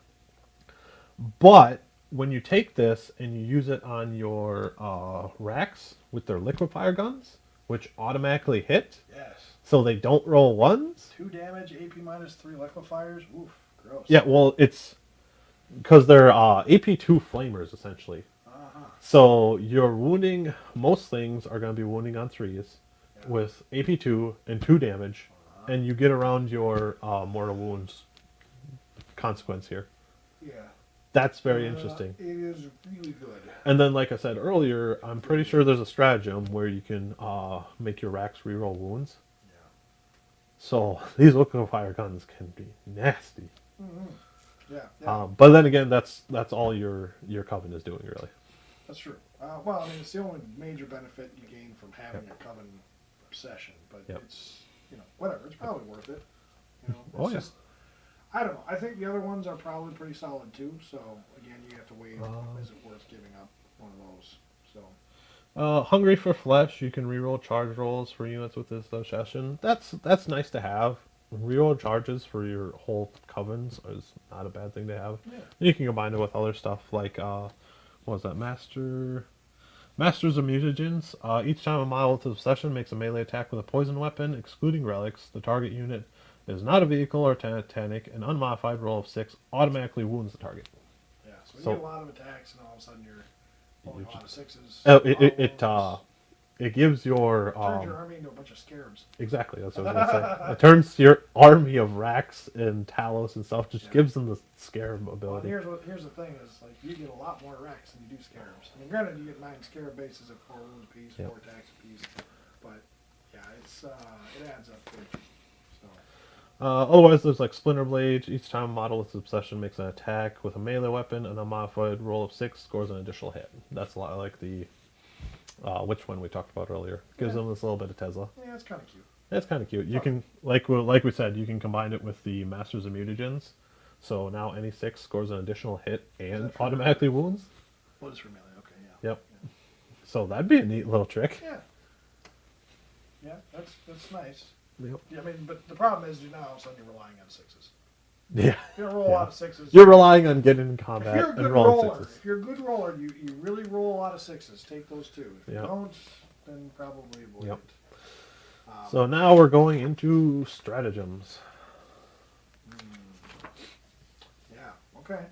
S2: But when you take this and you use it on your racks with their liquefier guns, which automatically hit,
S1: Yes.
S2: so they don't roll 1s.
S1: 2 damage, AP minus 3 liquefiers. Oof, gross.
S2: Yeah, well, it's because they're AP2 flamers, essentially. So your wounding, most things are going to be wounding on 3s
S1: Yeah.
S2: with AP2 and 2 damage,
S1: Uh-huh.
S2: and you get around your mortal wounds consequence here.
S1: Yeah.
S2: That's very interesting.
S1: It is really good.
S2: And then, like I said earlier, I'm pretty sure there's a stratagem where you can make your racks reroll wounds.
S1: Yeah.
S2: So these liquefier guns can be nasty.
S1: Mm-hmm. Yeah.
S2: But then again, that's all your coven is doing, really.
S1: That's true. Well, I mean, it's the only major benefit you gain from having a coven obsession, but
S2: Yep.
S1: it's, whatever. It's probably worth it. It's
S2: Oh, yeah.
S1: just, I don't know. I think the other ones are probably pretty solid too. So again, you have to weigh is it worth giving up one of those? So
S2: Hungry for flesh, you can reroll charge rolls for units with this obsession. That's nice to have. Reroll charges for your whole covens is not a bad thing to have.
S1: yeah,
S2: You can combine it with other stuff like what was that? Masters of Mutagens. Each time a model with obsession makes a melee attack with a poison weapon, excluding relics, the target unit is not a vehicle or titanic. An unmodified roll of 6 automatically wounds the target.
S1: yeah. So,
S2: So-
S1: you get a lot of attacks, and all of a sudden you're rolling a lot of sixes.
S2: It gives your
S1: turns your army into a bunch of scarabs.
S2: exactly, that's what I was gonna say. It turns your army of racks and talos and stuff, just gives them the scarab
S1: Well,
S2: ability.
S1: here's the thing is like you get a lot more racks than you do scarabs. I mean, granted, you get 9 scarab bases at 4 wounds apiece,
S2: Yep.
S1: 4 attacks apiece, but yeah, it's it adds up quick. So
S2: Otherwise, there's like Splinter Blade. Each time a model with obsession makes an attack with a melee weapon, an unmodified roll of 6 scores an additional hit. That's a lot like the which one we talked about earlier. Gives
S1: Yeah.
S2: them this little bit of Tesla.
S1: yeah, it's kind of cute.
S2: It's kind of cute. You
S1: Oh.
S2: can like we said, you can combine it with the Masters of Mutagens. So now any 6 scores an additional hit and
S1: that for
S2: automatically wounds.
S1: Well, it's for melee. Okay, yeah.
S2: Yep. So that'd be a neat little trick.
S1: Yeah. Yeah, that's nice.
S2: Yep.
S1: Yeah, I mean, but the problem is, now all of a sudden you're relying on 6s.
S2: Yeah.
S1: You don't roll a
S2: Yeah.
S1: lot of 6s.
S2: You're relying on getting in
S1: If
S2: combat
S1: you're a
S2: and
S1: good
S2: rolling
S1: roller,
S2: 6s.
S1: if you're a good roller, you really roll a lot of 6s. Take those too. If
S2: Yeah.
S1: you don't, then probably avoid
S2: Yep.
S1: it.
S2: So now we're going into stratagems.
S1: Yeah. Okay.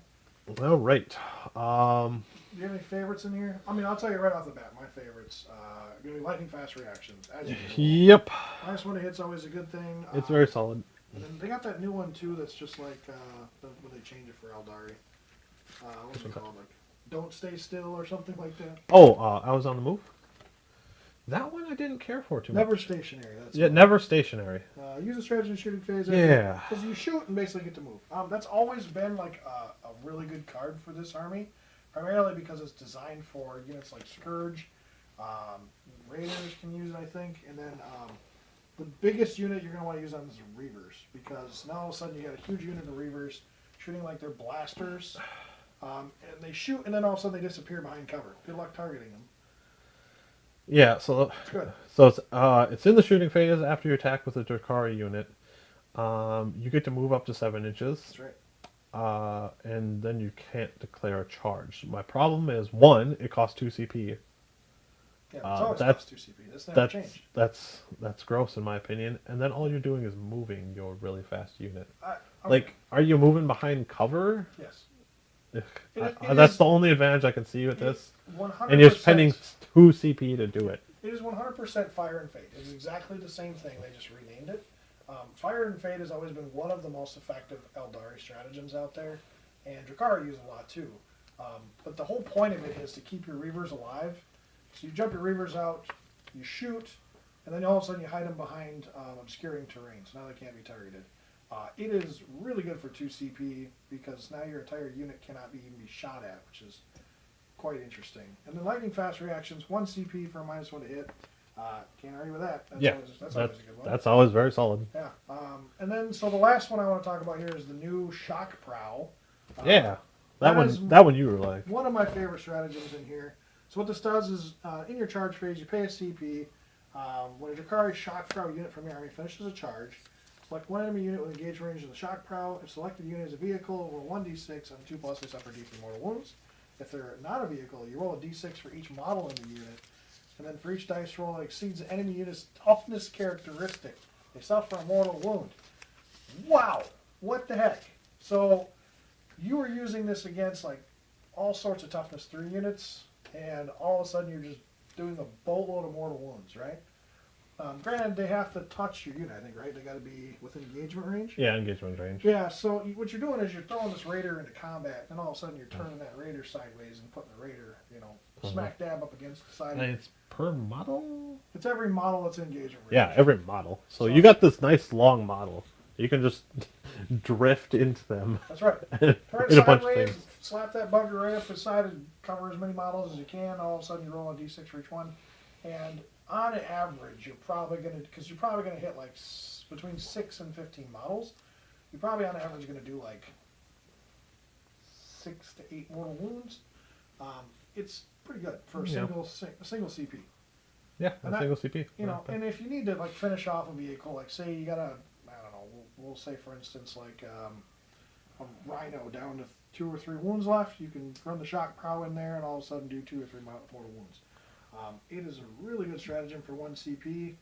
S2: All right.
S1: Do you have any favorites in here? I mean, I'll tell you right off the bat, my favorites are going to be lightning fast reactions. As usual.
S2: Yep.
S1: Minus one to hit's always a good thing.
S2: It's very solid.
S1: And then they got that new one too. That's just like when they change it for Eldari. What's it called? Like, don't stay still or something like that.
S2: Oh, I was on the move. That one I didn't care for too much.
S1: Never stationary. That's
S2: Yeah,
S1: what-
S2: never stationary.
S1: Use a strategy shooting phase.
S2: Yeah.
S1: Because you shoot and basically get to move. That's always been like a really good card for this army, primarily because it's designed for units like Scourge. Raiders can use it, I think, and then the biggest unit you're going to want to use on this is Reavers, because now all of a sudden you got a huge unit of Reavers shooting like they're blasters, and they shoot, and then all of a sudden they disappear behind cover. Good luck targeting them.
S2: Yeah, so
S1: It's good.
S2: so it's in the shooting phase after you attack with a Drukhari unit. You get to move up to 7 inches.
S1: That's right.
S2: And then you can't declare a charge. My problem is, one, it costs 2 CP.
S1: Yeah, it's always
S2: that's-
S1: cost 2 CP. That's never
S2: That's
S1: changed.
S2: that's gross in my opinion. And then all you're doing is moving your really fast unit.
S1: Okay.
S2: Like, are you moving behind cover?
S1: Yes.
S2: Ugh,
S1: It
S2: that's
S1: is-
S2: the only advantage I can see with this.
S1: 100%.
S2: And you're spending 2 CP to do it.
S1: It is 100% Fire and Fate. It's exactly the same thing. They just renamed it. Fire and Fate has always been one of the most effective Eldari stratagems out there, and Drukhari use a lot too. But the whole point of it is to keep your Reavers alive. So you jump your Reavers out, you shoot, and then all of a sudden you hide them behind obscuring terrain, so now they can't be targeted. It is really good for 2 CP because now your entire unit cannot even be shot at, which is quite interesting. And then lightning fast reactions, 1 CP for a -1 to hit. Can't argue with that. That's always a good one.
S2: That's always very solid.
S1: Yeah. And then, so the last one I want to talk about here is the new Shock Prow.
S2: Yeah,
S1: that is-
S2: that one you were like.
S1: One of my favorite stratagems in here. So what this does is, in your charge phase, you pay a CP. When a Drukhari Shock Prow unit from your army finishes a charge, select one enemy unit with engaged range of the Shock Prow. If selected unit is a vehicle, roll 1d6 on 2+, they suffer D3 mortal wounds. If they're not a vehicle, you roll a d6 for each model in the unit. And then for each dice roll that exceeds the enemy unit's toughness characteristic, they suffer a mortal wound. Wow! What the heck? So, you were using this against like all sorts of toughness 3 units. and all of a sudden you're just doing a boatload of mortal wounds, right? Granted, they have to touch your unit, I think, right? They got to be within engagement range.
S2: Yeah, engagement range.
S1: Yeah, so what you're doing is you're throwing this raider into combat, and all of a sudden you're turning that raider sideways and putting the raider, smack dab up against the side.
S2: And it's per model?
S1: It's every model that's in engagement range.
S2: Yeah, every model. So you got this nice long model. You can just drift into them.
S1: That's right.
S2: In
S1: Turn
S2: a bunch of
S1: sideways,
S2: things.
S1: slap that bugger right up the side and cover as many models as you can. All of a sudden you roll a d6 for each one. And on average, you're probably going to hit like between 6 and 15 models. You're probably on average going to do like 6 to 8 mortal wounds. It's pretty good for a single CP.
S2: Yeah, a single CP.
S1: And if you need to like finish off a vehicle, like say you got we'll say for instance like a Rhino down to 2 or 3 wounds left, you can run the shock prow in there and all of a sudden do 2 or 3 mortal wounds. It is a really good stratagem for 1 CP.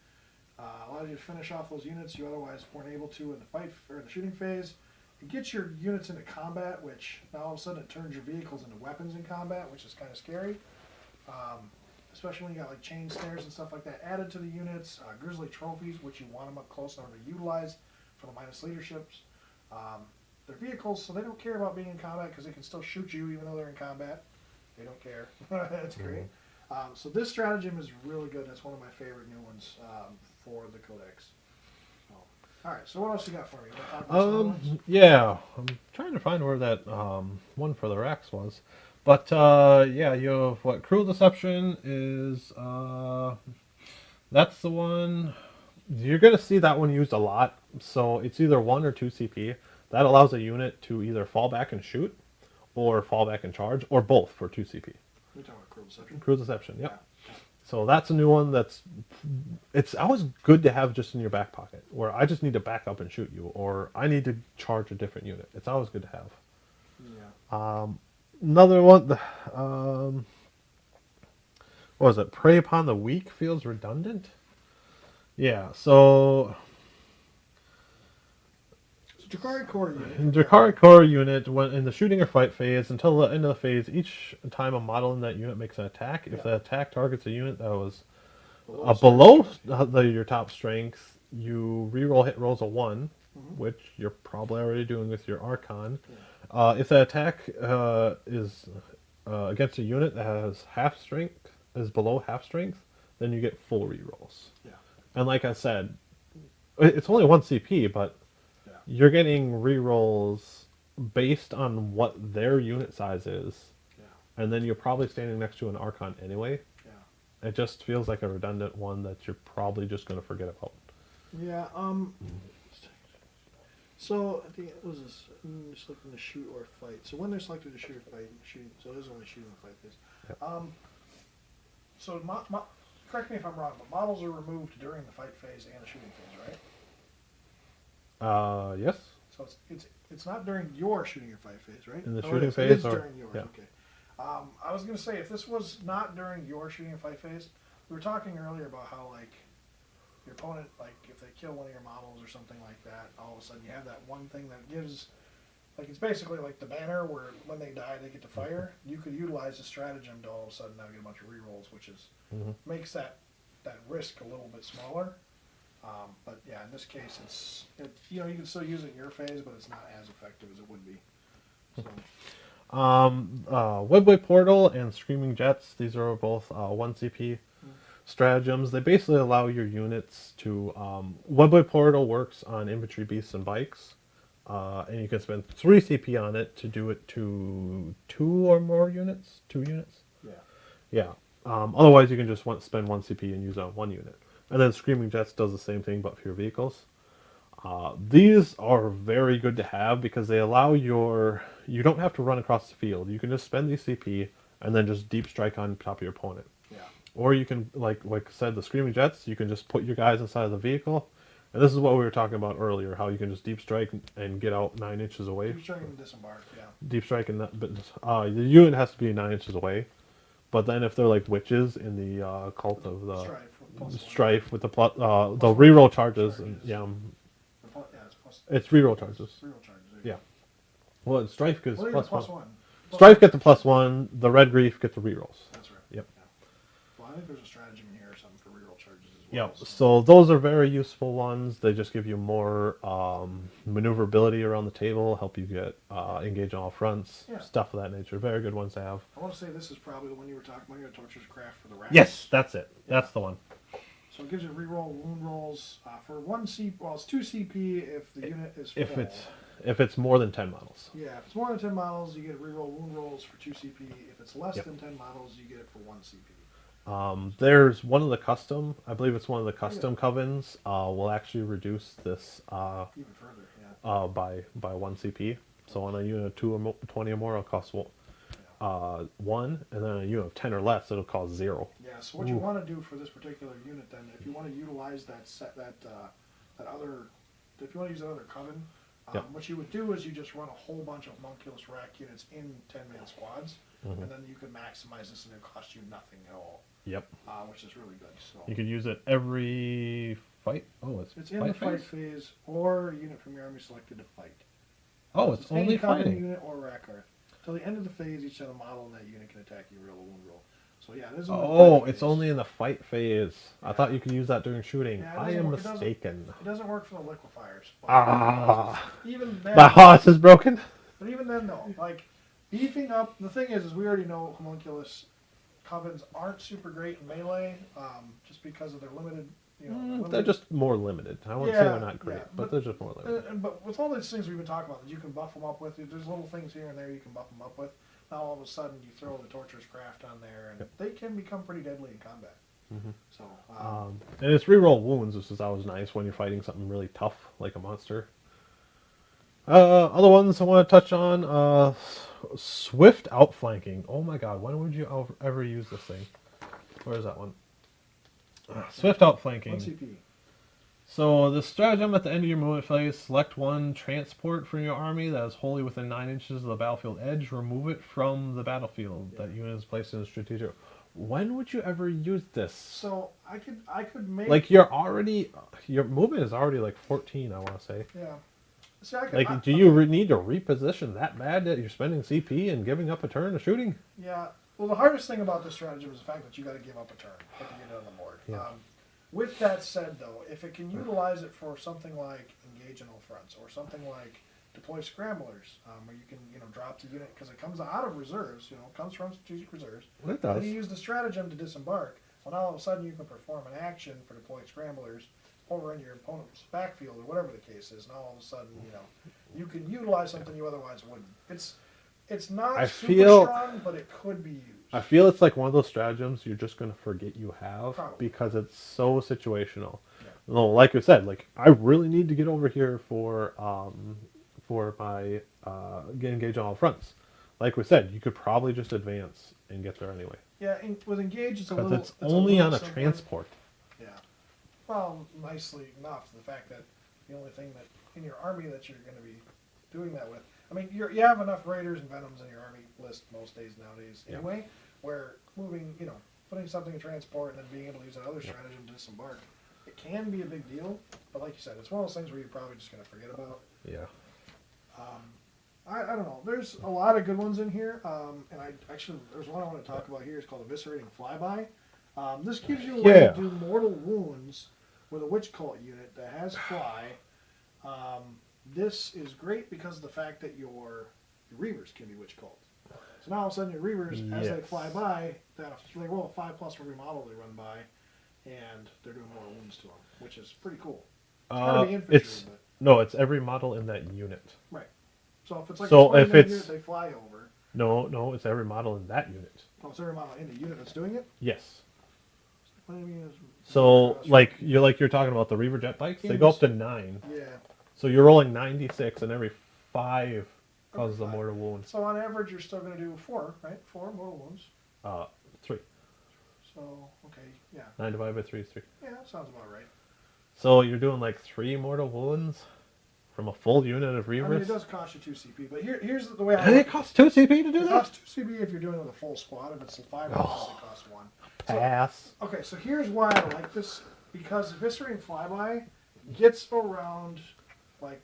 S1: Allows you to finish off those units you otherwise weren't able to in the fight or the shooting phase. It gets your units into combat, which now all of a sudden it turns your vehicles into weapons in combat, which is kind of scary. Especially when you got like chain snares and stuff like that added to the units. Grizzly trophies, which you want them up close in order to utilize for the minus leaderships. They're vehicles, so they don't care about being in combat because they can still shoot you even though they're in combat. They don't care. That's great. So this stratagem is really good. That's one of my favorite new ones for the Codex. All right, so what else you got for me? You wanna talk about some other ones?
S2: Yeah, I'm trying to find where that one for the racks was. But yeah, you have what? Cruel Deception is that's the one. You're gonna see that one used a lot. So it's either 1 or 2 CP. That allows a unit to either fall back and shoot, or fall back and charge, or both for 2 CP.
S1: You're talking about Cruel Deception?
S2: Cruel Deception, yep.
S1: Yeah.
S2: So that's a new one it's always good to have just in your back pocket, where I just need to back up and shoot you, or I need to charge a different unit. It's always good to have.
S1: Yeah.
S2: Another one, what was it? Prey upon the weak feels redundant? Yeah, so
S1: Drukhari core unit.
S2: Drukhari core unit, when in the shooting or fight phase, until the end of the phase, each time a model in that unit makes an attack, if the attack targets a unit that was below your top strength, you reroll hit rolls a 1, which you're probably already doing with your Archon. If the attack is against a unit that has half strength, is below half strength, then you get full rerolls.
S1: Yeah.
S2: And like I said, it's only 1 CP, but you're getting rerolls based on what their unit size is. Yeah. And then you're probably standing next to an Archon anyway. Yeah. It just feels like a redundant one that you're probably just going to forget about.
S1: Yeah, so I think it was this selecting to shoot or fight. So when they're selected to shoot or fight, shooting, so it is only shooting or fight phase. Yep. So correct me if I'm wrong, but models are removed during the fight phase and the shooting phase, right?
S2: Yes.
S1: So it's not during your shooting or fight phase, right?
S2: In the shooting phase,
S1: it is during yours. Yeah. Okay. I was going to say if this was not during your shooting or fight phase, we were talking earlier about how like your opponent, like if they kill one of your models or something like that, all of a sudden you have that one thing that gives, like it's basically like the banner where when they die they get to fire. You could utilize the stratagem to all of a sudden now get a bunch of rerolls, which is makes that risk a little bit smaller. But yeah, in this case, you can still use it in your phase, but it's not as effective as it would be. So.
S2: Webway Portal and Screaming Jets, these are both 1 CP stratagems. They basically allow your units to... Webway Portal works on infantry, beasts, and bikes. And you can spend 3 CP on it to do it to 2 or more units. 2 units?
S1: Yeah.
S2: Yeah. Otherwise, you can just spend 1 CP and use it on 1 unit. And then Screaming Jets does the same thing, but for your vehicles. These are very good to have because they allow you don't have to run across the field. You can just spend these CP and then just deep strike on top of your opponent.
S1: Yeah.
S2: Or you can, like I said, the Screaming Jets, you can just put your guys inside of the vehicle. And this is what we were talking about earlier, how you can just deep strike and get out 9 inches away.
S1: Deep strike and disembark, yeah.
S2: Deep strike and that, but the unit has to be 9 inches away. But then if they're like witches in the cult of the Strife with the reroll charges, and it's reroll charges. Yeah. Well, Strife gives plus 1. Strife gets the +1. The Red Grief gets the rerolls.
S1: That's right. I think there's a stratagem in here or something for reroll charges as
S2: Yeah,
S1: well.
S2: so those are very useful ones. They just give you more maneuverability around the table, help you get engage on all fronts,
S1: Yeah.
S2: stuff of that nature. Very good ones to have.
S1: I want to say this is probably the one you were talking about here, Torture's Craft for the rats.
S2: Yes, that's it.
S1: Yeah.
S2: That's the one.
S1: So it gives you reroll wound rolls for 1 CP. Well, it's 2 CP if the unit is full.
S2: If it's more than 10 models.
S1: Yeah, if it's more than 10 models, you get reroll wound rolls for 2 CP. If it's less
S2: Yep.
S1: than 10 models, you get it for 1 CP.
S2: There's one of the custom, I believe it's one of the custom covens, will actually reduce this
S1: Even further, yeah.
S2: by 1 CP. So on a unit of 20 or more, it'll cost 1, and then on a unit of 10 or less, it'll cost 0.
S1: Yeah, so what you want to do for this particular unit then, if you want to utilize that other, if you want to use that other coven,
S2: Yep.
S1: what you would do is you just run a whole bunch of homunculus rack units in 10-man squads, and then you can maximize this and it costs you nothing at all.
S2: Yep.
S1: Which is really good. So
S2: You could use it every fight. Oh,
S1: it's in the fight phase, or a unit from your army selected to fight.
S2: Oh, it's only
S1: any coven
S2: fighting.
S1: unit or rack art. Till the end of the phase, each set of model in that unit can attack you, roll a wound roll. So yeah, it is.
S2: Oh, it's only in the fight phase. I thought you could use that during shooting.
S1: Yeah,
S2: I am mistaken.
S1: It doesn't work for the liquefiers.
S2: Ah,
S1: even then,
S2: my heart is broken.
S1: But even then, though, like beefing up. The thing is we already know homunculus covens aren't super great in melee, just because of their limited.
S2: They're just more limited. I wouldn't say they're not great, but they're just more limited.
S1: But with all these things we've been talking about that you can buff them up with, there's little things here and there you can buff them up with. Now all of a sudden you throw the Torture's Craft on there, and they can become pretty deadly in combat. So,
S2: and it's reroll wounds, which is always nice when you're fighting something really tough like a monster. Other ones I want to touch on, swift outflanking. Oh my god, when would you ever use this thing? Where is that one? Swift outflanking.
S1: 1 CP.
S2: So the stratagem at the end of your movement phase, select one transport from your army that is wholly within 9 inches of the battlefield edge. Remove it from the battlefield. That unit is placed in a strategic. When would you ever use this?
S1: So I could make
S2: Like your movement is already like 14. I want to say.
S1: Yeah. See,
S2: Do you need to reposition that bad that you're spending CP and giving up a turn of shooting?
S1: Yeah. Well, the hardest thing about this stratagem is the fact that you got to give up a turn to get it on the board.
S2: Yeah.
S1: With that said, though, if it can utilize it for something like engage in all fronts or something like deploy scramblers, where you can drop the unit because it comes out of reserves, it comes from strategic reserves.
S2: It does.
S1: And you use the stratagem to disembark. Well, now all of a sudden you can perform an action for deploying scramblers over in your opponent's backfield or whatever the case is. Now all of a sudden you can utilize something you otherwise wouldn't. It's not super strong, but it could be used.
S2: I feel it's like one of those stratagems you're just going to forget you have.
S1: Probably.
S2: Because it's so situational.
S1: Yeah.
S2: No, like I said, like I really need to get over here for my get engaged on all fronts. Like we said, you could probably just advance and get there anyway.
S1: Yeah, with engage, it's a little.
S2: Because it's only on a
S1: simpler.
S2: transport.
S1: Yeah. Well, nicely enough, the fact that the only thing that in your army that you're going to be doing that with. I mean, you have enough raiders and venoms in your army list most days nowadays anyway, where moving, putting something in transport and then being able to use another stratagem to disembark, it can be a big deal. But like you said, it's one of those things where you're probably just going to forget about.
S2: Yeah.
S1: I don't know. There's a lot of good ones in here, and there's one I want to talk about here. It's called Eviscerating Flyby. This gives you a way to do mortal wounds with a witch cult unit that has fly. This is great because of the fact that your reavers can be witch cult. So now all of a sudden your reavers, as they fly by, they roll a 5+ for every model they run by, and they're doing mortal wounds to them, which is pretty cool. It's gotta be infantry,
S2: No, it's every model in that unit.
S1: Right. So if it's like
S2: unit,
S1: they fly over.
S2: No, it's every model in that unit.
S1: Oh, it's every model in the unit that's doing it?
S2: Yes.
S1: What do you mean?
S2: So you're talking about the Reaver jet bikes, they go up to 9.
S1: Yeah.
S2: So you're rolling 96, and every 5 causes a mortal wound.
S1: So on average, you're still going to do 4, right? 4 mortal wounds.
S2: 3.
S1: So okay, yeah.
S2: 9 divided by 3 is 3.
S1: Yeah, that sounds about right.
S2: So you're doing like 3 mortal wounds from a full unit of Reavers?
S1: I mean, it does cost you 2 CP, but here's the way I.
S2: And it costs 2 CP to do that?
S1: It costs 2 CP if you're doing it with a full squad. If it's 5 it costs 1.
S2: Pass.
S1: So, okay, so here's why I like this, because Eviscerating Flyby gets around, like,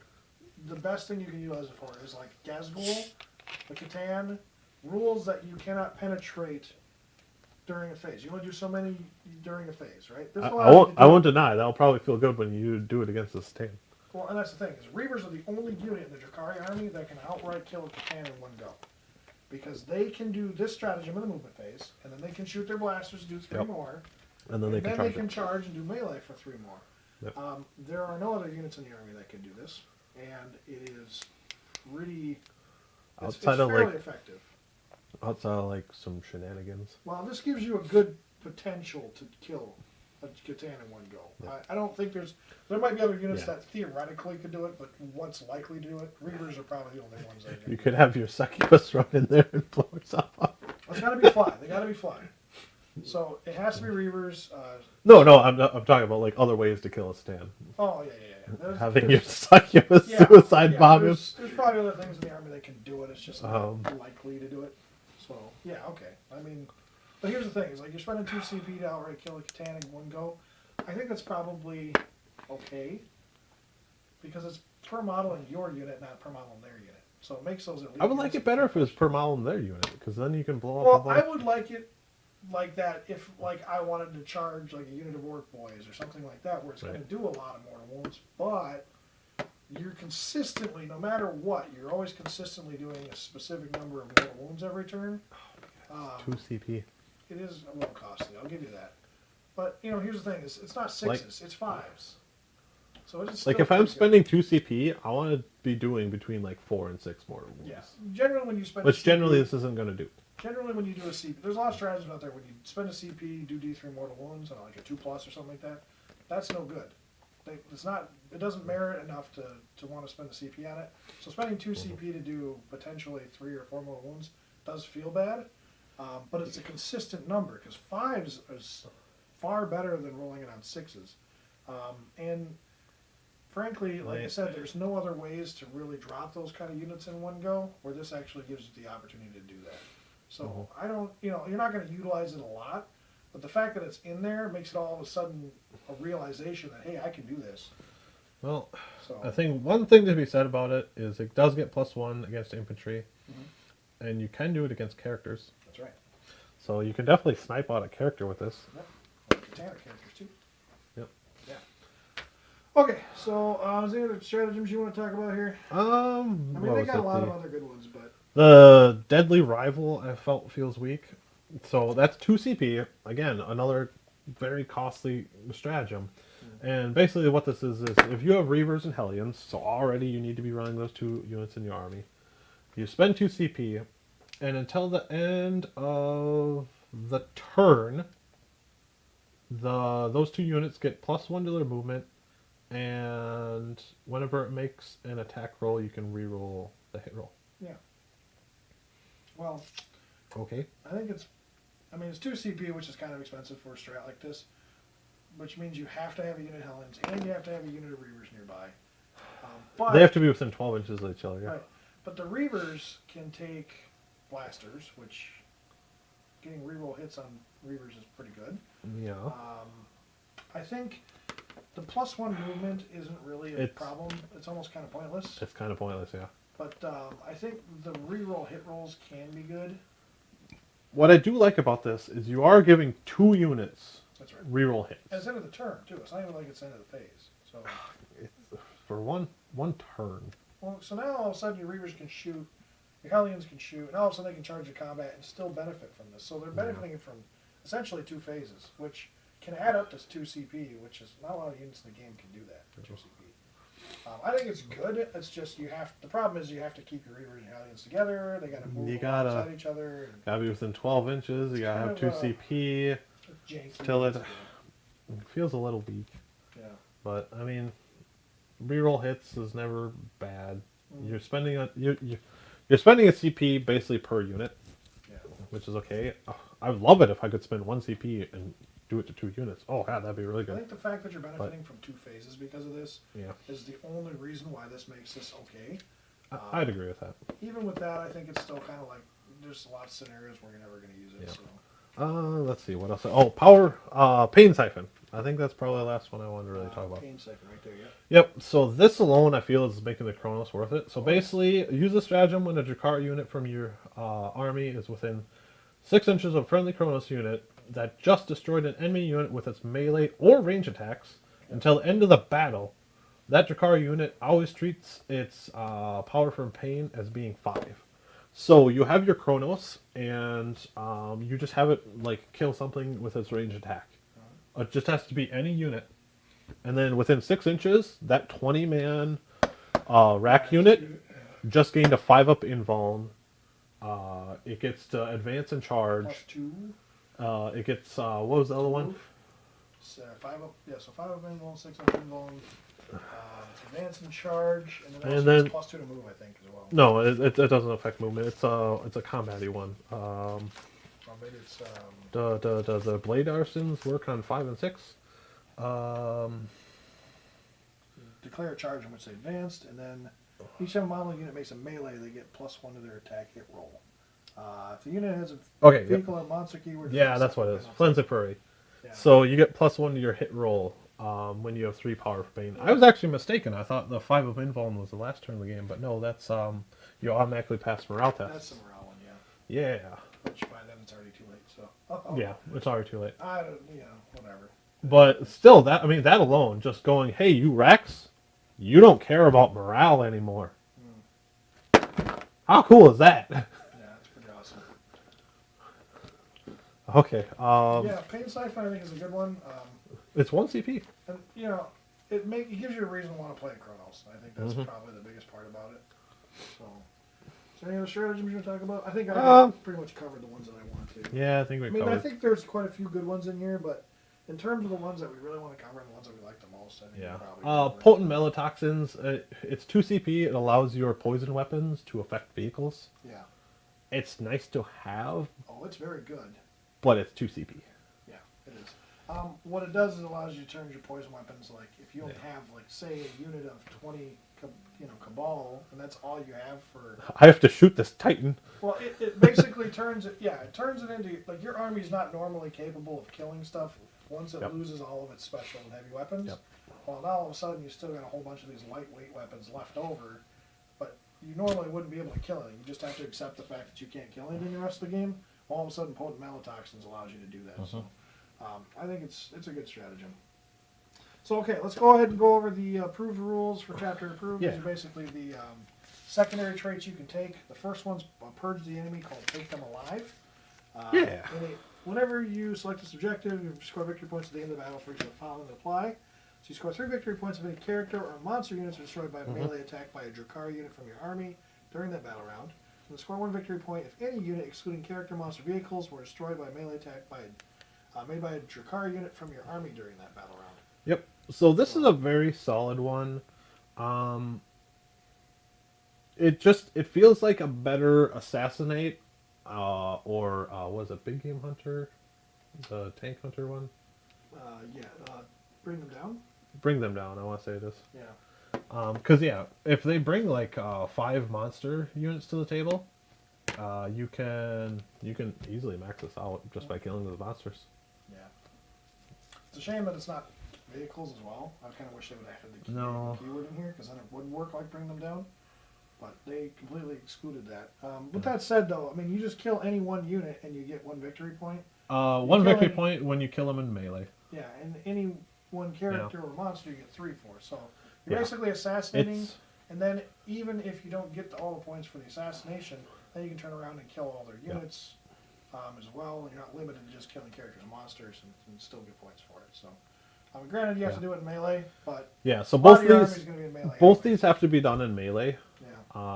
S1: the best thing you can utilize it for is like Gazgul, the Catan, rules that you cannot penetrate during a phase. You only do so many during a phase, right? This
S2: I
S1: allows you
S2: won't.
S1: to
S2: I
S1: do
S2: won't deny that'll probably feel good when you do it against the Satan.
S1: Well, and that's the thing, is Reavers are the only unit in the Drukhari army that can outright kill a Catan in one go. Because they can do this stratagem in the movement phase, and then they can shoot their blasters to do 3 more,
S2: And then they can
S1: charge and do melee for 3 more.
S2: Yep.
S1: There are no other units in the army that can do this, and it is really, it's fairly effective.
S2: Outside of like some shenanigans.
S1: Well, this gives you a good potential to kill a Catan in one go.
S2: Yeah.
S1: I don't think there might be other units that theoretically could do it, but what's likely to do it? Reavers are probably the only ones that are
S2: You could have your succubus run in there and blow itself up.
S1: It's got to be fly. They got to be fly. So it has to be Reavers.
S2: No, I'm talking about like other ways to kill a Satan.
S1: Oh yeah.
S2: Having your succubus suicide bomb.
S1: There's probably other things in the army that can do it. It's just not likely to do it. So yeah, okay. I mean, but here's the thing: is like you're spending 2 CP to outright kill a Catan in one go. I think that's probably okay because it's per model in your unit, not per model in their unit. So it makes those elite.
S2: I would like it better if it was per model in their unit, because then you can blow up.
S1: Well, I would like it like that if, like, I wanted to charge like a unit of orc boys or something like that, where it's going to do a lot of mortal wounds, but you're consistently, no matter what, you're always consistently doing a specific number of mortal wounds every turn.
S2: 2 CP.
S1: It is a little costly, I'll give you that. But you know, here's the thing: it's not 6s, it's 5s. So it's
S2: like if I'm spending 2 CP, I want to be doing between like 4 and 6 mortal wounds.
S1: Yeah. Generally, when you spend,
S2: which generally this isn't going to do.
S1: Generally, when you do a CP, there's a lot of strategies out there. When you spend a CP, do D3 mortal wounds on like a 2+ or something like that. That's no good. It's not. It doesn't merit enough to want to spend a CP on it. So spending 2 CP to do potentially 3 or 4 mortal wounds does feel bad, but it's a consistent number because 5s is far better than rolling it on 6s, and frankly, like I said, there's no other ways to really drop those kind of units in one go, where this actually gives you the opportunity to do that. So I don't, you're not going to utilize it a lot, but the fact that it's in there makes it all of a sudden a realization that, hey, I can do this.
S2: Well, I think one thing to be said about it is it does get +1 against infantry, and you can do it against characters.
S1: That's right.
S2: So you can definitely snipe out a character with this.
S1: Yep. Katana characters too.
S2: Yep.
S1: Yeah. Okay, so is there any other stratagems you want to talk about here? I mean, they got a lot of other good ones, but
S2: the Deadly Rival I felt feels weak. So that's 2 CP. Again, another very costly stratagem. And basically what this is if you have Reavers and Hellions, so already you need to be running those 2 units in your army. You spend 2 CP, and until the end of the turn, those 2 units get +1 to their movement, and whenever it makes an attack roll, you can reroll the hit roll.
S1: Yeah. Well,
S2: okay.
S1: I think it's 2 CP, which is kind of expensive for a strat like this, which means you have to have a unit of Hellions and you have to have a unit of Reavers nearby. But
S2: they have to be within 12 inches of each other. Yeah.
S1: Right. But the Reavers can take blasters, which getting reroll hits on Reavers is pretty good.
S2: Yeah.
S1: I think the +1 movement isn't really a problem. It's almost kind of pointless.
S2: It's kind of pointless, yeah.
S1: But I think the reroll hit rolls can be good.
S2: What I do like about this is you are giving 2 units reroll hits.
S1: At the end of the turn, too. It's not even like it's the end of the phase. So
S2: it's for one turn.
S1: Well, so now all of a sudden your Reavers can shoot, your Hellions can shoot, and all of a sudden they can charge the combat and still benefit from this. So they're benefiting from essentially 2 phases, which can add up to 2 CP, which is not a lot of units in the game can do that for 2 CP. I think it's good. It's just the problem is you have to keep your Reavers and your Hellions together. They got to move alongside each other.
S2: Got to be within 12 inches. You got to have 2 CP. Till it feels a little weak.
S1: Yeah.
S2: But I mean, reroll hits is never bad. You're spending you're spending a CP basically per unit, which is okay. I would love it if I could spend 1 CP and do it to 2 units. Oh, yeah, that'd be really good.
S1: I think the fact that you're benefiting from 2 phases because of this is the only reason why this makes this okay.
S2: I'd agree with that.
S1: Even with that, I think it's still kind of like there's a lot of scenarios where you're never going to use it. So.
S2: Let's see what else. Oh, power pain siphon. I think that's probably the last one I wanted to really talk about.
S1: Pain siphon right there, yeah.
S2: Yep. So this alone, I feel, is making the Chronos worth it. So basically, use the stratagem when a Drukhari unit from your army is within 6 inches of a friendly Chronos unit. that just destroyed an enemy unit with its melee or range attacks until the end of the battle. That Drukhari unit always treats its power from pain as being 5. So you have your Chronos, and you just have it like kill something with its range attack. It just has to be any unit, and then within 6 inches, that 20-man rack unit just gained a 5-up invuln. It gets to advance and charge.
S1: +2.
S2: It gets what was the other one?
S1: 5 up. Yeah, so 5 up invuln, 6 up invuln. It's advance and charge, and then,
S2: then
S1: +2 to move, I think, as well.
S2: No, it doesn't affect movement. It's a combat-y one.
S1: Or maybe it's
S2: The blade arsons work on 5 and 6.
S1: declare a charge in which they advanced, and then each time a model unit makes a melee, they get +1 to their attack hit roll. If the unit has a vehicle or monster keyword,
S2: yeah, that's what it is. Frenzy Fury.
S1: Yeah.
S2: So you get +1 to your hit roll when you have 3 power for pain. I was actually mistaken. I thought the 5 of invuln was the last turn of the game, but no, that's you automatically pass morale test.
S1: That's the morale one, yeah.
S2: Yeah.
S1: Which by then it's already too late. So.
S2: Yeah, it's already too late.
S1: Whatever.
S2: But still, that alone, just going, hey, you Rex, you don't care about morale anymore. How cool is that?
S1: Yeah, it's pretty awesome.
S2: Okay.
S1: Yeah, Pain Siphon I think is a good one.
S2: It's 1 CP.
S1: And it gives you a reason to want to play Chronos. I think that's probably the biggest part about it. So, is there any other strategies you want to talk about? I think I pretty much covered the ones that I want to.
S2: Yeah, I think we covered.
S1: I think there's quite a few good ones in here, but in terms of the ones that we really want to cover and the ones that we like the most, I think probably
S2: potent melotoxins. It's 2 CP. It allows your poison weapons to affect vehicles.
S1: Yeah.
S2: It's nice to have.
S1: Oh, it's very good.
S2: But it's 2 CP.
S1: Yeah, it is. What it does is it allows you to turn your poison weapons, like, if you only have, like, say, a unit of 20, Cabal, and that's all you have for...
S2: I have to shoot this Titan.
S1: Well, it basically turns it, it turns it into, like, your army's not normally capable of killing stuff once it loses all of its special and heavy weapons.
S2: Yep.
S1: Well, now all of a sudden you still got a whole bunch of these lightweight weapons left over, but you normally wouldn't be able to kill anything. You just have to accept the fact that you can't kill anything the rest of the game. All of a sudden, potent melotoxins allows you to do that. So, I think it's a good stratagem. So, okay, let's go ahead and go over the approved rules for chapter approved. These are basically the secondary traits you can take. The first one's purge the enemy, called take them alive. Whenever you select this objective, you score victory points at the end of the battle for each of the following to apply. So you score 3 victory points if any character or monster units are destroyed by a melee attack by a Drukhari unit from your army during that battle round. And score 1 victory point if any unit, excluding character monster vehicles, were destroyed by a melee attack made by a Drukhari unit from your army during that battle round.
S2: Yep. So this is a very solid one. It feels like a better assassinate, or was it Big Game Hunter, the tank hunter one?
S1: Bring them down.
S2: Bring them down. I want to say this.
S1: Yeah.
S2: Because if they bring like 5 monster units to the table, you can easily max this out just by killing those monsters.
S1: Yeah. It's a shame that it's not vehicles as well. I kind of wish they would have had the keyword in here, because then it wouldn't work like bring them down. But they completely excluded that. With that said, though, I mean, you just kill any one unit and you get 1 victory point.
S2: 1 victory point when you kill them in melee.
S1: Yeah, and any one character or monster you get 3 for. So you're basically assassinating, and then even if you don't get all the points for the assassination, then you can turn around and kill all their units as well. You're not limited to just killing characters and monsters and still get points for it. So, granted, you have to do it in melee, but
S2: so both these have to be done in melee,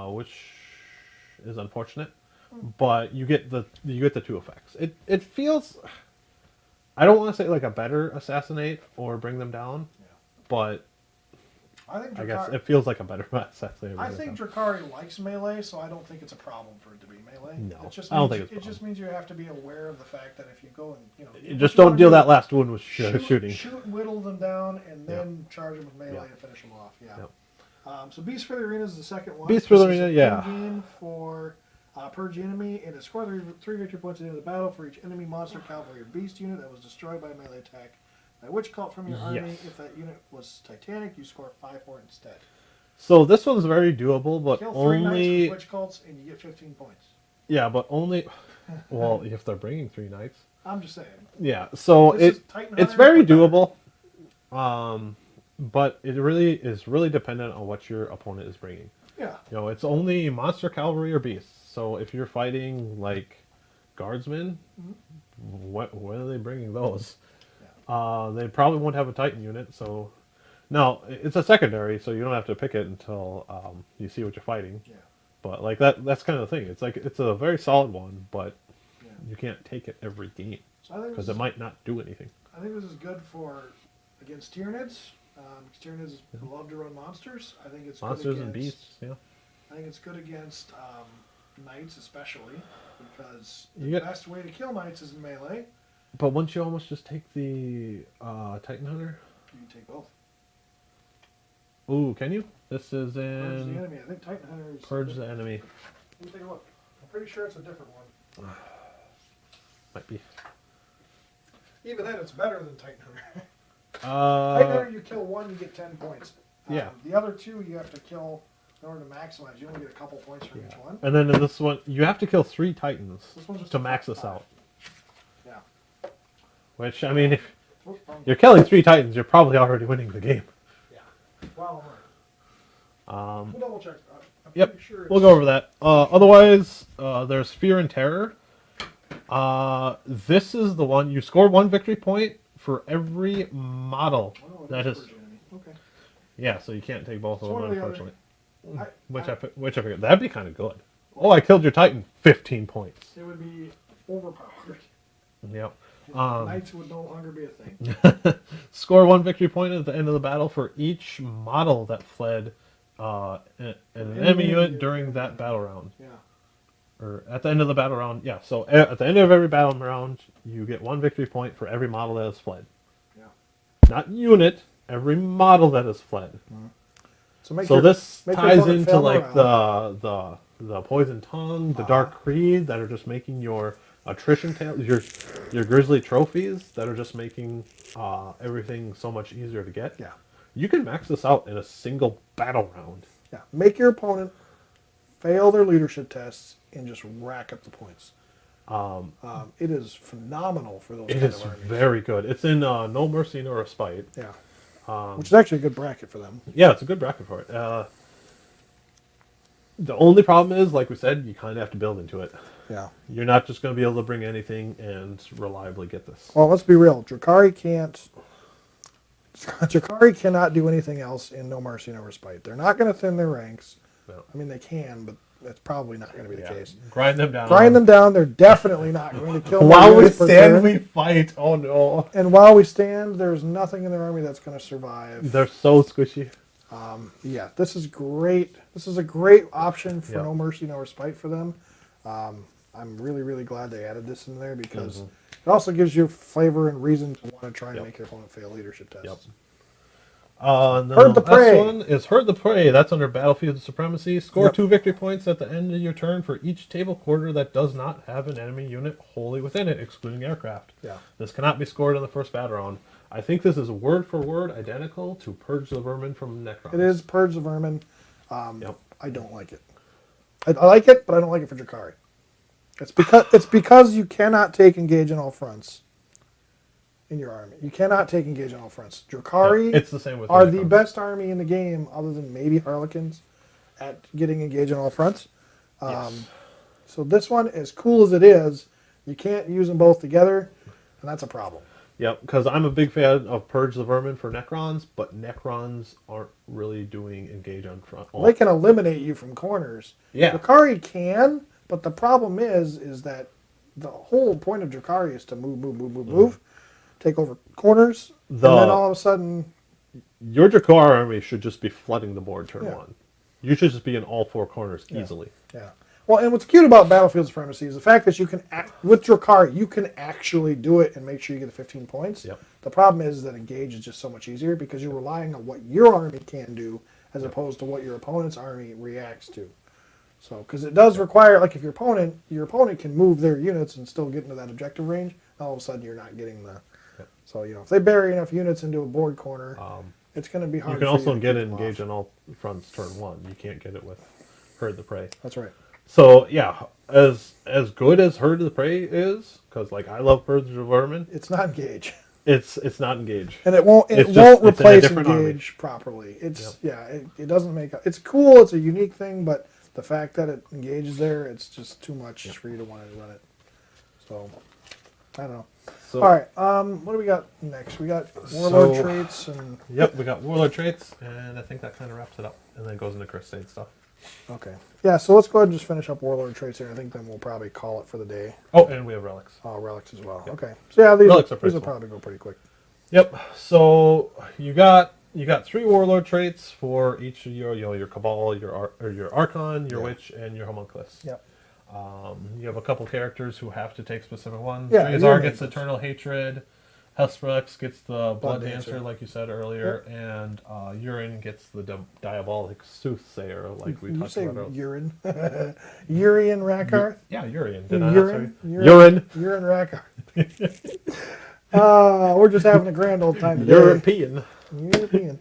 S2: which is unfortunate. But you get the 2 effects. It feels, I don't want to say like a better assassinate or bring them down, but I guess it feels like a better assassinate.
S1: I think Drukhari likes melee, so I don't think it's a problem for it to be melee.
S2: No,
S1: I don't think it's a problem. It just means you have to be aware of the fact that if you go and
S2: you just don't deal that last one with shooting.
S1: Shoot and whittle them down, and then charge them with melee and finish them off. Yeah. Yep. So Beast for the Arena is the second one.
S2: Beast for the Arena,
S1: Game for purge the enemy, and score 3 victory points at the end of the battle for each enemy monster, cavalry, or beast unit that was destroyed by a melee attack by witch cult from your army. If that unit was Titanic, you score 5 for it instead.
S2: So this one's very doable, but
S1: kill 3 knights with witch cults and you get 15 points.
S2: Yeah, but only if they're bringing 3 knights.
S1: I'm just saying.
S2: Yeah, so
S1: This is Titan
S2: it's
S1: Hunter,
S2: very
S1: but
S2: doable, but it really is really dependent on what your opponent is bringing.
S1: yeah.
S2: You know, it's only monster, cavalry, or beasts. So if you're fighting like guardsmen, when are they bringing those? They probably won't have a Titan unit. So no, it's a secondary, so you don't have to pick it until you see what you're fighting.
S1: Yeah.
S2: But like that's kind of the thing. It's like it's a very solid one, but
S1: Yeah.
S2: you can't take it every game
S1: So I think
S2: because
S1: this
S2: it might not do anything.
S1: I think this is good for against Tyranids. Tyranids love to run monsters. I think it's
S2: Monsters
S1: good
S2: and
S1: against,
S2: beasts, yeah.
S1: I think it's good against knights, especially because the
S2: You get-
S1: best way to kill knights is in melee.
S2: But wouldn't you almost just take the Titan Hunter?
S1: You can take both.
S2: Ooh, can you? This is
S1: Purge the
S2: in
S1: enemy. I think Titan Hunter is.
S2: Purge the Enemy.
S1: Let me take a look. I'm pretty sure it's a different one.
S2: Might be.
S1: Even then, it's better than Titan Hunter. Titan
S2: Uh,
S1: Hunter, you kill one, you get 10 points.
S2: Yeah.
S1: The other two, you have to kill in order to maximize. You only get a couple points from each one.
S2: and then in this one, you have to kill 3 Titans
S1: This one's just
S2: to
S1: a
S2: max
S1: five.
S2: this out.
S1: Yeah.
S2: Which, I mean, if
S1: Whoop, wrong.
S2: you're killing 3 Titans, you're probably already winning the game.
S1: Yeah. Well,
S2: Um,
S1: we'll double check. I'm
S2: Yep,
S1: pretty sure
S2: we'll
S1: it's-
S2: go over that. Otherwise, there's Fear and Terror. This is the one you score 1 victory point for every model
S1: Oh, it
S2: that
S1: is
S2: is.
S1: Purge enemy. Okay.
S2: Yeah, so you can't take both
S1: So
S2: of
S1: one
S2: them,
S1: or the other.
S2: unfortunately.
S1: I-
S2: Which I figured that'd be kind of good. Oh, I killed your Titan, 15 points.
S1: It would be overpowered.
S2: Yep.
S1: Knights would no longer be a thing.
S2: Score 1 victory point at the end of the battle for each model that fled an enemy unit during that battle round.
S1: Yeah.
S2: Or at the end of the battle round, yeah. So at the end of every battle round, you get 1 victory point for every model that has fled.
S1: Yeah.
S2: Not unit, every model that has fled.
S1: So make
S2: So
S1: your,
S2: this
S1: make your
S2: ties
S1: opponent
S2: into
S1: fail
S2: like
S1: morale.
S2: the poison tongue, the dark creed that are just making your attrition tail, your grizzly trophies that are just making everything so much easier to get.
S1: Yeah.
S2: You can max this out in a single battle round.
S1: Yeah. Make your opponent fail their leadership tests and just rack up the points. It is phenomenal for those
S2: It
S1: kind
S2: is
S1: of armies.
S2: very good. It's in No Mercy Nor Respite.
S1: Yeah. Which is actually a good bracket for them.
S2: Yeah, it's a good bracket for it. The only problem is, like we said, you kind of have to build into it.
S1: Yeah.
S2: You're not just going to be able to bring anything and reliably get this.
S1: Well, let's be real. Drukhari can't. Drukhari cannot do anything else in No Mercy, No Respite. They're not going to thin their ranks.
S2: No.
S1: I mean, they can, but that's probably not going to be the
S2: Yeah.
S1: case.
S2: Grind them down.
S1: Grind them down. They're definitely not going to kill more
S2: While we
S1: units per
S2: stand,
S1: turn.
S2: we fight. Oh no.
S1: And while we stand, there's nothing in their army that's going to survive.
S2: They're so squishy.
S1: Yeah, this is great. This is a great option for
S2: Yeah.
S1: No Mercy, No Respite for them. I'm really, really glad they added this in there because it also gives you flavor and reason to want to try and
S2: Yep.
S1: make your opponent fail leadership tests.
S2: Yep. And then
S1: Herd the
S2: last
S1: Prey.
S2: one is Herd the Prey. That's under Battlefield Supremacy. Score
S1: Yep.
S2: 2 victory points at the end of your turn for each table quarter that does not have an enemy unit wholly within it, excluding aircraft.
S1: Yeah.
S2: This cannot be scored in the first battle round. I think this is word for word identical to Purge the Vermin from Necrons.
S1: It is Purge the Vermin.
S2: Yep.
S1: I don't like it. I like it, but I don't like it for Drukhari. It's because you cannot take engage on all fronts in your army. You cannot take engage on all fronts. Drukhari
S2: It's the same with
S1: are the
S2: Necrons.
S1: best army in the game, other than maybe Harlequins, at getting engaged on all fronts.
S2: Yes.
S1: So this one, as cool as it is, you can't use them both together, and that's a problem.
S2: Yep, because I'm a big fan of Purge the Vermin for Necrons, but Necrons aren't really doing engage on front.
S1: They can eliminate you from corners.
S2: Yeah.
S1: Drukhari can, but the problem is that the whole point of Drukhari is to move, take over corners, and then all of a sudden,
S2: Your Drukhari army should just be flooding the board turn
S1: Yeah.
S2: 1. You should just be in all 4 corners easily.
S1: yeah. Well, and what's cute about Battlefield Supremacy is the fact that you can, with Drukhari, you can actually do it and make sure you get the 15 points.
S2: Yep.
S1: The problem is that engage is just so much easier because you're relying on what your army can do as opposed to what your opponent's army reacts to. So, because it does require, like, if your opponent can move their units and still get into that objective range, all of a sudden you're not getting the.
S2: Yep.
S1: So, if they bury enough units into a board corner, it's going to be hard.
S2: You can
S1: for
S2: also
S1: to
S2: get
S1: keep them
S2: engaged
S1: off.
S2: on all fronts turn 1. You can't get it with Herd the Prey.
S1: That's right.
S2: So yeah, as good as Herd of the Prey is, because like I love Birds of Vermin,
S3: It's not engage,
S2: it's not Engage.
S3: and it won't
S2: It's just it's in a
S3: replace
S2: different army.
S3: engage properly. It's
S2: Yep.
S3: it doesn't make it's cool. It's a unique thing, but the fact that it engages there, it's just too much for you to want to run it. So I don't know.
S2: So
S3: All right, what do we got next? We got warlord
S2: So-
S3: traits and
S2: yep, we got Warlord traits, and I think that kind of wraps it up, and then goes into Crusade stuff.
S3: okay, yeah. So let's go ahead and just finish up warlord traits here. I think then we'll probably call it for the day.
S2: Oh, and we have relics.
S3: Oh, relics as well.
S2: Yep.
S3: Okay, so yeah,
S2: Relics are pretty
S3: these will
S2: small.
S3: probably go pretty quick.
S2: Yep. So you got 3 Warlord traits for each of your Cabal, your Archon, your
S3: Yeah.
S2: Witch, and your Homunculus.
S3: Yep.
S2: You have a couple characters who have to take specific ones.
S3: Yeah,
S2: Drazar
S3: your
S2: gets
S3: names.
S2: Eternal Hatred. Hesperex gets the Blood
S3: Dancer.
S2: Dancer, like you said earlier, and Urine gets the Diabolic Soothsayer, like we
S3: Did you
S2: talked
S3: say
S2: about earlier.
S3: urine? Urian Rakarth?
S2: Yeah, Urine. Did I not
S3: Urine?
S2: say?
S3: Urine? Urine Rakarth. We're just having a grand old time today.
S2: European.
S3: European.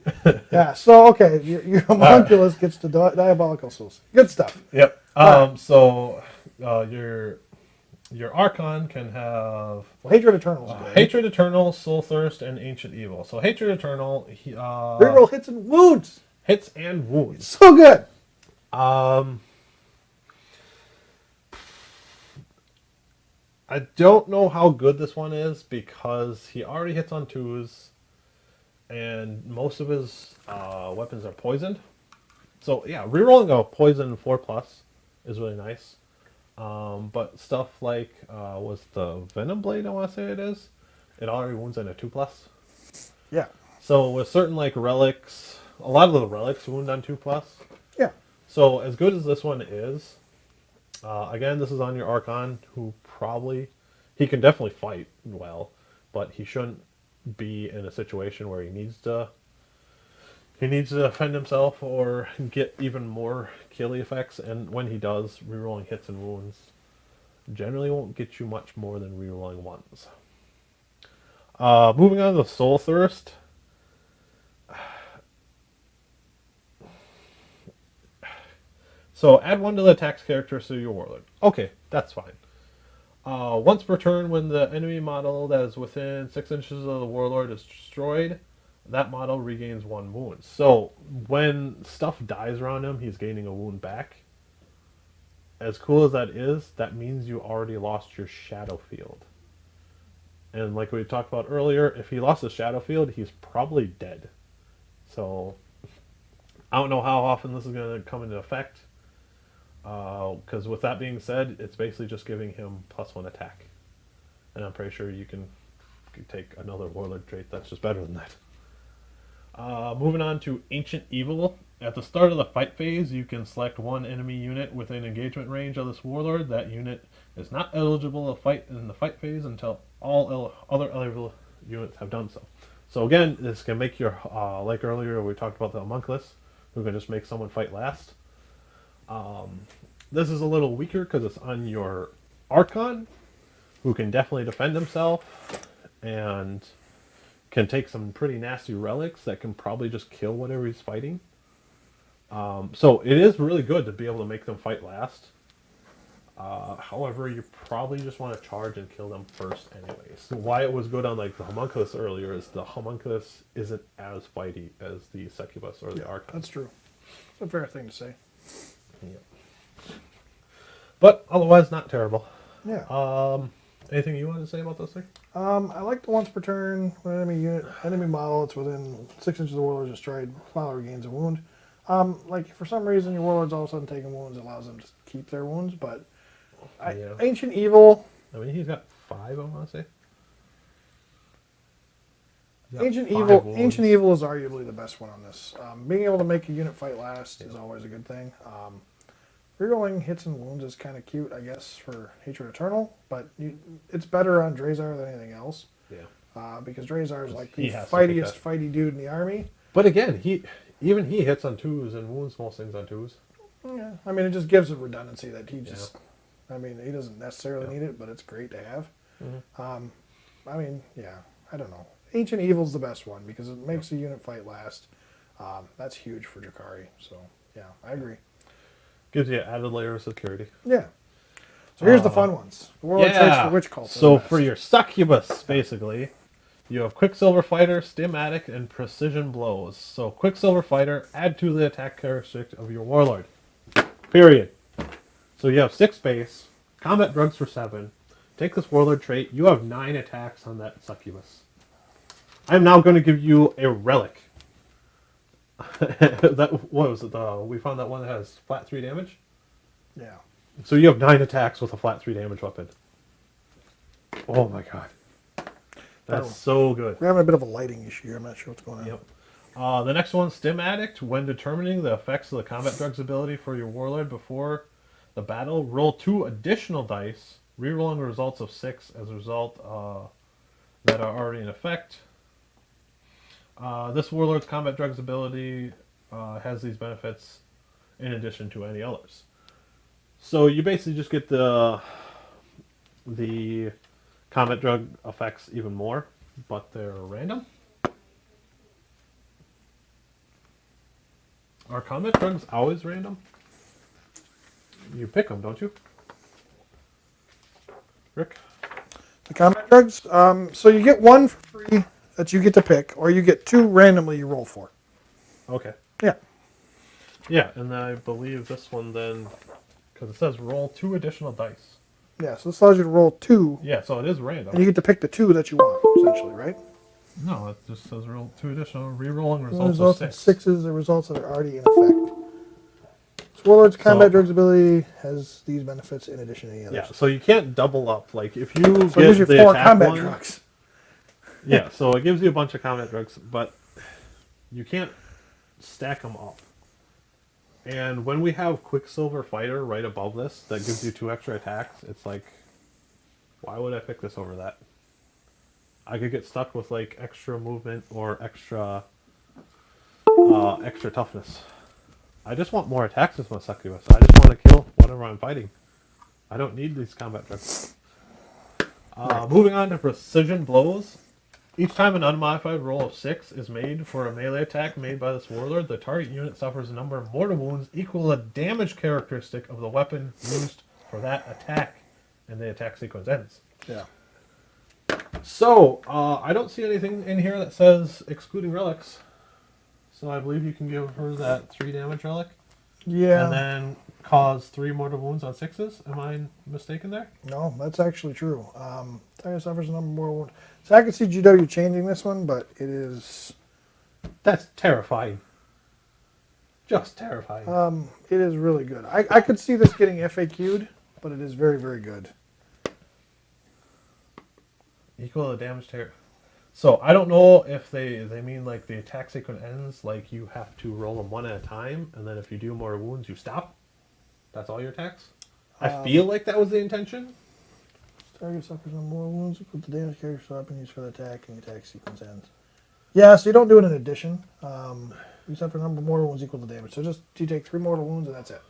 S3: Yeah, so, okay, your homunculus gets the diabolical souls. Good stuff.
S2: Yep.
S3: Alright.
S2: So your Archon can have
S3: Well, Hatred Eternal is good.
S2: Hatred Eternal, Soul Thirst, and Ancient Evil. So Hatred Eternal
S3: Reroll hits and wounds.
S2: hits and wounds.
S3: So good.
S2: I don't know how good this one is because he already hits on 2s, and most of his weapons are poisoned. So yeah, rerolling a poison 4+ is really nice. But stuff like was the Venom Blade, I want to say it is, it already wounds in a 2+.
S3: Yeah.
S2: So with certain like relics, a lot of the relics wound on 2+.
S3: Yeah.
S2: So as good as this one is, again, this is on your Archon, who he can definitely fight well, but he shouldn't be in a situation where he needs to defend himself or get even more killy effects. And when he does, rerolling hits and wounds generally won't get you much more than rerolling ones. Moving on to the Soul Thirst. So add 1 to the attacks characteristic of your warlord. Okay, that's fine. Once per turn, when the enemy model that is within 6 inches of the warlord is destroyed, that model regains 1 wound. So when stuff dies around him, he's gaining a wound back. As cool as that is, that means you already lost your shadow field. And like we talked about earlier, if he lost his shadow field, he's probably dead. So I don't know how often this is going to come into effect. Because with that being said, it's basically just giving him +1 attack. And I'm pretty sure you can take another warlord trait that's just better than that. Moving on to Ancient Evil. At the start of the fight phase, you can select 1 enemy unit within engagement range of this warlord. That unit is not eligible to fight in the fight phase until all other eligible units have done so. So again, this can make your, like earlier we talked about the homunculus, who can just make someone fight last. This is a little weaker because it's on your Archon, who can definitely defend himself and can take some pretty nasty relics that can probably just kill whatever he's fighting. So it is really good to be able to make them fight last. However, you probably just want to charge and kill them first anyways. So why it was good on like the homunculus earlier is the homunculus isn't as fighty as the succubus or the Archon.
S3: That's true. It's a fair thing to say.
S2: Yep. But otherwise, not terrible.
S3: Yeah.
S2: Anything you want to say about this thing?
S3: I like the once per turn when enemy model it's within 6 inches of the warlord is destroyed, model regains a wound. Like for some reason your warlord's all of a sudden taking wounds, it allows them to keep their wounds, but
S2: Yeah.
S3: Ancient Evil.
S2: I mean, he's got 5, I want to say. He's got 5 wounds.
S3: Ancient Evil is arguably the best one on this. Being able to make a unit fight last is always a good thing. Rerolling hits and wounds is kind of cute, I guess, for Hatred Eternal, but it's better on Drazar than anything else.
S2: Yeah.
S3: Because Drazar is like the
S2: He has to pick that.
S3: fighty dude in the army.
S2: But again, he hits on 2s and wounds most things on 2s.
S3: Yeah, I mean, it just gives a redundancy that he just. I mean, he doesn't necessarily need it, but it's great to have.
S2: Mm-hmm.
S3: I mean, yeah, I don't know. Ancient Evil's the best one because it makes the unit fight last. That's huge for Drukhari. So, yeah, I agree.
S2: Gives you an added layer of security.
S3: Yeah. So here's the fun ones. The warlord traits for witch cult.
S2: So for your succubus, basically, you have Quicksilver Fighter, Stim Addict, and Precision Blows. So Quicksilver Fighter, add to the attack characteristic of your warlord. Period. So you have 6 base, combat drugs for 7. Take this warlord trait. You have 9 attacks on that succubus. I'm now going to give you a relic. What was it? We found that one that has flat 3 damage.
S3: Yeah.
S2: So you have 9 attacks with a flat 3 damage weapon. Oh my god. That's so good.
S3: We're having a bit of a lighting issue here. I'm not sure what's going on.
S2: Yep. The next one, Stim Addict. When determining the effects of the combat drugs ability for your warlord before the battle, roll 2 additional dice, rerolling the results of 6 as a result that are already in effect. This warlord's combat drugs ability has these benefits in addition to any others. So you basically just get the combat drug effects even more, but they're random. Are combat drugs always random? You pick them, don't you? Rick?
S3: The combat drugs. So you get 1 for free that you get to pick, or you get 2 randomly you roll for.
S2: Okay.
S3: Yeah.
S2: Yeah, and I believe this one then, because it says roll 2 additional dice.
S3: Yeah, so this allows you to roll 2,
S2: Yeah, so it is random.
S3: and you get to pick the 2 that you want, essentially, right?
S2: No, it just says roll 2 additional, re-rolling
S3: The
S2: results of 6.
S3: 6s are results that are already in effect. So warlord's combat drugs ability has these benefits in addition to any others.
S2: Yeah, so you can't double up. Like, if you
S3: So it
S2: get
S3: gives you
S2: the
S3: 4
S2: attack
S3: combat
S2: one,
S3: drugs.
S2: yeah, so it gives you a bunch of combat drugs, but you can't stack them up. And when we have Quicksilver Fighter right above this, that gives you 2 extra attacks, it's like, why would I pick this over that? I could get stuck with, like, extra movement or extra toughness. I just want more attacks with my succubus. I just want to kill whatever I'm fighting. I don't need these combat drugs. Moving on to Precision Blows. Each time an unmodified roll of 6 is made for a melee attack made by this warlord, the target unit suffers a number of mortal wounds equal to the damage characteristic of the weapon used for that attack, and the attack sequence ends.
S3: Yeah.
S2: So, I don't see anything in here that says excluding relics. So I believe you can give her that 3 damage relic.
S3: Yeah.
S2: And then cause 3 mortal wounds on 6s. Am I mistaken there?
S3: No, that's actually true. Target suffers a number more wounds. So I can see GW changing this one, but it is...
S2: That's terrifying. Just terrifying.
S3: It is really good. I could see this getting FAQ'd, but it is very, very good.
S2: Equal to damage to... So I don't know if they mean like the attack sequence ends, like you have to roll them 1 at a time, and then if you do more wounds, you stop. That's all your attacks. I feel like that was the intention.
S3: Target suffers no more wounds equal to damage character so weapon used for the attack, and the attack sequence ends. Yeah, so you don't do it in addition. You suffer a number of mortal wounds equal to damage. So just you take 3 mortal wounds and that's it.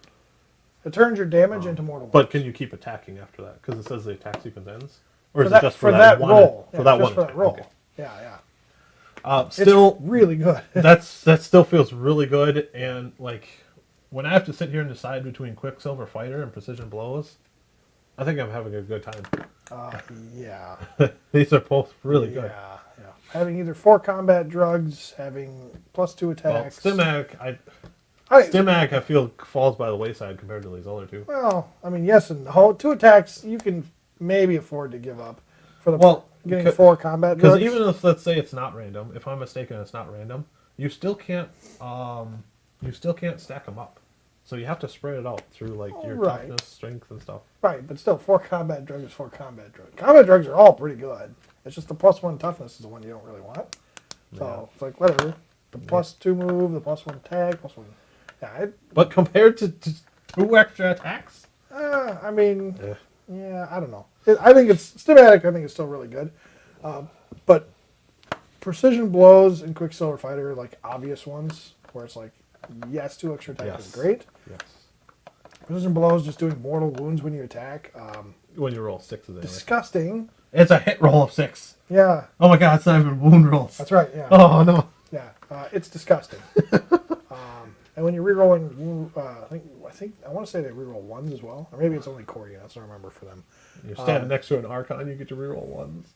S3: It turns your damage into mortal wounds.
S2: But can you keep attacking after that? Because it says the attack sequence ends. Or
S3: for
S2: is
S3: that,
S2: it just
S3: for that
S2: one
S3: roll?
S2: for
S3: Yeah,
S2: that
S3: just
S2: one
S3: for
S2: attack?
S3: that roll.
S2: Okay.
S3: Yeah.
S2: Still,
S3: It's really good.
S2: that still feels really good, and like when I have to sit here and decide between Quicksilver Fighter and Precision Blows, I think I'm having a good time.
S3: Yeah.
S2: These are both really good.
S3: Yeah. Having either 4 combat drugs, having +2
S2: Well,
S3: attacks.
S2: Stimag, I feel falls by the wayside compared to these other 2.
S3: Well, I mean, yes and no. 2 attacks you can maybe afford to give up for the getting 4 combat drugs.
S2: Because even if, let's say, it's not random, if I'm mistaken, it's not random. You still can't stack them up. So you have to spread it out through like your toughness, strength, and stuff.
S3: Right, but still, 4 combat drugs is 4 combat drugs. Combat drugs are all pretty good. It's just the +1 toughness is the one you don't really want. So it's like whatever. The +2 move, the +1 attack, +1. Yeah.
S2: But compared to 2 extra attacks,
S3: I mean, yeah, I don't know. I think it's Stimatic. I think it's still really good, but Precision Blows and Quicksilver Fighter are like obvious ones where it's like, yes, 2 extra attacks is great.
S2: Yes.
S3: Precision Blows just doing mortal wounds when you attack.
S2: When you roll 6s, anyway.
S3: Disgusting.
S2: It's a hit roll of 6.
S3: Yeah.
S2: Oh my god, it's not even wound rolls.
S3: That's right. Yeah.
S2: Oh no.
S3: Yeah. It's disgusting. And when you're rerolling, I I want to say they reroll ones as well, or maybe it's only core units. I don't remember for them.
S2: You're standing next to an Archon, you get to reroll ones.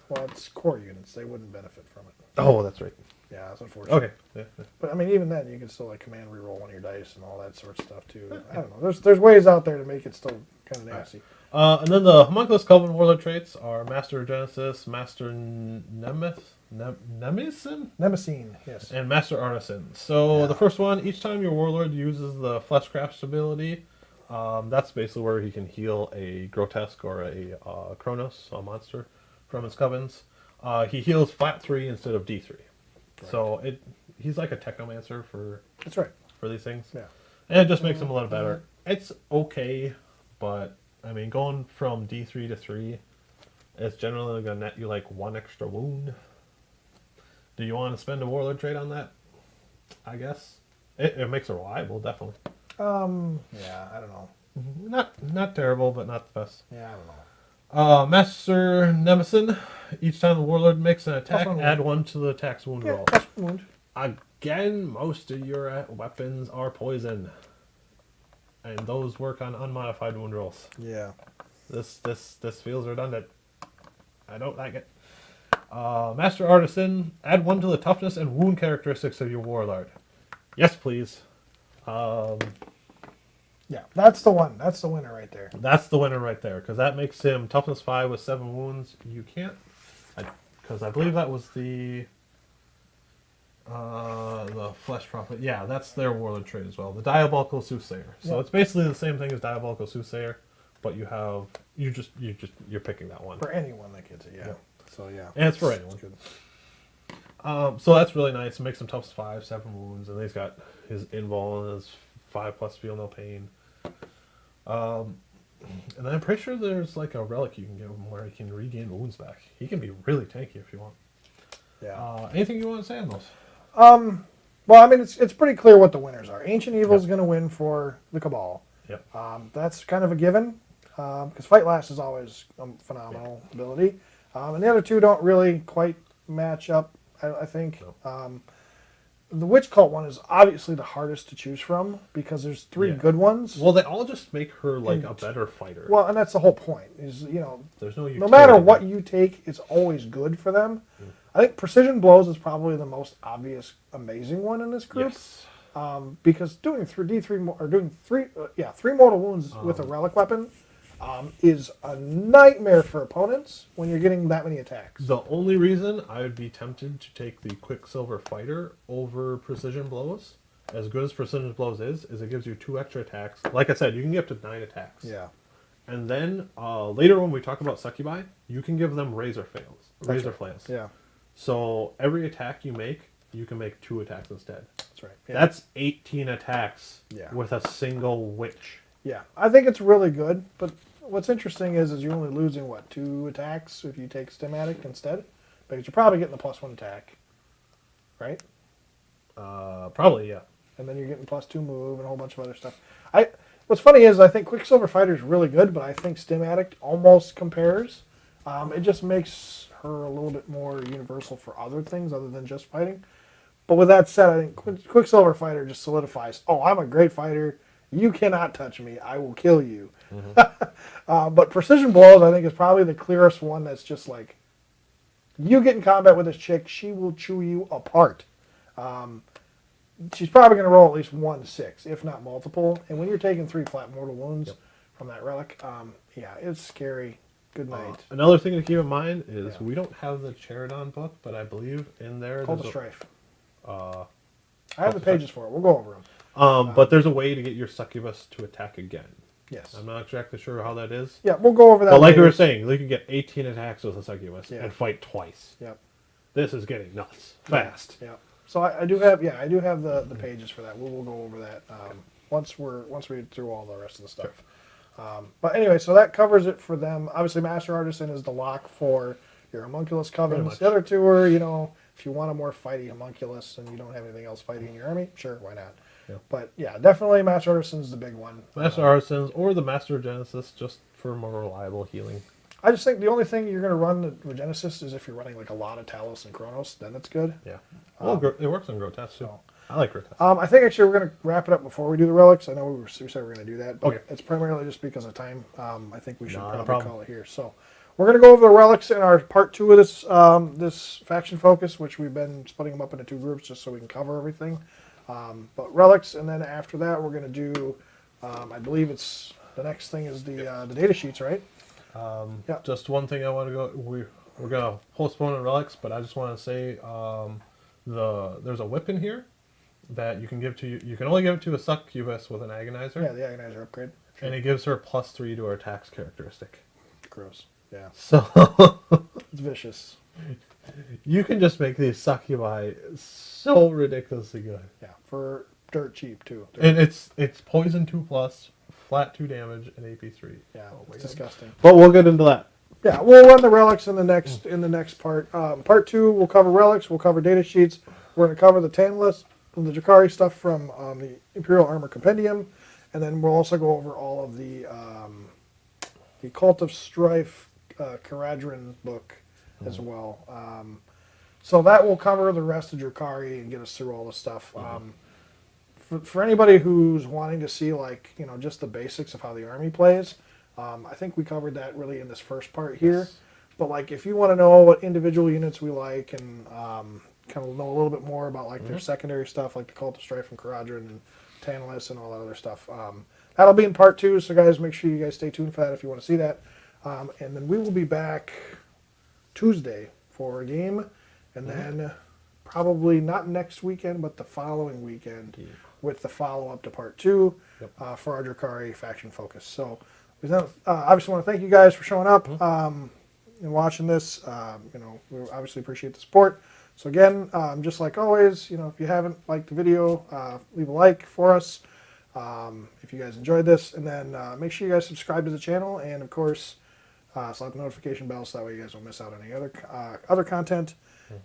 S3: Well, it's core units; they wouldn't benefit from it.
S2: Oh, that's right.
S3: Yeah, that's unfortunate.
S2: Okay. Yeah.
S3: But I mean, even then, you can still like command reroll one of your dice and all that sort of stuff too. I don't know. There's ways out there to make it still kind of nasty.
S2: And then the Homunculus Coven Warlord traits are Master of Genesis, Master Nemesine,
S3: Nemesine, yes.
S2: and Master Artisan. So
S3: Yeah.
S2: the first one, each time your Warlord uses the Fleshcraft ability, that's basically where he can heal a Grotesque or a Kronos, a monster, from his covens. He heals flat 3 instead of D3.
S3: Right.
S2: So he's like a Technomancer
S3: That's right.
S2: for these things.
S3: Yeah.
S2: And it just makes him a little better. It's okay, but I mean, going from D3 to 3, it's generally going to net you like 1 extra wound. Do you want to spend a Warlord trait on that? I guess. It makes it reliable, definitely.
S3: Yeah, I don't know.
S2: Not terrible, but not the best.
S3: Yeah, I don't know.
S2: Master Nemesine. Each time the Warlord makes an attack,
S3: Plus 1
S2: add
S3: wound.
S2: 1 to the attack's wound
S3: Yeah,
S2: roll.
S3: plus wound.
S2: Again, most of your weapons are poison. And those work on unmodified wound rolls.
S3: Yeah.
S2: This feels redundant. I don't like it. Master Artisan, add 1 to the toughness and wound characteristics of your Warlord. Yes, please.
S3: Yeah, that's the one. That's the winner right there.
S2: That's the winner right there, because that makes him toughness 5 with 7 wounds. You can't, because I believe that was the Flesh Prophet. Yeah, that's their Warlord trait as well. The Diabolical Soothsayer. So
S3: Yeah.
S2: it's basically the same thing as Diabolical Soothsayer, but you're picking that one.
S3: For anyone that gets it, yeah.
S2: Yeah.
S3: So yeah.
S2: And it's for anyone.
S3: Good.
S2: So that's really nice. It makes him toughness 5, 7 wounds, and he's got his invul and his 5+ feel no pain. And I'm pretty sure there's like a relic you can give him where he can regain wounds back. He can be really tanky if you want.
S3: Yeah.
S2: Anything you want to say on those?
S3: Well, I mean, it's pretty clear what the winners are. Ancient Evil is going to win for the Cabal.
S2: Yep.
S3: That's kind of a given, because Fight Last is always a phenomenal ability. And the other two don't really quite match up, I think.
S2: No.
S3: The Witch Cult one is obviously the hardest to choose from, because there's 3
S2: Yeah.
S3: good ones.
S2: Well, they all just make her like a better fighter.
S3: Well, and that's the whole point, is,
S2: There's no
S3: no matter what you take, it's always good for them. I think Precision Blows is probably the most obvious, amazing one in this group.
S2: Yes.
S3: Because doing 3 mortal wounds with a relic weapon is a nightmare for opponents when you're getting that many attacks.
S2: The only reason I would be tempted to take the Quicksilver Fighter over Precision Blows, as good as Precision Blows is it gives you 2 extra attacks. Like I said, you can get up to 9 attacks.
S3: Yeah.
S2: And then later when we talk about Succubi, you can give them Razor Flails.
S3: Yeah,
S2: So every attack you can make 2 attacks instead.
S3: that's right. Yeah.
S2: That's 18 attacks
S3: Yeah.
S2: with a single witch.
S3: Yeah, I think it's really good, but what's interesting is you're only losing, 2 attacks if you take Stim Addict instead? Because you're probably getting the +1 attack, right?
S2: Probably, yeah.
S3: And then you're getting +2 move and a whole bunch of other stuff. What's funny is I think Quicksilver Fighter is really good, but I think Stim Addict almost compares. It just makes her a little bit more universal for other things other than just fighting. But with that said, I think Quicksilver Fighter just solidifies, I'm a great fighter. You cannot touch me. I will kill you.
S2: Mm-hmm.
S3: But Precision Blows, I think, is probably the clearest one that's just like, you get in combat with this chick, she will chew you apart. She's probably going to roll at least 1-6, if not multiple. And when you're taking 3 flat mortal wounds from that relic, it's scary. Good night.
S2: Another thing to keep in mind is
S3: Yeah.
S2: we don't have the Charodon book, but I believe in there
S3: Call the
S2: there's
S3: Strife.
S2: a,
S3: I have the pages for it. We'll go over them.
S2: but there's a way to get your Succubus to attack again.
S3: Yes.
S2: I'm not exactly sure how that is.
S3: Yeah, we'll go over that
S2: But like we
S3: later.
S2: were saying, you can get 18 attacks with a Succubus
S3: Yeah.
S2: and fight twice.
S3: Yep.
S2: This is getting nuts. Fast.
S3: Yeah. So I do have the pages for that. We'll go over that once we get through all the rest of the stuff. But anyway, so that covers it for them. Obviously, Master Artisan is the lock for your homunculus
S2: Pretty
S3: covens.
S2: much.
S3: The other two are, if you want a more fighty homunculus and you don't have anything else fighting in your army, sure, why not?
S2: Yeah.
S3: But yeah, definitely Master Artisan's the big one.
S2: Master Artisans or the Master of Genesis just for more reliable healing.
S3: I just think the only thing you're going to run with Genesis is if you're running like a lot of Talos and Kronos, then it's good.
S2: Yeah. Well, it works on Grotesque too.
S3: So,
S2: I like Rick.
S3: I think actually we're going to wrap it up before we do the relics. I know we said we were going to do that, but
S2: Okay.
S3: it's primarily just because of time. I think we should
S2: Not a
S3: probably
S2: problem.
S3: call it here. So we're going to go over the relics in our part 2 of this this faction focus, which we've been splitting them up into 2 groups just so we can cover everything. But relics, and then after that we're going to do, I believe it's the next thing is the data sheets, right? Yeah.
S2: Just one thing I want to go. We're gonna postpone the relics, but I just want to say there's a whip in here that you can give to you can only give it to a succubus with an agonizer,
S3: Yeah, the agonizer upgrade.
S2: and it gives her +3 to her attacks characteristic.
S3: Gross. Yeah,
S2: So
S3: it's vicious.
S2: you can just make these succubi so ridiculously good,
S3: Yeah, for dirt cheap too.
S2: and it's poison 2+, flat 2 damage, and AP3.
S3: Yeah,
S2: Oh my
S3: it's
S2: God.
S3: disgusting.
S2: But we'll get into that.
S3: Yeah, we'll run the relics in the next part. Part 2, we'll cover relics. We'll cover data sheets. We're going to cover the Tantalus and the Drukhari stuff from the Imperial Armor Compendium, and then we'll also go over all of the Cult of Strife Caradron book as well. So that will cover the rest of Drukhari and get us through all the stuff. For anybody who's wanting to see just the basics of how the army plays, I think we covered that really in this first part here.
S2: Yes.
S3: But if you want to know what individual units we like and kind of know a little bit more about their secondary stuff, like the Cult of Strife and Caradron and Tantalus and all that other stuff, that'll be in part 2. So guys, make sure you guys stay tuned for that if you want to see that. And then we will be back Tuesday for a game, and then probably not next weekend, but the following weekend with the follow-up to part 2 for our Drukhari faction focus. So we obviously want to thank you guys for showing up and watching this. We obviously appreciate the support. So again, just like always, if you haven't liked the video, leave a like for us if you guys enjoyed this, and then make sure you guys subscribe to the channel, and of course select the notification bell so that way you guys don't miss out on any other content.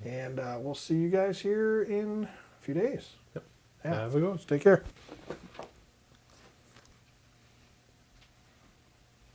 S3: And we'll see you guys here in a few days.
S2: Yep.
S3: Yeah.
S2: Have a go.
S3: Take care.